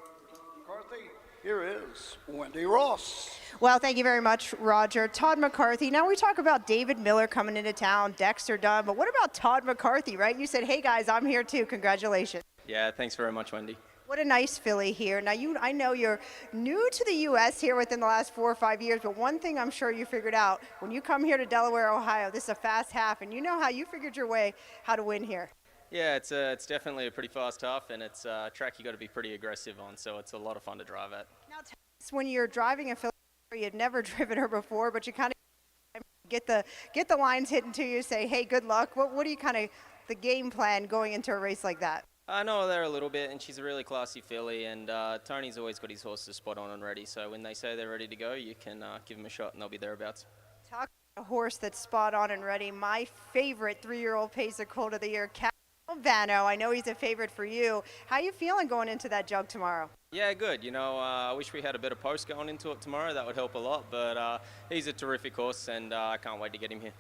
McCarthy, here is Wendy Ross. Well, thank you very much, Roger. Todd McCarthy. Now we talk about David Miller coming into town, Dexter Dunn, but what about Todd McCarthy, right? You said, hey, guys, I'm here too. Congratulations. Yeah, thanks very much, Wendy. What a nice filly here. Now, I know you're new to the U.S. here within the last 4 or 5 years, but one thing I'm sure you figured out, when you come here to Delaware, Ohio, this is a fast half, and you know how you figured your way how to win here. Yeah, it's definitely a pretty fast half, and it's a track you got to be pretty aggressive on, so it's a lot of fun to drive at. Now, tell us, when you're driving a filly, you'd never driven her before, but you kind of get the lines hitting to you, say, hey, good luck. What do you kind of, the game plan going into a race like that? I know her there a little bit, and she's a really classy filly, and Tony's always got his horses spot on and ready, so when they say they're ready to go, you can give them a shot, and they'll be thereabouts. Talk about a horse that's spot on and ready. My favorite 3-year-old pacer colt of the year, Vano. I know he's a favorite for you. How you feeling going into that jug tomorrow? Yeah, good. I wish we had a better post going into it tomorrow. That would help a lot, but he's a terrific horse, and I can't wait to get him here.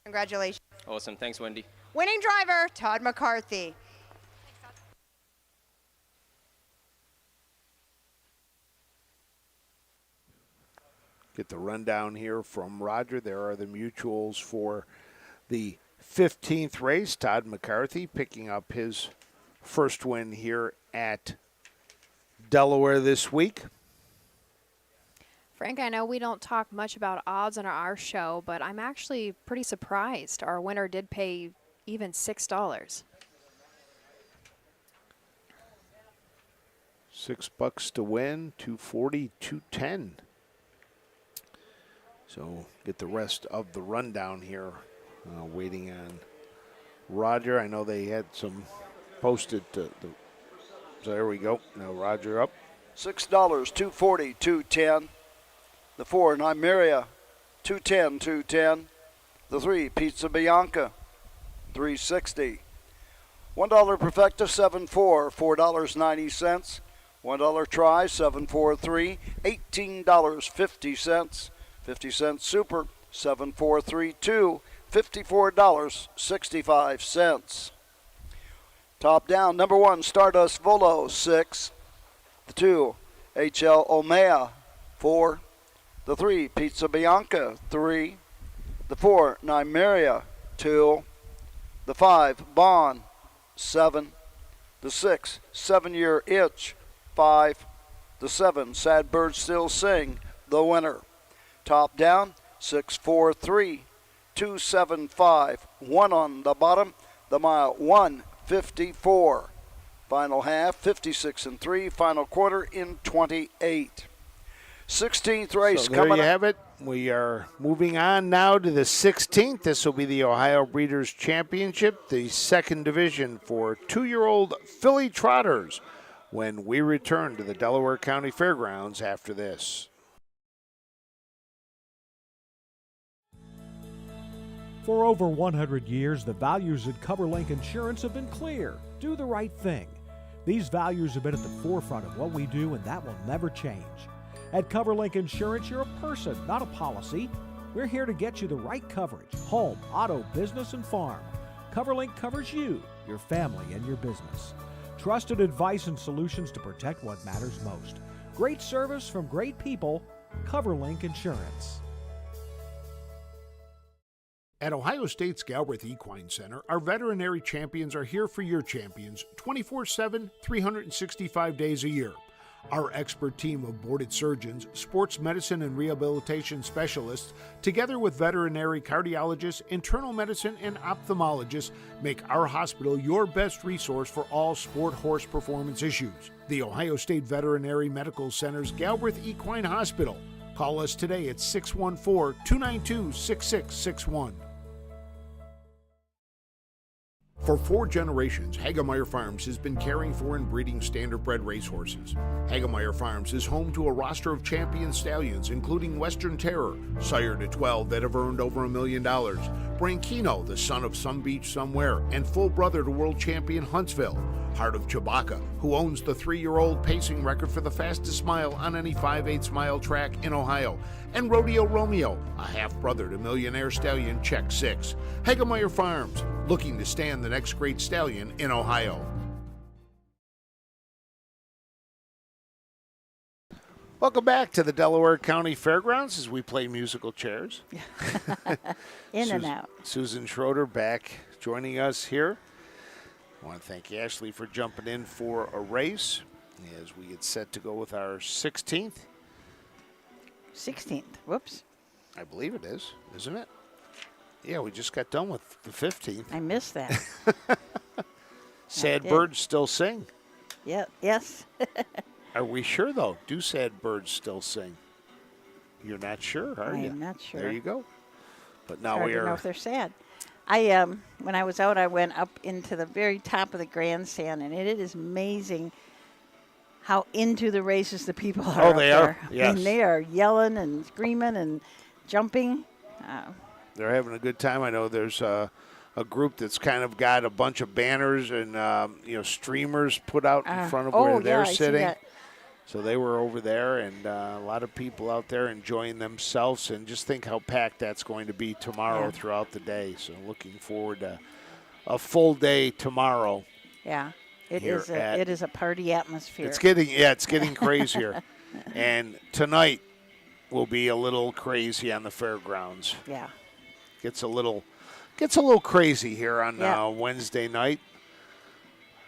Congratulations. Awesome. Thanks, Wendy. Winning driver, Todd McCarthy. Get the rundown here from Roger. There are the mutuals for the 15th race. Todd McCarthy picking up his first win here at Delaware this week. Frank, I know we don't talk much about odds on our show, but I'm actually pretty surprised. Our winner did pay even $6. $6 to win, 240, 210. So get the rest of the rundown here. Waiting on Roger. I know they had some posted to the. So there we go. Now Roger up. $6, 240, 210. The 4, Nymeria, 210, 210. The 3, Pizza Bianca, 360. $1 Perfecta, 7.4, $4.90. $1 Try, 7.43, $18.50. 50-cent Super, 7432, $54.65. Top down, number 1, Stardust Volo, 6. The 2, HL Omea, 4. The 3, Pizza Bianca, 3. The 4, Nymeria, 2. The 5, Bond, 7. The 6, 7-Year Itch, 5. The 7, Sad Bird Still Sing, the winner. Top down, 6, 4, 3, 2, 7, 5. 1 on the bottom. The mile, 1:54. Final half, 56 and 3. Final quarter in 28. 16th race so coming there you up. have it. We are moving on now to the 16th. This will be the Ohio Breeders' Championship, the second division for 2-year-old filly trotters, when we return to the Delaware County Fairgrounds after this. For over 100 years, the values at Coverlink Insurance have been clear. Do the right thing. These values have been at the forefront of what we do, and that will never change. At Coverlink Insurance, you're a person, not a policy. We're here to get you the right coverage: home, auto, business, and farm. Coverlink covers you, your family, and your business. Trusted advice and solutions to protect what matters most. Great service from great people. Coverlink Insurance. At Ohio State's Galbraith Equine Center, our veterinary champions are here for your champions 24/7, 365 days a year. Our expert team of boarded surgeons, sports medicine and rehabilitation specialists, together with veterinary cardiologists, internal medicine, and ophthalmologists, make our hospital your best resource for all sport horse performance issues. The Ohio State Veterinary Medical Center's Galbraith Equine Hospital. Call us today at 614-292-6661. For 4 generations, Hagemeyer Farms has been caring for and breeding standardbred racehorses. Hagemeyer Farms is home to a roster of champion stallions, including Western Terror, sire to 12 that have earned over $1 million, Branquino, the son of Sun Beach Somewhere, and full brother to world champion Huntsville, Heart of Chewbacca, who owns the 3-year-old pacing record for the fastest mile on any 5/8 mile track in Ohio, and Rodeo Romeo, a half-brother to millionaire stallion Check 6. Hagemeyer Farms, looking to stand the next great stallion in Ohio. Welcome back to the Delaware County Fairgrounds as we play musical chairs. In and out. Susan Schroeder back joining us here. I want to thank Ashley for jumping in for a race as we get set to go with our 16th. 16th. Whoops. I believe it is, isn't it? Yeah, we just got done with the 15th. I missed that. Sad birds still sing. Yeah. Yes. Are we sure, though? Do sad birds still sing? You're not sure, are you? I'm not sure. There you go. But now Hard we to are. know if they're sad. When I was out, I went up into the very top of the grandstand, and it is amazing how into the races the people are. Oh, they up are. there. Yes. I mean, they are yelling and screaming and jumping. They're having a good time. I know there's a group that's kind of got a bunch of banners and streamers put out in front of where they're sitting. So they were over there, and a lot of people out there enjoying themselves. And just think how packed that's going to be tomorrow throughout the day. So looking forward to a full day tomorrow. Yeah, it is a party atmosphere. It's getting crazier. And tonight will be a little crazy on the fairgrounds. Yeah. Gets a little crazy here on Wednesday night.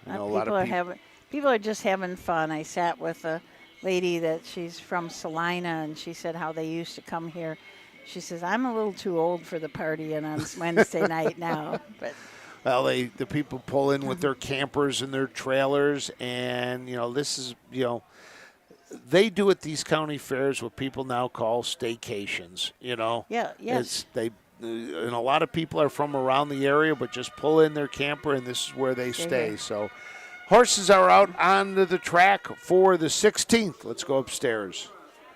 I know a lot of people are just having fun. I sat with a lady that she's from Salina, and she said how they used to come here. She says, I'm a little too old for the partying on Wednesday night now. But well, the people pull in with their campers and their trailers, and this is they do at these county fairs what people now call staycations. Yeah. Yes. And a lot of people are from around the area, but just pull in their camper, and this is where they stay. Here. So horses are out onto the track for the 16th. Let's go upstairs.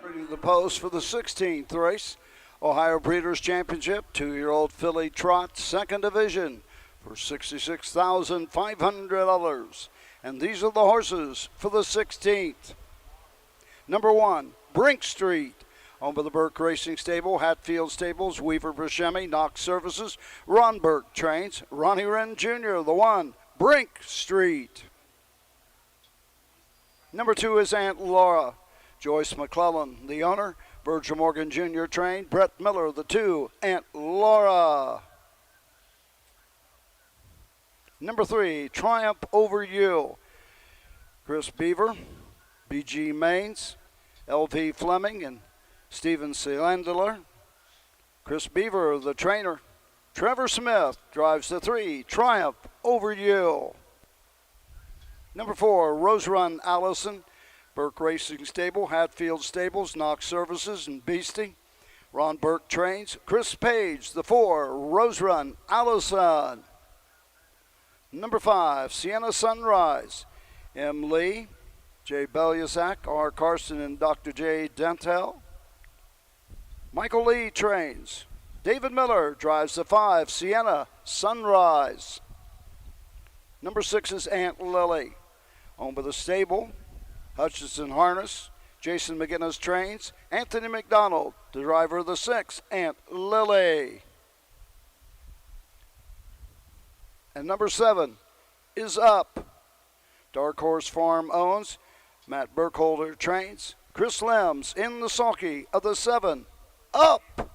Ready to the post for the 16th race. Ohio Breeders' Championship, 2-year-old filly trot, second division for $66,500. And these are the horses for the 16th. Number 1, Brink Street. Owned by the Burke Racing Stable, Hatfield Stables, Weaver Buscemi, Knox Services, Ron Burke Trains, Ronnie Wren Jr., the 1, Brink Street. Number 2 is Aunt Laura. Joyce McClellan, the owner. Virgil Morgan Jr. trained. Brett Miller, the 2. Aunt Laura. Number 3, Triumph Over You. Chris Beaver, BG Maines, LV Fleming, and Steven Selandler. Chris Beaver, the trainer. Trevor Smith drives the 3, Triumph Over You. Number 4, Rose Run Allison, Burke Racing Stable, Hatfield Stables, Knox Services, and Beastie. Ron Burke trains. Chris Page, the 4, Rose Run Allison. Number 5, Sienna Sunrise, M. Lee, J. Belyazak, R. Carson, and Dr. J. Dentel. Michael Lee trains. David Miller drives the 5, Sienna Sunrise. Number 6 is Aunt Lily, owned by the stable, Hutchinson Harness. Jason McGinnis trains. Anthony McDonald, the driver of the 6, Aunt Lily. And number 7 is Up. Dark Horse Farm owns. Matt Burkholder trains. Chris Lems in the sulky of the 7, Up.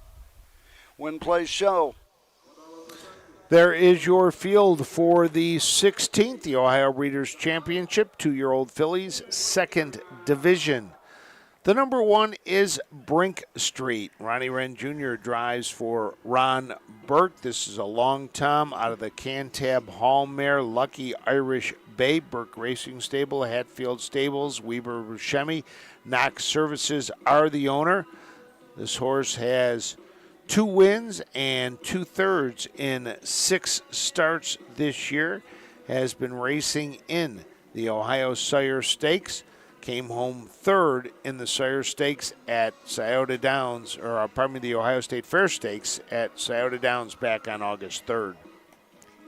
Win, play, show. There is your field for the 16th, the Ohio Breeders' Championship, 2-year-old fillies, 2nd division. The number 1 is Brink Street. Ronnie Wren Jr. drives for Ron Burke. This is a long tom out of the Cantab Hall mare, Lucky Irish Bay, Burke Racing Stable, Hatfield Stables, Weber Buscemi. Knox Services are the owner. This horse has 2 wins and 2/3 in 6 starts this year. Has been racing in the Ohio Sire Stakes. Came home 3rd in the Sire Stakes at Scioto Downs, the Ohio State Fair Stakes at Scioto Downs back on August 3rd.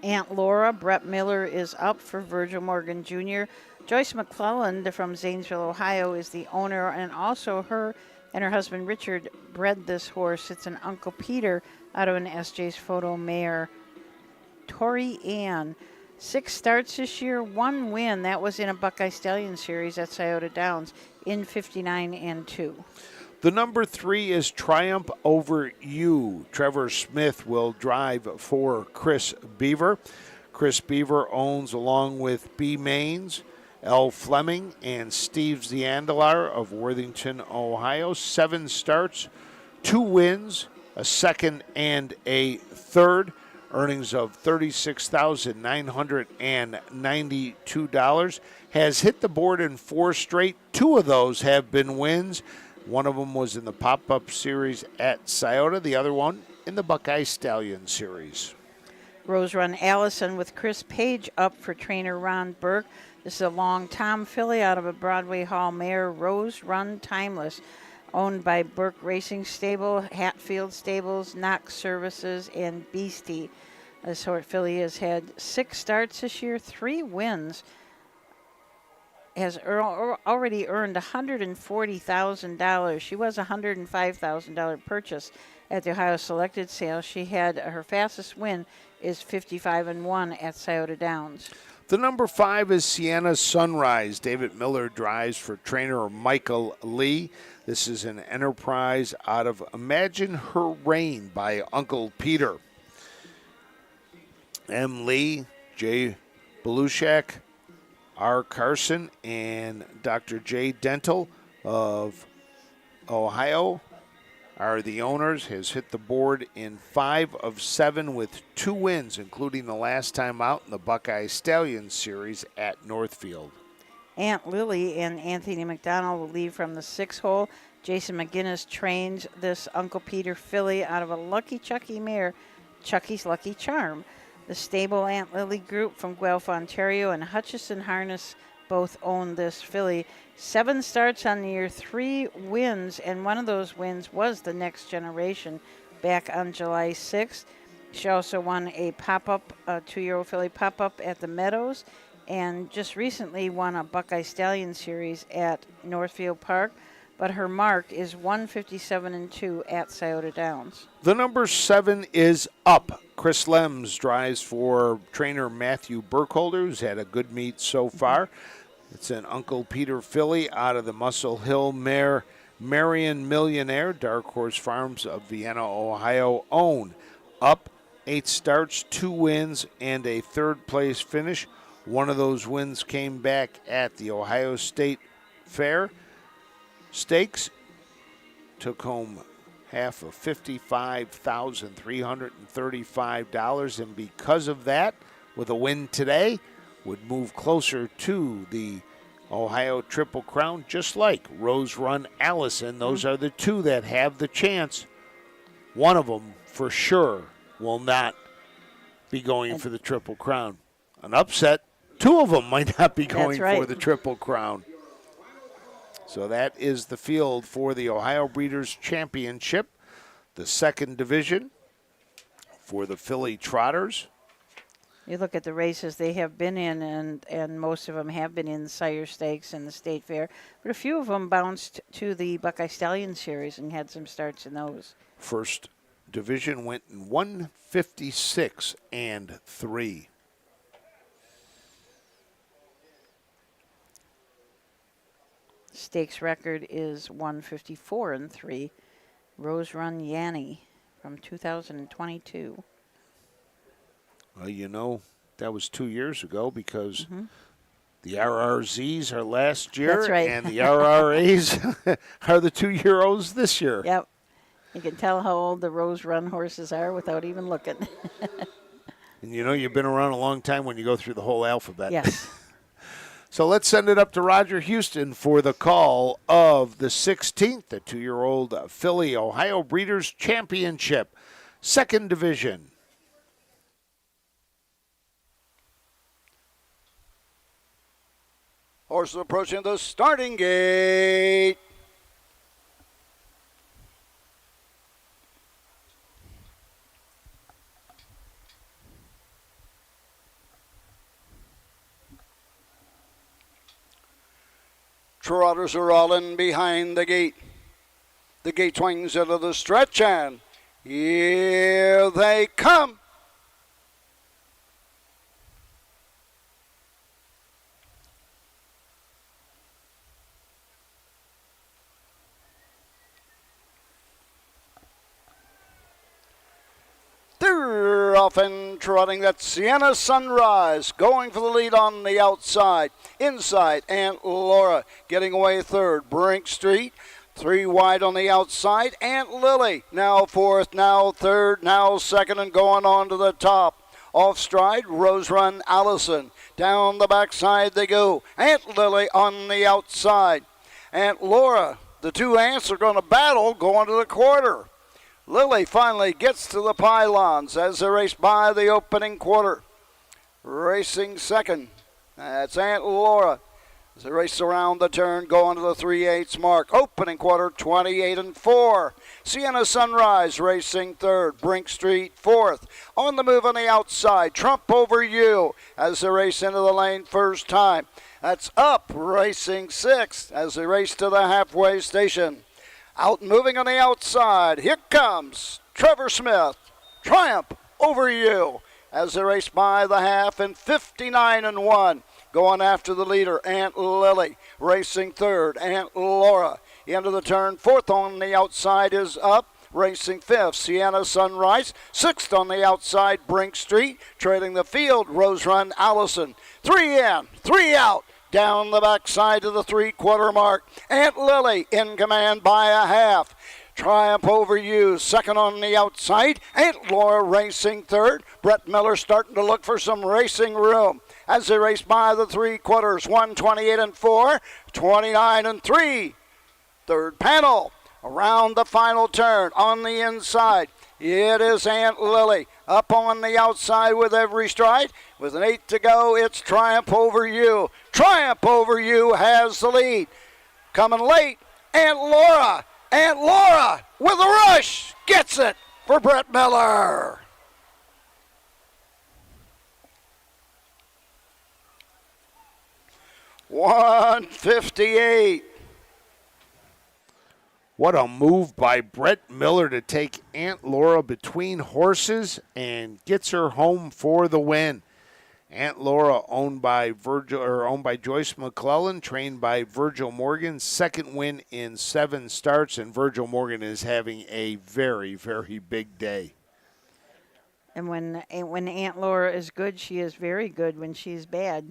Aunt Laura, Brett Miller is up for Virgil Morgan Jr. Joyce McClellan from Zanesville, Ohio is the owner, and also her and her husband Richard bred this horse. It's an Uncle Peter out of an SJ's Photo mare. Tori Ann, 6 starts this year, 1 win. That was in a Buckeye Stallion series at Scioto Downs in 59 and 2. The number 3 is Triumph Over You. Trevor Smith will drive for Chris Beaver. Chris Beaver owns, along with B. Maines, L. Fleming, and Steve Ziandelar of Worthington, Ohio. 7 starts, 2 wins, a 2nd and a 3rd. Earnings of $36,992. Has hit the board in 4 straight. 2 of those have been wins. One of them was in the pop-up series at Scioto. The other one in the Buckeye Stallion series. Rose Run Allison with Chris Page up for trainer Ron Burke. This is a long tom filly out of a Broadway Hall mare, Rose Run Timeless, owned by Burke Racing Stable, Hatfield Stables, Knox Services, and Beastie. This horse filly has had 6 starts this year, 3 wins. Has already earned $140,000. She was a $105,000 purchase at the Ohio Selected Sale. She had her fastest win is 55-1 at Scioto Downs. The number 5 is Sienna Sunrise. David Miller drives for trainer Michael Lee. This is an enterprise out of Imagine Her Reign by Uncle Peter. M. Lee, J. Belushak, R. Carson, and Dr. J. Dental of Ohio are the owners. Has hit the board in 5 of 7 with 2 wins, including the last time out in the Buckeye Stallion series at Northfield. Aunt Lily and Anthony McDonald will leave from the 6 hole. Jason McGinnis trains this Uncle Peter filly out of a Lucky Chucky mare, Chucky's Lucky Charm. The stable Aunt Lily group from Guelph, Ontario, and Hutchison Harness both own this filly. 7 starts on the year, 3 wins, and one of those wins was the Next Generation back on July 6th. She also won a pop-up, a 2-year-old filly pop-up at the Meadows, and just recently won a Buckeye Stallion series at Northfield Park. but her mark is 157-2 at Scioto Downs. The number 7 is Up. Chris Lems drives for trainer Matthew Burkholder, who's had a good meet so far. It's an Uncle Peter filly out of the Muscle Hill mare Marion Millionaire, Dark Horse Farms of Vienna, Ohio own. Up, 8 starts, 2 wins, and a third-place finish. One of those wins came back at the Ohio State Fair Stakes. Took home half of $55,335, and because of that, with a win today, would move closer to the Ohio Triple Crown, just like Rose Run Allison. Those are the 2 that have the chance. One of them, for sure, will not be going for the Triple Crown. An upset, 2 of them might not be going for the Triple Crown. So that is the field for the Ohio Breeders' Championship, the second division for the filly trotters. You look at the races they have been in, and most of them have been in the Sire Stakes and the State Fair, but a few of them bounced to the Buckeye Stallion Series and had some starts in those. First division went in 156-3. Stakes record is 154-3. Rose Run Yanni from 2022. Well, you know, that was 2 years ago because the RRZs are last year. That's right. And the RRAs are the 2-year-olds this year. Yep. You can tell how old the Rose Run horses are without even looking. And you know, you've been around a long time when you go through the whole alphabet. Yes. So let's send it up to Roger Houston for the call of the 16th, the 2-year-old filly Ohio Breeders' Championship, second division. Horses approaching the starting gate. Trotters are all in behind the gate. The gate swings into the stretch, and here they come. They're off and trotting. That's Sienna Sunrise going for the lead on the outside. Inside, Aunt Laura getting away third. Brink Street, 3 wide on the outside. Aunt Lily now fourth, now third, now second, and going on to the top. Off stride, Rose Run Allison. Down the backside they go. Aunt Lily on the outside. Aunt Laura, the 2 aunts are going to battle going to the quarter. Lily finally gets to the pylons as they race by the opening quarter. Racing second, that's Aunt Laura. As they race around the turn, going to the 3/8 mark. Opening quarter, 28-4. Sienna Sunrise racing third. Brink Street fourth. On the move on the outside, Trump Over You as they race into the lane first time. That's Up racing sixth as they race to the halfway station. Out moving on the outside, here comes Trevor Smith. Triumph Over You as they race by the half in 59-1. Going after the leader, Aunt Lily. Racing third, Aunt Laura. Into the turn, fourth on the outside is Up. Racing fifth, Sienna Sunrise. Sixth on the outside, Brink Street. Trailing the field, Rose Run Allison. 3 in, 3 out. Down the backside to the 3/4 mark. Aunt Lily in command by a half. Triumph Over You, second on the outside. Aunt Laura racing third. Brett Miller starting to look for some racing room as they race by the 3/4. 128-4, 29-3. Third panel around the final turn on the inside. It is Aunt Lily up on the outside with every stride. With an 8 to go, it's Triumph Over You. Triumph Over You has the lead. Coming late, Aunt Laura. Aunt Laura with a rush gets it for Brett Miller. $158. What a move by Brett Miller to take Aunt Laura between horses and gets her home for the win. Aunt Laura, owned by Joyce McClellan, trained by Virgil Morgan. Second win in 7 starts, and Virgil Morgan is having a very, very big day. And when Aunt Laura is good, she is very good. When she's bad,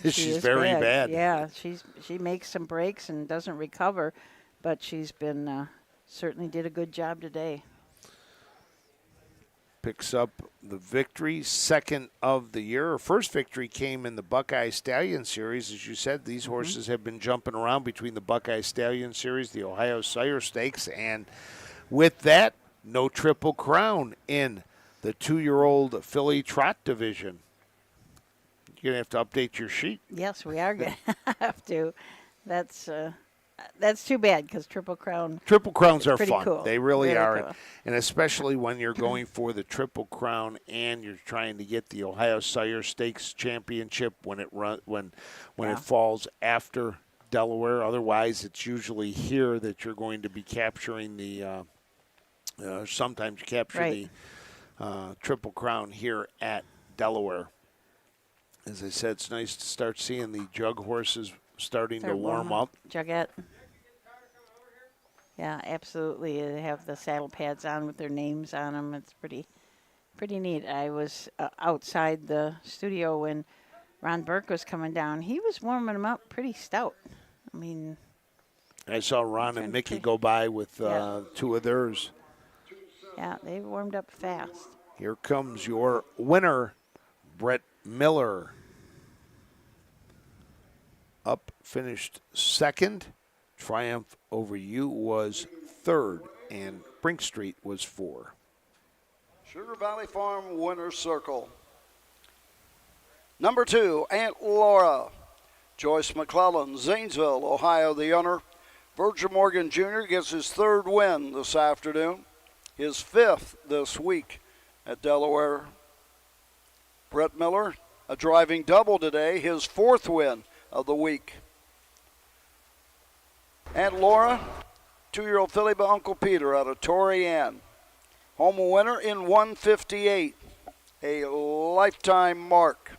she's very bad. Yeah, she makes some breaks and doesn't recover, but she's been certainly did a good job today. Picks up the victory, second of the year. Her first victory came in the Buckeye Stallion Series. As you said, these horses have been jumping around between the Buckeye Stallion Series, the Ohio Sire Stakes, and with that, no Triple Crown in the 2-year-old filly trot division. You're going to have to update your sheet. Yes, we are going to have to. That's too bad because Triple Crowns are fun. Cool. They really are. Cool. And especially when you're going for the Triple Crown and you're trying to get the Ohio Sire Stakes Championship when it falls after Delaware. Otherwise, it's usually here that you're going to be capturing the sometimes you capture the Triple Crown here at Delaware. As I said, it's nice to start seeing the jug horses starting to warm up. Jugette. Yeah, absolutely. They have the saddle pads on with their names on them. It's pretty neat. I was outside the studio when Ron Burke was coming down. He was warming them up pretty stout. I mean, I saw Ron and Mickey go by with 2 of theirs. Yeah, they warmed up fast. Here comes your winner, Brett Miller. Up finished second. Triumph Over You was third, and Brink Street was 4. Sugar Valley Farm Winner's Circle. Number 2, Aunt Laura. Joyce McClellan, Zanesville, Ohio, the owner. Virgil Morgan Jr. gets his 3rd win this afternoon, his 5th this week at Delaware. Brett Miller, a driving double today, his 4th win of the week. Aunt Laura, 2-year-old filly by Uncle Peter out of Torrey Ann. Home winner in 158, a lifetime mark.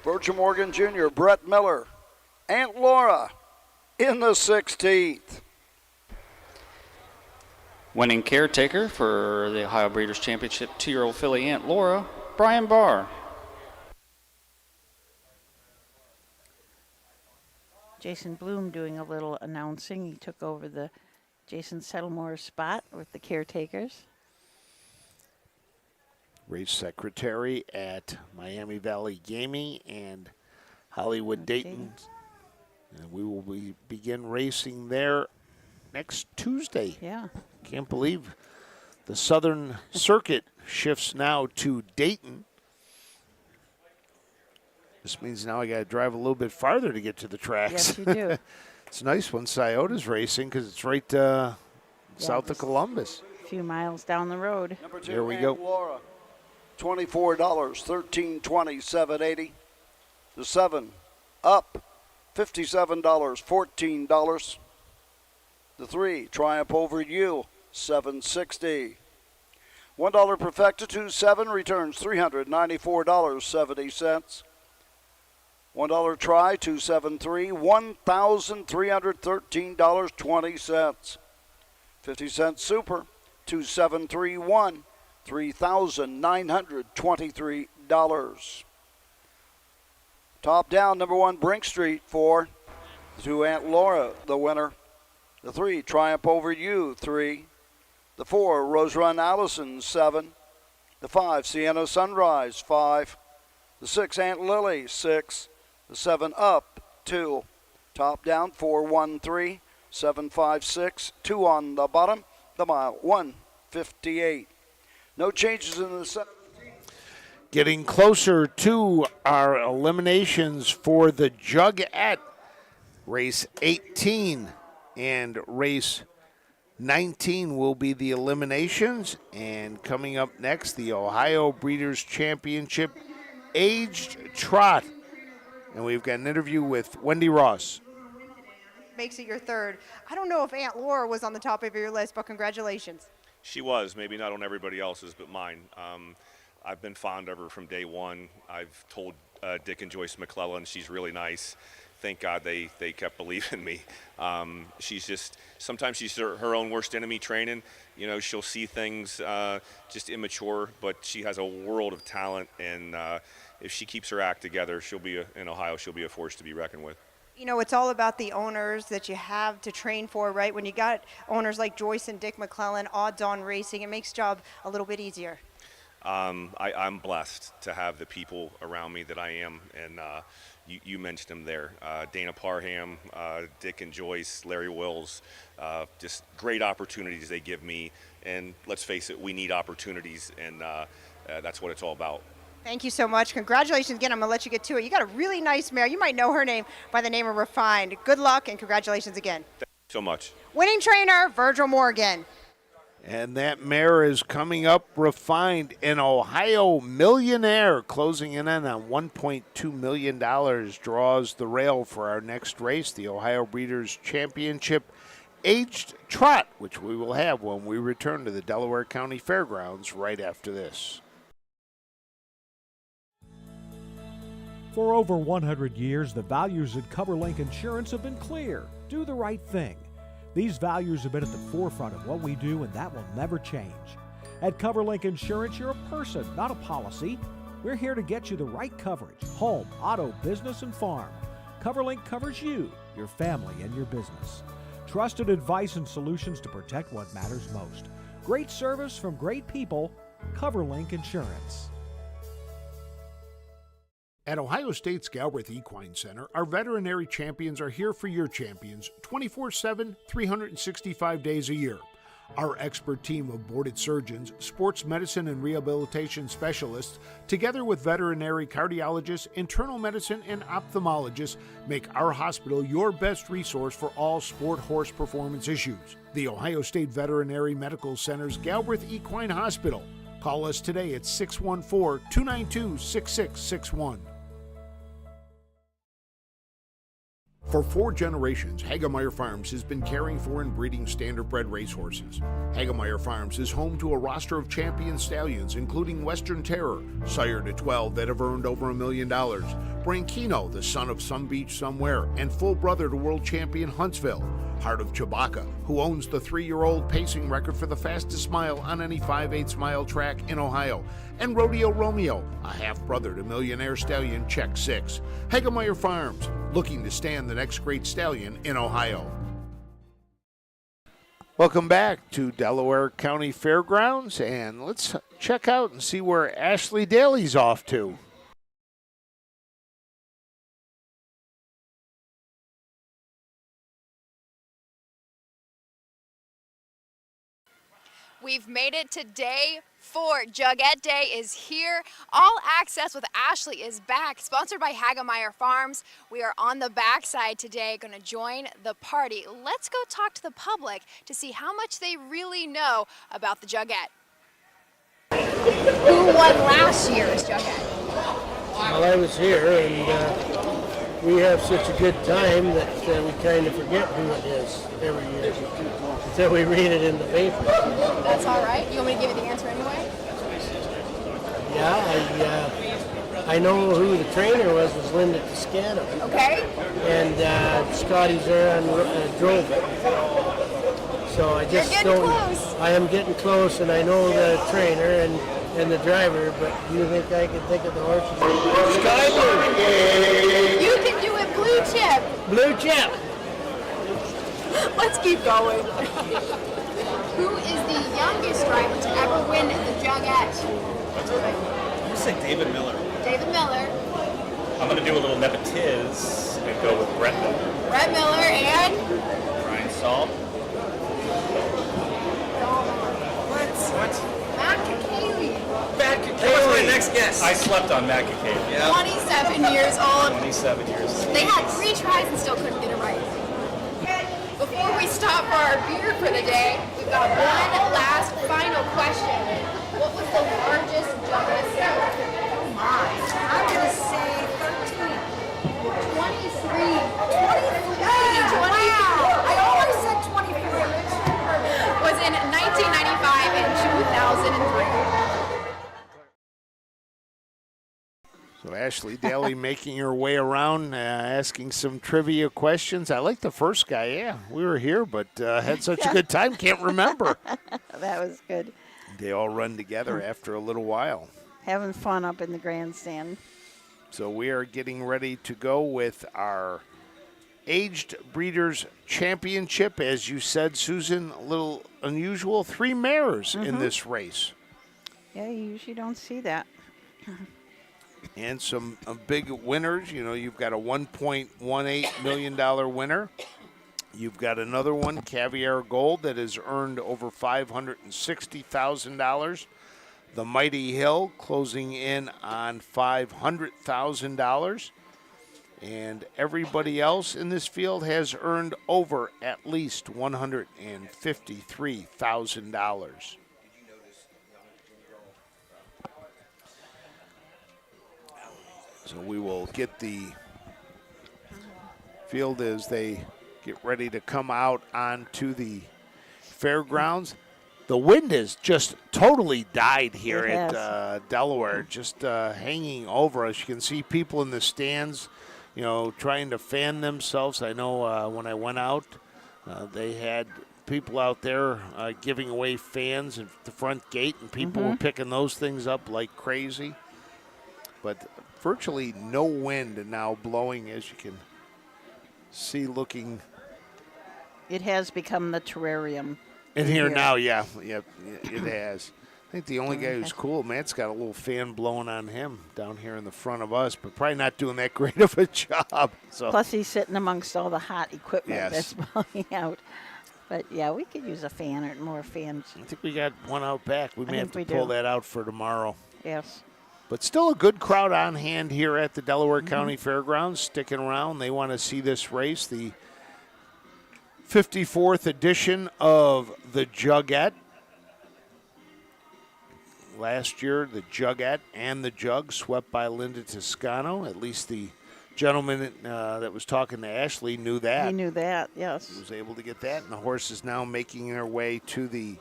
Virgil Morgan Jr., Brett Miller, Aunt Laura in the 16th. Winning caretaker for the Ohio Breeders' Championship, 2-year-old filly Aunt Laura, Brian Barr. Jason Bloom doing a little announcing. He took over the Jason Settlemore spot with the caretakers. Race secretary at Miami Valley Gaming and Hollywood Dayton. And we will begin racing there next Tuesday. Yeah. Can't believe the Southern Circuit shifts now to Dayton. This means now I got to drive a little bit farther to get to the tracks. Yes, you do. It's nice when Scioto's racing because it's right south of Columbus. A few miles down the road. Number 2, Here we Aunt go. Laura, $24, $13.20, $7.80. The 7 up, $57, $14. The 3, Triumph Over You, $7.60. $1 Perfecta 2-7 returns $394.70. $1 try, 273, $1,313.20. 50-cent super, 2731, $3,923. Top down, number 1, Brink Street, 4. The 2, Aunt Laura, the winner. The 3, Triumph Over You, 3. The 4, Rose Run Allison, 7. The 5, Sienna Sunrise, 5. The 6, Aunt Lily, 6. The 7 up, 2. Top down, 413, 756, 2 on the bottom. The mile, 158. No changes in the 7. Getting closer to our eliminations for the Jugette. Race 18 and race 19 will be the eliminations. And coming up next, the Ohio Breeders' Championship Aged Trot. And we've got an interview with Wendy Ross. makes it your third. I don't know if Aunt Laura was on the top of your list, but congratulations. She was, maybe not on everybody else's, but mine. I've been fond of her from day one. I've told Dick and Joyce McClellan she's really nice. Thank God they kept believing in me. Sometimes she's her own worst enemy training. You know, she'll see things just immature, but she has a world of talent, and if she keeps her act together, in Ohio, she'll be a force to be reckoned with. You know, it's all about the owners that you have to train for, right? When you got owners like Joyce and Dick McClellan, odds-on racing, it makes job a little bit easier. I'm blessed to have the people around me that I am, and you mentioned them there. Dana Parham, Dick and Joyce, Larry Wills, just great opportunities they give me. And let's face it, we need opportunities, and that's what it's all about. Thank you so much. Congratulations again. I'm going to let you get to it. You got a really nice mare. You might know her name by the name of Refined. Good luck and congratulations again. Thank you so much. Winning trainer, Virgil Morgan. And that mare is coming up, Refined, an Ohio millionaire, closing in on $1.2 million, draws the rail for our next race, the Ohio Breeders' Championship Aged Trot, which we will have when we return to the Delaware County Fairgrounds right after this. For over 100 years, the values at Coverlink Insurance have been clear. Do the right thing. These values have been at the forefront of what we do, and that will never change. At Coverlink Insurance, you're a person, not a policy. We're here to get you the right coverage: home, auto, business, and farm. Coverlink covers you, your family, and your business. Trusted advice and solutions to protect what matters most. Great service from great people. Coverlink Insurance. At Ohio State's Galbraith Equine Center, our veterinary champions are here for your champions 24/7, 365 days a year. Our expert team of boarded surgeons, sports medicine and rehabilitation specialists, together with veterinary cardiologists, internal medicine, and ophthalmologists, make our hospital your best resource for all sport horse performance issues. The Ohio State Veterinary Medical Center's Galbraith Equine Hospital. Call us today at 614-292-6661. For 4 generations, Hagemeyer Farms has been caring for and breeding standardbred racehorses. Hagemeyer Farms is home to a roster of champion stallions, including Western Terror, sire to 12 that have earned over $1 million, Branquino, the son of Some Beach Somewhere, and full brother to world champion Huntsville, Heart of Chewbacca, who owns the 3-year-old pacing record for the fastest mile on any 5/8 mile track in Ohio, and Rodeo Romeo, a half-brother to millionaire stallion Check 6. Hagemeyer Farms, looking to stand the next great stallion in Ohio. Welcome back to Delaware County Fairgrounds, and let's check out and see where Ashley Daly's off to. We've made it to day 4. Jugette Day is here. All Access with Ashley is back, sponsored by Hagemeyer Farms. We are on the backside today, going to join the party. Let's go talk to the public to see how much they really know about the Jugette. Who won last year's Jugette? Well, I was here, and we have such a good time that we kind of forget who it is every year until we read it in the paper. That's all right. You want me to give you the answer anyway? Yeah, I know who the trainer was Linda Toscano. Okay. And Scotty Zaran drove it. So I just don't. Close. I am getting close, and I know the trainer and the driver, but do you think I can think of the horses? Sky Blue. You can do it, Blue Chip. Blue Chip. Let's keep going. Who is the youngest driver to ever win the Jugette? I'm going to say David Miller. David Miller. I'm going to do a little nepotise and go with Brett Miller. Brett Miller and? Ryan Salt. What? Matt Kakali. Matt Kakali. That was my next guess. I slept on Matt Kakali. Yeah. 27 years old. 27 years. They had 3 tries and still couldn't get it right. Before we stop for our beer for the day, we've got one last final question. What was the largest Jugette sale? Oh my. I'm going to say 13. 23. 23. 23. So Ashley Daly making her way around, asking some trivia questions. I like the first guy. Yeah, we were here, but had such a good time, can't remember. That was good. They all run together after a little while. Having fun up in the grandstand. So we are getting ready to go with our Aged Breeders Championship. As you said, Susan, a little unusual. 3 mares in this race. Yeah, you usually don't see that. And some big winners. You know, you've got a $1.18 million winner. You've got another one, Caviar Gold, that has earned over $560,000. The Mighty Hill closing in on $500,000. And everybody else in this field has earned over at least $153,000. So we will get the field as they get ready to come out onto the fairgrounds. The wind has just totally died here at Delaware, just hanging over us. You can see people in the stands, you know, trying to fan themselves. I know when I went out, they had people out there giving away fans at the front gate, and people were picking those things up like crazy. But virtually no wind now blowing, as you can see looking. It has become the terrarium. In here now, yeah, it has. I think the only guy who's cool, Matt's got a little fan blowing on him down here in the front of us, but probably not doing that great of a job. So. Plus, he's sitting amongst all the hot equipment that's blowing out. But, yeah, we could use a fan or more fans. I think we got one out back. We may have to pull that out for tomorrow. Yes. But still a good crowd on hand here at the Delaware County Fairgrounds, sticking around. They want to see this race, the 54th edition of the Jugette. Last year, the Jugette and the Jug swept by Linda Toscano. At least the gentleman that was talking to Ashley knew that. He knew that, yes. He was able to get that, and the horse is now making their way to the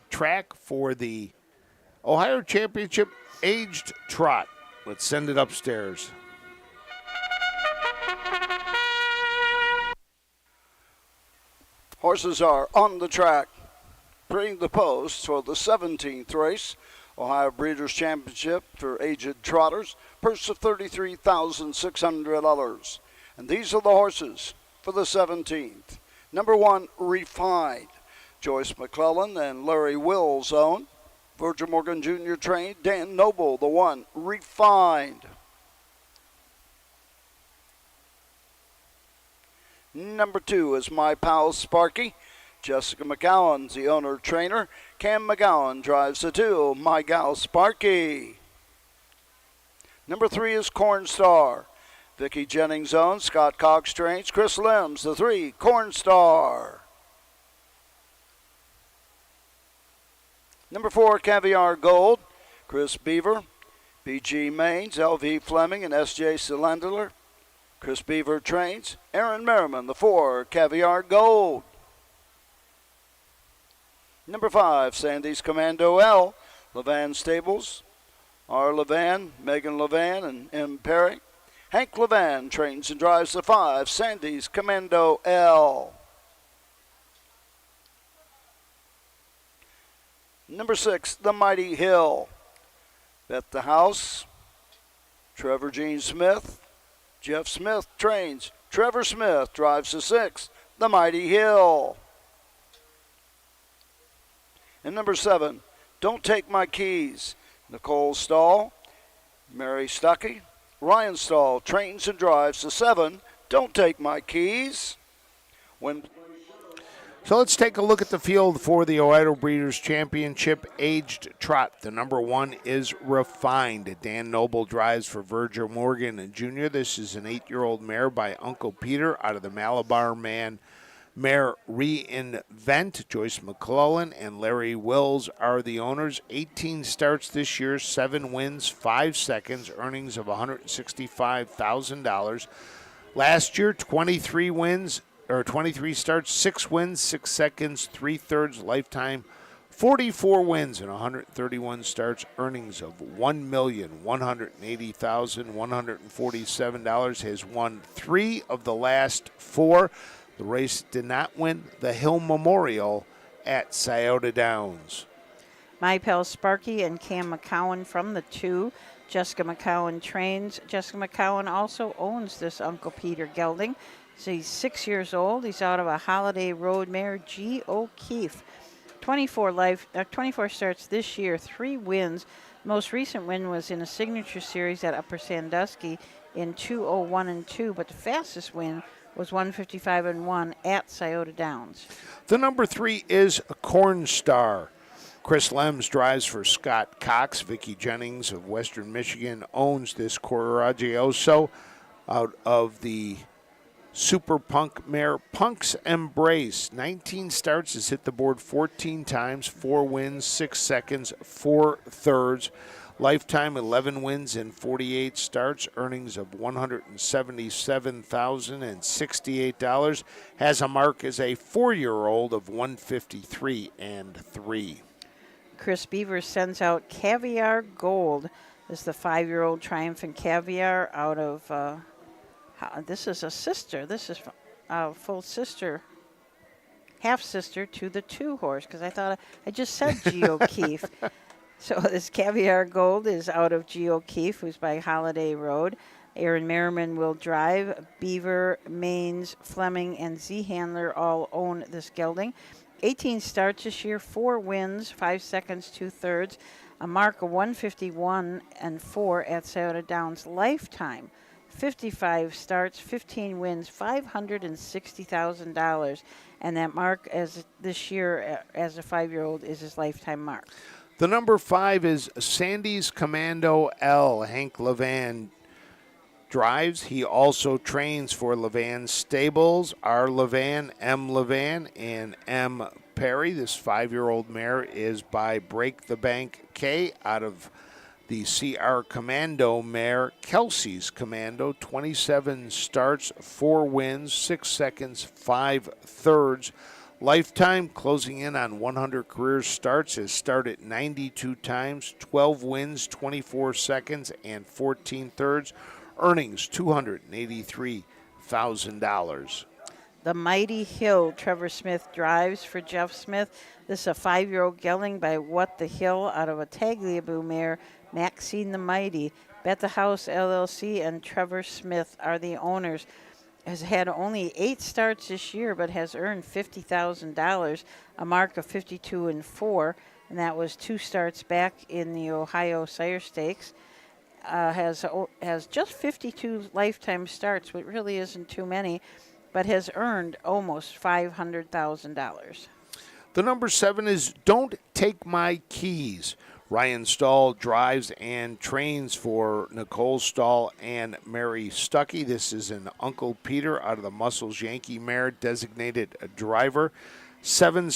track for the Ohio Championship Aged Trot. Let's send it upstairs. Horses are on the track, bringing the post for the 17th race, Ohio Breeders' Championship for aged trotters, purse of $33,600. And these are the horses for the 17th. Number 1, Refined, Joyce McClellan and Larry Wills own. Virgil Morgan Jr. trained, Dan Noble, the 1, Refined. Number 2 is My Pal Sparky. Jessica McGowan's the owner trainer. Cam McGowan drives the 2, My Gal Sparky. Number 3 is Corn Star. Vicki Jennings owns, Scott Cox trains, Chris Limbs the 3, Corn Star. Number 4, Caviar Gold. Chris Beaver, BG Maines, LV Fleming, and SJ Cylinder. Chris Beaver trains. Aaron Merriman, the 4, Caviar Gold. Number 5, Sandy's Commando L, Levan Stables. R. Levan, Megan Levan, and M. Perry. Hank Levan trains and drives the 5, Sandy's Commando L. Number 6, The Mighty Hill. Bet the House. Trevor Gene Smith. Jeff Smith trains. Trevor Smith drives the 6, The Mighty Hill. And number 7, Don't Take My Keys. Nicole Stahl, Mary Stuckey. Ryan Stahl trains and drives the 7, Don't Take My Keys. So let's take a look at the field for the Ohio Breeders' Championship Aged Trot. The number 1 is Refined. Dan Noble drives for Virgil Morgan Jr. This is an 8-year-old mare by Uncle Peter out of the Malabar Man mare Reinvent. Joyce McClellan and Larry Wills are the owners. 18 starts this year, 7 wins, 5 seconds, earnings of $165,000. Last year, 23 wins, or 23 starts, 6 wins, 6 seconds, 3/3 lifetime 44 wins and 131 starts, earnings of $1,180,147. Has won 3 of the last 4. The race did not win the Hill Memorial at Scioto Downs. My pal Sparky and Cam McCowan from the 2. Jessica McCowan trains. Jessica McCowan also owns this Uncle Peter gelding. So he's 6 years old. He's out of a Holiday Road mare, G. O'Keefe. 24 starts this year, 3 wins. Most recent win was in a signature series at Upper Sandusky in 2:01-2, but the fastest win was 1:55-1 at Scioto Downs. The number 3 is Corn Star. Chris Lems drives for Scott Cox. Vicki Jennings of Western Michigan owns this Coraggioso out of the Super Punk mare Punk's Embrace. 19 starts, has hit the board 14 times, 4 wins, 6 seconds, 4 thirds. Lifetime 11 wins and 48 starts, earnings of $177,068. Has a mark as a 4-year-old of 153-3. Chris Beaver sends out Caviar Gold. This is the 5-year-old Triumphant Caviar out of, this is a sister. This is a full sister, half-sister to the 2 horse, because I thought I just said G. O'Keefe. So this Caviar Gold is out of G. O'Keefe, who's by Holiday Road. Aaron Merriman will drive. Beaver, Maines, Fleming, and Z Handler all own this gelding. 18 starts this year, 4 wins, 5 seconds, 2 thirds. A mark of 151-4 at Scioto Downs. Lifetime 55 starts, 15 wins, $560,000. And that mark as this year as a 5-year-old is his lifetime mark. The number 5 is Sandy's Commando L. Hank Levan drives. He also trains for Levan Stables, R. Levan, M. Levan, and M. Perry. This 5-year-old mare is by Break the Bank K out of the CR Commando mare, Kelsey's Commando. 27 starts, 4 wins, 6 seconds, 5 thirds. Lifetime closing in on 100 career starts, has started 92 times, 12 wins, 24 seconds, and 14 thirds. Earnings $283,000. The Mighty Hill, Trevor Smith drives for Jeff Smith. This is a 5-year-old gelding by What the Hill out of a Tagliabue mare, Maxine the Mighty. Bet the House LLC and Trevor Smith are the owners. Has had only 8 starts this year, but has earned $50,000, a mark of 52-4, and that was 2 starts back in the Ohio Sire Stakes. Has just 52 lifetime starts, which really isn't too many, but has earned almost $500,000. The number 7 is Don't Take My Keys. Ryan Stahl drives and trains for Nicole Stahl and Mary Stuckey. This is an Uncle Peter out of the Muscles Yankee mare, designated a driver. 7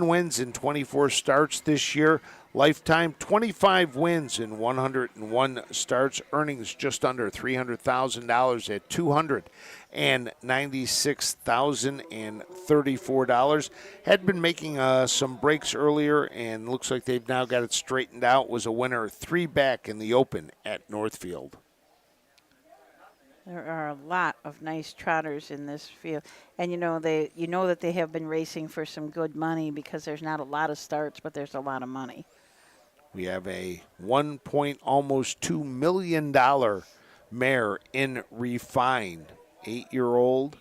wins in 24 starts this year. Lifetime 25 wins in 101 starts. Earnings just under $300,000 at $296,034. Had been making some breaks earlier, and looks like they've now got it straightened out. Was a winner 3 back in the Open at Northfield. There are a lot of nice trotters in this field, and you know that they have been racing for some good money because there's not a lot of starts, but there's a lot of money. We have a almost $2 million mare in Refined. 8-year-old.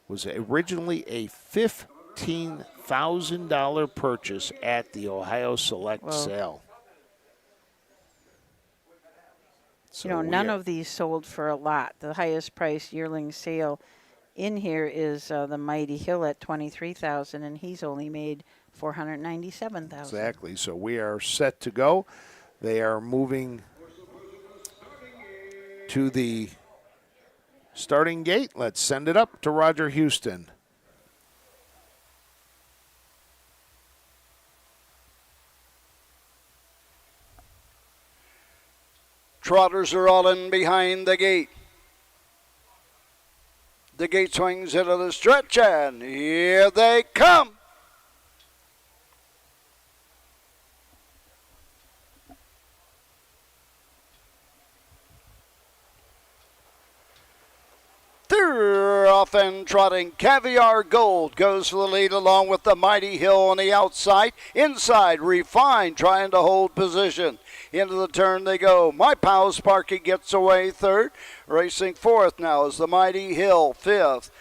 Was originally a $15,000 purchase at the Ohio Select sale. So none of these sold for a lot. The highest price yearling sale in here is the Mighty Hill at $23,000, and he's only made $497,000. Exactly. So we are set to go. They are moving to the starting gate. Let's send it up to Roger Houston. Trotters are all in behind the gate. The gate swings into the stretch, and here they come. Off and trotting, Caviar Gold goes for the lead along with the Mighty Hill on the outside. Inside, Refined trying to hold position. Into the turn they go. My Pal Sparky gets away third. Racing fourth now is the Mighty Hill, fifth.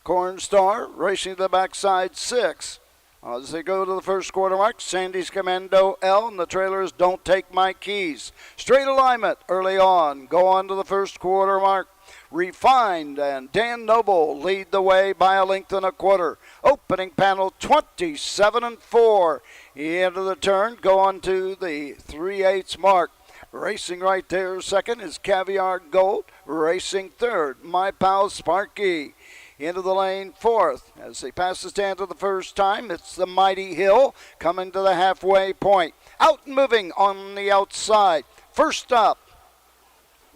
Corn Star racing to the backside, sixth. As they go to the first quarter mark, Sandy's Commando L and the trailers Don't Take My Keys. Straight alignment early on. Go on to the first quarter mark. Refined and Dan Noble lead the way by a length and a quarter. Opening panel 27-4. Into the turn, go on to the 3/8 mark. Racing right there second is Caviar Gold. Racing third, My Pal Sparky. Into the lane fourth. As they pass the stand for the first time, it's the Mighty Hill coming to the halfway point. Out and moving on the outside. First up,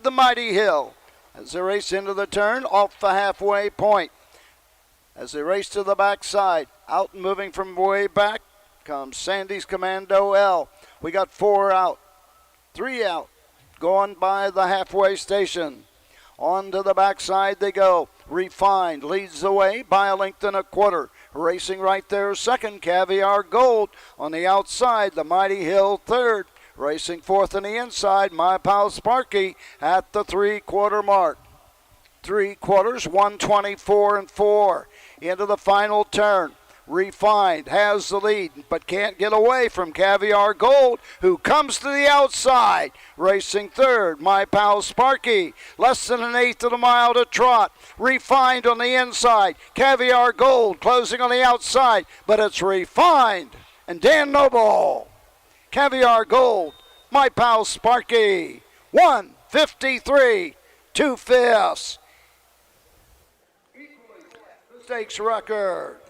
the Mighty Hill. As they race into the turn, off the halfway point. As they race to the backside, out and moving from way back comes Sandy's Commando L. We got 4 out, 3 out, going by the halfway station. On to the backside they go. Refined leads the way by a length and a quarter. Racing right there second, Caviar Gold. On the outside, the Mighty Hill third. Racing fourth on the inside, My Pal Sparky at the 3/4 mark. 3/4, 124-4. Into the final turn. Refined has the lead, but can't get away from Caviar Gold, who comes to the outside. Racing third, My Pal Sparky. Less than 1/8 of a mile to trot. Refined on the inside. Caviar Gold closing on the outside, but it's Refined and Dan Noble. Caviar Gold, My Pal Sparky. 1:53, 2/5. Stakes record.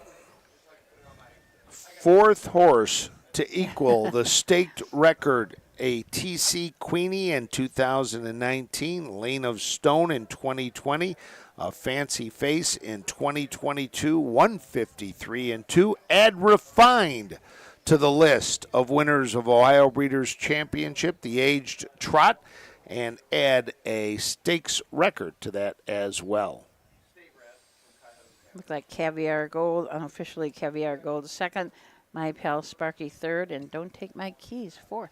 Fourth horse to equal the staked record, a TC Queenie in 2019, Lane of Stone in 2020, a Fancy Face in 2022, 153-2. Add Refined to the list of winners of Ohio Breeders' Championship, the aged trot, and add a stakes record to that as well. Look like Caviar Gold, unofficially Caviar Gold second, My Pal Sparky third, and Don't Take My Keys fourth.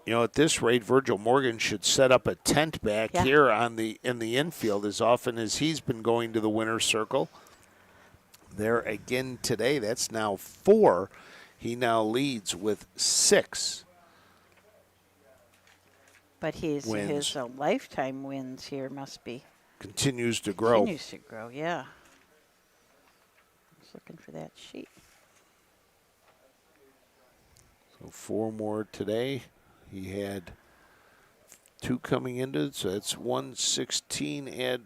You know, at this rate, Virgil Morgan should set up a tent back here in the infield as often as he's been going to the winner's circle. There again today, that's now 4. He now leads with 6. But his lifetime wins here must be. Continues to grow. Continues to grow, yeah. Looking for that sheet. So 4 more today. He had 2 coming into it, so that's 116, add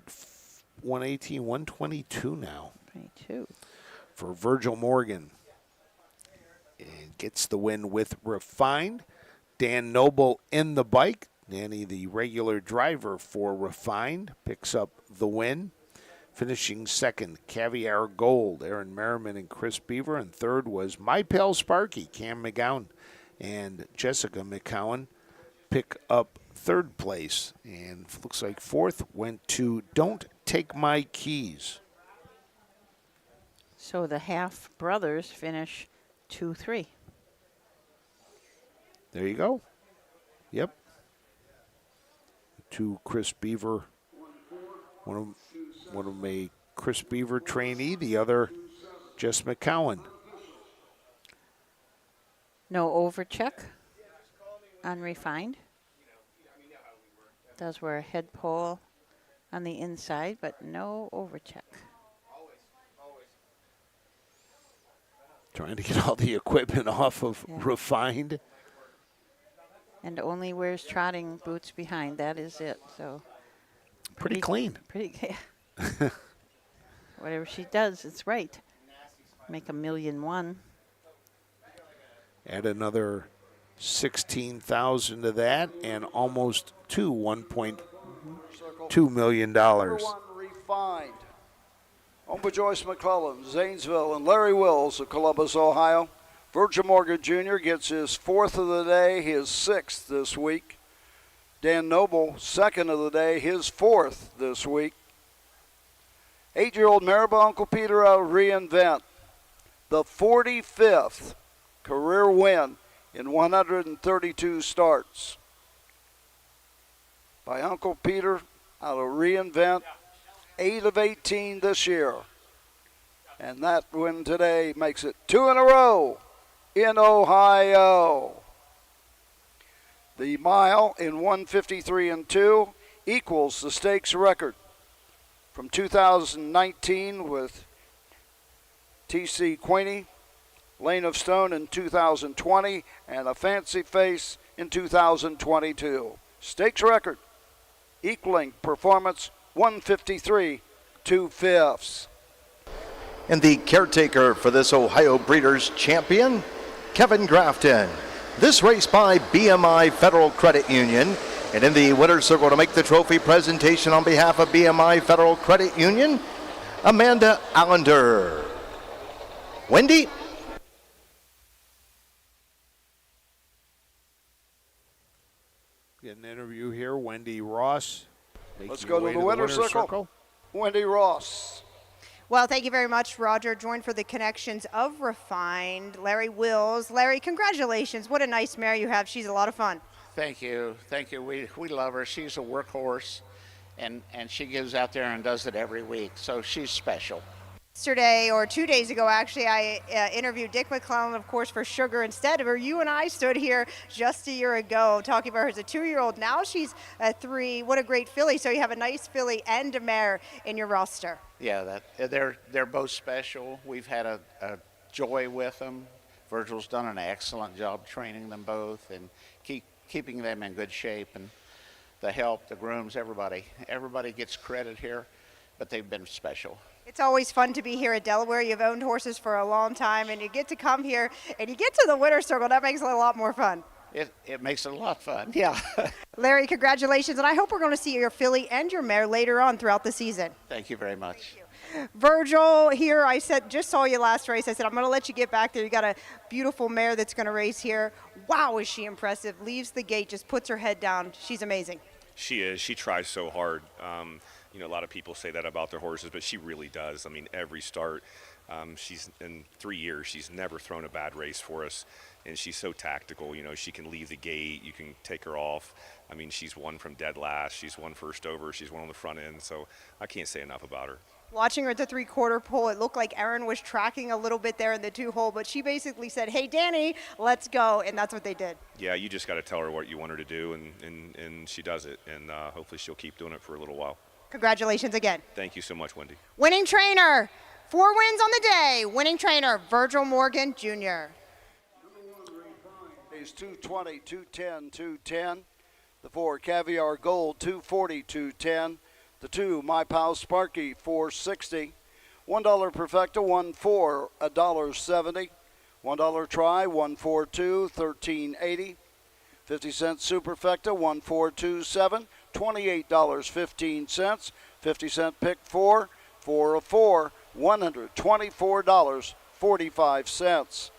118, 122 now. 22. For Virgil Morgan. And gets the win with Refined. Dan Noble in the bike. Danny, the regular driver for Refined, picks up the win. Finishing second, Caviar Gold, Aaron Merriman and Chris Beaver. And third was My Pal Sparky, Cam McGowan and Jessica McCowan pick up third place. And looks like fourth went to Don't Take My Keys. So the half brothers finish 2-3. There you go. Yep. 2 Chris Beaver. One of them a Chris Beaver trainee, the other Jess McCowan. No overcheck on Refined. Does wear a head pole on the inside, but no overcheck. Trying to get all the equipment off of Refined. And only wears trotting boots behind. That is it. So pretty clean. Pretty. Whatever she does, it's right. Make $1,000,001. Add another 16,000 to that, and almost $1.2 million. Number 1, Refined. Home for Joyce McClellan, Zanesville, and Larry Wills of Columbus, Ohio. Virgil Morgan Jr. gets his 4th of the day, his 6th this week. Dan Noble, 2nd of the day, his 4th this week. 8-year-old Maribel Uncle Peter out of Reinvent. The 45th career win in 132 starts by Uncle Peter out of Reinvent. 8 of 18 this year. And that win today makes it 2 in a row in Ohio. The mile in 1:53 and 2 equals the stakes record from 2019 with T.C. Queenie, Lane of Stone in 2020, and a Fancy Face in 2022. Stakes record equaling performance 1:53 2/5. And the caretaker for this Ohio Breeders' Champion, Kevin Grafton. This race by BMI Federal Credit Union. And in the winner's circle to make the trophy presentation on behalf of BMI Federal Credit Union, Amanda Allender. Wendy? Get an interview here. Wendy Ross. Let's go to the winner's circle. Wendy Ross. Well, thank you very much, Roger. Joined for the connections of Refined, Larry Wills. Larry, congratulations. What a nice mare you have. She's a lot of fun. Thank you. Thank you. We love her. She's a workhorse, and she goes out there and does it every week, so she's special. Yesterday, or 2 days ago, actually, I interviewed Dick McClellan, of course, for Sugar Instead of Her. You and I stood here just a year ago talking about her as a 2-year-old. Now she's a 3. What a great filly. So you have a nice filly and a mare in your roster. Yeah, they're both special. We've had a joy with them. Virgil's done an excellent job training them both and keeping them in good shape. And the help, the grooms, everybody gets credit here, but they've been special. It's always fun to be here at Delaware. You've owned horses for a long time, and you get to come here, and you get to the winner's circle. That makes it a lot more fun. It makes it a lot of fun, yeah. Larry, congratulations, and I hope we're going to see your filly and your mare later on throughout the season. Thank you very much. Virgil, here, I said, just saw you last race. I said, I'm going to let you get back there. You got a beautiful mare that's going to race here. Wow, is she impressive. Leaves the gate, just puts her head down. She's amazing. She is. She tries so hard. You know, a lot of people say that about their horses, but she really does. I mean, every start, she's in 3 years, she's never thrown a bad race for us, and she's so tactical. You know, she can leave the gate, you can take her off. I mean, she's won from dead last, she's won first over, she's won on the front end, so I can't say enough about her. Watching her at the 3/4 pole, it looked like Erin was tracking a little bit there in the 2-hole, but she basically said, hey, Danny, let's go, and that's what they did. Yeah, you just got to tell her what you want her to do, and she does it, and hopefully she'll keep doing it for a little while. Congratulations again. Thank you so much, Wendy. Winning trainer, 4 wins on the day. Winning trainer, Virgil Morgan Jr. He's 220, 210, 210. The 4, Caviar Gold, 240, 210. The 2, My Pal Sparky, 460. $1 Perfecta, 1.4, $1.70. $1 Try, 142, $13.80. 50-cent Superfecta, 1427, $28.15. 50-cent Pick 4, 4 of 4, $124.45.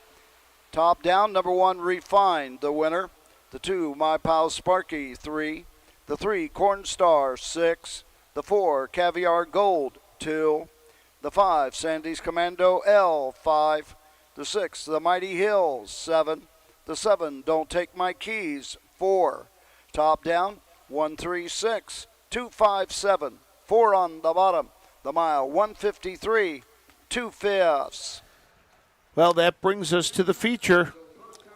Top down, number 1 Refined, the winner. The 2, My Pal Sparky, 3. The 3, Corn Star, 6. The 4, Caviar Gold, 2. The 5, Sandy's Commando L, 5. The 6, The Mighty Hills, 7. The 7, Don't Take My Keys, 4. Top down, 136, 257, 4 on the bottom. The mile, 153, 2/5. Well, that brings us to the feature.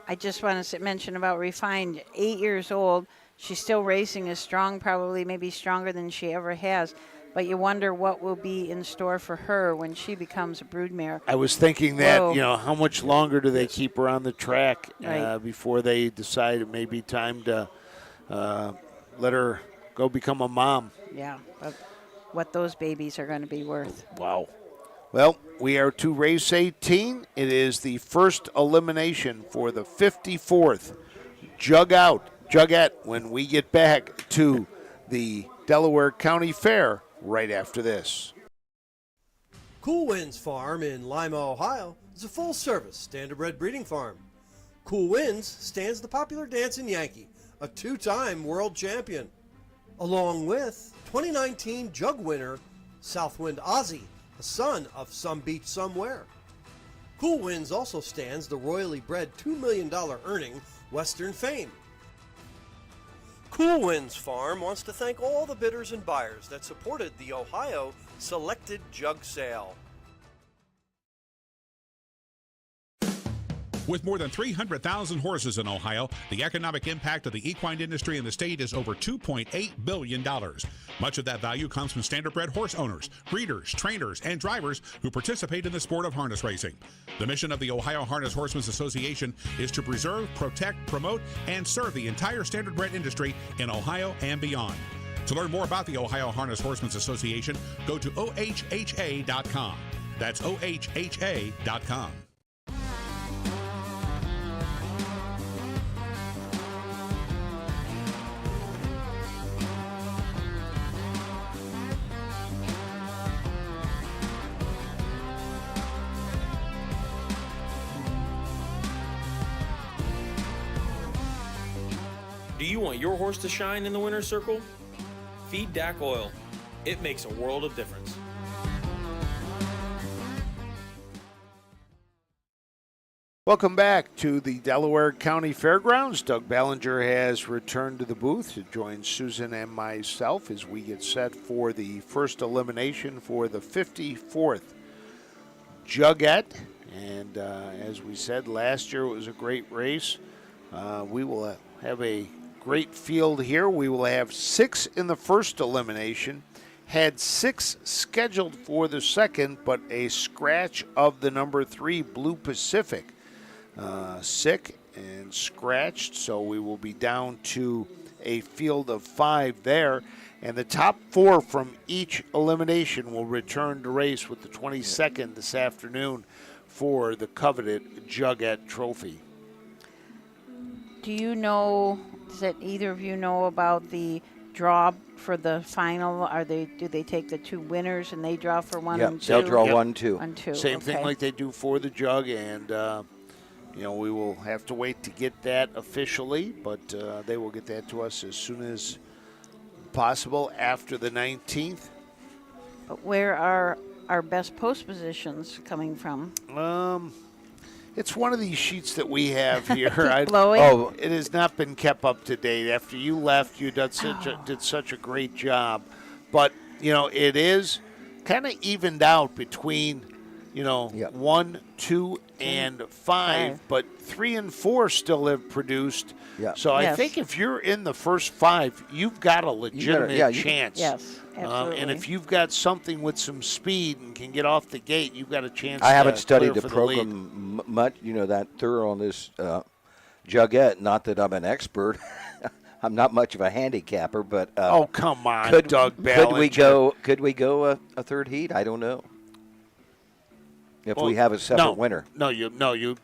I just want to mention about Refined, 8 years old. She's still racing, is strong, probably maybe stronger than she ever has. But you wonder what will be in store for her when she becomes a broodmare. I was thinking that, Whoa. you know, how much longer do they keep her on the track Right. before they decide it may be time to let her go become a mom? Yeah, but what those babies are going to be worth. Wow. Well, we are to race 18. It is the first elimination for the 54th Jugette when we get back to the Delaware County Fair right after this. Cool Winds Farm in Lima, Ohio is a full-service standardbred breeding farm. Cool Winds stands the popular dancing Yankee, a 2-time world champion, along with 2019 Jug winner Southwind Ozzy, a son of Some Beach Somewhere. Cool Winds also stands the royally bred $2 million earning Western Fame. Cool Winds Farm wants to thank all the bidders and buyers that supported the Ohio Selected Jug Sale. With more than 300,000 horses in Ohio, the economic impact of the equine industry in the state is over $2.8 billion. Much of that value comes from standardbred horse owners, breeders, trainers, and drivers who participate in the sport of harness racing. The mission of the Ohio Harness Horsemen's Association is to preserve, protect, promote, and serve the entire standardbred industry in Ohio and beyond. To learn more about the Ohio Harness Horsemen's Association, go to ohha.com. That's ohha.com. Do you want your horse to shine in the winner's circle? Feed DAC Oil. It makes a world of difference. Welcome back to the Delaware County Fairgrounds. Doug Ballinger has returned to the booth to join Susan and myself as we get set for the first elimination for the 54th Jugette. And as we said, last year it was a great race. We will have a great field here. We will have 6 in the first elimination. Had 6 scheduled for the second, but a scratch of the number 3 Blue Pacific. Sick and scratched, so we will be down to a field of 5 there. And the top 4 from each elimination will return to race with the 22nd this afternoon for the coveted Jugette Trophy. Do you know, does either of you know about the draw for the final? Do they take the 2 winners and they draw for 1 and 2? They'll draw 1, 2. Same thing like they do for the Jug, and we will have to wait to get that officially, but they will get that to us as soon as possible after the 19th. But where are our best post positions coming from? It's one of these sheets that we have here. It has not been kept up to date. After you left, you did such a great job. But, it is kind of evened out between, 1, 2, and 5. But 3 and 4 still have produced. Yeah. So I think if you're in the first 5, you've got a legitimate chance. Yes, absolutely. And if you've got something with some speed and can get off the gate, you've got a chance. I haven't studied the the program much, that thorough on this Jugette. Not that I'm an expert. I'm not much of a handicapper, but oh, come on, Doug Ballinger. Could we go a third heat? I don't know. If we have a separate winner. No,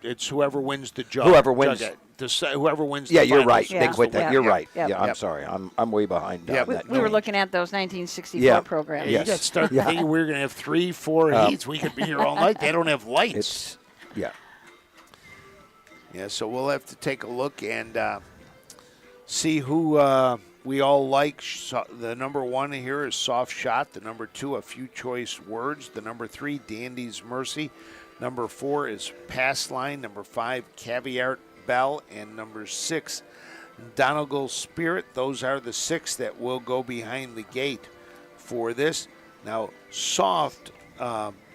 it's whoever wins the Jug. Whoever wins. Whoever wins. Yeah, the you're finals. right. Yeah. They quit that. You're right. Yep. Yeah, I'm sorry. I'm way behind. On that. We were looking at those 1964 programs. You got to start thinking we're going to have 3, 4 heats. We could be here all night. They don't have lights. Yeah, so we'll have to take a look and see who we all like. The number 1 here is Soft Shot. The number 2, A Few Choice Words. The number 3, Dandy's Mercy. Number 4 is Pass Line. Number 5, Caviar Bell. And number 6, Donegal Spirit. Those are the 6 that will go behind the gate for this. Now, Soft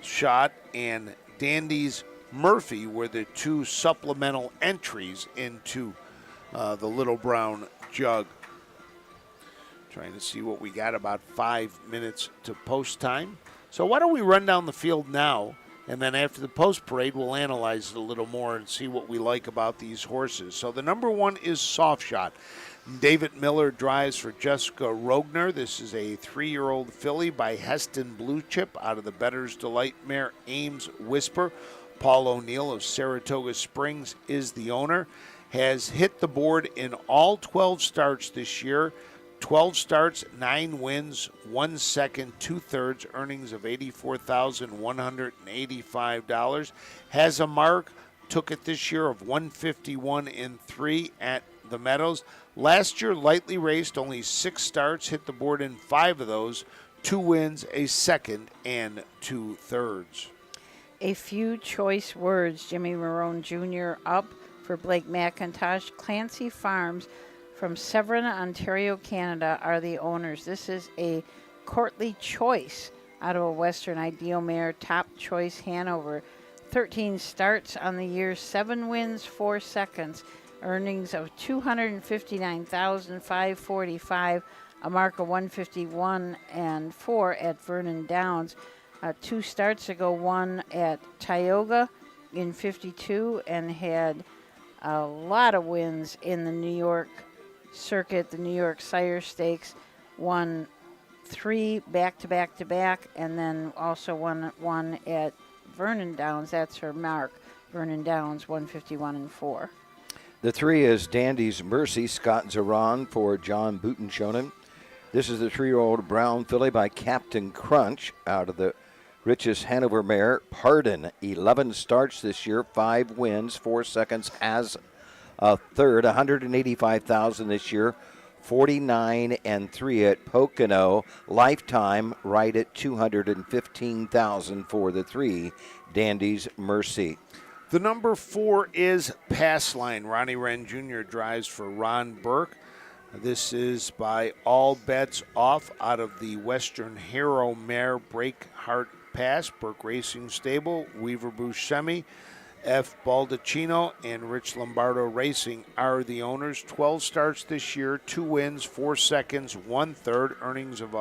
Shot and Dandy's Murphy were the 2 supplemental entries into the Little Brown Jug. Trying to see what we got, about 5 minutes to post time. So why don't we run down the field now, and then after the post parade, we'll analyze it a little more and see what we like about these horses. So the number 1 is Soft Shot. David Miller drives for Jessica Rogner. This is a 3-year-old filly by Heston Blue Chip out of the Better's Delight mare Ames Whisper. Paul O'Neill of Saratoga Springs is the owner. Has hit the board in all 12 starts this year. 12 starts, 9 wins, 1 second, 2/3, earnings of $84,185. Has a mark, took it this year of 151 in 3 at the Meadows. Last year, lightly raced, only 6 starts, hit the board in 5 of those. 2 wins, a second, and 2/3. A few choice words. Jimmy Marone Jr. up for Blake McIntosh. Clancy Farms from Severn, Ontario, Canada are the owners. This is a courtly choice out of a Western Ideal mare, Top Choice Hanover. 13 starts on the year, 7 wins, 4 seconds. Earnings of $259,545, a mark of 151 and 4 at Vernon Downs. 2 starts ago, one at Tioga in 52, and had a lot of wins in the New York circuit, the New York Sire Stakes. Won 3 back-to-back-to-back, and then also one at Vernon Downs. That's her mark. Vernon Downs, 151 and 4. The 3 is Dandy's Mercy, Scott Zaran for John Butenshonen. This is the 3-year-old brown filly by Captain Crunch out of the Richest Hanover mare, Pardon. 11 starts this year, 5 wins, 4 seconds as a third. 185,000 this year, 49 and 3 at Pocono. Lifetime right at 215,000 for the 3, Dandy's Mercy. The number 4 is Pass Line. Ronnie Wren Jr. drives for Ron Burke. This is by All Bets Off out of the Western Hero mare, Breakheart Pass. Burke Racing Stable, Weaver Buscemi, F. Baldacchino, and Rich Lombardo Racing are the owners. 12 starts this year, 2 wins, 4 seconds, 1/3. Earnings of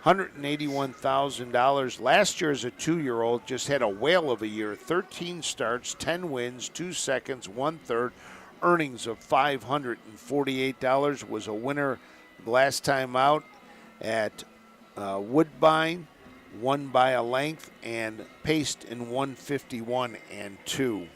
$181,000. Last year as a 2-year-old just had a whale of a year. 13 starts, 10 wins, 2 seconds, 1/3. Earnings of $548. Was a winner last time out at Woodbine. Won by a length, and paced in 151 and 2.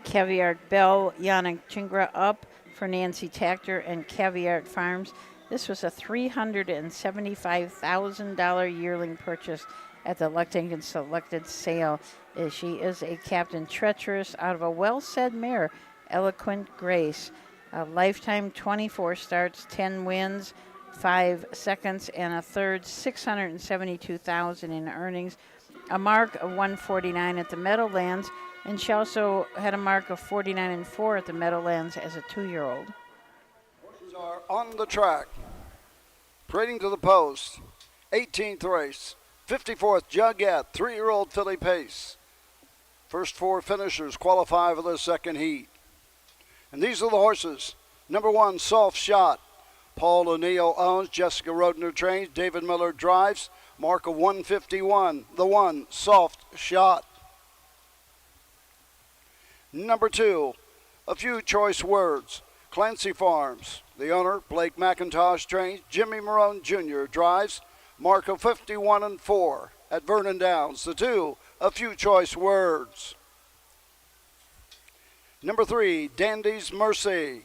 Caviar Bell, Yannick Chingra up for Nancy Tactor and Caviar Farms. This was a $375,000 yearling purchase at the Lexington Selected Sale. She is a Captain Treacherous out of a well-said mare, Eloquent Grace. A lifetime 24 starts, 10 wins, 5 seconds and a third, $672,000 in earnings, a mark of 149 at the Meadowlands, and she also had a mark of 49 and 4 at the Meadowlands as a 2-year-old. Horses are on the track, parading to the post. 18th race, 54th Jugette, 3-year-old filly pace. First 4 finishers qualify for the second heat. And these are the horses. Number 1, Soft Shot. Paul O'Neill owns, Jessica Rodner trains, David Miller drives, mark of 151, the 1, Soft Shot. Number 2, A Few Choice Words, Clancy Farms, the owner, Blake McIntosh trains, Jimmy Marone Jr. drives, mark of 51 and 4 at Vernon Downs, the 2, A Few Choice Words. Number 3, Dandy's Mercy.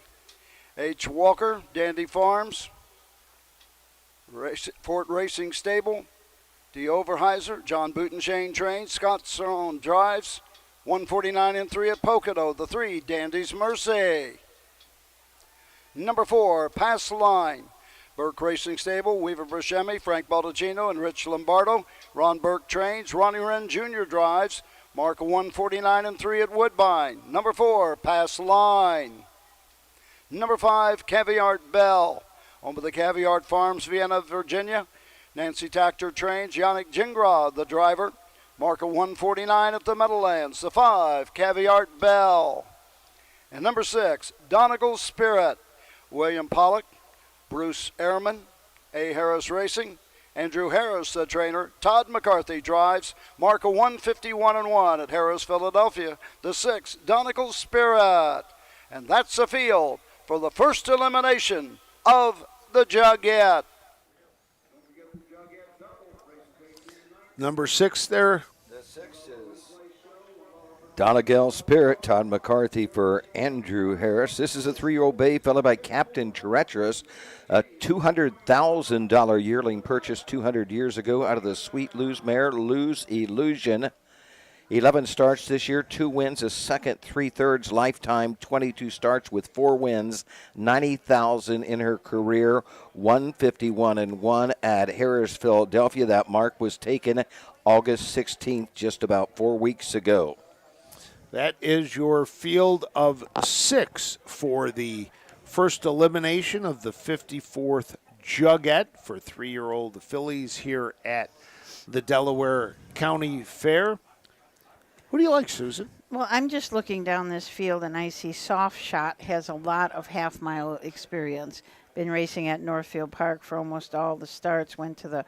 H. Walker, Dandy Farms, Fort Racing Stable, D. Overheiser, John Butenshonen trains, Scott Cerrone drives, 149 and 3 at Pocono, the 3, Dandy's Mercy. Number 4, Pass Line, Burke Racing Stable, Weaver Buscemi, Frank Baldacchino, and Rich Lombardo. Ron Burke trains, Ronnie Wren Jr. drives, mark of 149 and 3 at Woodbine. Number 4, Pass Line. Number 5, Caviar Bell, owned by the Caviar Farms, Vienna, Virginia. Nancy Tactor trains, Yannick Gingras, the driver. Mark of 149 at the Meadowlands, the 5, Caviar Bell. And number 6, Donegal Spirit, William Pollock, Bruce Ehrman, A. Harris Racing, Andrew Harris, the trainer. Todd McCarthy drives, mark of 151 and 1 at Harris, Philadelphia, the 6, Donegal Spirit. And that's the field for the first elimination of the Jugette. Number 6 there. The 6 is Donegal Spirit, Todd McCarthy for Andrew Harris. This is a 3-year-old bay fella by Captain Treacherous, a $200,000 yearling purchase 200 years ago out of the Sweet Lose mare, Lose Illusion. 11 starts this year, 2 wins, a second, 3/3 lifetime, 22 starts with 4 wins, 90,000 in her career, 151-1 at Harris, Philadelphia. That mark was taken August 16th, just about 4 weeks ago. That is your field of 6 for the first elimination of the 54th Jugette for 3-year-old fillies here at the Delaware County Fair. Who do you like, Susan? Well, I'm just looking down this field, and I see Soft Shot has a lot of half-mile experience. Been racing at Northfield Park for almost all the starts. Went to the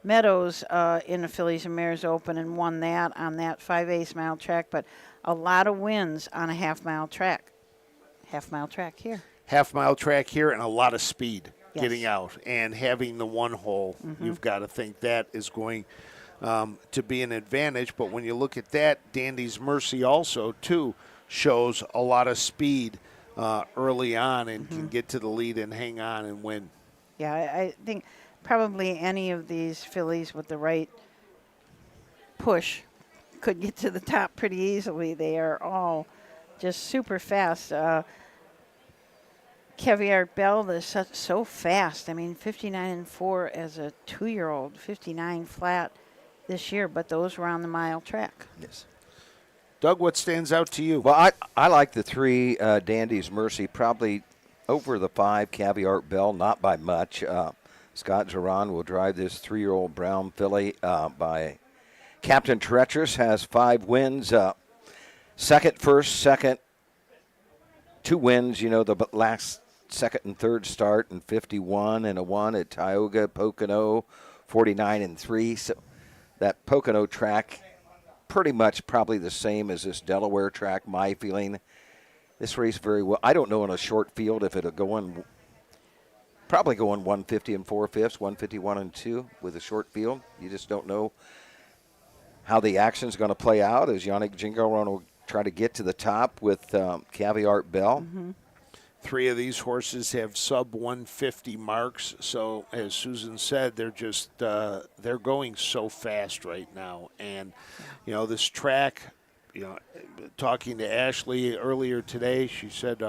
Meadows in the Fillies and Mares Open and won that on that 5/8 mile track. But a lot of wins on a half-mile track. Half-mile track here. Half-mile track here and a lot of speed Yes. getting out. And having the one hole, you've got to think that is going to be an advantage. But when you look at that, Dandy's Mercy also, too, shows a lot of speed early on and can get to the lead and hang on and win. Yeah, I think probably any of these fillies with the right push could get to the top pretty easily. They are all just super fast. Caviar Bell is so fast. I mean, 59-4 as a 2-year-old, 59 flat this year, but those were on the mile track. Yes. Doug, what stands out to you? Well, I like the 3 Dandy's Mercy, probably over the 5 Caviar Bell, not by much. Scott Zeron will drive this 3-year-old brown filly by Captain Treacherous, has 5 wins. Second, 2 wins, the last second and third start, and 51-1 at Tioga, Pocono, 49-3. So that Pocono track, pretty much probably the same as this Delaware track, my feeling. This race very well. I don't know in a short field if it'll go in, probably go in 150 4/5, 151-2 with a short field. You just don't know how the action's going to play out as Yannick Jingaron will try to get to the top with Caviar Bell. 3 of these horses have sub 150 marks, so as Susan said, they're just they're going so fast right now. And this track, talking to Ashley earlier today, she said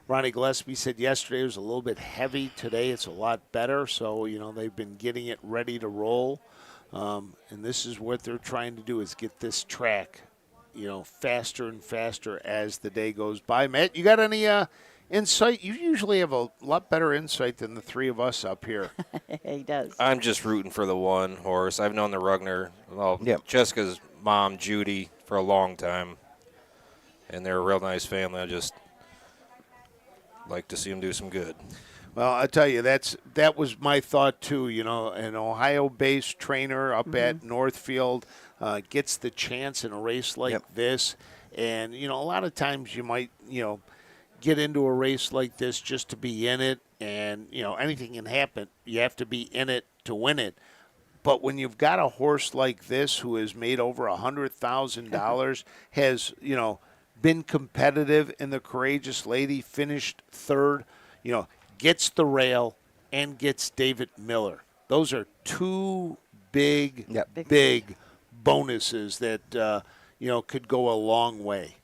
Ronnie Gillespie said yesterday it was a little bit heavy. Today it's a lot better, so they've been getting it ready to roll. And this is what they're trying to do, is get this track faster and faster as the day goes by. Matt, you got any insight? You usually have a lot better insight than the 3 of us up here. He does. I'm just rooting for the one horse. I've known the Rugner, Jessica's mom, Judy, for a long time, and they're a real nice family. I just like to see them do some good. Well, I tell you, that was my thought too. An Ohio-based trainer up at Northfield gets the chance in a race like this, and a lot of times you might get into a race like this just to be in it, and anything can happen. You have to be in it to win it. But when you've got a horse like this who has made over $100,000, has been competitive in the Courageous Lady, finished 3rd, gets the rail and gets David Miller. Those are 2 big bonuses that could go a long way.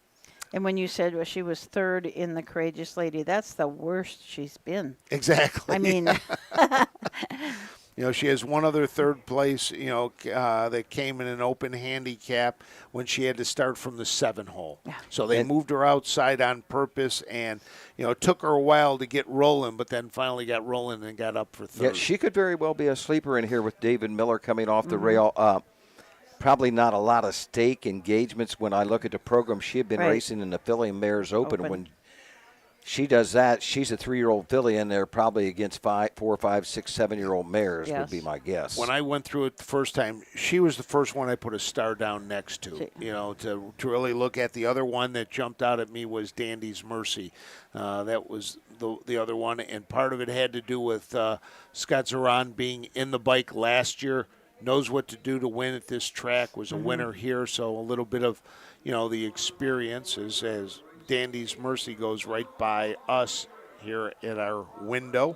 And when you said she was 3rd in the Courageous Lady, that's the worst she's been. Exactly. I mean, she has one other 3rd place, that came in an open handicap when she had to start from the 7 hole. Yeah. So they moved her outside on purpose, and it took her a while to get rolling, but then finally got rolling and got up for 3rd. Yeah, she could very well be a sleeper in here with David Miller coming off the rail. Probably not a lot of stake engagements when I look at the program. She had been racing in the Filly and Mares Open. When she does that, she's a 3-year-old filly, and they're probably against 4, 5, 6, 7-year-old mares would be my guess. When I went through it the first time, she was the first one I put a star down next to. To really look at. The other one that jumped out at me was Dandy's Mercy. That was the other one, and part of it had to do with Scott Zeron being in the bike last year. Knows what to do to win at this track, was a winner here, so a little bit of, the experience as Dandy's Mercy goes right by us here at our window.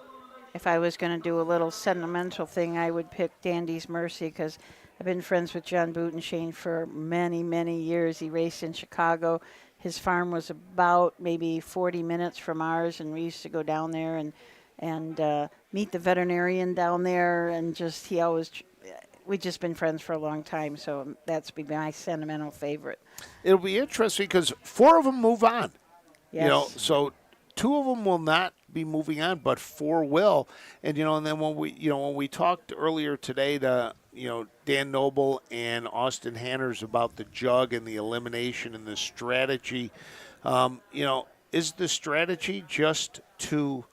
if I was going to do a little sentimental thing, I would pick Dandy's Mercy because I've been friends with John Butenshane for many, many years. He raced in Chicago. His farm was about maybe 40 minutes from ours, and we used to go down there and meet the veterinarian down there, and just we've just been friends for a long time, so that's been my sentimental favorite. It'll be interesting because 4 of them move on. Yes. You know, so 2 of them will not be moving on, but 4 will. And and then when we talked earlier today to Dan Noble and Austin Hanners about the jug and the elimination and the strategy, is the strategy just to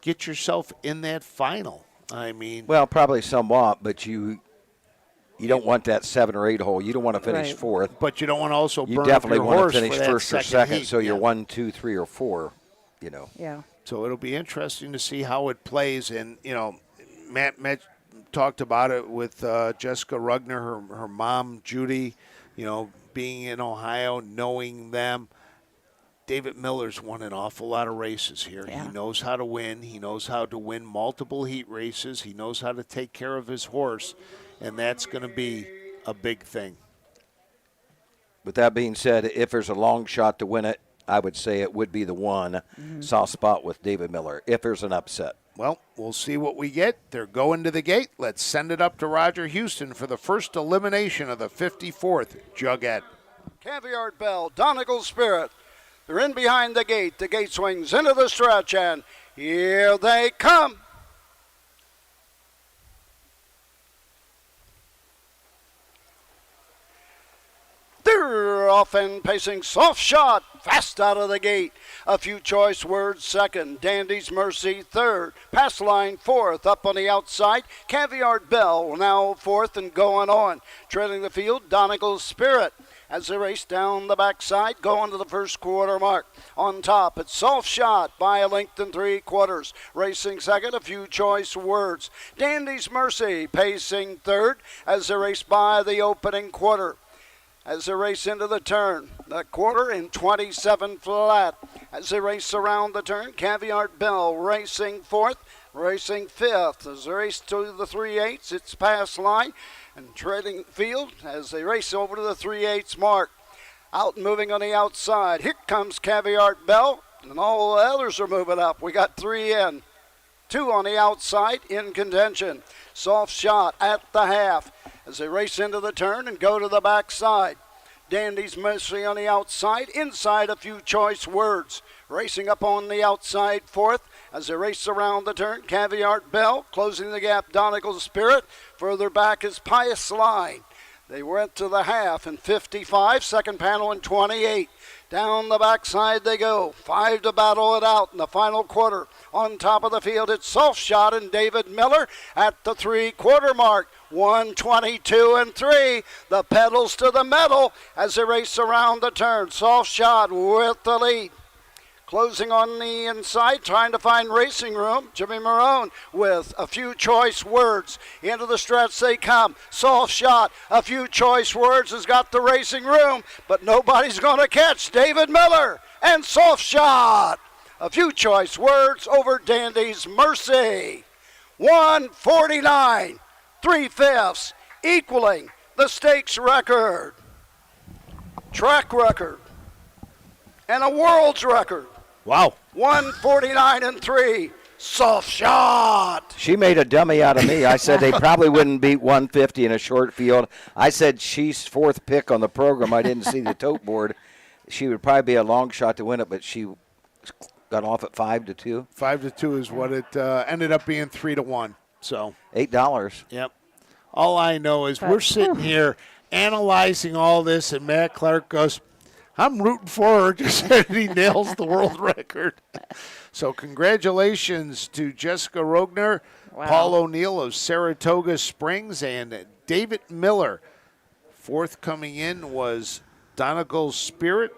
get yourself in that final? I mean, well, probably somewhat, but you don't want that 7 or 8 hole. You don't want to finish Right. 4th. But you don't want to also burn You up definitely your want horse to finish for that first or second second, heat. so you're Yeah. 1, 2, 3, or 4. Yeah. So it'll be interesting to see how it plays. And Matt talked about it with Jessica Rugner, her mom Judy. Being in Ohio, knowing them. David Miller's won an awful lot of races here. Yeah. He knows how to win. He knows how to win multiple heat races. He knows how to take care of his horse, and that's going to be a big thing. With that being said, if there's a long shot to win it, I would say it would be the one soft spot with David Miller, if there's an upset. Well, we'll see what we get. They're going to the gate. Let's send it up to Roger Houston for the first elimination of the 54th Jugette. Caviar Bell, Donegal Spirit. They're in behind the gate. The gate swings into the stretch, and here they come. They're off and pacing, soft shot, fast out of the gate. A few choice words second, Dandy's Mercy third, pass line fourth, up on the outside, Caviar Bell now fourth and going on. Trailing the field, Donegal's Spirit. As they race down the backside, going to the first quarter mark. On top, it's Soft Shot by a length and 3/4. Racing second, a few choice words. Dandy's Mercy pacing third as they race by the opening quarter. As they race into the turn, the quarter in 27 flat. As they race around the turn, Caviar Bell racing fourth, racing fifth. As they race to the 3/8, it's pass line. And trailing field as they race over to the 3/8 mark. Out and moving on the outside. Here comes Caviar Bell, and all the others are moving up. We got 3 in. 2 on the outside in contention. Soft Shot at the half as they race into the turn and go to the backside. Dandy's Mercy on the outside. Inside, a few choice words. Racing up on the outside fourth as they race around the turn. Caviar Bell closing the gap. Donegal's Spirit. Further back is Pious Line. They went to the half in 55. Second panel in 28. Down the backside they go. 5 to battle it out in the final quarter. On top of the field, it's Soft Shot and David Miller at the 3/4 mark. 1:22 and 3. The pedals to the metal as they race around the turn. Soft Shot with the lead. Closing on the inside, trying to find racing room. Jimmy Marone with a few choice words. Into the stretch they come. Soft Shot, a few choice words, has got the racing room, but nobody's going to catch David Miller and Soft Shot. A few choice words over Dandy's Mercy. 1:49, 3/5, equaling the stakes record, track record, and a world's record. Wow. 1:49 and 3. Soft Shot. She made a dummy out of me. I said they probably wouldn't beat 150 in a short field. I said she's 4th pick on the program. I didn't see the tote board. She would probably be a long shot to win it, but she got off at 5-2. 5-2 is what it ended up being. 3-1. So $8. Yep. All I know is we're sitting here analyzing all this, and Matt Clark goes, I'm rooting for her, just said he nails the world record. So congratulations to Jessica Rogner, Paul O'Neill of Saratoga Springs, and David Miller. 4th coming in was Donegal's Spirit,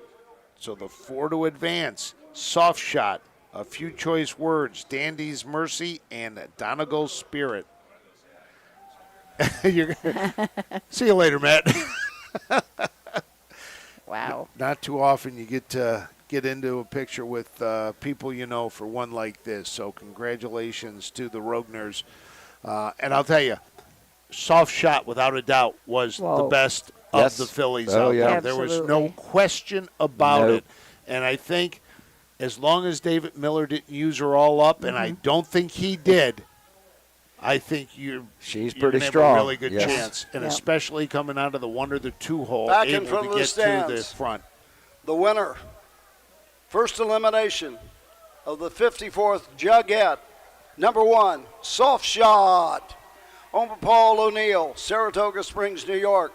so the 4 to advance. Soft Shot, a few choice words, Dandy's Mercy, and Donegal's Spirit. See you later, Matt. Wow. Not too often you get to get into a picture with people you know for one like this. So congratulations to the Rogners. And I'll tell you, Soft Shot, without a doubt, was the best Yes. of the fillies Oh, out yeah. there. There was no question about it. And I think as long as David Miller didn't use her all up, and I don't think he did, I think she's you're pretty gonna strong. Have a really good Yes. chance, and especially coming out of the 1 or the 2 hole, Back in able front to of the get to the stands. front. The winner, first elimination of the 54th Jugette, number 1, Soft Shot. Owned by Paul O'Neill, Saratoga Springs, New York.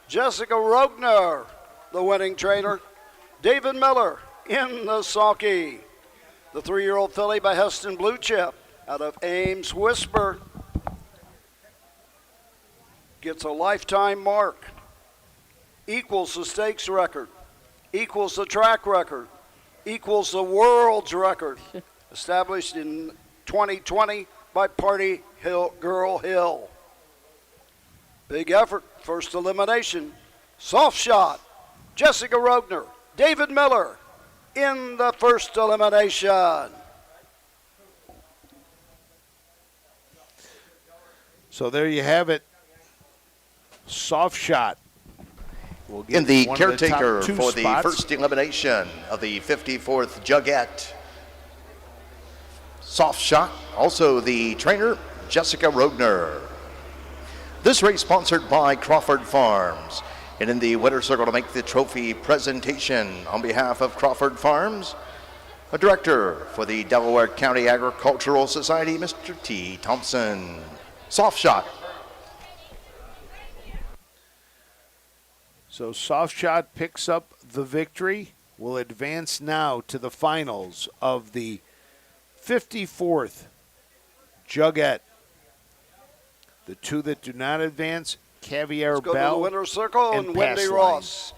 Jessica Rogner, the winning trainer. David Miller in the sulky. The 3-year-old filly by Heston Blue Chip out of Ames Whisper gets a lifetime mark, equals the stakes record, equals the track record, equals the world's record, established in 2020 by Party Girl Hill. Big effort, first elimination, Soft Shot, Jessica Rogner, David Miller in the first elimination. So there you have it. Soft Shot. We'll In the one of caretaker top 2 for spots. the first elimination of the 54th Jugette, Soft Shot, also the trainer, Jessica Rogner. This race sponsored by Crawford Farms. And in the winner's circle to make the trophy presentation on behalf of Crawford Farms, a director for the Delaware County Agricultural Society, Mr. T. Thompson. Soft Shot. So Soft Shot picks up the victory. Will advance now to the finals of the 54th Jugette. The 2 that do not advance, Caviar Let's go to Bell the winner's circle and Wendy Pass Ross.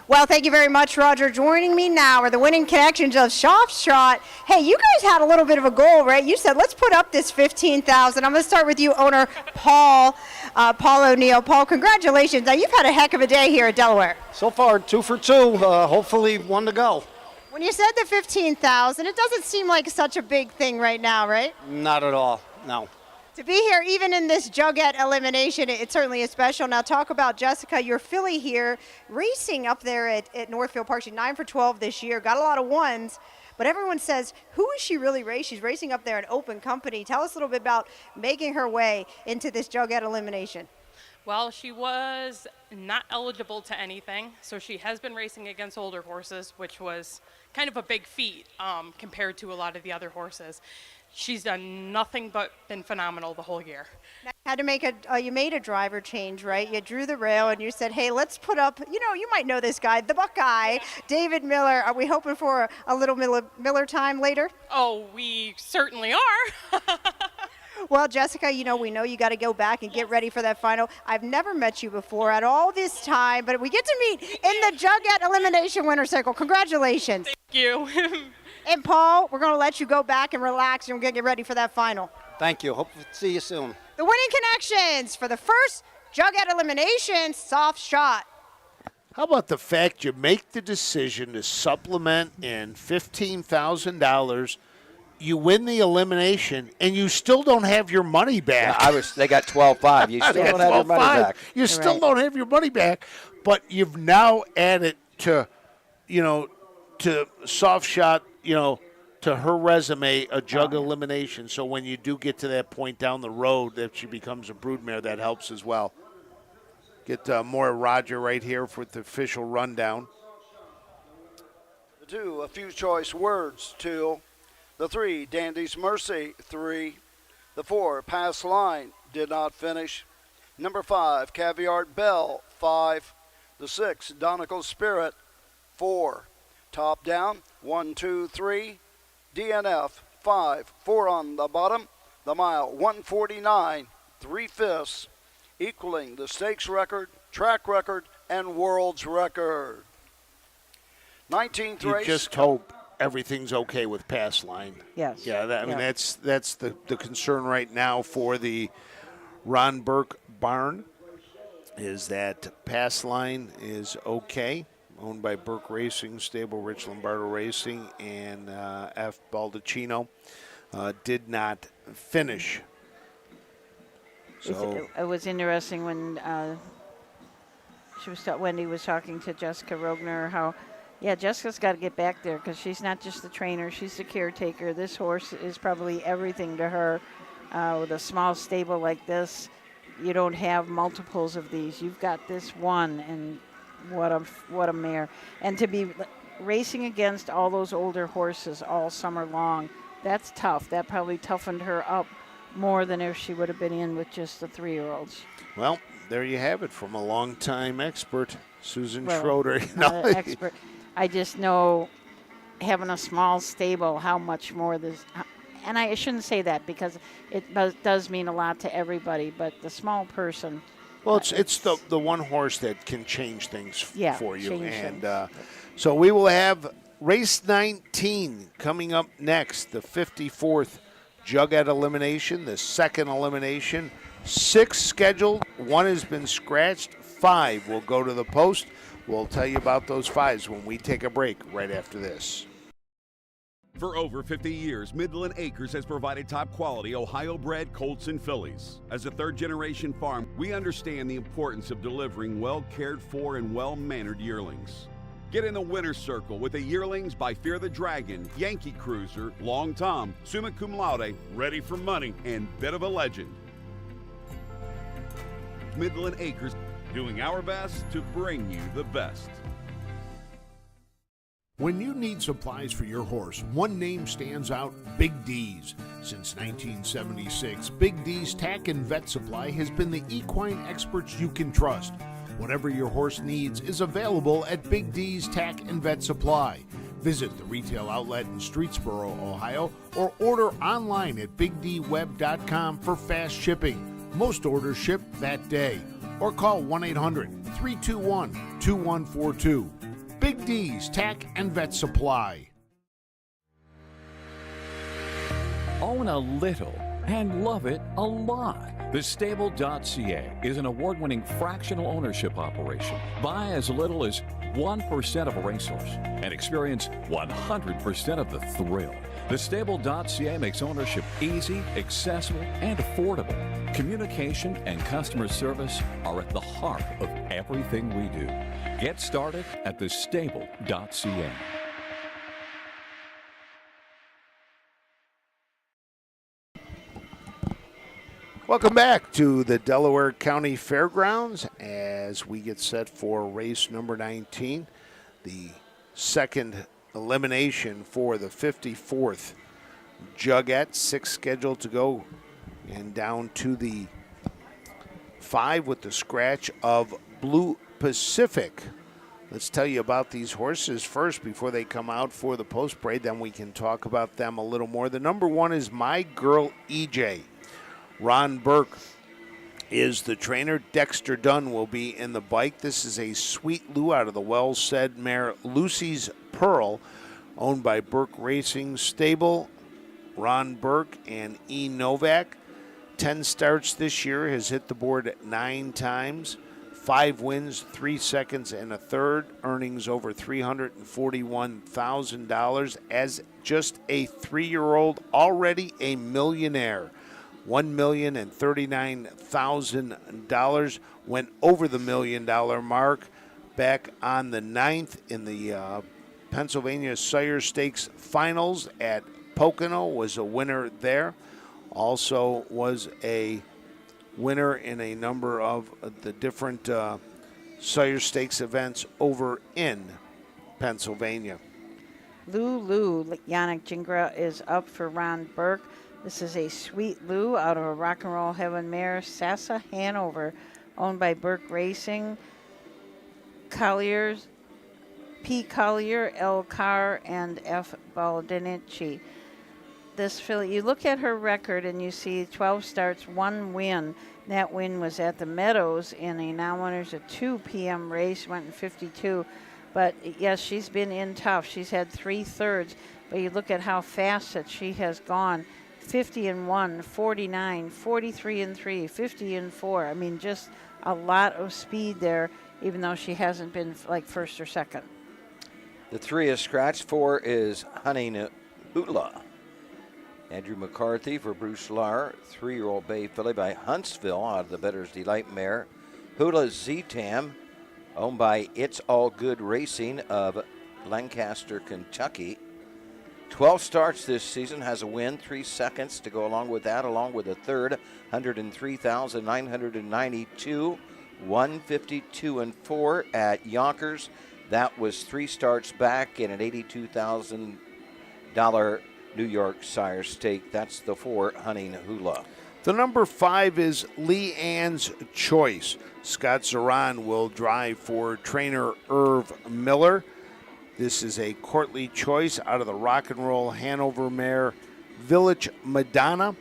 Well, thank you very much, Roger. Joining me now are the winning connections of Soft Shot. Hey, you guys had a little bit of a goal, right? You said, let's put up this $15,000. I'm going to start with you, owner Paul O'Neill. Paul, congratulations. Now, you've had a heck of a day here at Delaware. So far, 2 for 2. Hopefully, 1 to go. When you said the $15,000, it doesn't seem like such a big thing right now, right? Not at all. No. To be here, even in this Jugette elimination, it certainly is special. Now, talk about Jessica, your filly here, racing up there at Northfield Park. She's 9 for 12 this year, got a lot of ones, but everyone says, who is she really racing? She's racing up there in open company. Tell us a little bit about making her way into this Jugette elimination. Well, she was not eligible to anything, so she has been racing against older horses, which was kind of a big feat compared to a lot of the other horses. She's done nothing but been phenomenal the whole year. Now, you had to make you made a driver change, right? You drew the rail and you said, hey, let's put up, you might know this guy, the Buckeye, David Miller. Are we hoping for a little Miller time later? Oh, we certainly are. Well, Jessica, we know you got to go back and get ready for that final. I've never met you before at all this time, but we get to meet in the Jugette elimination winner circle. Congratulations. Thank you. And Paul, we're going to let you go back and relax, and we're going to get ready for that final. Thank you. Hope to see you soon. The winning connections for the first Jugette elimination, Soft Shot. How about the fact you make the decision to supplement in $15,000, you win the elimination, and you still don't have your money back. Yeah, they got 12-5. You still don't have your money back. You still don't have your money back, but you've now added to Soft Shot, to her resume, a jug elimination. So when you do get to that point down the road that she becomes a broodmare, that helps as well. Get more Roger right here for the official rundown. The 2, A Few Choice Words, 2. The 3, Dandy's Mercy, 3. The 4, Pass Line, did not finish. Number 5, Caviar Bell, 5. The 6, Donegal Spirit, 4. Top down, 1, 2, 3. DNF, 5. 4 on the bottom. The mile, 149, 3/5, equaling the stakes record, track record, and world's record. 19th You race. just hope everything's okay with pass line. Yes. Yeah, that's the concern right now for the Ron Burke barn, is that pass line is okay. Owned by Burke Racing, Stable Rich Lombardo Racing, and F. Baldacchino. Did not finish. So It was interesting when Wendy was talking to Jessica Rogner how, yeah, Jessica's got to get back there because she's not just the trainer, she's the caretaker. This horse is probably everything to her. With a small stable like this, you don't have multiples of these. You've got this one, and what a mare. And to be racing against all those older horses all summer long, that's tough. That probably toughened her up more than if she would have been in with just the 3-year-olds. Well, there you have it from a longtime expert, Susan Well, Schroeder. not an expert. I just know having a small stable, how much more this. And I shouldn't say that because it does mean a lot to everybody, but the small person. Well, it's the one horse that can change things for you. change And things. so we will have race 19 coming up next, the 54th Jugette elimination, the second elimination. 6 scheduled, 1 has been scratched, 5 will go to the post. We'll tell you about those 5s when we take a break right after this. For over 50 years, Midland Acres has provided top-quality Ohio-bred colts and fillies. As a third-generation farm, we understand the importance of delivering well-cared-for and well-mannered yearlings. Get in the winner's circle with the yearlings by Fear the Dragon, Yankee Cruiser, Long Tom, Summa Cum Laude, Ready for Money, and Bit of a Legend. Midland Acres, doing our best to bring you the best. When you need supplies for your horse, one name stands out: Big D's. Since 1976, Big D's Tack and Vet Supply has been the equine experts you can trust. Whatever your horse needs is available at Big D's Tack and Vet Supply. Visit the retail outlet in Streetsboro, Ohio, or order online at bigdweb.com for fast shipping. Most orders ship that day. Or call 1-800-321-2142. Big D's Tack and Vet Supply. Own a little and love it a lot. TheStable.ca is an award-winning fractional ownership operation. Buy as little as 1% of a racehorse and experience 100% of the thrill. TheStable.ca makes ownership easy, accessible, and affordable. Communication and customer service are at the heart of everything we do. Get started at TheStable.ca. Welcome back to the Delaware County Fairgrounds as we get set for race number 19, the second elimination for the 54th Jugette. 6 scheduled to go, and down to the 5 with the scratch of Blue Pacific. Let's tell you about these horses first before they come out for the post parade, then we can talk about them a little more. The number 1 is My Girl EJ. Ron Burke is the trainer. Dexter Dunn will be in the bike. This is a Sweet Lou out of the well-said mare Lucy's Pearl, owned by Burke Racing Stable. Ron Burke and E. Novak. 10 starts this year, has hit the board 9 times. 5 wins, 3 seconds, and a third. Earnings over $341,000 as just a 3-year-old, already a millionaire. $1,039,000, went over the $1 million mark back on the 9th in the Pennsylvania Sire Stakes Finals at Pocono, was a winner there. Also was a winner in a number of the different Sire Stakes events over in Pennsylvania. Lou, Yannick Gingras is up for Ron Burke. This is a Sweet Lou out of a Rock and Roll Heaven mare, Sassa Hanover, owned by Burke Racing. Colliers, P. Collier, L. Carr, and F. Baldinici. This filly, you look at her record and you see 12 starts, 1 win. That win was at the Meadows in a non-winners at 2 p.m. race, went in 52. But yes, she's been in tough. She's had 3 thirds, but you look at how fast that she has gone. 50-1, 49, 43-3, 50-4. I mean, just a lot of speed there, even though she hasn't been like first or second. The 3 is scratched. 4 is Honey Hula. Andrew McCarthy for Bruce Lar, 3-year-old bay filly by Huntsville out of the Bettor's Delight mare. Hula Z-Tam, owned by It's All Good Racing of Lancaster, Kentucky. 12 starts this season, has a win, 3 seconds to go along with that, along with a third, 103,992, 152-4 at Yonkers. That was 3 starts back in an $82,000 New York Sire stake. That's the 4 Hunting Hula. The number 5 is Leanne's Choice. Scott Zaran will drive for trainer Irv Miller. This is a courtly choice out of the Rock and Roll Hanover mare Village Madonna.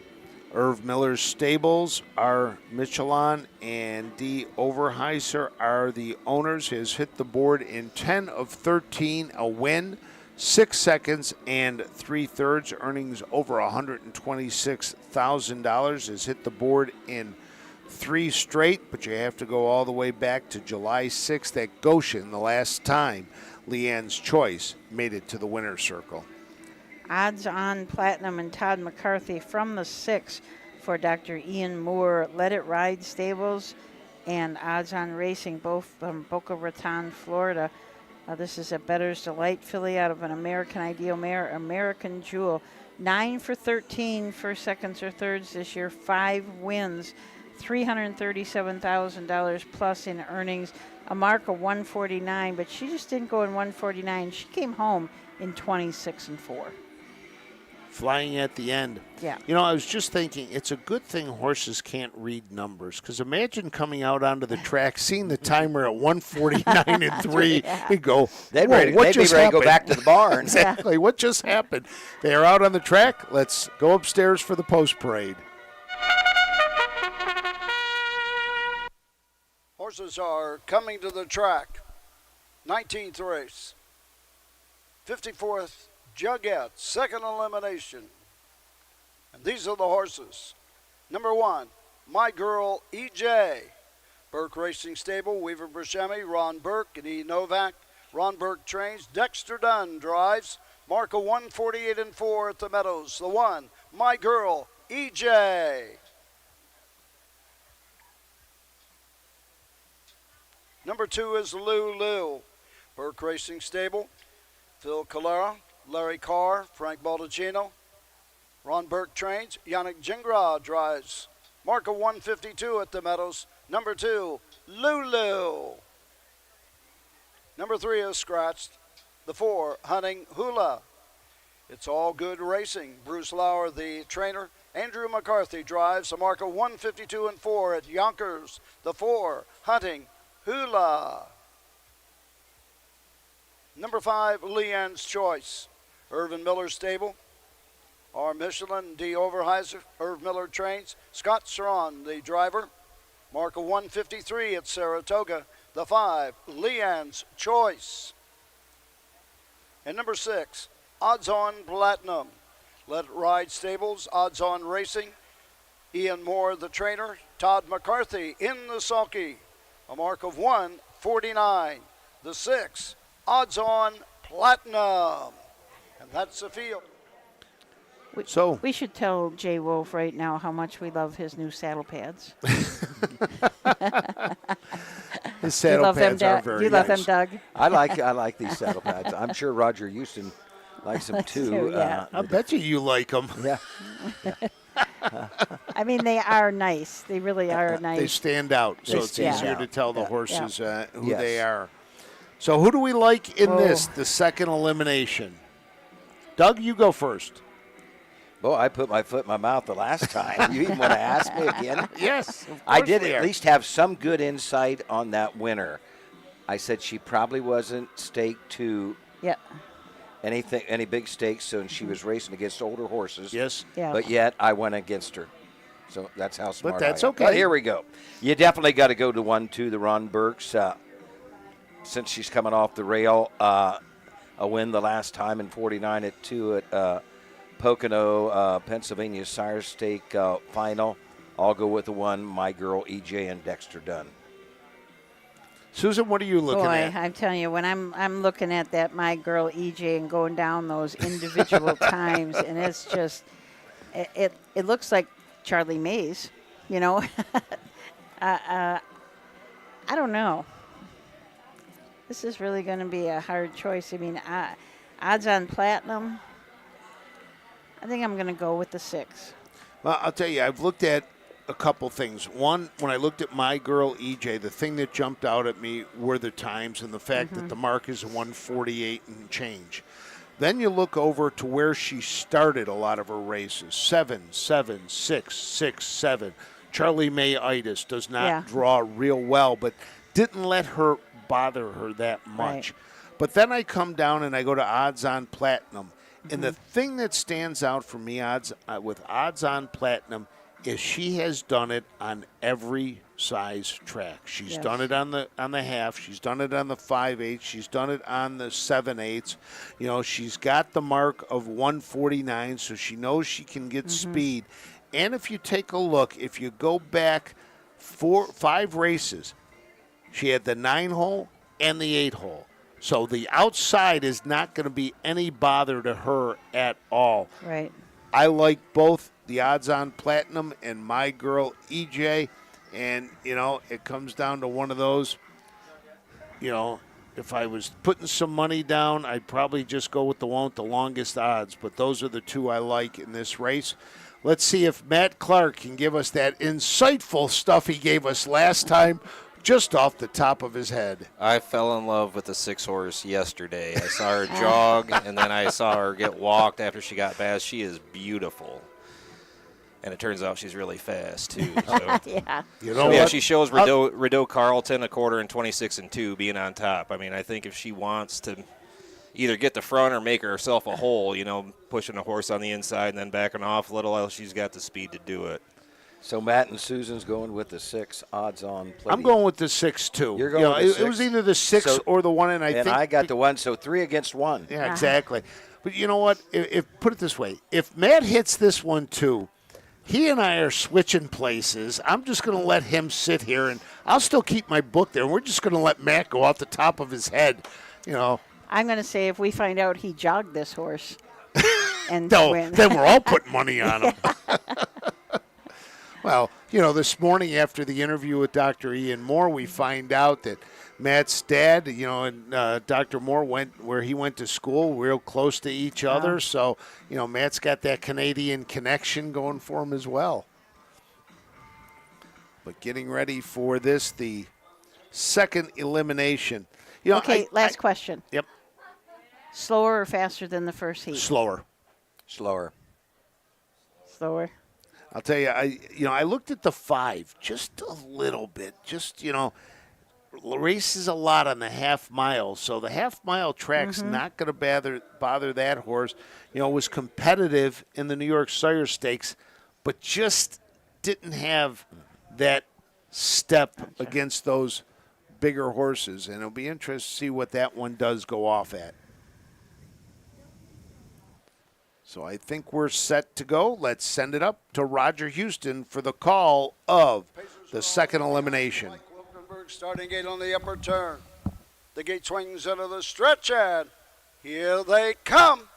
Irv Miller's stables are Michelin and D. Overheiser are the owners. He has hit the board in 10 of 13, a win, 6 seconds and 3/3, earnings over $126,000. Has hit the board in 3 straight, but you have to go all the way back to July 6th at Goshen, the last time Leanne's Choice made it to the winner's circle. Odds on Platinum and Todd McCarthy from the 6 for Dr. Ian Moore. Let It Ride Stables and Odds on Racing, both from Boca Raton, Florida. This is a Bettor's Delight filly out of an American Ideal mare, American Jewel. 9 for 13 for seconds or thirds this year, 5 wins, $337,000 plus in earnings, a mark of 149, but she just didn't go in 149. She came home in 26-4. Flying at the end. Yeah. You know, I was just thinking, it's a good thing horses can't read numbers, because imagine coming out onto the track, seeing the timer at 149-3, Yeah. you go, They'd "Whoa, be what ready just to go happened?" back to the barn. Exactly. What just happened? They are out on the track. Let's go upstairs for the post parade. Horses are coming to the track. 19th race. 54th, Jugette, second elimination. And these are the horses. Number 1, My Girl EJ. Burke Racing Stable, Weaver Buscemi, Ron Burke, and E. Novak. Ron Burke trains. Dexter Dunn drives. Mark a 148-4 at the Meadows. The 1, My Girl EJ. Number 2 is Lulu. Burke Racing Stable, Phil Calera, Larry Carr, Frank Baldacchino. Ron Burke trains. Yannick Gingras drives. Mark of 152 at the Meadows. Number 2, Lulu. Number 3 is scratched. The 4, Hunting Hula. It's All Good Racing. Bruce Lauer, the trainer. Andrew McCarthy drives. A mark of 152-4 at Yonkers. The 4, Hunting Hula. Number 5, Leanne's Choice. Irvin Miller Stable. R. Michelin, D. Overheiser. Irv Miller trains. Scott Saron, the driver. Mark of 153 at Saratoga. The 5, Leanne's Choice. And number 6, Odds On Platinum. Let It Ride Stables, Odds On Racing. Ian Moore, the trainer. Todd McCarthy in the sulky. A mark of 149. The 6, Odds On Platinum. And that's the field. We should tell Jay Wolf right now how much we love his new saddle pads. His saddle pads are very Do you love nice. them, Doug? I like these saddle pads. I'm sure Roger Houston likes them too. Yeah. I bet you like them. Yeah. I mean, they are nice. They really are nice. They stand out, so They it's stand easier out. to tell the Yeah. horses who Yes. they are. So who do we like in Oh. this, the second elimination? Doug, you go first. Well, I put my foot in my mouth the last time. You even want to ask me again? Yes, of I course did we at are. least have some good insight on that winner. I said she probably wasn't staked to Yeah. any big stakes, so she was racing against older horses. Yes. Yeah. But yet I went against her. So that's how smart that's I am. okay. But here we go. You definitely got to go to 1-2, the Ron Burks. Since she's coming off the rail, a win the last time in 49 at 2 at Pocono, Pennsylvania Sire Stake final. I'll go with the 1, My Girl EJ and Dexter Dunn. Susan, what are you looking Boy, at? I'm telling you, when I'm looking at that My Girl EJ and going down those individual times, and it's just, It looks like Charlie Mays, you know. I don't know. This is really going to be a hard choice. I mean, odds on Platinum. I think I'm going to go with the 6. Well, I'll tell you, I've looked at a couple things. One, when I looked at My Girl EJ, the thing that jumped out at me were the times and the fact that the mark is 148 and change. Then you look over to where she started a lot of her races. 7, 7, 6, 6, 7. Charlie May Itis does not draw real well, but didn't let her bother her that much. Right. But then I come down and I go to odds on Platinum. And the thing that stands out for me with odds on Platinum is she has done it on every size track. She's done it on the half. She's done it on the 5/8. She's done it on the 7/8. You know, she's got the mark of 149, so she knows she can get speed. And if you take a look, if you go back 5 races, she had the 9-hole and the 8-hole. So the outside is not going to be any bother to her at all. Right. I like both the odds on Platinum and My Girl EJ. And, you know, it comes down to one of those, you know, if I was putting some money down, I'd probably just go with the one with the longest odds. But those are the 2 I like in this race. Let's see if Matt Clark can give us that insightful stuff he gave us last time, just off the top of his head. I fell in love with the 6-horse yesterday. I saw her jog, and then I saw her get walked after she got fast. She is beautiful. And it turns out she's really fast, too. So. You know what? She shows Rideau Carlton a quarter and 26 and 2 being on top. I mean, I think if she wants to either get the front or make herself a hole, you know, pushing a horse on the inside and then backing off a little, she's got the speed to do it. So Matt and Susan's going with the 6 odds on. I'm going with the 6 too. You're going with the 6? It was either the 6 or the 1, and I think I got the 1, so 3 against 1. Yeah, exactly. But you know what? If put it this way, if Matt hits this one too, he and I are switching places. I'm just going to let him sit here, and I'll still keep my book there. And we're just going to let Matt go off the top of his head. You know. I'm going to say if we find out he jogged this horse and win. Then we're all putting money on him. Well, you know, this morning after the interview with Dr. Ian Moore, we find out that Matt's dad, you know, and Dr. Moore went where he went to school, real close to each other. So, you know, Matt's got that Canadian connection going for him as well. But getting ready for this, the second elimination. You know, okay, last question. Yep. Slower or faster than the first heat? Slower. Slower. I'll tell you, I looked at the 5 just a little bit. Just, you know, races a lot on the half mile, so the half mile track's not going to bother that horse. You know, it was competitive in the New York Sire Stakes, but just didn't have that step against those bigger horses, and it'll be interesting to see what that one does go off at. So I think we're set to go. Let's send it up to Roger Houston for the call of the second elimination. Starting gate on the upper turn. The gate swings into the stretch, and here they come.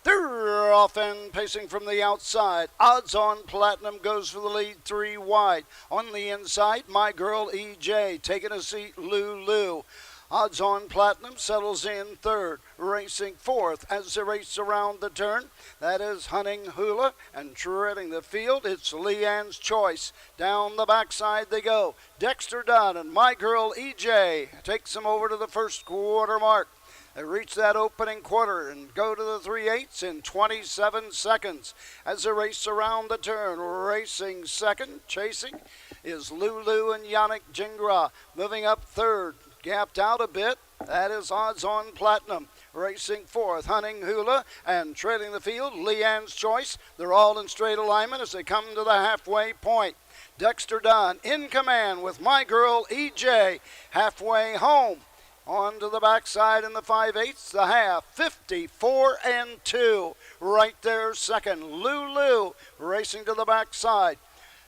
They're off and pacing from the outside. Odds on Platinum goes for the lead 3 wide. On the inside, My Girl EJ taking a seat, Lulu. Odds on Platinum settles in third. Racing fourth as they race around the turn. That is Hunting Hula, and treading the field, it's Leanne's Choice. Down the backside they go. Dexter Dunn and My Girl EJ takes them over to the first quarter mark. They reach that opening quarter and go to the 3/8 in 27 seconds. As they race around the turn, racing second, chasing is Lulu and Yannick Gingras. Moving up third, gapped out a bit. That is Odds on Platinum. Racing fourth, Hunting Hula, and trailing the field, Leanne's Choice. They're all in straight alignment as they come to the halfway point. Dexter Dunn in command with My Girl EJ halfway home. On to the backside in the 5/8, the half, 54-2. Right there, second. Lulu racing to the backside.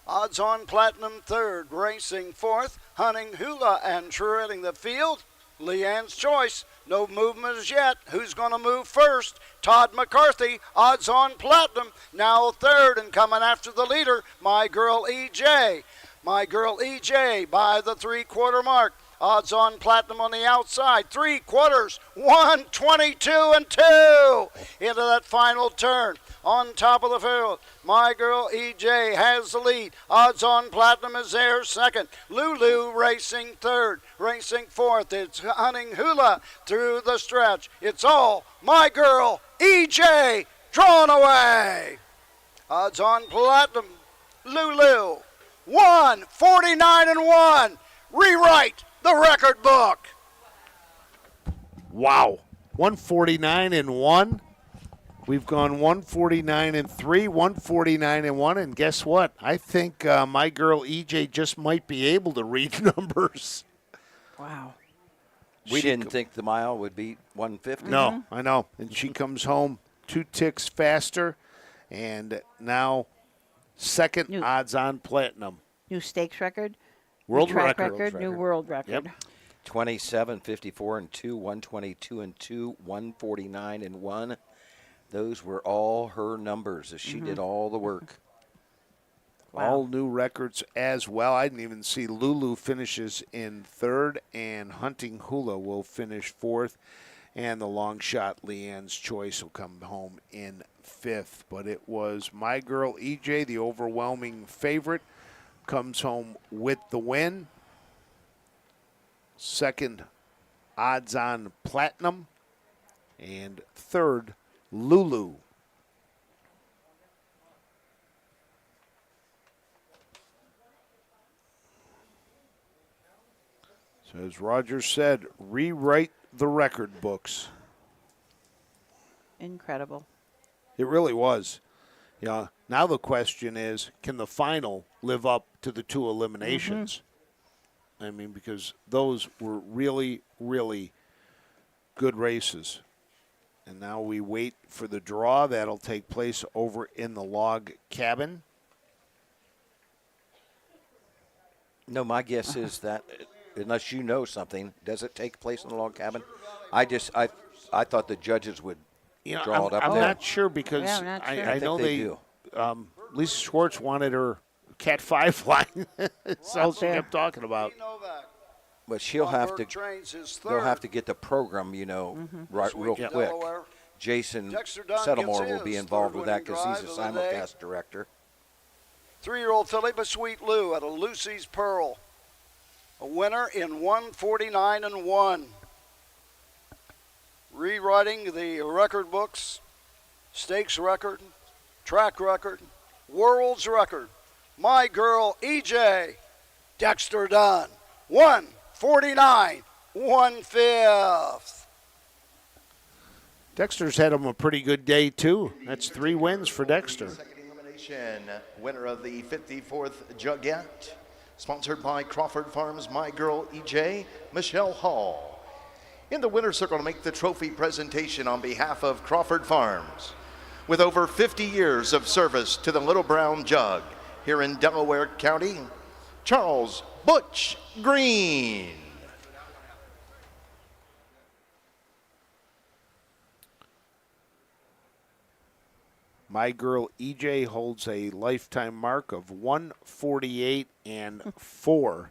Odds on Platinum third, racing fourth. Hunting Hula and treading the field. Leanne's Choice, no movement as yet. Who's going to move first? Todd McCarthy, odds on Platinum, now third and coming after the leader, My Girl EJ. My Girl EJ by the 3/4 mark. Odds on Platinum on the outside. 3/4, 122-2 into that final turn. On top of the field, My Girl EJ has the lead. Odds on Platinum is there second. Lulu racing third. Racing fourth, it's Hunting Hula through the stretch. It's all My Girl EJ drawn away. Odds on Platinum, Lulu, 149-1. Rewrite the record book. Wow. 149-1. We've gone 149-3, 149-1, and guess what? I think My Girl EJ just might be able to read numbers. Wow. We didn't think the mile would be 150. No, I know. And she comes home 2 ticks faster, and now second odds on Platinum. New stakes record. World new track record. New world record. Yep. 27, 54-2, 122-2, 149-1. Those were all her numbers as she did all the work. All new records as well. I didn't even see Lulu finishes in third, and Hunting Hula will finish fourth, and the long shot Leanne's Choice will come home in fifth. But it was My Girl EJ, the overwhelming favorite, comes home with the win. Second, odds on Platinum, and third, Lulu. So as Roger said, rewrite the record books. Incredible. It really was. Yeah. Now the question is, can the final live up to the 2 eliminations? I mean, because those were really, really good races. And now we wait for the draw. That'll take place over in the log cabin. No, my guess is that unless you know something, does it take place in the log cabin? I thought the judges would draw it up I'm there. not sure because Yeah, I'm not sure. I know they do. Lisa Schwartz wanted her Cat 5 line. That's all she kept talking about. But she'll have to. Trains his They'll third. have to get the program, right, real quick. Delaware. Jason Dexter Dunn Settlemore gets will be his involved third with that because winning he's a drive of the day. simulcast director. 3-year-old filly, but Sweet Lou out of Lucy's Pearl. A winner in 149-1. Rewriting the record books, stakes record, track record, world's record. My Girl EJ, Dexter Dunn, 149, 1/5. Dexter's had him a pretty good day, too. That's 3 wins for Dexter. Second elimination, winner of the 54th Jugette, sponsored by Crawford Farms, My Girl EJ, Michelle Hall. In the winner's circle to make the trophy presentation on behalf of Crawford Farms. With over 50 years of service to the Little Brown Jug here in Delaware County, Charles Butch Green. My Girl EJ holds a lifetime mark of 148-4.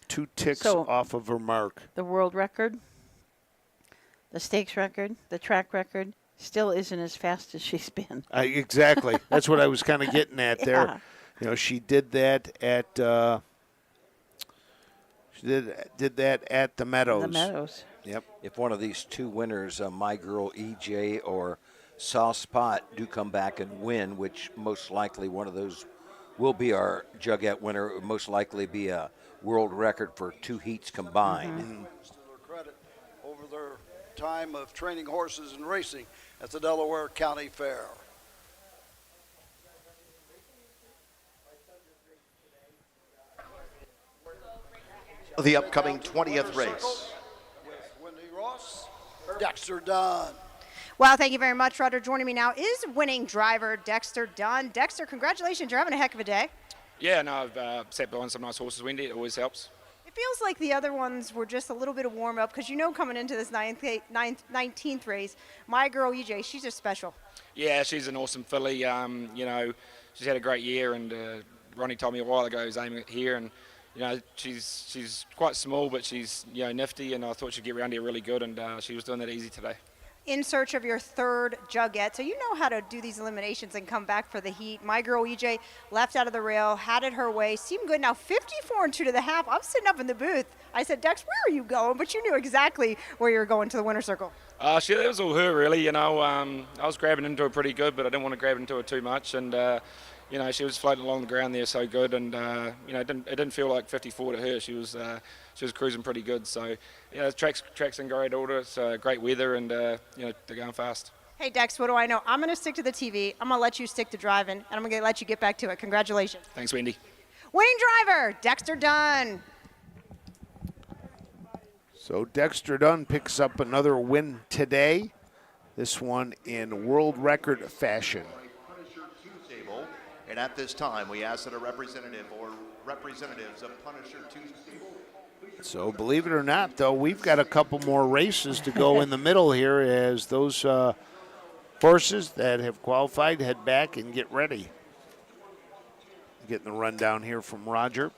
2 ticks So- off of her mark. The world record, the stakes record, the track record still isn't as fast as she's been. Exactly. That's what I was kind of getting at Yeah. there. You know, she did that at did that at the Meadows. The Meadows. Yep. If one of these 2 winners, My Girl EJ or Soft Spot, do come back and win, which most likely one of those will be our Jugette winner. It would most likely be a world record for 2 heats combined. To their credit over their time of training horses and racing at the Delaware County Fair. the upcoming 20th race. Wendy Ross, Dexter Dunn. Well, thank you very much, Roger. Joining me now is winning driver Dexter Dunn. Dexter, congratulations. You're having a heck of a day. Yeah, no, I've sat behind some nice horses, Wendy. It always helps. It feels like the other ones were just a little bit of warm-up because you know coming into this 19th race, my girl EJ, she's just special. Yeah, she's an awesome filly. You know, she's had a great year, and Ronnie told me a while ago he was aiming it here, and you know, she's quite small, but she's, you know, nifty, and I thought she'd get around here really good, and she was doing that easy today. In search of your third Jugette, so you know how to do these eliminations and come back for the heat. My girl EJ left out of the rail, had it her way, seemed good. Now 54 and 2 to the half. I'm sitting up in the booth. I said, Dex, where are you going? But you knew exactly where you were going to the winner's circle. It was all her, really. You know, I was grabbing into her pretty good, but I didn't want to grab into her too much, and you know, she was floating along the ground there so good, and you know, it didn't feel like 54 to her. She was cruising pretty good. So, yeah, the track's in great order. It's great weather, and you know, they're going fast. Hey, Dex, what do I know? I'm going to stick to the TV. I'm going to let you stick to driving, and I'm going to let you get back to it. Congratulations. Thanks, Wendy. Winning driver, Dexter Dunn. So Dexter Dunn picks up another win today. This one in world record fashion. And at this time, we ask that a representative or representatives of Punisher 2 stable. So believe it or not, though, we've got a couple more races to go in the middle here as those horses that have qualified head back and get ready. Getting the rundown here from Roger.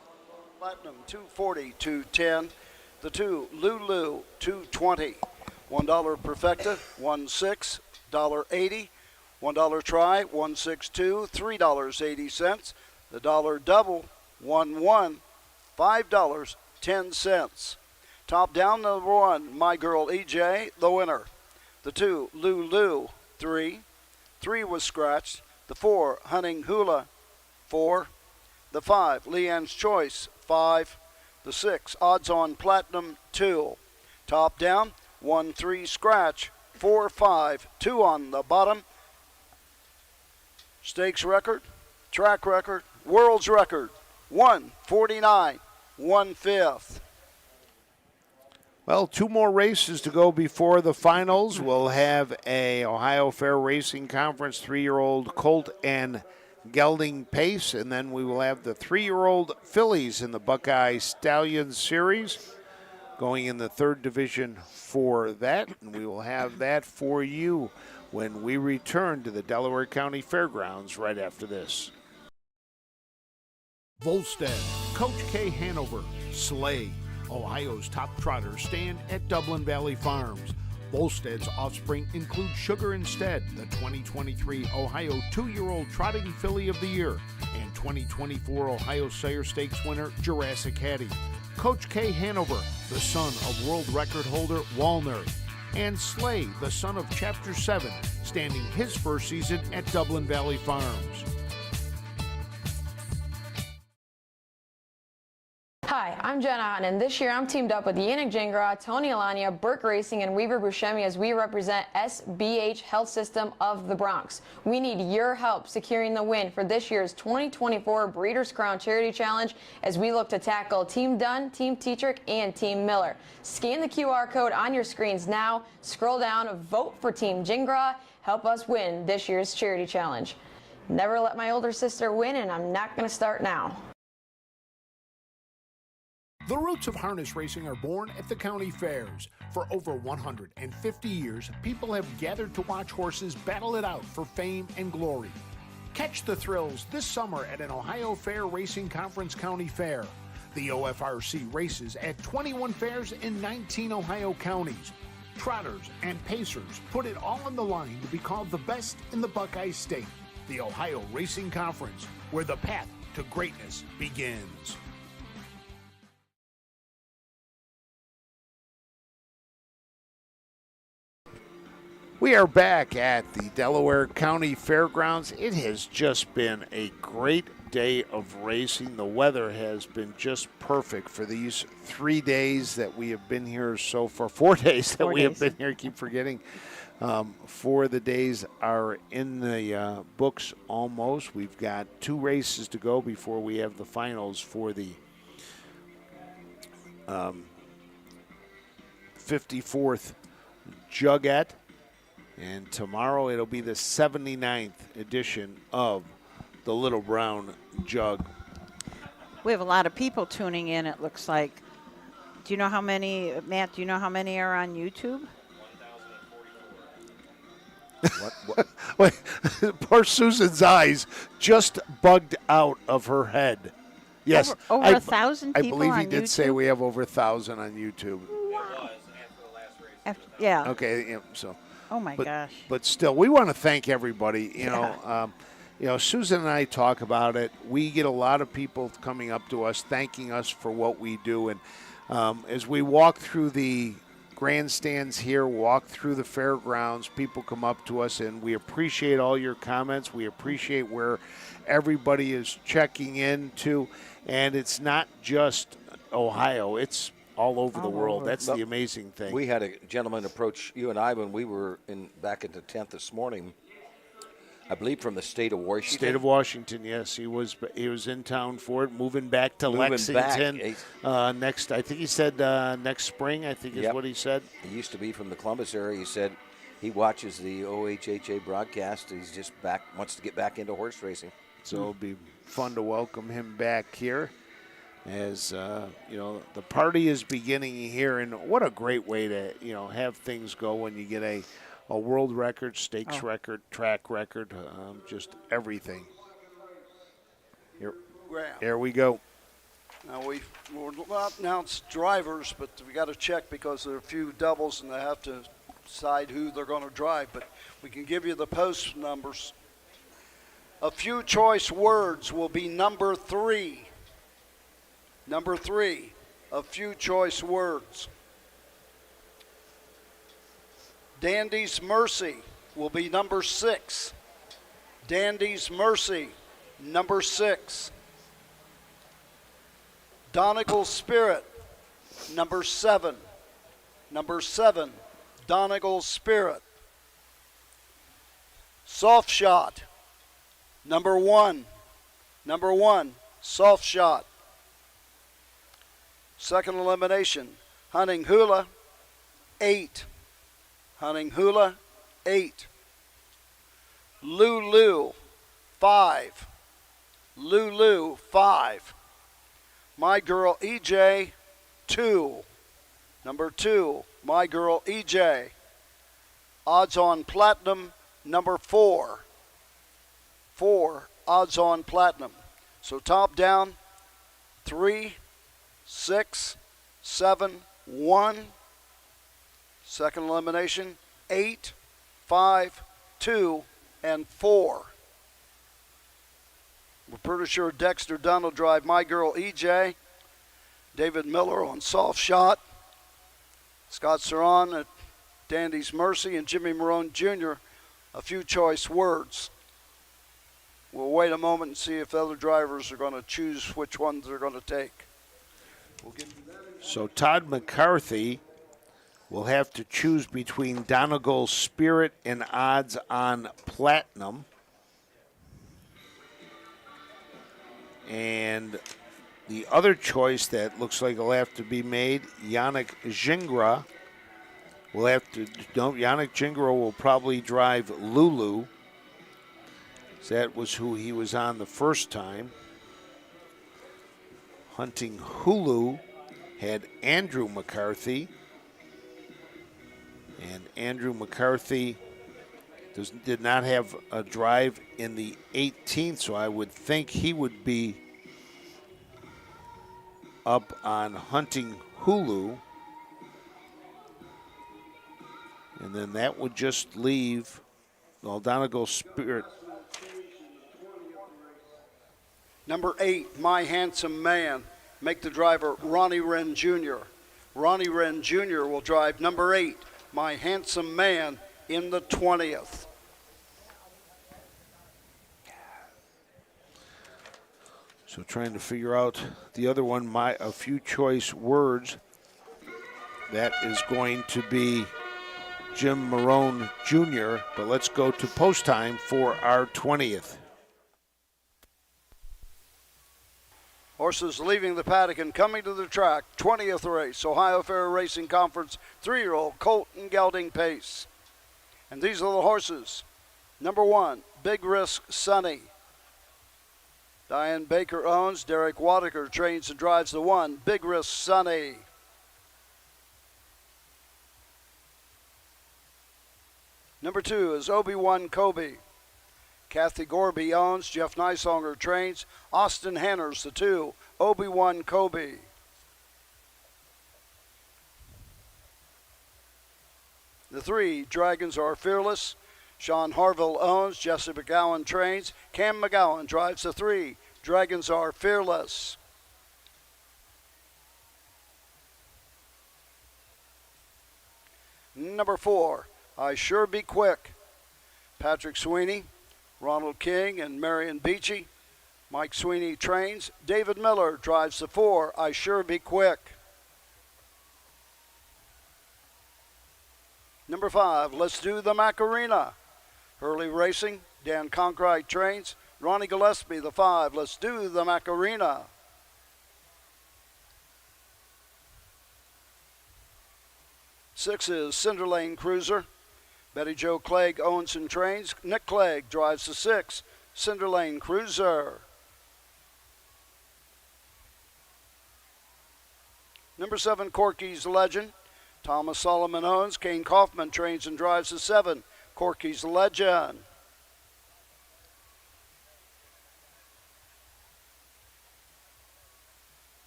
Platinum 240, 210. The 2 Lulu 220. $1 Perfecta, $1.6, $1.80. $1 try, $1.62, $3.80. The dollar double, $1.1, $5.10. Top down, number 1, My Girl EJ, the winner. The 2 Lulu 3. 3 was scratched. The 4 Hunting Hula 4. The 5 Leanne's Choice 5. The 6 Odds On Platinum 2. Top down, 1-3 scratch, 4-5, 2 on the bottom. Stakes record, track record, world's record, 149, 1/5. Well, 2 more races to go before the finals. We'll have a Ohio Fair Racing Conference 3-year-old colt and gelding pace, and then we will have the 3-year-old fillies in the Buckeye Stallion Series going in the 3rd division for that, and we will have that for you when we return to the Delaware County Fairgrounds right after this. Volstead, Coach K Hanover, Slay, Ohio's top trotters stand at Dublin Valley Farms. Volstead's offspring include Sugar Instead, the 2023 Ohio 2-year-old Trotting Filly of the Year, and 2024 Ohio Sire Stakes winner Jurassic Hattie. Coach K Hanover, the son of world record holder Walner, and Slay, the son of Chapter 7, standing his first season at Dublin Valley Farms. Hi, I'm Jenna Houghton, and this year I'm teamed up with Yannick Gingras, Tony Alania, Burke Racing, and Weaver Buscemi as we represent SBH Health System of the Bronx. We need your help securing the win for this year's 2024 Breeders' Crown Charity Challenge as we look to tackle Team Dunn, Team Tetrick, and Team Miller. Scan the QR code on your screens now, scroll down, vote for Team Gingras, help us win this year's charity challenge. Never let my older sister win, and I'm not going to start now. The roots of harness racing are born at the county fairs. For over 150 years, people have gathered to watch horses battle it out for fame and glory. Catch the thrills this summer at an Ohio Fair Racing Conference County Fair. The OFRC races at 21 fairs in 19 Ohio counties. Trotters and pacers put it all on the line to be called the best in the Buckeye State. The Ohio Racing Conference, where the path to greatness begins. We are back at the Delaware County Fairgrounds. It has just been a great day of racing. The weather has been just perfect for these 3 days that we have been here so far. 4 days that we have been here, keep forgetting. 4 the days are in the books almost. We've got 2 races to go before we have the finals for the 54th Jugette. And tomorrow it'll be the 79th edition of the Little Brown Jug. We have a lot of people tuning in, it looks like. Do you know how many, Matt, do you know how many are on YouTube? Wait, poor Susan's eyes just bugged out of her head. Yes. Over 1,000 people I believe he on did say YouTube? we have over 1,000 on YouTube. Yeah. Okay, yeah, so. Oh my gosh. But still, we want to thank everybody. You know, Susan and I talk about it. We get a lot of people coming up to us, thanking us for what we do. And as we walk through the grandstands here, walk through the fairgrounds, people come up to us, and we appreciate all your comments. We appreciate where everybody is checking into. And it's not just Ohio. It's all over the world. That's the amazing thing. We had a gentleman approach you and I when we were back in the 10th this morning, I believe from the state of Washington. State of Washington, yes. He was in town for it, moving back to Lexington. Next, I think he said next spring, I think is what he said. He used to be from the Columbus area. He said he watches the OHHA broadcast. He's just wants to get back into horse racing. So it'll be fun to welcome him back here. As you know, the party is beginning here, and what a great way to have things go when you get a world record, stakes record, track record, just everything. Here we go. Now we'll not announce drivers, but we got to check because there are a few doubles and they have to decide who they're going to drive. But we can give you the post numbers. A few choice words will be number 3. Number 3, a few choice words. Dandy's Mercy will be number 6. Dandy's Mercy, number 6. Donegal's Spirit, number 7. Number 7, Donegal's Spirit. Soft Shot, number 1. Number 1, Soft Shot. Second elimination, Hunting Hula, 8. Hunting Hula, 8. Lulu, 5. Lulu, 5. My Girl EJ, 2. Number 2, My Girl EJ. Odds on Platinum, number 4. 4, Odds on Platinum. So top down, 3, 6, 7, 1. Second elimination, 8, 5, 2, and 4. We're pretty sure Dexter Dunn will drive My Girl EJ. David Miller on Soft Shot. Scott Saran at Dandy's Mercy, and Jimmy Marone Jr. a few choice words. We'll wait a moment and see if the other drivers are going to choose which ones they're going to take. So Todd McCarthy will have to choose between Donegal's Spirit and Odds on Platinum. And the other choice that looks like will have to be made, Yannick Gingras will have to, Yannick Gingras will probably drive Lulu. So that was who he was on the first time. Hunting Hulu had Andrew McCarthy. And Andrew McCarthy did not have a drive in the 18th, so I would think he would be up on Hunting Hulu. And then that would just leave Donegal's Spirit. Number 8, My Handsome Man. Make the driver Ronnie Wren Jr. Ronnie Wren Jr. will drive number 8, My Handsome Man, in the 20th. So trying to figure out the other one, a few choice words. That is going to be Jim Marone Jr., but let's go to post time for our 20th. Horses leaving the paddock and coming to the track. 20th race, Ohio Fair Racing Conference 3-year-old Colton Gelding Pace. And these are the horses. Number 1, Big Risk Sunny. Diane Baker owns. Derek Wadaker trains and drives the 1, Big Risk Sunny. Number 2 is Obi-Wan Kobe. Kathy Gorby owns. Jeff Neisonger trains. Austin Hanners the 2, Obi-Wan Kobe. The 3, Dragons Are Fearless. Sean Harville owns. Jesse McGowan trains. Cam McGowan drives the 3, Dragons Are Fearless. Number 4, I Sure Be Quick. Patrick Sweeney, Ronald King, and Marion Beachy. Mike Sweeney trains. David Miller drives the 4, I Sure Be Quick. Number 5, Let's Do the Macarena. Hurley Racing, Dan Conkright trains. Ronnie Gillespie, the 5, Let's Do the Macarena. Six is Cinderlane Cruiser. Betty Jo Clegg owns and trains. Nick Clegg drives the 6, Cinderlane Cruiser. Number 7, Corky's Legend. Thomas Solomon owns. Kane Kaufman trains and drives the 7, Corky's Legend.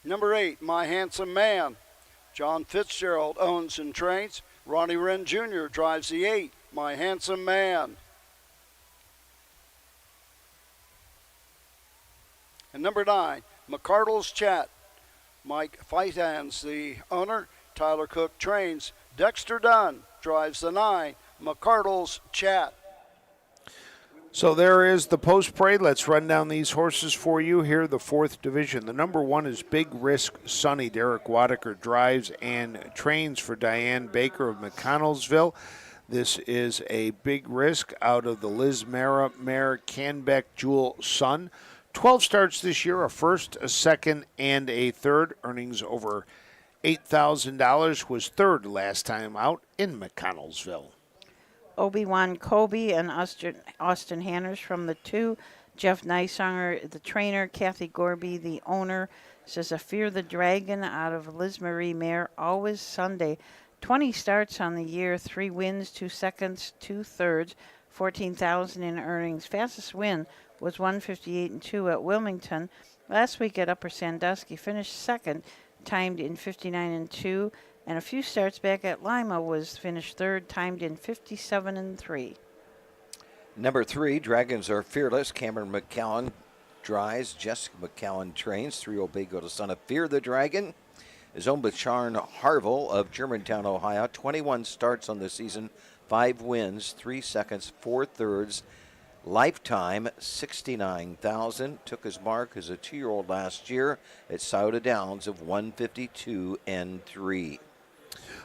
Number 8, My Handsome Man. John Fitzgerald owns and trains. Ronnie Wren Jr. drives the 8, My Handsome Man. And number 9, McCardle's Chat. Mike Feitans, the owner. Tyler Cook trains. Dexter Dunn drives the 9, McCardle's Chat. So there is the post parade. Let's run down these horses for you. Here, the 4th division. The number 1 is Big Risk Sunny. Derek Wadaker drives and trains for Diane Baker of McConnellsville. This is a big risk out of the Liz Mara mare Canbeck Jewel Sun. 12 starts this year, a first, a second, and a third. Earnings over $8,000, was third last time out in McConnellsville. Obi-Wan Kobe and Austin Hanners from the 2. Jeff Neisonger, the trainer. Kathy Gorby, the owner. Says a Fear the Dragon out of Liz Marie Mare, Always Sunday. 20 starts on the year, 3 wins, 2 seconds, 2 thirds, $14,000 in earnings. Fastest win was 158.2 at Wilmington. Last week at Upper Sandusky, finished second, timed in 59.2. And a few starts back at Lima was finished third, timed in 57.3. Number 3, Dragons Are Fearless. Cameron McCowan drives. Jessica McCowan trains. 3-year-old Bago to Son of Fear the Dragon is owned by Sharon Harville of Germantown, Ohio. 21 starts on the season, 5 wins, 3 seconds, 4 thirds. Lifetime, $69,000. Took his mark as a 2-year-old last year at Scioto Downs of 152.3.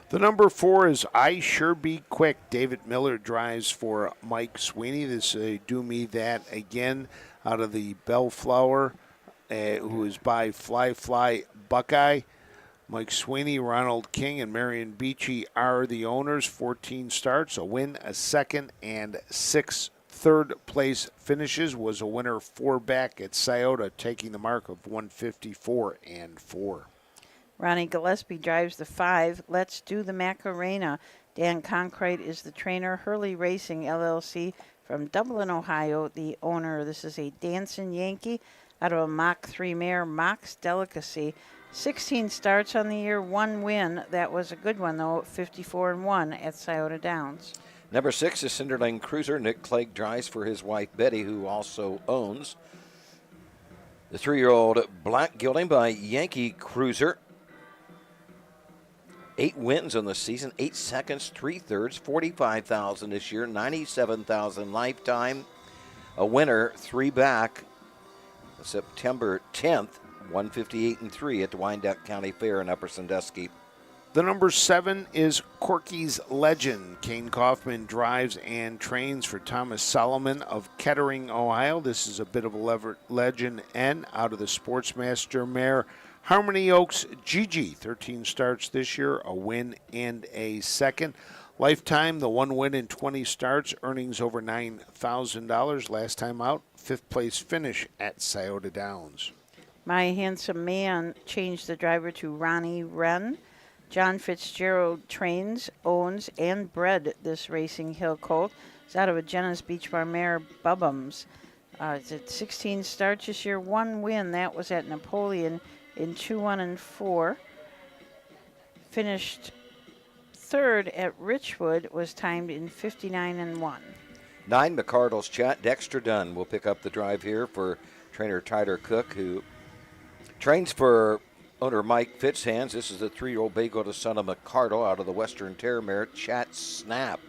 The number 4 is I Sure Be Quick. David Miller drives for Mike Sweeney. This Do Me That Again out of the Bellflower, who is by Fly Buckeye. Mike Sweeney, Ronald King, and Marion Beachy are the owners. 14 starts, a win, a second, and 6 third place finishes. Was a winner 4 back at Scioto, taking the mark of 154.4. Ronnie Gillespie drives the 5. Let's Do the Macarena. Dan Conkright is the trainer. Hurley Racing, LLC from Dublin, Ohio, the owner. This is a Dancing Yankee out of a Mach 3 mare, Mock's Delicacy. 16 starts on the year, 1 win. That was a good one, though, 54-1 at Scioto Downs. Number 6 is Cinderlane Cruiser. Nick Clegg drives for his wife, Betty, who also owns. The 3-year-old Black Gelding by Yankee Cruiser. 8 wins on the season, 8 seconds, 3 thirds, $45,000 this year, $97,000 lifetime. A winner, 3 back, September 10th, 158.3 at the Wyandotte County Fair in Upper Sandusky. The number 7 is Corky's Legend. Kane Kaufman drives and trains for Thomas Solomon of Kettering, Ohio. This is a bit of a legend N out of the Sportsmaster mare Harmony Oaks Gigi. 13 starts this year, a win and a second. Lifetime, the 1 win in 20 starts, earnings over $9,000. Last time out, 5th place finish at Scioto Downs. My Handsome Man changed the driver to Ronnie Wren. John Fitzgerald trains, owns, and bred this Racing Hill colt. It's out of a Jenna's Beach Bar mare, Bubbums. It's at 16 starts this year, 1 win. That was at Napoleon in 2-1-4. Finished 3rd at Richwood, was timed in 59-1. 9, McCardle's Chat. Dexter Dunn will pick up the drive here for trainer Tyler Cook, who trains for owner Mike Fitzhands. This is the 3-year-old Bay-Gold son of McCardle out of the Western Terre mare, Chat Snap.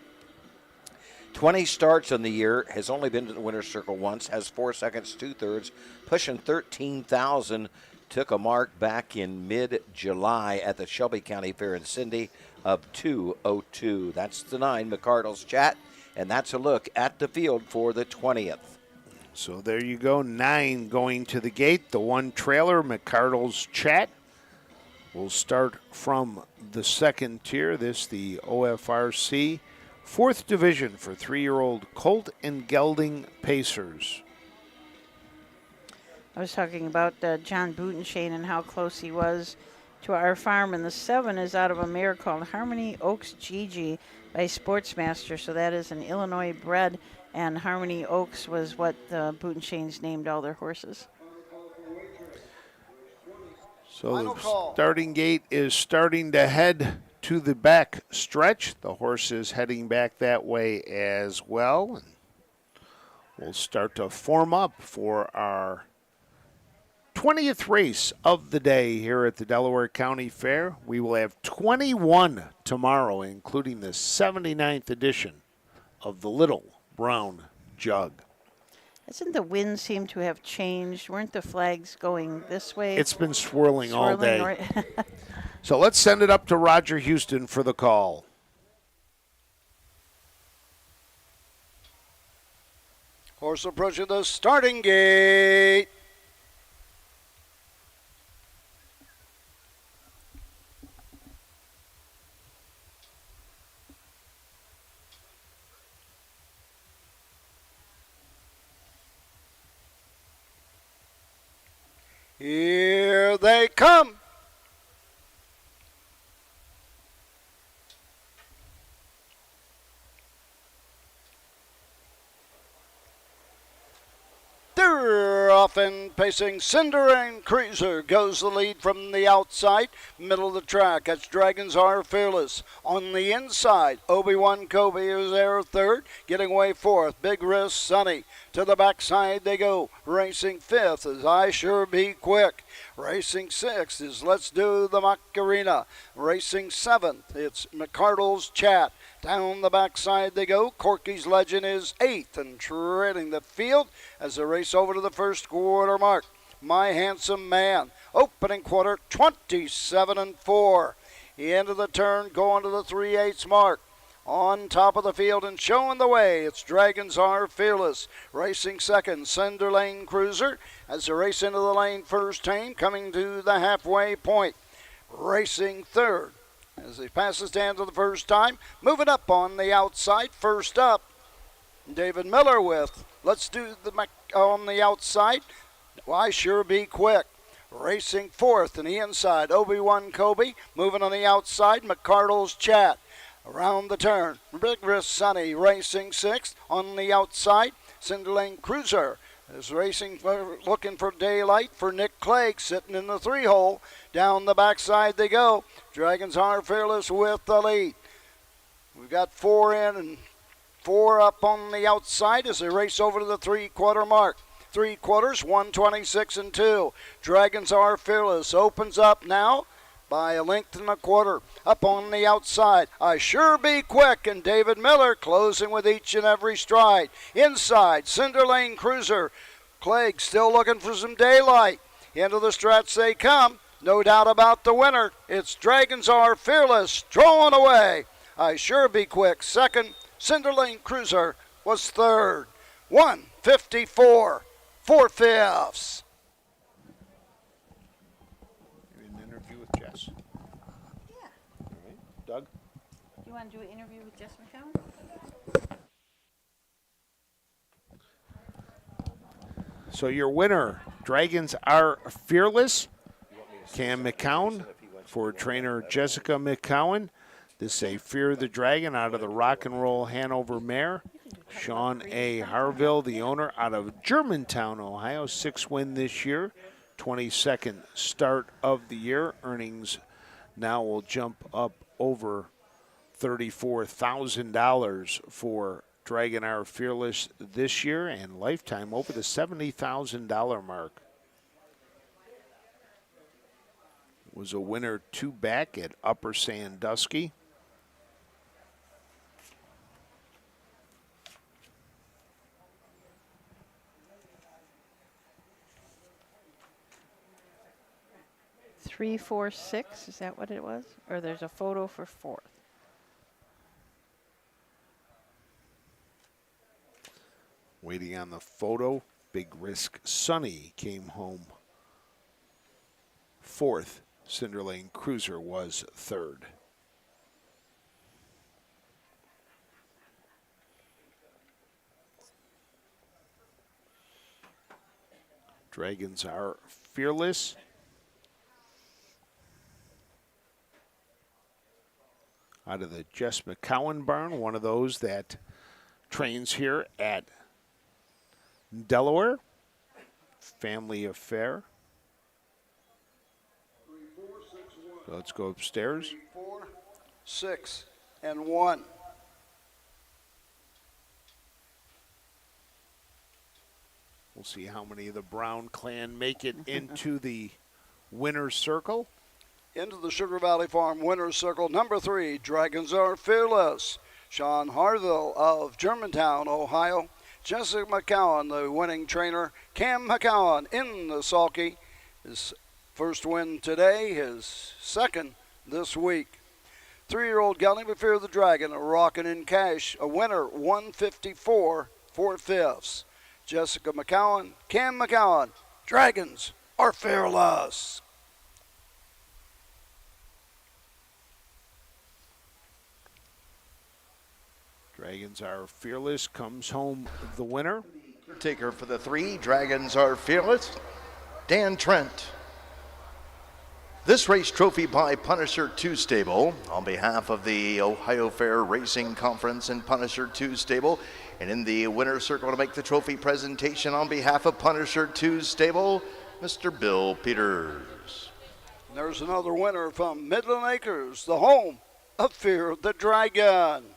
20 starts in the year, has only been to the winner's circle once, has 4 seconds, 2/3, pushing 13,000. Took a mark back in mid-July at the Shelby County Fair in Cindy of 2:02. That's the 9, McCardle's Chat, and that's a look at the field for the 20th. So there you go, 9 going to the gate. The 1 trailer, McCardle's Chat, will start from the 2nd tier. This, the OFRC 4th division for 3-year-old Colt and Gelding Pacers. I was talking about John Bootenshane and how close he was to our farm, and the 7 is out of a mare called Harmony Oaks Gigi by Sportsmaster, so that is an Illinois bred, and Harmony Oaks was what the Bootenshanes named all their horses. So the starting gate is starting to head to the back stretch. The horse is heading back that way as well. And we'll start to form up for our 20th race of the day here at the Delaware County Fair. We will have 21 tomorrow, including the 79th edition of the Little Brown Jug. Doesn't the wind seem to have changed? Weren't the flags going this way? It's been swirling all day. Right? So let's send it up to Roger Houston for the call. Horse approaching the starting gate. Here they come. They're off and pacing. Cinderine Cruiser goes the lead from the outside. Middle of the track, that's Dragons Are Fearless. On the inside, Obi-Wan Kobe is there 3rd. Getting away 4th, Big Risk Sunny. To the backside they go. Racing 5th is I Sure Be Quick. Racing 6th is Let's Do the Macarena. Racing 7th, it's McCardle's Chat. Down the backside they go. Corky's Legend is 8th and trailing the field as they race over to the first quarter mark. My Handsome Man, opening quarter 27-4. End of the turn, going to the 3/8 mark. On top of the field and showing the way, it's Dragons Are Fearless. Racing 2nd, Cinder Lane Cruiser as they race into the lane first time, coming to the halfway point. Racing 3rd. As he passes down to the first time, moving up on the outside. First up, David Miller with Let's Do the on the outside. Why Sure Be Quick. Racing 4th and the inside, Obi-Wan Kobe. Moving on the outside, McCardle's Chat. Around the turn, Big Risk Sunny racing 6th. On the outside, Cinder Lane Cruiser is racing, looking for daylight for Nick Clegg, sitting in the 3-hole. Down the backside they go. Dragons Are Fearless with the lead. We've got 4 in and 4 up on the outside as they race over to the 3/4 mark. 3 quarters, 126-2. Dragons Are Fearless opens up now by a length and a quarter. Up on the outside, I Sure Be Quick, and David Miller closing with each and every stride. Inside, Cinder Lane Cruiser. Clegg still looking for some daylight. Into the stretch they come. No doubt about the winner. It's Dragons Are Fearless, drawing away. I Sure Be Quick, second. Cinderlane Cruiser was third. 154, 4/5. An interview with Jess. Yeah. All right. Doug? Do you want to do an interview with Jess McCown? So your winner, Dragons Are Fearless, Cam McCown for trainer Jessica McCowan. This is a Fear the Dragon out of the Rock and Roll Hanover mare. Sean A. Harville, the owner, out of Germantown, Ohio. 6th win this year, 22nd start of the year. Earnings now will jump up over $34,000 for Dragon Are Fearless this year, and lifetime over the $70,000 mark. Was a winner 2 back at Upper Sandusky. Three, 4, 6. Is that what it was? Or there's a photo for 4th. Waiting on the photo, Big Risk Sunny came home 4th. Cinderlane Cruiser was 3rd. Dragons Are Fearless. Out of the Jess McCowan barn, one of those that trains here at Delaware. Family affair. So let's go upstairs. 3, 4, 6, and 1. We'll see how many of the Brown clan make it into the winner's circle. Into the Sugar Valley Farm winner's circle, number 3, Dragons Are Fearless. Sean Harville of Germantown, Ohio. Jessica McCowan, the winning trainer. Cam McCowan in the sulky. His first win today, his second this week. 3-year-old Gelding Fear the Dragon, a rockin' in cash, a winner, 154, 4/5. Jessica McCowan, Cam McCowan, Dragons Are Fearless. Dragons Are Fearless comes home the winner. Taker for the 3, Dragons Are Fearless, Dan Trent. This race trophy by Punisher 2 Stable on behalf of the Ohio Fair Racing Conference and Punisher 2 Stable. And in the winner's circle to make the trophy presentation on behalf of Punisher 2 Stable, Mr. Bill Peters. And there's another winner from Midland Acres, the home of Fear the Dragon.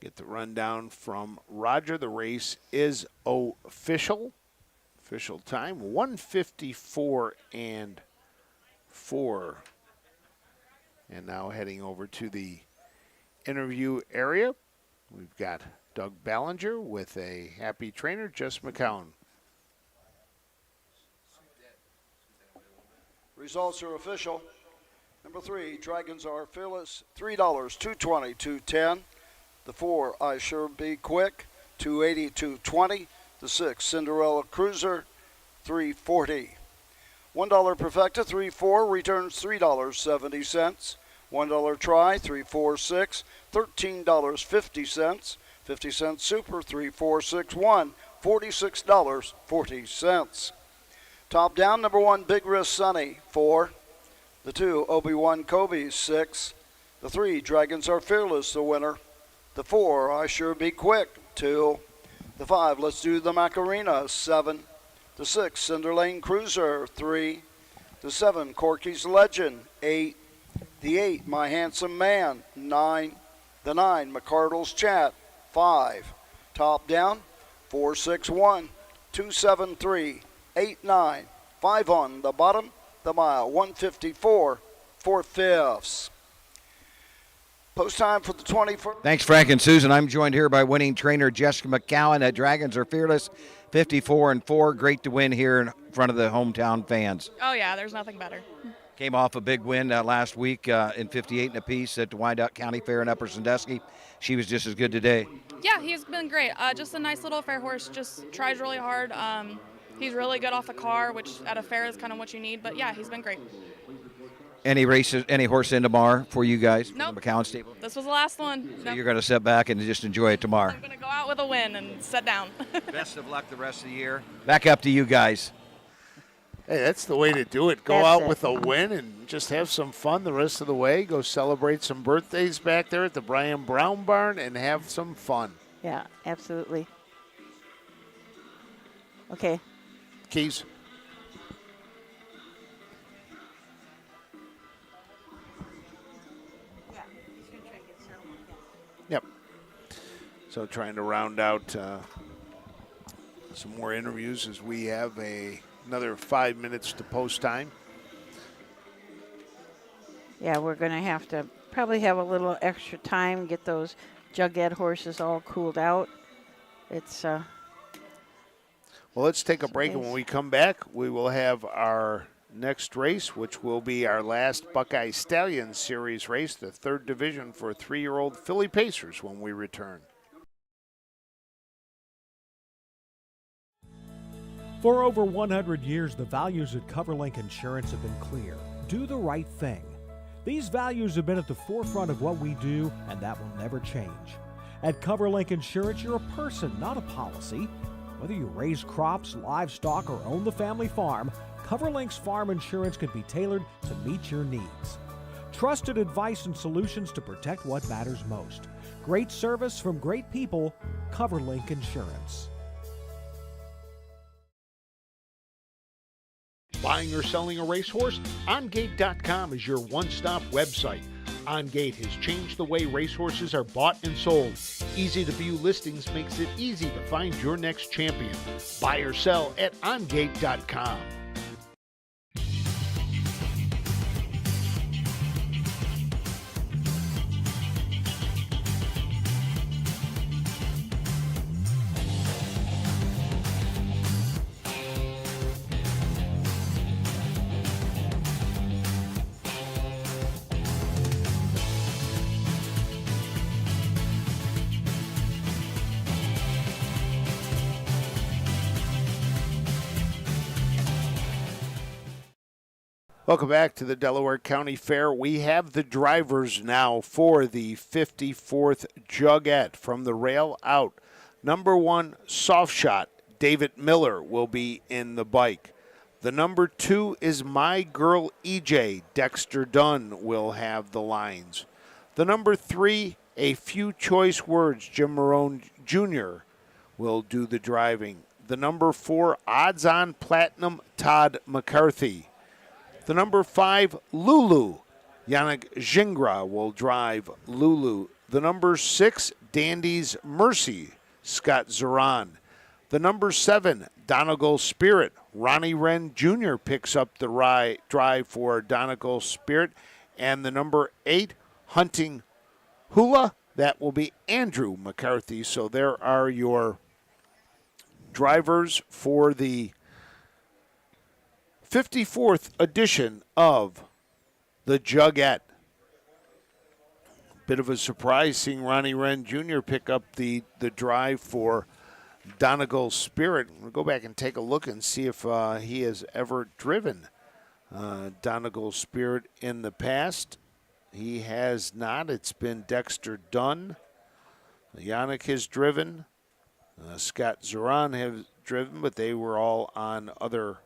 Get the rundown from Roger. The race is official. Official time, 154 and 4. And now heading over to the interview area, we've got Doug Ballinger with a happy trainer, Jess McCown. Results are official. Number 3, Dragons Are Fearless, $3, $2.20, $2.10. The 4, I Sure Be Quick, $2.80, $2.20. The 6, Cinderella Cruiser, $3.40. $1 Perfecta, 3-4, returns $3.70. $1 Try, 3-4-6, $13.50. 50-cent Super, 3-4-6-1, $46.40. Top down, number 1, Big Risk Sunny, 4. The 2, Obi-Wan Kobe, 6. The 3, Dragons Are Fearless, the winner. The 4, I Sure Be Quick, 2. The 5, Let's Do the Macarena, 7. The 6, Cinderlane Cruiser, 3. The 7, Corky's Legend, 8. The 8, My Handsome Man, 9. The 9, McCardle's Chat, 5. Top down, 461, 273, 89. 5 on the bottom, the mile, 154, 4/5. Post time for the 21st. Thanks, Frank and Susan. I'm joined here by winning trainer Jessica McCowan. The Dragons are fearless, 54-4. Great to win here in front of the hometown fans. Oh, yeah, there's nothing better. Came off a big win last week in 58 and a piece at the Wyandotte County Fair in Upper Sandusky. She was just as good today. Yeah, he's been great. Just a nice little fair horse, just tries really hard. He's really good off the car, which at a fair is kind of what you need. But, yeah, he's been great. Any races, any horse in tomorrow for you guys? Nope. From the McCowan stable? This was the last one. So you're going to sit back and just enjoy it tomorrow. I'm going to go out with a win and sit down. Best of luck the rest of the year. Back up to you guys. Hey, that's the way to do it. Go out with a win and just have some fun the rest of the way. Go celebrate some birthdays back there at the Brian Brown Barn and have some fun. Yeah, absolutely. Okay. Keys. Yep. So trying to round out some more interviews as we have another 5 minutes to post time. Yeah, we're going to have to probably have a little extra time, get those Jugette horses all cooled out. It's well, let's take a break, and when we come back, we will have our next race, which will be our last Buckeye Stallion Series race, the third division for 3-year-old Philly Pacers when we return. For over 100 years, the values at Coverlink Insurance have been clear. Do the right thing. These values have been at the forefront of what we do, and that will never change. At Coverlink Insurance, you're a person, not a policy. Whether you raise crops, livestock, or own the family farm, Coverlink's farm insurance can be tailored to meet your needs. Trusted advice and solutions to protect what matters most. Great service from great people, Coverlink Insurance. Buying or selling a racehorse? OnGate.com is your one-stop website. OnGate has changed the way racehorses are bought and sold. Easy-to-view listings makes it easy to find your next champion. Buy or sell at OnGate.com. Welcome back to the Delaware County Fair. We have the drivers now for the 54th Jugette from the rail out. Number 1, Soft Shot, David Miller will be in the bike. The number 2 is My Girl EJ, Dexter Dunn will have the lines. The number 3, A Few Choice Words, Jim Marone Jr. will do the driving. The number 4, Odds On Platinum, Todd McCarthy. The number 5, Lulu, Yannick Gingras will drive Lulu. The number 6, Dandy's Mercy, Scott Zeron. The number 7, Donegal Spirit, Ronnie Wren Jr. picks up the drive for Donegal Spirit. And the number 8, Hunting Hula, that will be Andrew McCarthy. So there are your drivers for the 54th edition of the Jugette. Bit of a surprise seeing Ronnie Wren Jr. pick up the drive for Donegal Spirit. We'll go back and take a look and see if he has ever driven Donegal Spirit in the past. He has not. It's been Dexter Dunn. Yannick has driven. Scott Zeron has driven, but they were all on other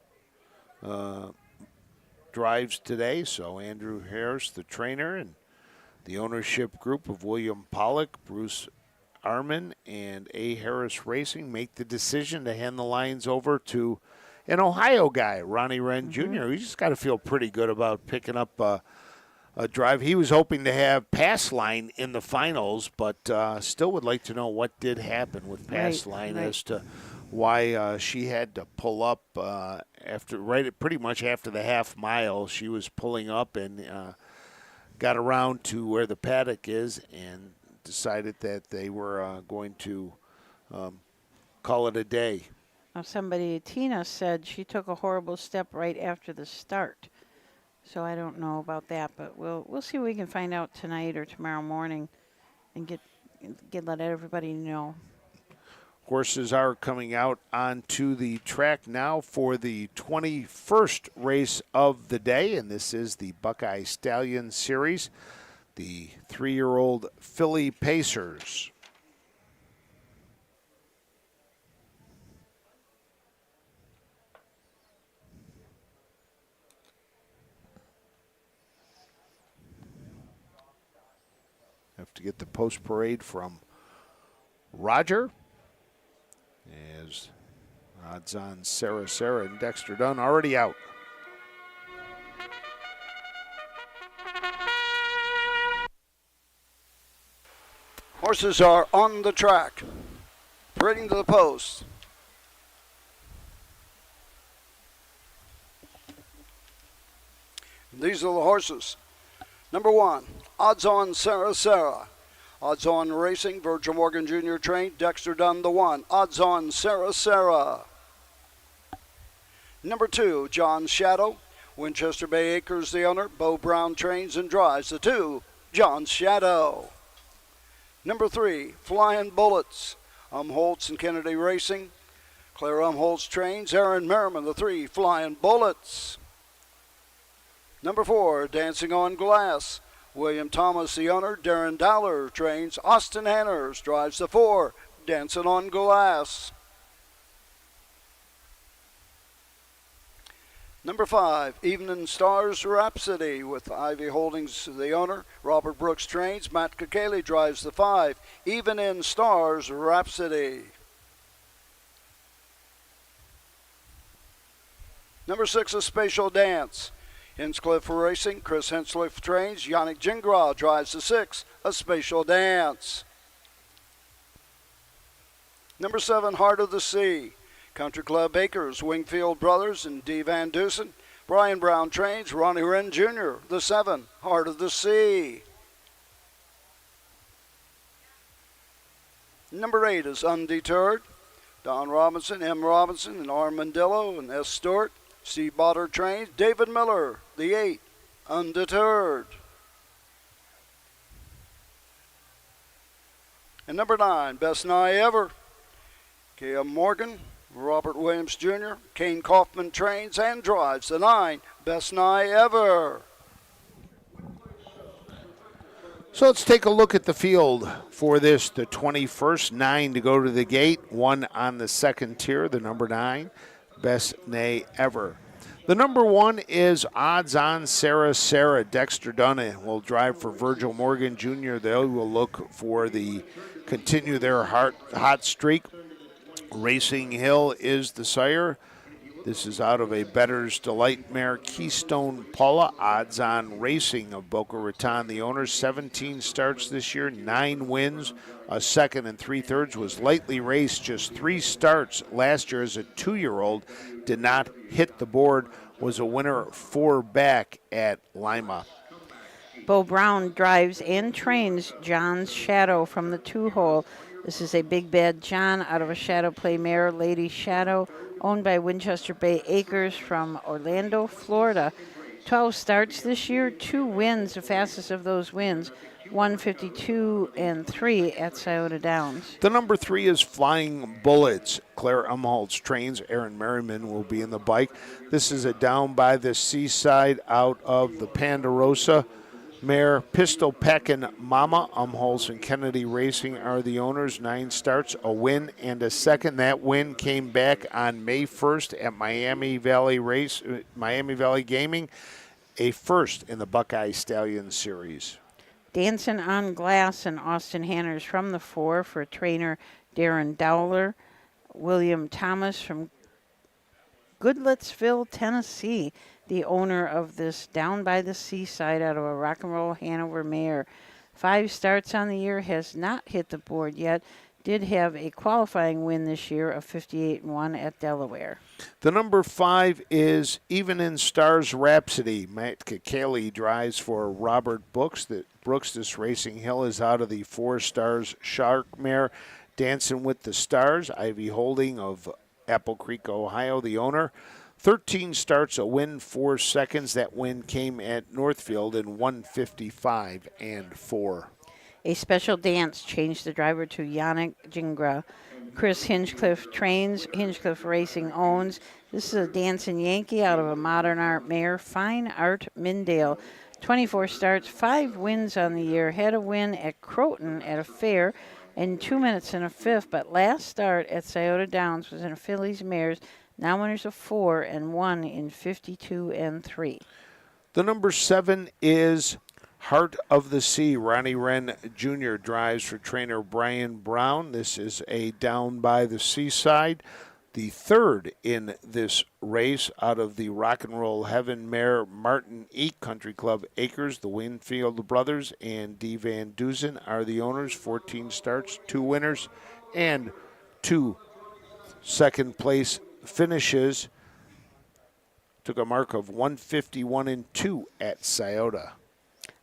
drives today. So Andrew Harris, the trainer, and the ownership group of William Pollock, Bruce Arman, and A. Harris Racing make the decision to hand the lines over to an Ohio guy, Ronnie Wren Jr. He's just got to feel pretty good about picking up a drive. He was hoping to have Pass Line in the finals, but still would like to know what did happen with Pass Line as to why she had to pull up pretty much after the half mile. She was pulling up and got around to where the paddock is and decided that they were going to call it a day. Now Tina said she took a horrible step right after the start. So I don't know about that, but we'll see what we can find out tonight or tomorrow morning and let everybody know. Horses are coming out onto the track now for the 21st race of the day, and this is the Buckeye Stallion Series, the 3-year-old filly Pacers. Have to get the post parade from Roger. As odds on Sarah and Dexter Dunn already out. Horses are on the track, parading to the post. These are the horses. Number 1, Odds On Sarah. Odds On Racing, Virgil Morgan Jr. trained, Dexter Dunn the 1. Odds On Sarah. Number 2, John Shadow. Winchester Bay Acres, the owner. Bo Brown trains and drives the 2, John Shadow. Number 3, Flying Bullets. Umholtz and Kennedy Racing. Claire Umholtz trains, Aaron Merriman the 3, Flying Bullets. Number 4, Dancing on Glass. William Thomas, the owner. Darren Dowler trains. Austin Hanners drives the 4, Dancing on Glass. Number 5, Evening Stars Rhapsody with Ivy Holdings, the owner. Robert Brooks trains. Matt Kakele drives the 5, Evening Stars Rhapsody. Number 6, A Spatial Dance. Hinscliffe Racing, Chris Hinscliffe trains. Yannick Gingras drives the 6, A Spatial Dance. Number 7, Heart of the Sea. Country Club Acres, Wingfield Brothers and D. Van Dusen. Brian Brown trains. Ronnie Wren Jr., the 7, Heart of the Sea. Number 8 is Undeterred. Don Robinson, M. Robinson, and Armandillo and S. Stewart. Steve Botter trains. David Miller, the 8, Undeterred. And number 9, Best Nigh Ever. K.M. Morgan, Robert Williams Jr., Kane Kaufman trains and drives the 9, Best Nigh Ever. So let's take a look at the field for this, the 21st. 9 to go to the gate, 1 on the second tier, the number 9. Best Nay Ever. The number 1 is Odds On Sarah. Dexter Dunn will drive for Virgil Morgan Jr. They will look for continue their hot streak. Racing Hill is the sire. This is out of a Bettor's Delight mare, Keystone Paula. Odds On Racing of Boca Raton, the owner. 17 starts this year, 9 wins, a second and 3/3. Was lightly raced, just 3 starts last year as a 2-year-old. Did not hit the board. Was a winner 4 back at Lima. Bo Brown drives and trains John's Shadow from the 2-hole. This is a Big Bad John out of a Shadow Play mare, Lady Shadow, owned by Winchester Bay Acres from Orlando, Florida. 12 starts this year, 2 wins, the fastest of those wins, 152 and 3 at Scioto Downs. The number 3 is Flying Bullets. Claire Umholtz trains. Aaron Merriman will be in the bike. This is a Down by the Seaside out of the Ponderosa mare. Pistol Peckin' Mama. Umholtz and Kennedy Racing are the owners. 9 starts, a win and a second. That win came back on May 1st at Miami Valley Gaming, a first in the Buckeye Stallion Series. Dancing on Glass and Austin Hanners from the 4 for trainer Darren Dowler. William Thomas from Goodlettsville, Tennessee, the owner of this Down by the Seaside out of a Rock and Roll Hanover mare. 5 starts on the year, has not hit the board yet. did have a qualifying win this year of 58-1 at Delaware. The number 5 is Even in Stars Rhapsody. Matt Kakali drives for Robert Brooks. This Racing Hill is out of the 4 Stars Shark Mare. Dancing with the Stars. Ivy Holding of Apple Creek, Ohio, the owner. 13 starts, a win, 4 seconds. That win came at Northfield in 1:55.4. A special dance changed the driver to Yannick Gingras. Chris Hinchcliffe trains, Hinchcliffe Racing owns. This is a dancing Yankee out of a modern art mare, Fine Art Mindale. 24 starts, 5 wins on the year. Had a win at Croton at a fair in 2 minutes and a fifth, but last start at Scioto Downs was in a fillies mares, now winners of 4 and 1 in 52-3. The number 7 is Heart of the Sea. Ronnie Wren Jr. drives for trainer Brian Brown. This is a down by the seaside. The 3rd in this race out of the Rock and Roll Heaven mare Martin Eek Country Club Acres. The Winfield brothers and D. Van Duzen are the owners. 14 starts, 2 winners, and 2 second place finishes. Took a mark of 151-2 at Scioto.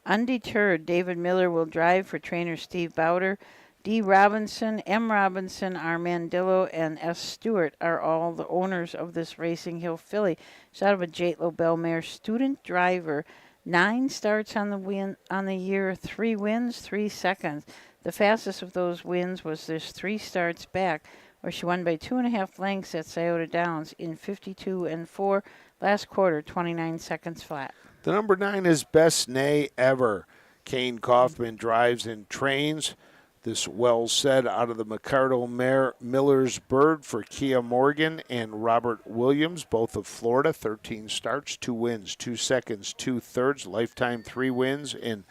Undeterred, David Miller will drive for trainer Steve Bowder. D. Robinson, M. Robinson, R. Mandillo, and S. Stewart are all the owners of this Racing Hill filly. It's out of a J. Lobel mare, student driver. 9 starts on the year, 3 wins, 3 seconds. The fastest of those wins was this 3 starts back, where she won by 2.5 lengths at Scioto Downs in 52-4. Last quarter, 29 seconds flat. The number 9 is Best Nay Ever. Kane Kaufman drives and trains. This well said out of the McCardle mare Miller's Bird for Kia Morgan and Robert Williams, both of Florida. 13 starts, 2 wins, 2 seconds, 2 thirds. Lifetime 3 wins in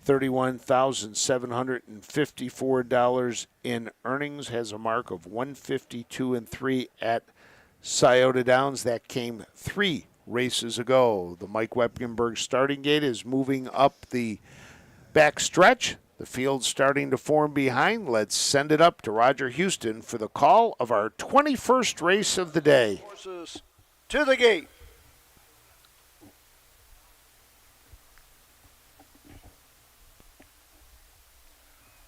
$31,754 in earnings. Has a mark of 152-3 at Scioto Downs. That came 3 races ago. The Mike Wepkenberg starting gate is moving up the back stretch. The field's starting to form behind. Let's send it up to Roger Houston for the call of our 21st race of the day. Horses to the gate.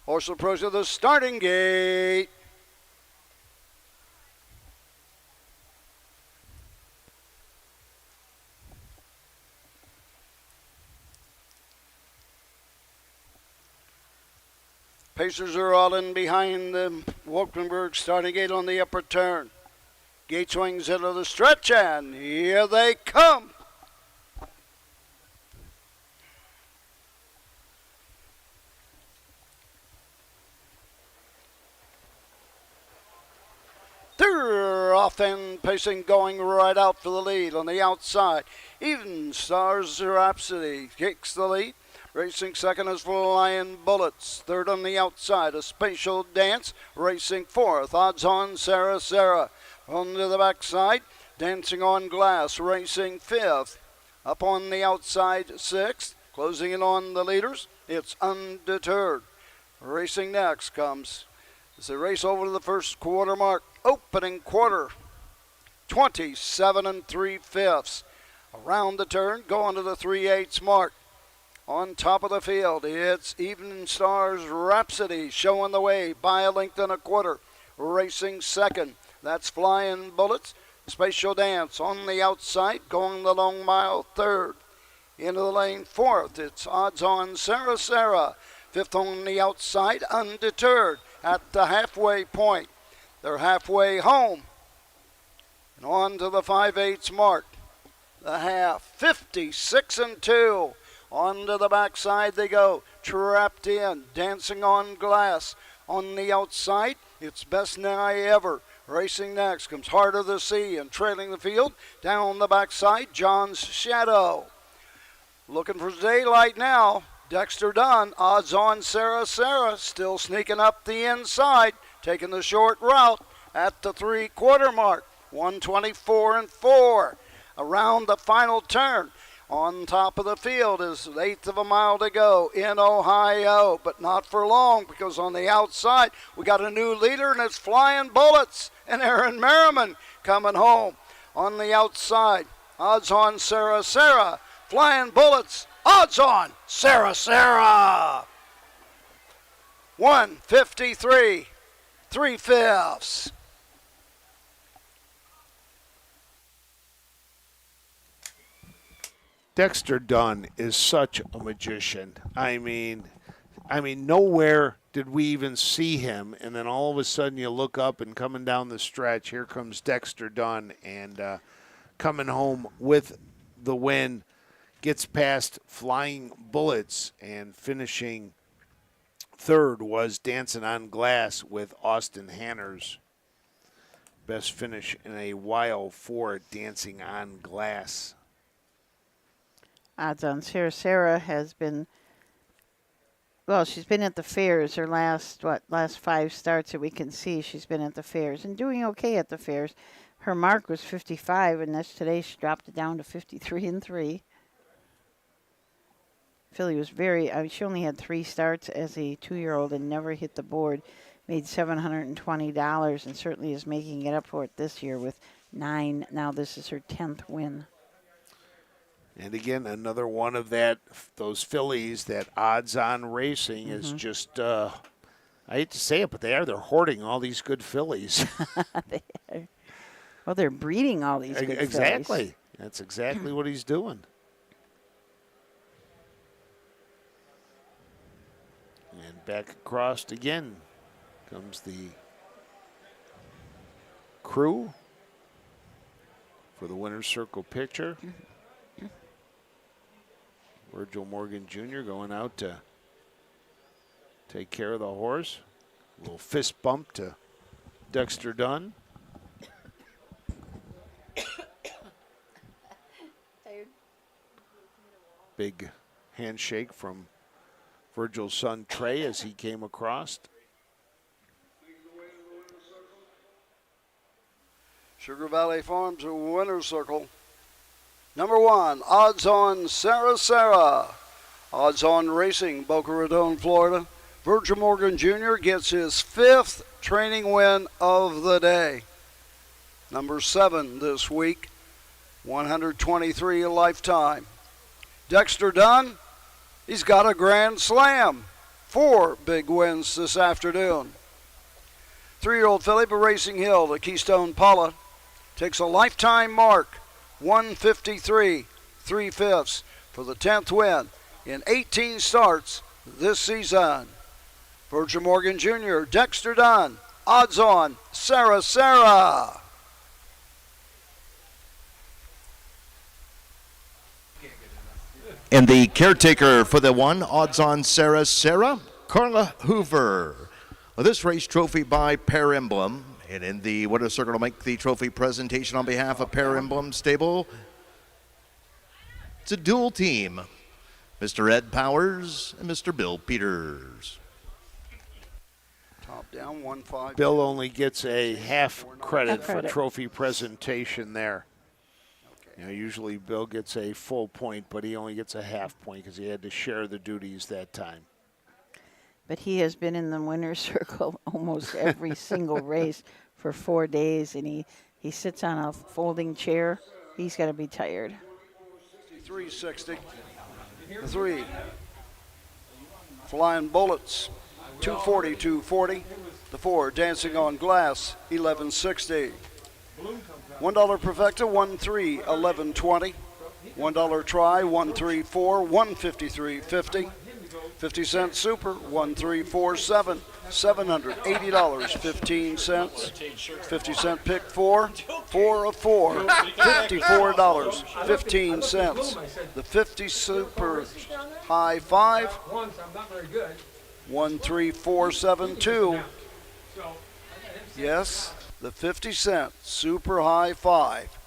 Horse approaching the starting gate. Pacers are all in behind the Wolkenberg starting gate on the upper turn. Gate swings into the stretch, and here they come. They're off and pacing, going right out for the lead on the outside. Even Stars Rhapsody kicks the lead. Racing second is Flying Bullets. Third on the outside, A Spatial Dance. Racing fourth, Odds On Sarah. On to the backside, Dancing on Glass. Racing fifth. Up on the outside, sixth. Closing in on the leaders, it's Undeterred. Racing next comes as they race over to the first quarter mark. Opening quarter, 27 3/5. Around the turn, going to the 3/8 mark. On top of the field, it's Even Stars Rhapsody showing the way by a length and a quarter. Racing second, that's Flying Bullets. Spatial Dance on the outside, going the long mile third. Into the lane fourth, it's Odds On Sarah. Fifth on the outside, Undeterred at the halfway point. They're halfway home. And on to the 5/8 mark. The half, 56-2. On to the backside they go, Trapped In, Dancing on Glass. On the outside, it's Best Nay Ever. Racing next comes Heart of the Sea, and trailing the field, down the backside, John's Shadow. Looking for daylight now, Dexter Dunn, Odds On Sarah, still sneaking up the inside, taking the short route at the 3/4 mark, 124-4. Around the final turn, On top of the field is an eighth of a mile to go in Ohio, but not for long because on the outside we got a new leader and it's Flying Bullets and Aaron Merriman coming home. On the outside, odds on Sarah, Flying Bullets, odds on Sarah. 153, 3/5. Dexter Dunn is such a magician. I mean, nowhere did we even see him, and then all of a sudden you look up and coming down the stretch, here comes Dexter Dunn, and coming home with the win, gets past Flying Bullets, and finishing third was Dancing on Glass with Austin Hanners. Best finish in a while for Dancing on Glass. Odds on Sarah has been, well, she's been at the fairs. Her last 5 starts that we can see, she's been at the fairs and doing okay at the fairs. Her mark was 55, and that's today she dropped it down to 53-3. Philly was she only had 3 starts as a 2-year-old and never hit the board. Made $720 and certainly is making it up for it this year with 9. Now this is her 10th win. And again, another one of those fillies that Odds On Racing is just, I hate to say it, but they're hoarding all these good fillies. They are. Well, they're breeding all these good fillies. Exactly. That's exactly what he's doing. And back across again comes the crew for the winner's circle picture. Virgil Morgan Jr. going out to take care of the horse. A little fist bump to Dexter Dunn. Big handshake from Virgil's son Trey as he came across. Sugar Valley Farms winner's circle. Number 1, odds on Sarah. Odds on Racing, Boca Raton, Florida. Virgil Morgan Jr. gets his 5th training win of the day. Number 7 this week, 123 a lifetime. Dexter Dunn, he's got a grand slam. 4 big wins this afternoon. 3-year-old filly for Racing Hill, the Keystone Paula, takes a lifetime mark. 153, 3/5 for the 10th win in 18 starts this season. Virgil Morgan Jr., Dexter Dunn, odds on Sarah. And the caretaker for the 1, odds on Sarah, Carla Hoover. Well, this race trophy by Pair Emblem. And in the winner's circle to make the trophy presentation on behalf of Pair Emblem Stable, it's a dual team, Mr. Ed Powers and Mr. Bill Peters. Top down, 1-5. Bill only gets a half credit for trophy presentation there. You know, usually Bill gets a full point, but he only gets a half point because he had to share the duties that time. But he has been in the winner's circle almost every single race for 4 days, and he sits on a folding chair. He's got to be tired. 63-60. The 3, Flying Bullets, 240. The 4, Dancing on Glass, 1160. $1 Perfecta, 1-3, 1120. $1 Try, 134, 153.50. 50-cent Super, 1347, $780, 15 cents. 50-cent Pick 4, 4 of 4, $54, 15 cents. The 50 Super High 5, 13472. Yes, the 50-cent Super High 5,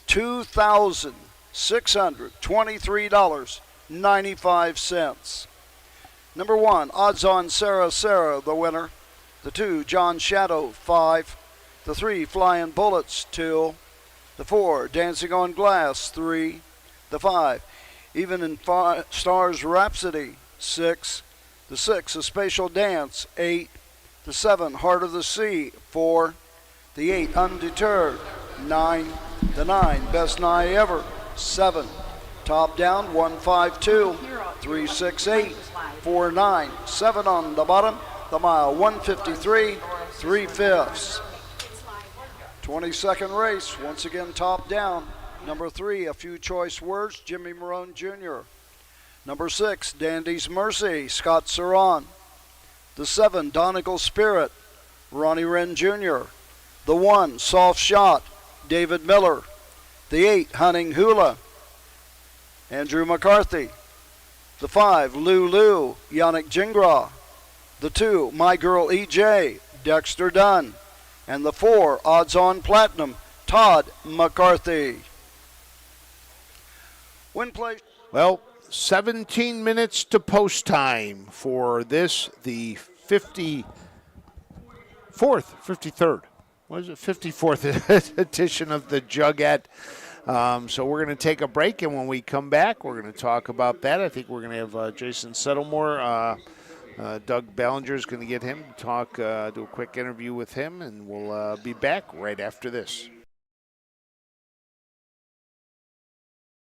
$2,623.95. Number 1, odds on Sarah, the winner. The 2, John Shadow, 5. The 3, Flying Bullets, 2. The 4, Dancing on Glass, 3. The 5, Even in Stars Rhapsody, 6. The 6, A Spatial Dance, 8. The 7, Heart of the Sea, 4. The 8, Undeterred, 9. The 9, Best Nigh Ever, 7. Top Down, 152, 368, 49, 7 on the bottom. The mile, 153, 3/5. 22nd race, once again Top Down. Number 3, A Few Choice Words, Jimmy Marone Jr. Number 6, Dandy's Mercy, Scott Saran. The 7, Donegal Spirit, Ronnie Wren Jr. The 1, Soft Shot, David Miller. The 8, Hunting Hula, Andrew McCarthy. The 5, Lulu, Yannick Gingras. The 2, My Girl EJ, Dexter Dunn. And the 4, Odds On Platinum, Todd McCarthy. Win place. Well, 17 minutes to post time for this, the 53rd. What is it? 54th edition of the Jugette. So we're going to take a break, and when we come back, we're going to talk about that. I think we're going to have Jason Settlemore. Doug Ballinger is going to get him to talk, do a quick interview with him, and we'll be back right after this.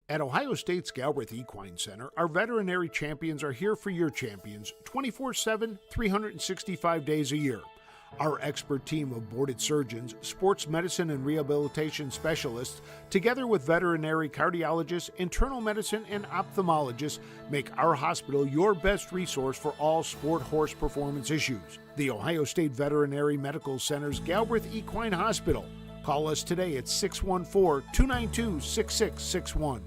At Ohio State's Galbraith Equine Center, our veterinary champions are here for your champions 24/7, 365 days a year. Our expert team of boarded surgeons, sports medicine and rehabilitation specialists, together with veterinary cardiologists, internal medicine, and ophthalmologists, make our hospital your best resource for all sport horse performance issues. The Ohio State Veterinary Medical Center's Galbraith Equine Hospital. Call us today at 614-292-6661.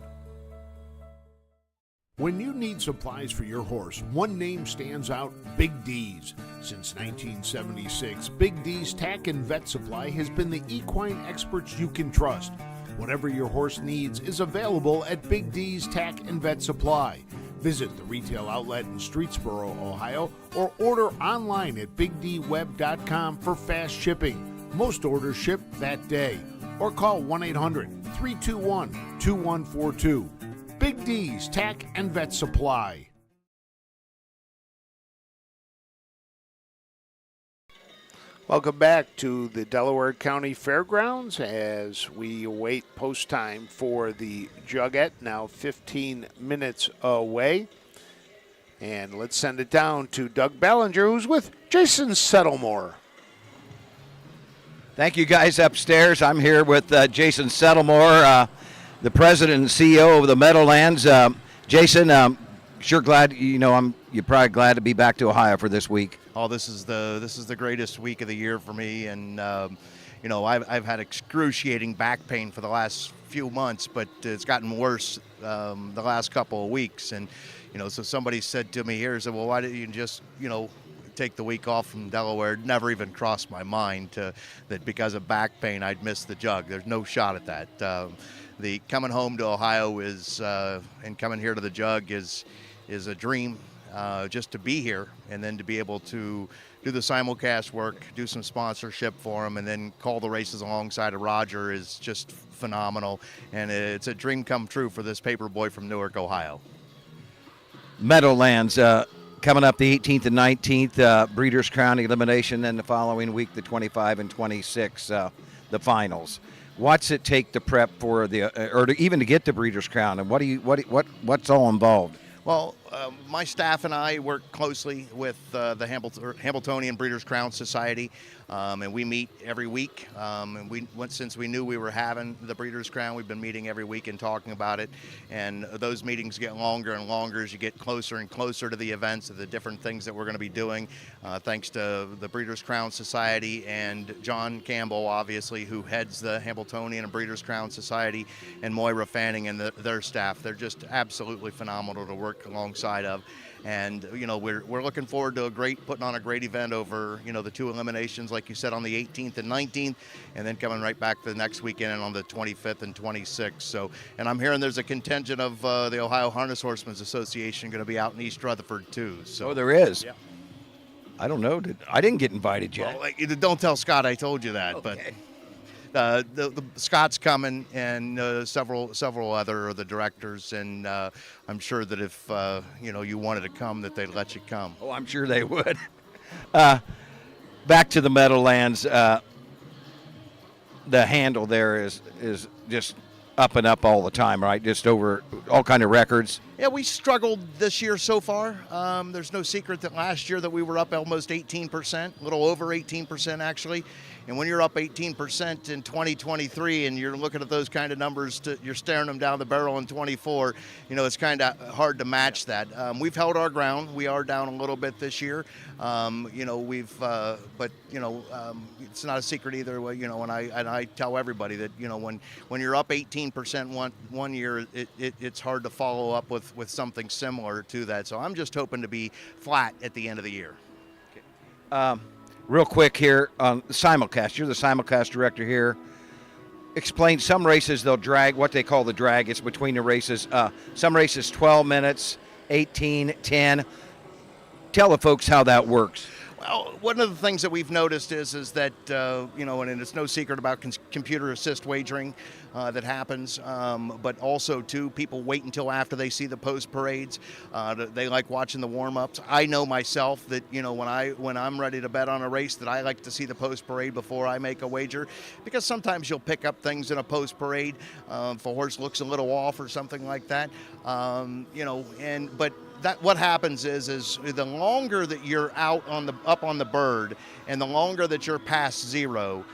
When you need supplies for your horse, one name stands out, Big D's. Since 1976, Big D's Tack and Vet Supply has been the equine experts you can trust. Whatever your horse needs is available at Big D's Tack and Vet Supply. Visit the retail outlet in Streetsboro, Ohio, or order online at bigdweb.com for fast shipping. Most orders ship that day. Or call 1-800-321-2142. Big D's Tack and Vet Supply. Welcome back to the Delaware County Fairgrounds as we await post time for the Jugette, now 15 minutes away. And let's send it down to Doug Ballinger, who's with Jason Settlemore. Thank you, guys, upstairs. I'm here with Jason Settlemore, the president and CEO of the Meadowlands. Jason, sure glad, you're probably glad to be back to Ohio for this week. Oh, this is the greatest week of the year for me, and I've had excruciating back pain for the last few months, but it's gotten worse the last couple of weeks. And so somebody said to me here, said, well, why didn't you just take the week off from Delaware? It never even crossed my mind that because of back pain I'd miss the Jug. There's no shot at that. The coming home to Ohio is and coming here to the Jug is a dream. Just to be here and then to be able to do the simulcast work, do some sponsorship for them, and then call the races alongside of Roger is just phenomenal. And it's a dream come true for this paper boy from Newark, Ohio. Meadowlands coming up the 18th and 19th, Breeders' Crown elimination, then the following week the 25 and 26, the finals. What's it take to prep for even to get the Breeders' Crown, and what's all involved? Well, my staff and I work closely with the Hambletonian Breeders' Crown Society, and we meet every week. And since we knew we were having the Breeders' Crown, we've been meeting every week and talking about it. And those meetings get longer and longer as you get closer and closer to the events of the different things that we're going to be doing. Thanks to the Breeders' Crown Society and John Campbell, obviously, who heads the Hambletonian and Breeders' Crown Society, and Moira Fanning and their staff. They're just absolutely phenomenal to work alongside of. And we're looking forward to putting on a great event over the two eliminations, like you said, on the 18th and 19th, and then coming right back for the next weekend and on the 25th and 26th. So, and I'm hearing there's a contingent of the Ohio Harness Horsemen's Association going to be out in East Rutherford too. So there is. Yeah. I don't know. I didn't get invited yet. Well, don't tell Scott I told you that, okay. the Scott's coming, and several other of the directors, and I'm sure that if you wanted to come, that they'd let you come. Oh, I'm sure they would. Back to the Meadowlands. The handle there is just up and up all the time, right? Just over all kind of records. Yeah, we struggled this year so far. There's no secret that last year that we were up almost 18%, a little over 18% actually. And when you're up 18% in 2023 and you're looking at those kind of numbers, you're staring them down the barrel in 24, it's kind of hard to match that. We've held our ground. We are down a little bit this year. It's not a secret either. And I tell everybody that, when you're up 18% one year, it's hard to follow up with something similar to that. So I'm just hoping to be flat at the end of the year. Real quick here on the simulcast. You're the simulcast director here. Explain some races they'll drag, what they call the drag. It's between the races. Some races 12 minutes, 18, 10. Tell the folks how that works. Well, one of the things that we've noticed is that, and it's no secret about computer assist wagering that happens, but also, too, people wait until after they see the post parades. They like watching the warm-ups. I know myself that, when I'm ready to bet on a race, that I like to see the post parade before I make a wager, because sometimes you'll pick up things in a post parade if a horse looks a little off or something like that, That what happens is the longer that you're up on the bird, and the longer that you're past zero,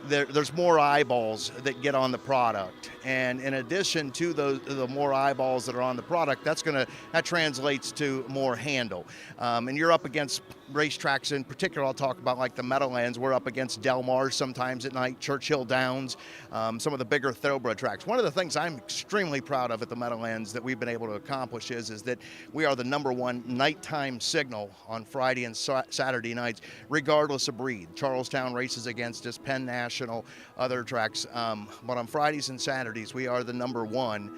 there's more eyeballs that get on the product. And in addition to the more eyeballs that are on the product, that translates to more handle. And you're up against racetracks in particular. I'll talk about like the Meadowlands. We're up against Del Mar sometimes at night, Churchill Downs, some of the bigger thoroughbred tracks. One of the things I'm extremely proud of at the Meadowlands that we've been able to accomplish is that we are the #1 nighttime signal on Friday and Saturday nights, regardless of breed. Charlestown races against us, Penn National, other tracks. But on Fridays and Saturdays, we are the #1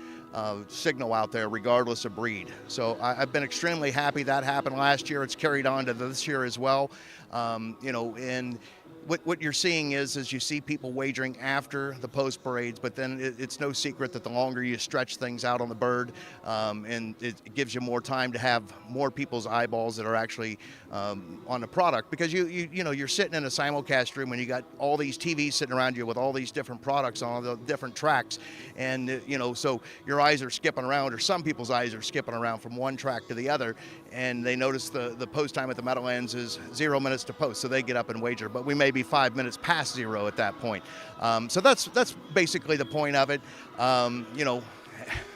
signal out there, regardless of breed. So I've been extremely happy that happened last year. It's carried on to this year as well. And what you're seeing is you see people wagering after the post parades, but then it's no secret that the longer you stretch things out on the bird, and it gives you more time to have more people's eyeballs that are actually on the product, because you're sitting in a simulcast room and you got all these TVs sitting around you with all these different products on all the different tracks, and so your eyes are skipping around, or some people's eyes are skipping around from one track to the other, and they notice the post time at the Meadowlands is 0 minutes to post, so they get up and wager, but we may be 5 minutes past zero at that point. So that's basically the point of it.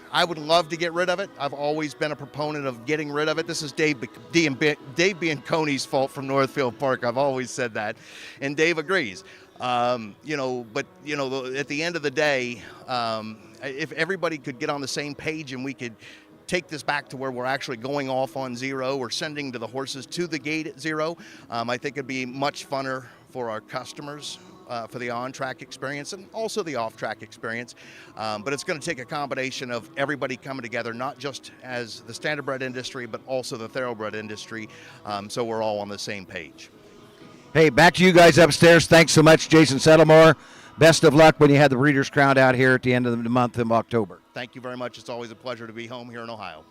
I would love to get rid of it. I've always been a proponent of getting rid of it. This is Dave Bianconi's fault from Northfield Park. I've always said that, and Dave agrees. But at the end of the day, if everybody could get on the same page and we could take this back to where we're actually going off on zero or sending the horses to the gate at zero, I think it'd be much funner for our customers, for the on-track experience and also the off-track experience. But it's going to take a combination of everybody coming together, not just as the standardbred industry, but also the thoroughbred industry, so we're all on the same page. Hey, back to you guys upstairs. Thanks so much, Jason Settlemore. Best of luck when you have the Breeders' Crown out here at the end of the month of October. Thank you very much. It's always a pleasure to be home here in Ohio.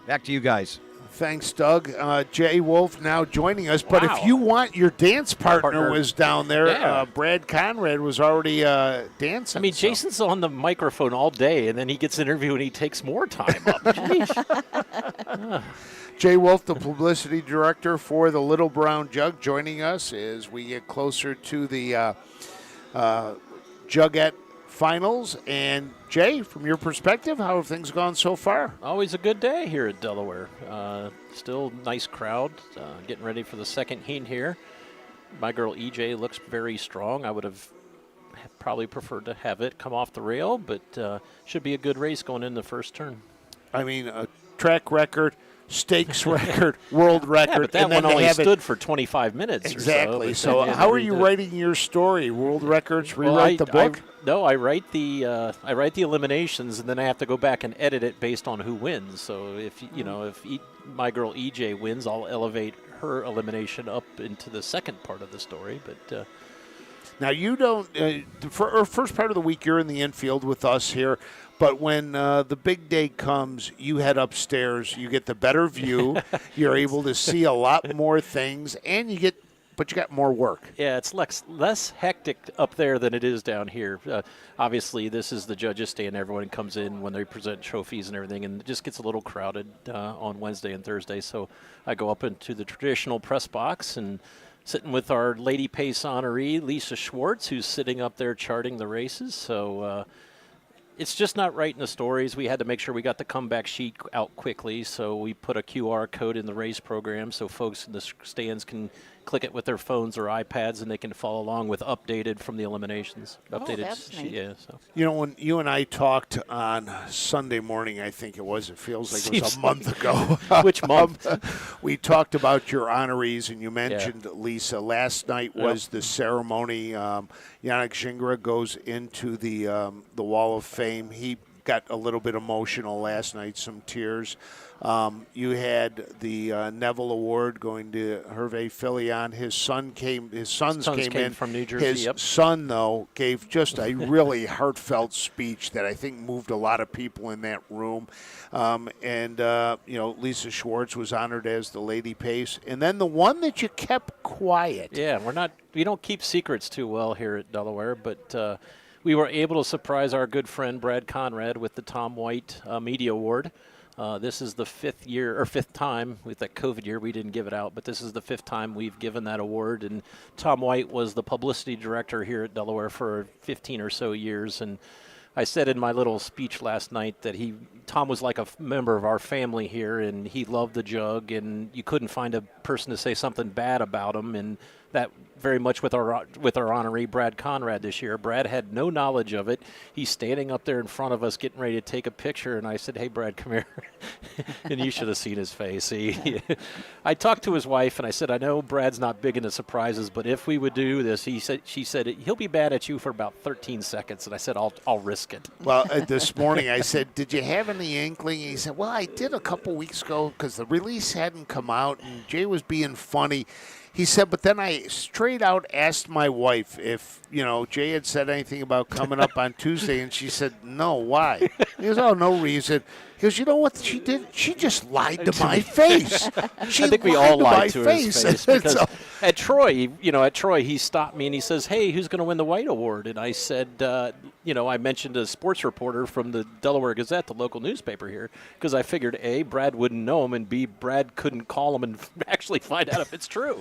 Back to you guys. Thanks, Doug. Jay Wolf now joining us. But if you want, your dance partner was down there. Yeah. Brad Conrad was already dancing. I mean, Jason's on the microphone all day, and then he gets interviewed and he takes more time up. Jeez. Jay Wolf, the publicity director for the Little Brown Jug, joining us as we get closer to the Jugette finals. And Jay, from your perspective, how have things gone so far? Always a good day here at Delaware. Still nice crowd, getting ready for the second heat here. My girl EJ looks very strong. I would have probably preferred to have it come off the rail, but should be a good race going in the first turn. I mean, a track record, stakes record, world record. Yeah, but that and then one only they have stood for 25 minutes exactly. or so. So how are you writing your story? World records, rewrite the book? I write the eliminations, and then I have to go back and edit it based on who wins. So if my girl EJ wins, I'll elevate her elimination up into the second part of the story. But Now, you don't, for first part of the week, you're in the infield with us here. But when the big day comes, you head upstairs. You get the better view. You're able to see a lot more things, and you got more work. Yeah, it's less hectic up there than it is down here. Obviously, this is the judges' day, and everyone comes in when they present trophies and everything, and it just gets a little crowded on Wednesday and Thursday. So I go up into the traditional press box and sitting with our Lady Pace honoree, Lisa Schwartz, who's sitting up there charting the races. So it's just not writing the stories. We had to make sure we got the comeback sheet out quickly, so we put a QR code in the race program so folks in the stands can click it with their phones or iPads, and they can follow along with updated from the eliminations. Updated that's sheet, neat. yeah. So. You know, when you and I talked on Sunday morning, I think it feels like it was a month ago. Which month? We talked about your honorees, and you mentioned Lisa. Last night was the ceremony. Yannick Gingras goes into the Wall of Fame. He got a little bit emotional last night, some tears. You had the Neville Award going to Hervé Filion. His sons came in from New Jersey. His son, though, gave just a really heartfelt speech that I think moved a lot of people in that room. Lisa Schwartz was honored as the Lady Pace. And then the one that you kept quiet. Yeah, we don't keep secrets too well here at Delaware, but we were able to surprise our good friend Brad Conrad with the Tom White Media Award. This is the fifth time with that COVID year. We didn't give it out, but this is the fifth time we've given that award. And Tom White was the publicity director here at Delaware for 15 or so years. And I said in my little speech last night that Tom was like a member of our family here, and he loved the jug, and you couldn't find a person to say something bad about him. And that very much with our honoree, Brad Conrad, this year. Brad had no knowledge of it. He's standing up there in front of us getting ready to take a picture, and I said, "Hey, Brad, come here." And you should have seen his face. I talked to his wife, and I said, "I know Brad's not big into surprises, but if we would do this," she said, "He'll be bad at you for about 13 seconds." And I said, I'll risk it. Well, this morning I said, "Did you have any inkling?" He said, "Well, I did a couple weeks ago because the release hadn't come out, and Jay was being funny." He said, but then I straight out asked my wife if, Jay had said anything about coming up on Tuesday, and she said, "No, why?" He goes, "Oh, no reason." He goes, "You know what she did? She just lied to my face." I think we all lied to his face because at Troy, he stopped me and he says, "Hey, who's going to win the White Award?" And I said, I mentioned a sports reporter from the Delaware Gazette, the local newspaper here, because I figured A, Brad wouldn't know him, and B, Brad couldn't call him and actually find out if it's true.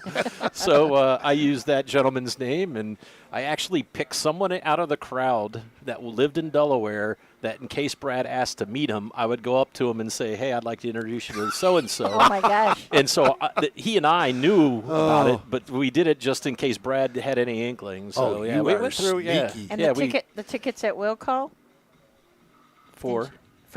So I used that gentleman's name, and I actually picked someone out of the crowd that lived in Delaware that in case Brad asked to meet him, I would go up to him and say, "Hey, I'd like to introduce you to so-and-so." Oh, my gosh. And so he and I knew about it, but we did it just in case Brad had any inkling. So, we went through, sneaky. And the tickets at will call? For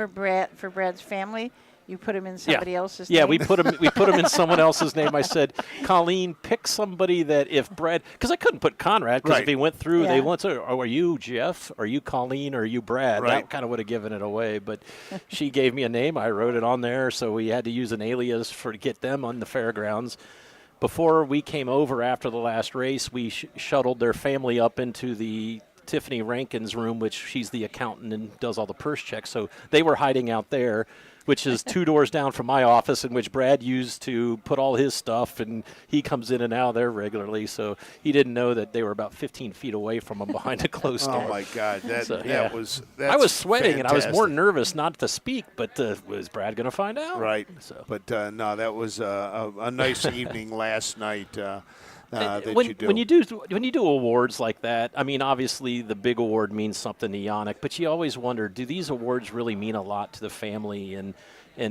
Brad's family? You put him in somebody else's name? Yeah, we put him in someone else's name. I said, "Colleen, pick somebody that if Brad," because I couldn't put Conrad, because if he went through, they went to, "Oh, are you Jeff? Are you Colleen? Or are you Brad?" Right. That kind of would have given it away. But she gave me a name. I wrote it on there, so we had to use an alias to get them on the fairgrounds. Before we came over after the last race, we shuttled their family up into the Tiffany Rankin's room, which she's the accountant and does all the purse checks. So they were hiding out there, which is 2 doors down from my office, in which Brad used to put all his stuff, and he comes in and out there regularly. So he didn't know that they were about 15 feet away from him behind a closed door. Oh, my God. That's I was sweating, and I was more nervous not to speak, but was Brad going to find out? Right. So. But, no, that was a nice evening last night. When you do awards like that, I mean, obviously the big award means something to Yannick, but you always wonder, do these awards really mean a lot to the family? And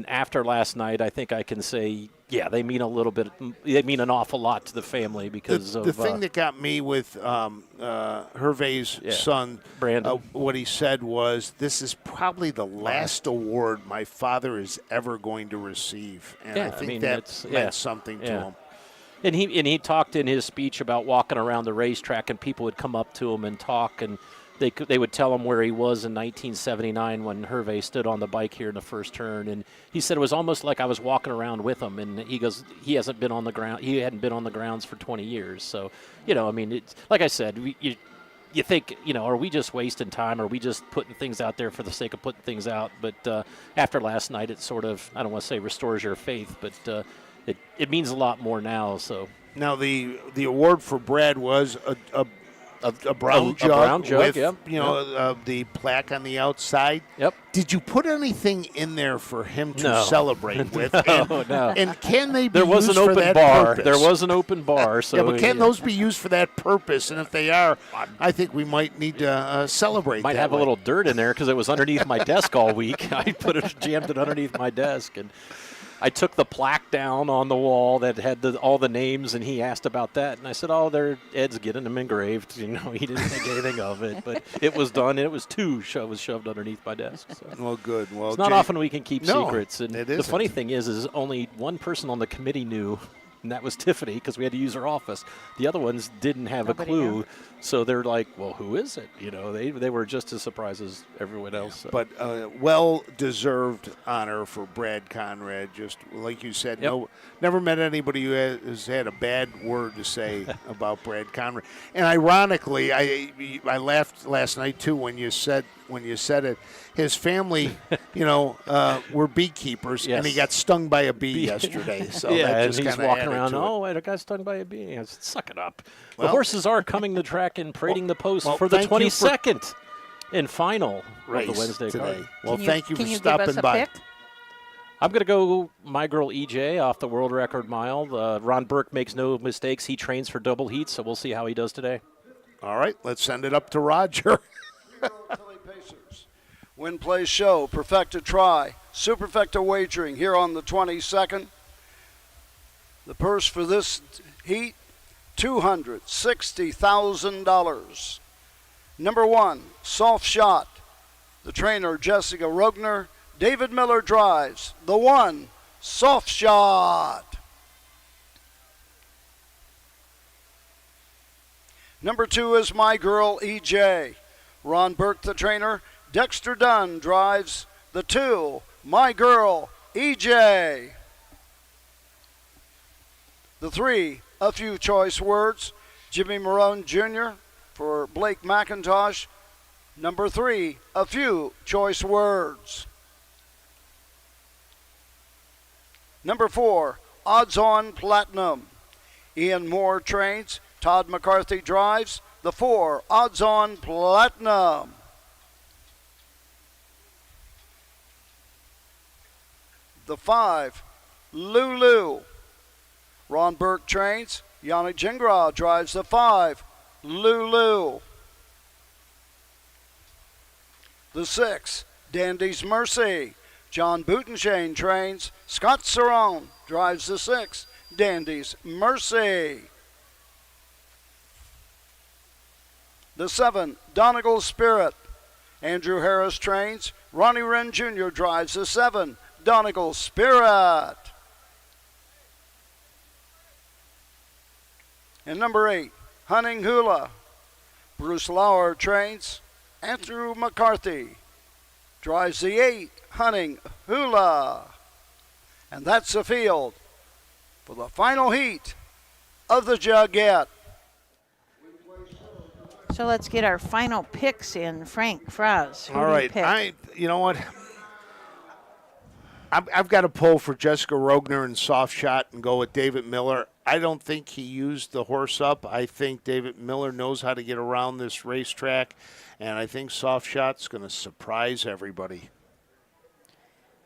after last night, I think I can say, yeah, they mean a little bit. They mean an awful lot to the family because the thing that got me with Hervé's son, Brandon, what he said was, "This is probably the last award my father is ever going to receive," and I think that meant something to him. And he talked in his speech about walking around the racetrack, and people would come up to him and talk. And they would tell him where he was in 1979 when Hervé stood on the bike here in the first turn, and he said it was almost like I was walking around with him. And he goes, he hadn't been on the grounds for 20 years. So, I mean, it's like I said, you think, are we just wasting time? Are we just putting things out there for the sake of putting things out? But after last night, it sort of, I don't want to say restores your faith, but it means a lot more now. So now the award for Brad was a brown jug, brown jug with yep. The plaque on the outside. Yep. Did you put anything in there for him to No. celebrate with? No. And can they be There was used an for open that bar. purpose? There was an open bar. So yeah, but can those be used for that purpose? And if they are, I think we might need to celebrate. Might that have way. a little dirt in there because it was underneath my desk all week. I jammed it underneath my desk, and I took the plaque down on the wall that had all the names, and he asked about that, and I said, Ed's getting them engraved. He didn't think anything of it, but it was done, and it was was shoved underneath my desk. So. Well, good. Well, it's not often we can keep secrets, and it the isn't. funny thing is only one person on the committee knew, and that was Tiffany, because we had to use her office. The other ones didn't have Nobody a clue, knew. so they're like, well, who is it? They were just as surprised as everyone else. So. But well-deserved honor for Brad Conrad. Just like you said, Yep. never met anybody who has had a bad word to say about Brad Conrad. And ironically, I laughed last night too when you said it. His family, were beekeepers, Yes. and he got stung by a bee yesterday. So yeah, that and just he's kinda walking added around. to it. Oh, I got stung by a bee. I said, suck it up. Well- the horses are coming to track and parading the post well, for the thank you for- 22nd and final Race of the Wednesday today. card. Well, Can thank you for can stopping give us a by. Pick? I'm going to go my girl EJ off the world record mile. Ron Burke makes no mistakes. He trains for double heat, so we'll see how he does today. All right, let's send it up to Roger. Pacers. Win, play, show, perfecta try, superfecta wagering here on the 22nd. The purse for this heat, $260,000. Number 1, soft shot. The trainer, Jessica Rogner. David Miller drives. The 1, soft shot. Number 2 is My Girl EJ. Ron Burke, the trainer. Dexter Dunn drives the 2, My Girl EJ. The 3, A Few Choice Words. Jimmy Marone Jr. for Blake McIntosh. Number 3, A Few Choice Words. Number 4, Odds On Platinum. Ian Moore trains. Todd McCarthy drives. The 4, Odds On Platinum. The 5, Lulu. Ron Burke trains. Yannick Gingras drives the 5, Lulu. The 6, Dandy's Mercy. John Boutenshane trains. Scott Cerrone drives the 6, Dandy's Mercy. The 7, Donegal Spirit. Andrew Harris trains. Ronnie Wren Jr. drives the 7, Donegal Spirit. And number 8, Hunting Hula. Bruce Lauer trains. Andrew McCarthy drives the 8, Hunting Hula. And that's the field for the final heat of the Jugette. So let's get our final picks in. Frank, Fraz, who All do you right, pick? you know what? I've got to pull for Jessica Rogner and soft shot and go with David Miller. I don't think he used the horse up. I think David Miller knows how to get around this racetrack, and I think soft shot's going to surprise everybody.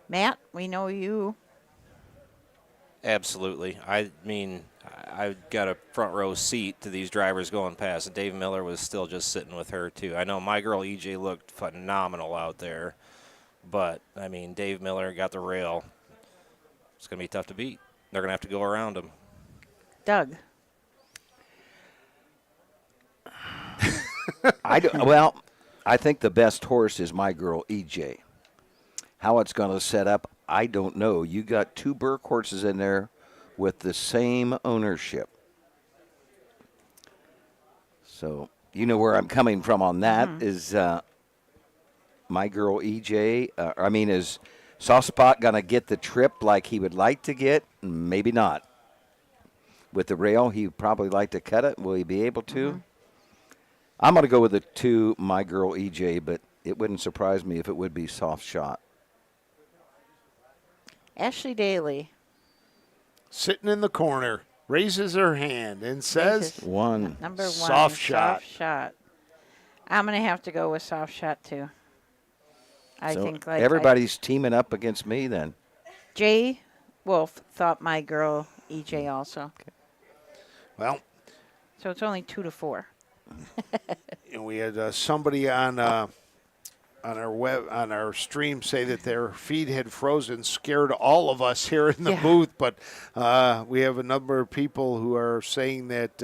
Matt, we know you. Absolutely. I mean, I got a front row seat to these drivers going past, and Dave Miller was still just sitting with her, too. I know my girl EJ looked phenomenal out there, but, I mean, Dave Miller got the rail. It's going to be tough to beat. They're going to have to go around him. Doug. I think the best horse is My Girl EJ. How it's going to set up, I don't know. You got 2 Burke horses in there with the same ownership. So you know where I'm coming from on that is my girl EJ. Is Soft Spot going to get the trip like he would like to get? Maybe not. With the rail, he would probably like to cut it. Will he be able to? I'm going to go with the 2, my girl EJ, but it wouldn't surprise me if it would be Soft Shot. Ashley Daly. Sitting in the corner, raises her hand and says, One. Number 1. Soft shot. Soft shot. I'm going to have to go with soft shot, too. I think like everybody's teaming up against me then. Jay Wolf thought my girl EJ also. Okay. Well. So it's only 2-4. We had somebody on our stream say that their feed had frozen, scared all of us here in the booth. But we have a number of people who are saying that,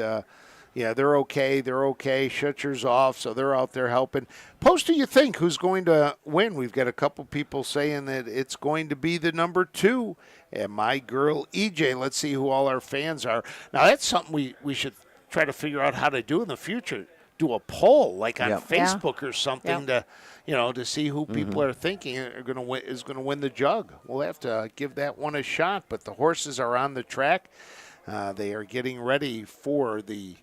they're okay. Shut yours off, so they're out there helping. Post who you think who's going to win. We've got a couple people saying that it's going to be the number 2, and my girl EJ. Let's see who all our fans are. Now that's something we should try to figure out how to do in the future. Do a poll like on Facebook or something to see who people are thinking is going to win the jug. We'll have to give that one a shot. But the horses are on the track. They are getting ready for the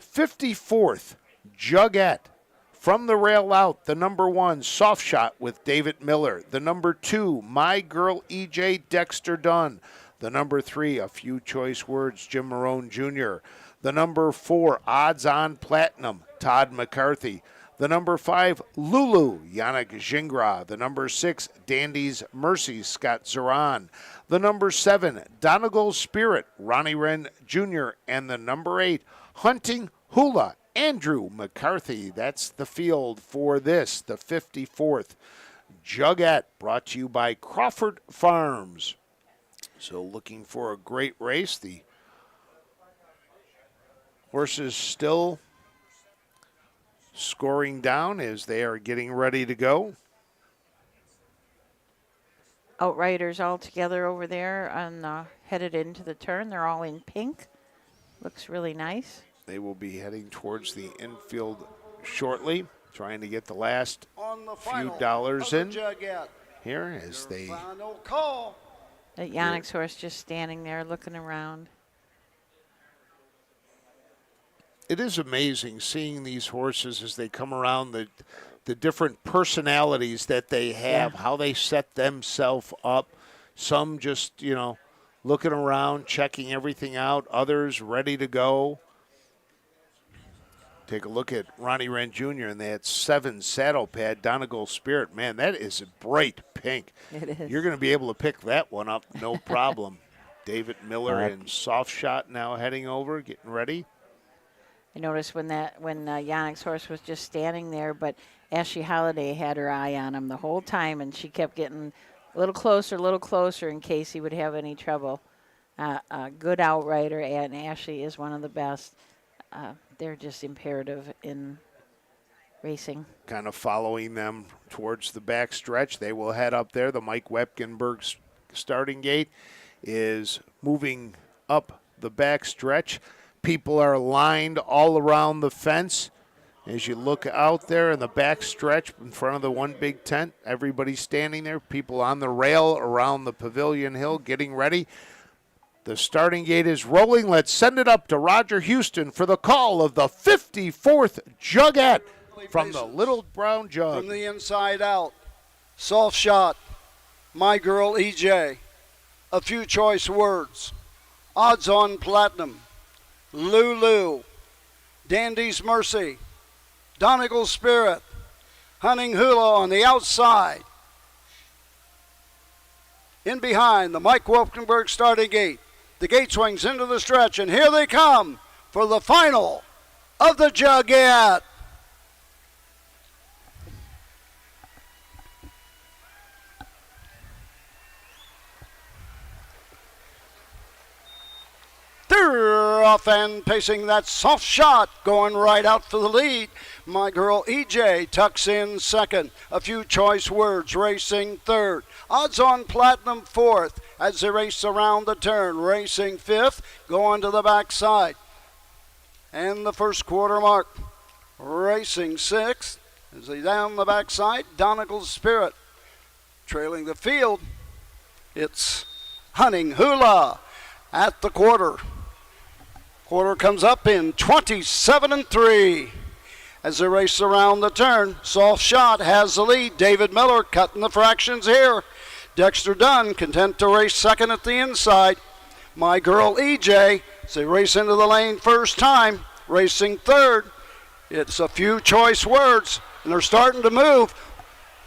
54th Jugette. From the rail out, the number 1, Soft Shot with David Miller. The number 2, My Girl EJ Dexter Dunn. The number 3, A Few Choice Words, Jim Marone Jr. The number 4, Odds On Platinum, Todd McCarthy. The number 5, Lulu, Yannick Gingras. The number 6, Dandy's Mercy, Scott Zoran. The number 7, Donegal Spirit, Ronnie Wren Jr. And the number 8, Hunting Hula, Andrew McCarthy. That's the field for this, the 54th Jugette, brought to you by Crawford Farms. So looking for a great race. The horses still scoring down as they are getting ready to go. Outriders all together over there and headed into the turn. They're all in pink. Looks really nice. They will be heading towards the infield shortly, trying to get the last few dollars in here as they... That Yannick's horse just standing there looking around. It is amazing seeing these horses as they come around, the different personalities that they have, how they set themselves up. Some just, looking around, checking everything out. Others ready to go. Take a look at Ronnie Wren Jr. and that 7 saddle pad, Donegal Spirit. Man, that is a bright pink. It is. You're going to be able to pick that one up, no problem. David Miller and Soft Shot now heading over, getting ready. I noticed when Yannick's horse was just standing there, but Ashley Holiday had her eye on him the whole time, and she kept getting a little closer in case he would have any trouble. A good outrider, and Ashley is one of the best. They're just imperative in racing. Kind of following them towards the back stretch. They will head up there. The Mike Wepkenberg starting gate is moving up the back stretch. People are lined all around the fence. As you look out there in the back stretch in front of the one big tent, everybody's standing there. People on the rail around the pavilion hill getting ready. The starting gate is rolling. Let's send it up to Roger Houston for the call of the 54th Jugette from the Little Brown Jug. From the inside out, Soft Shot, My Girl EJ, A Few Choice Words, Odds On Platinum, Lulu, Dandy's Mercy, Donegal Spirit, Hunting Hula on the outside. In behind, the Mike Wolfenberg starting gate. The gate swings into the stretch, and here they come for the final of the Jugette. They're off and pacing that Soft Shot, going right out for the lead. My Girl EJ tucks in second. A Few Choice Words racing third. Odds On Platinum fourth as they race around the turn. Racing fifth, going to the backside. And the first quarter mark. Racing 6th. As they down the backside, Donegal's Spirit. Trailing the field, it's Hunting Hula at the quarter. Quarter comes up in 27-3. As they race around the turn, Soft Shot has the lead. David Miller cutting the fractions here. Dexter Dunn content to race second at the inside. My Girl EJ, as they race into the lane first time, racing third. It's a Few Choice Words, and they're starting to move.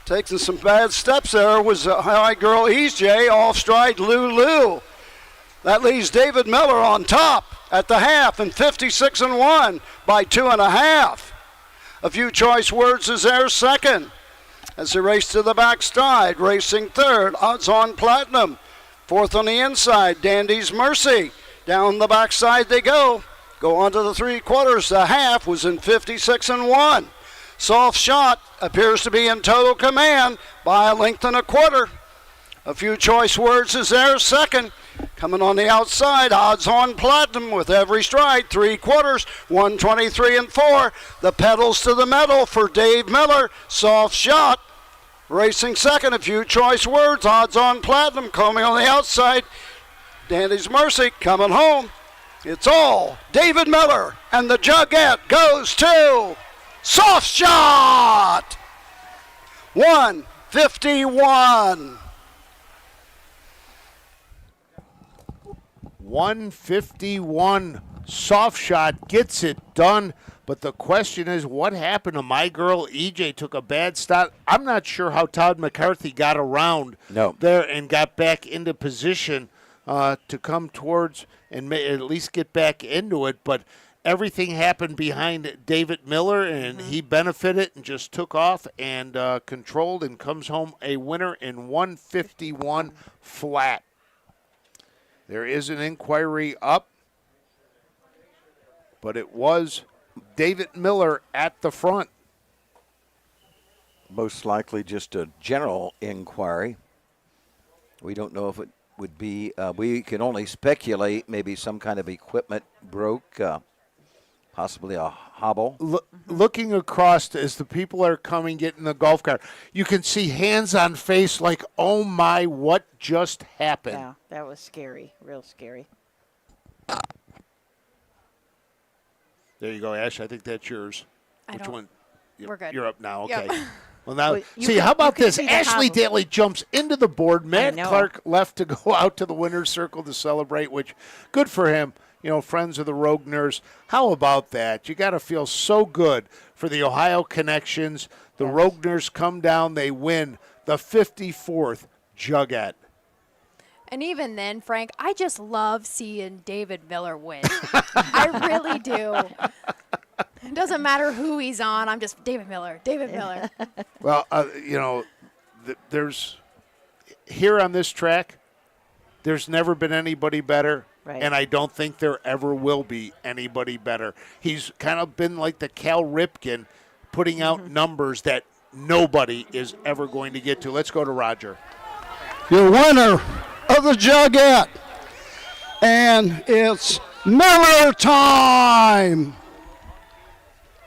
Taking some bad steps there was My Girl EJ off stride Lulu. That leaves David Miller on top at the half and 56-1 by 2.5. A Few Choice Words is there second. As they race to the backside, racing third, Odds On Platinum. Fourth on the inside, Dandy's Mercy. Down the backside they go. Go on to the 3/4. The half was in 56-1. Soft Shot appears to be in total command by a length and a quarter. A Few Choice Words is there second. Coming on the outside, Odds On Platinum with every stride, 3/4, 123-4. The pedals to the metal for Dave Miller. Soft Shot racing second. A Few Choice Words, Odds On Platinum coming on the outside. Dandy's Mercy coming home. It's all David Miller, and the Jugette goes to Soft Shot. 151. 151. Soft Shot gets it done. But the question is, what happened to My Girl EJ? Took a bad start. I'm not sure how Todd McCarthy got around there and got back into position to come towards and at least get back into it. But everything happened behind David Miller, and he benefited and just took off and controlled and comes home a winner in 151 flat. There is an inquiry up, but it was David Miller at the front. Most likely just a general inquiry. We don't know if it would be, we can only speculate, maybe some kind of equipment broke, possibly a hobble. Looking across as the people are coming, getting the golf cart, you can see hands on face like, oh my, what just happened? Yeah, that was scary, real scary. There you go, Ash. I think that's yours. Which one? We're good. You're up now. Okay. Yep. Well, now, Well, see, how about this? see the Ashley hobble. Daly jumps into the board. Matt know. Clark left to go out to the winner's circle to celebrate, which good for him. You know, friends of the Rogners. How about that? You got to feel so good for the Ohio connections. The Rogners come down. They win the 54th Jugette. And even then, Frank, I just love seeing David Miller win. I really do. It doesn't matter who he's on. I'm just David Miller, David Miller. Well, you know, there's here on this track, there's never been anybody better. Right. And I don't think there ever will be anybody better. He's kind of been like the Cal Ripken, putting out numbers that nobody is ever going to get to. Let's go to Roger. Your winner of the Jugette, and it's Miller time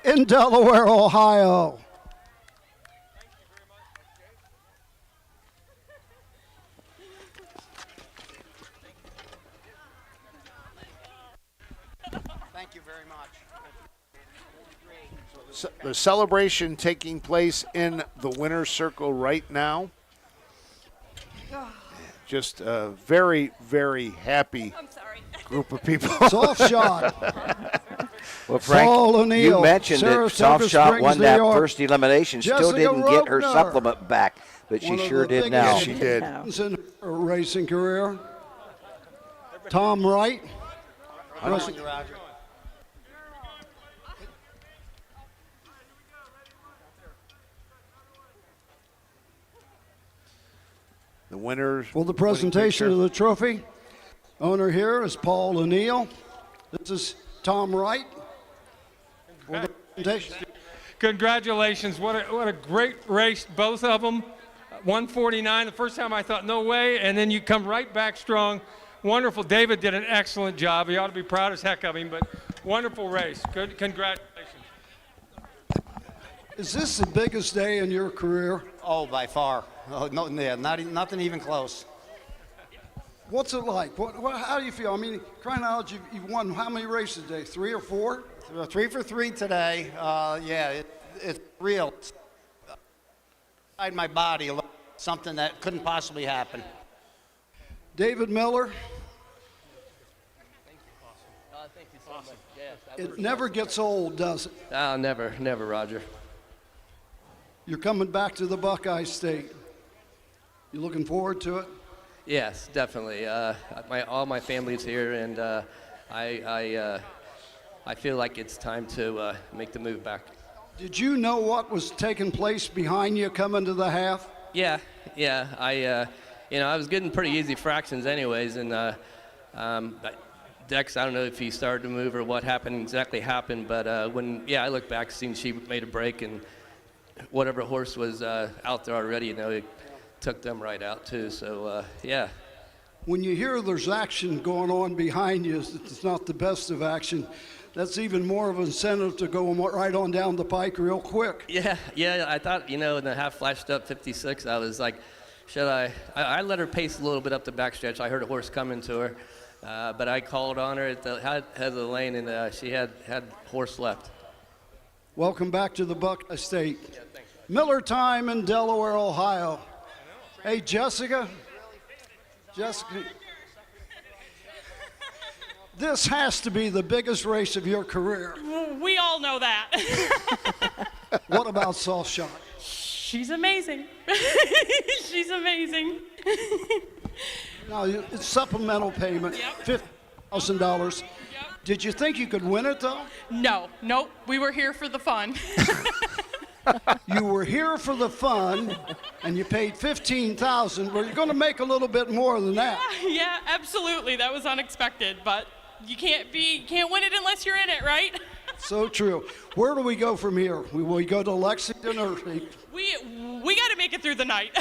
in Delaware, Ohio. Thank you very much. The celebration taking place in the winner's circle right now. Just a very, very happy group of people. Soft Shot. Well, Frank, Paul O'Neill, you mentioned that Saratoga Soft Shot Springs, won New that York. first elimination. Still Jessica didn't get her Rogner. supplement back, but she One of sure the did now. biggest wins in her racing career. Tom Wright. Racing- The winners. For the presentation of the trophy, owner here is Paul O'Neill. This is Tom Wright. For the presentation. Congratulations. What a great race, both of them. 149, the first time I thought, no way, and then you come right back strong. Wonderful. David did an excellent job. He ought to be proud as heck of him, but wonderful race. Good. Congratulations. Is this the biggest day in your career? Oh, by far. Oh, no, yeah, nothing even close. What's it like? How do you feel? I mean, crying out, you've won how many races today? 3 or 4? 3 for 3 today. Yeah, it's real. Inside my body, something that couldn't possibly happen. David Miller, Thank you so much. Yes, it never gets old, does it? Never, Roger. You're coming back to the Buckeye State. You looking forward to it? Yes, definitely. All my family's here, and I feel like it's time to make the move back. Did you know what was taking place behind you coming to the half? Yeah. I was getting pretty easy fractions, anyways, and Dex, I don't know if he started to move or what exactly happened, but when I look back, seen she made a break, and whatever horse was out there already, it took them right out too. So yeah. When you hear there's action going on behind you, it's not the best of action. That's even more of an incentive to go right on down the pike real quick. Yeah. I thought, when the half flashed up 56, I was like, should I? I let her pace a little bit up the backstretch. I heard a horse coming to her, but I called on her at the head of the lane, and she had horse left. Welcome back to the Buckeye State. Yeah, thanks. Miller time in Delaware, Ohio. Hey, Jessica, this has to be the biggest race of your career. We all know that. What about Soft Shot? She's amazing. She's amazing. Now, it's supplemental payment, $50,000. Yep. Did you think you could win it, though? Nope. We were here for the fun. You were here for the fun, and you paid $15,000. Well, you're going to make a little bit more than that. Yeah, absolutely. That was unexpected, but you can't win it unless you're in it, right? So true. Where do we go from here? Will we go to Lexington or? We got to make it through the night.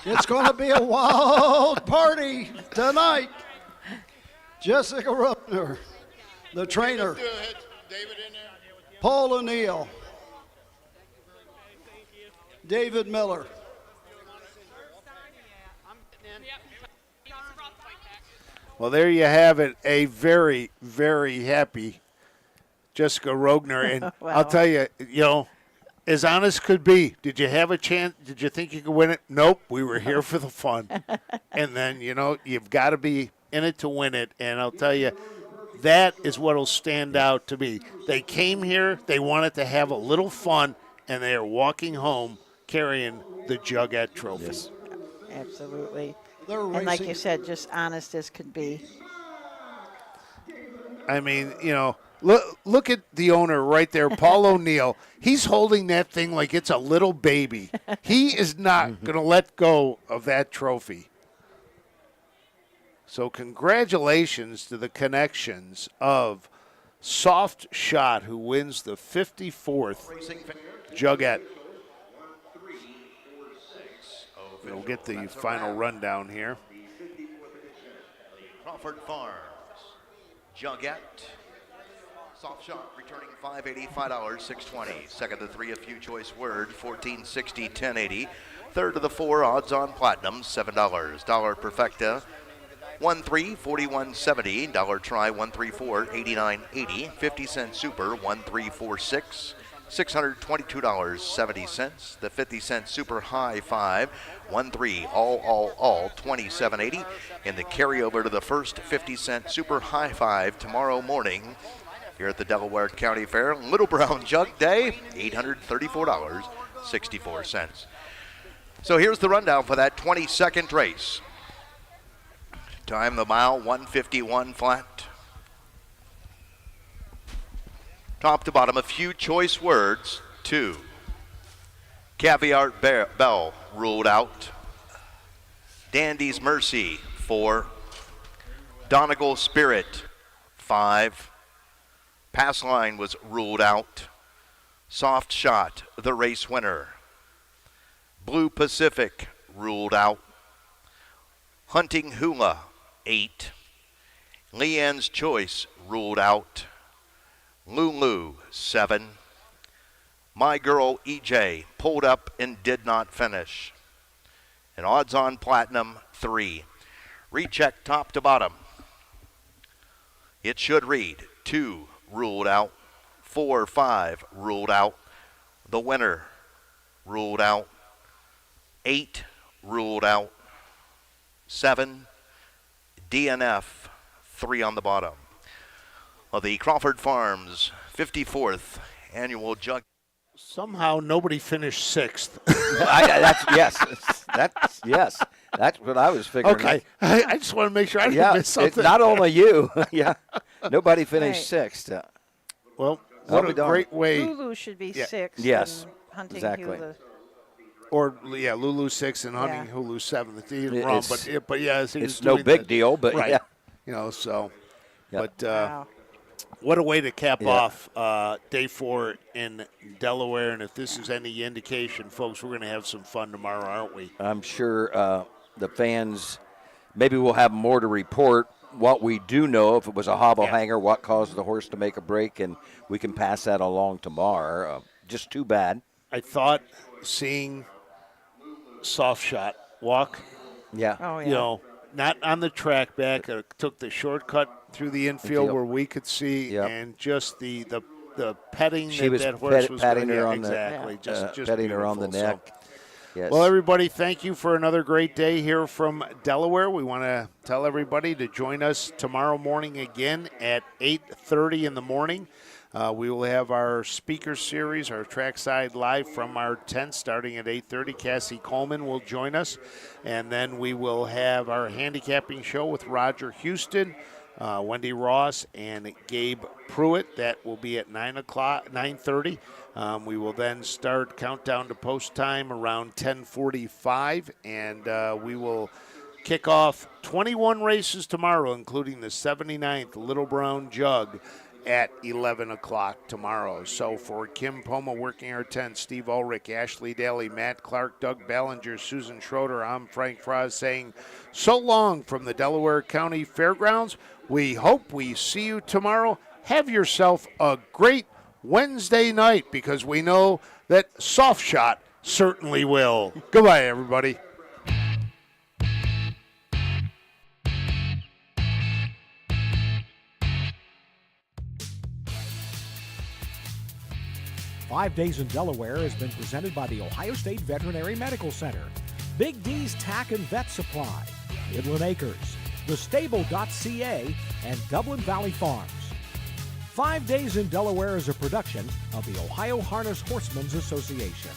It's going to be a wild party tonight. Jessica Ruppner, the trainer. Paul O'Neill. David Miller. Well, there you have it. A very, very happy Jessica Rogner. And Wow. I'll tell you, as honest could be, did you have a chance? Did you think you could win it? Nope. We were here for the fun. And then, you've got to be in it to win it. And I'll tell you, that is what will stand out to me. They came here, they wanted to have a little fun, and they are walking home carrying the Jugette trophy. Yes. Absolutely. They're And like racing- you said, just honest as could be. I mean, look at the owner right there, Paul O'Neill. He's holding that thing like it's a little baby. He is not going to let go of that trophy. So congratulations to the connections of Soft Shot, who wins the 54th Jugette. We'll get the final rundown here. Crawford Farms, Jugette, Soft Shot returning $5.80, $5, $6.20. Second to 3, a few choice word, $14.60, $10.80. Third to the 4, odds on platinum, $7. Dollar perfecta, 1-3, $41.70. Dollar try, 1-3-4, $89.80. 50-cent super, 1-3-4-6. $622.70. The 50-cent super high 5, 1-3, all, $27.80. And the carryover to the first 50-cent super high 5 tomorrow morning here at the Delaware County Fair. Little Brown Jug Day, $834.64. So here's the rundown for that 22nd race. Time the mile, 1:51 flat. Top to bottom, a few choice words. 2. Caviar Bell ruled out. Dandy's Mercy, 4. Donegal Spirit, 5. Pass Line was ruled out. Soft Shot, the race winner. Blue Pacific ruled out. Hunting Hula, 8. Leanne's Choice ruled out. Lulu, 7. My Girl EJ pulled up and did not finish. And Odds On Platinum 3. Recheck top to bottom. It should read 2 ruled out, 4, 5 ruled out, the winner ruled out, 8 ruled out, 7 DNF, 3 on the bottom. Of the Crawford Farms 54th annual jug. Somehow nobody finished sixth. Yes. That's what I was figuring. Okay. I just want to make sure I didn't miss something. Not only you. Yeah. Nobody finished Right. sixth. Well, I'll what be a darned. great way. Lulu should be Yeah. 6th. Yes, and Hunting exactly. Hula. Or, yeah, Lulu 6th and Hunting Yeah. Hulu 7th. He didn't run, but yeah, as he was it's no doing big that- deal, but right. yeah. You know, so. Yep. But Wow. what a way to cap Yeah. off day 4 in Delaware. And if this is any indication, folks, we're going to have some fun tomorrow, aren't we? I'm sure the fans, maybe we'll have more to report. What we do know, if it was a hobble hanger, what caused the horse to make a break, and we can pass that along tomorrow. Just too bad. I thought seeing Soft Shot walk, Yeah. Oh, yeah. you know, not on the track back, took the shortcut through the infield where we could see, Yep. and just the petting She was that horse was patting doing. her Yeah, on the exactly. Just petting her on the beautiful. neck. So, Yes. well, everybody, thank you for another great day here from Delaware. We want to tell everybody to join us tomorrow morning again at 8:30 in the morning. We will have our speaker series, our trackside live from our tent starting at 8:30. Cassie Coleman will join us. And then we will have our handicapping show with Roger Houston, Wendy Ross, and Gabe Pruitt. That will be at 9:30. We will then start countdown to post time around 10:45, and we will kick off 21 races tomorrow, including the 79th Little Brown Jug at 11 o'clock tomorrow. So for Kim Poma working our tent, Steve Ulrich, Ashley Daly, Matt Clark, Doug Ballinger, Susan Schroeder, I'm Frank Frost saying so long from the Delaware County Fairgrounds. We hope we see you tomorrow. Have yourself a great Wednesday night, because we know that Soft Shot certainly will. Goodbye, everybody. Five Days in Delaware has been presented by the Ohio State Veterinary Medical Center, Big D's Tack and Vet Supply, Midland Acres, thestable.ca, and Dublin Valley Farms. 5 Days in Delaware is a production of the Ohio Harness Horsemen's Association.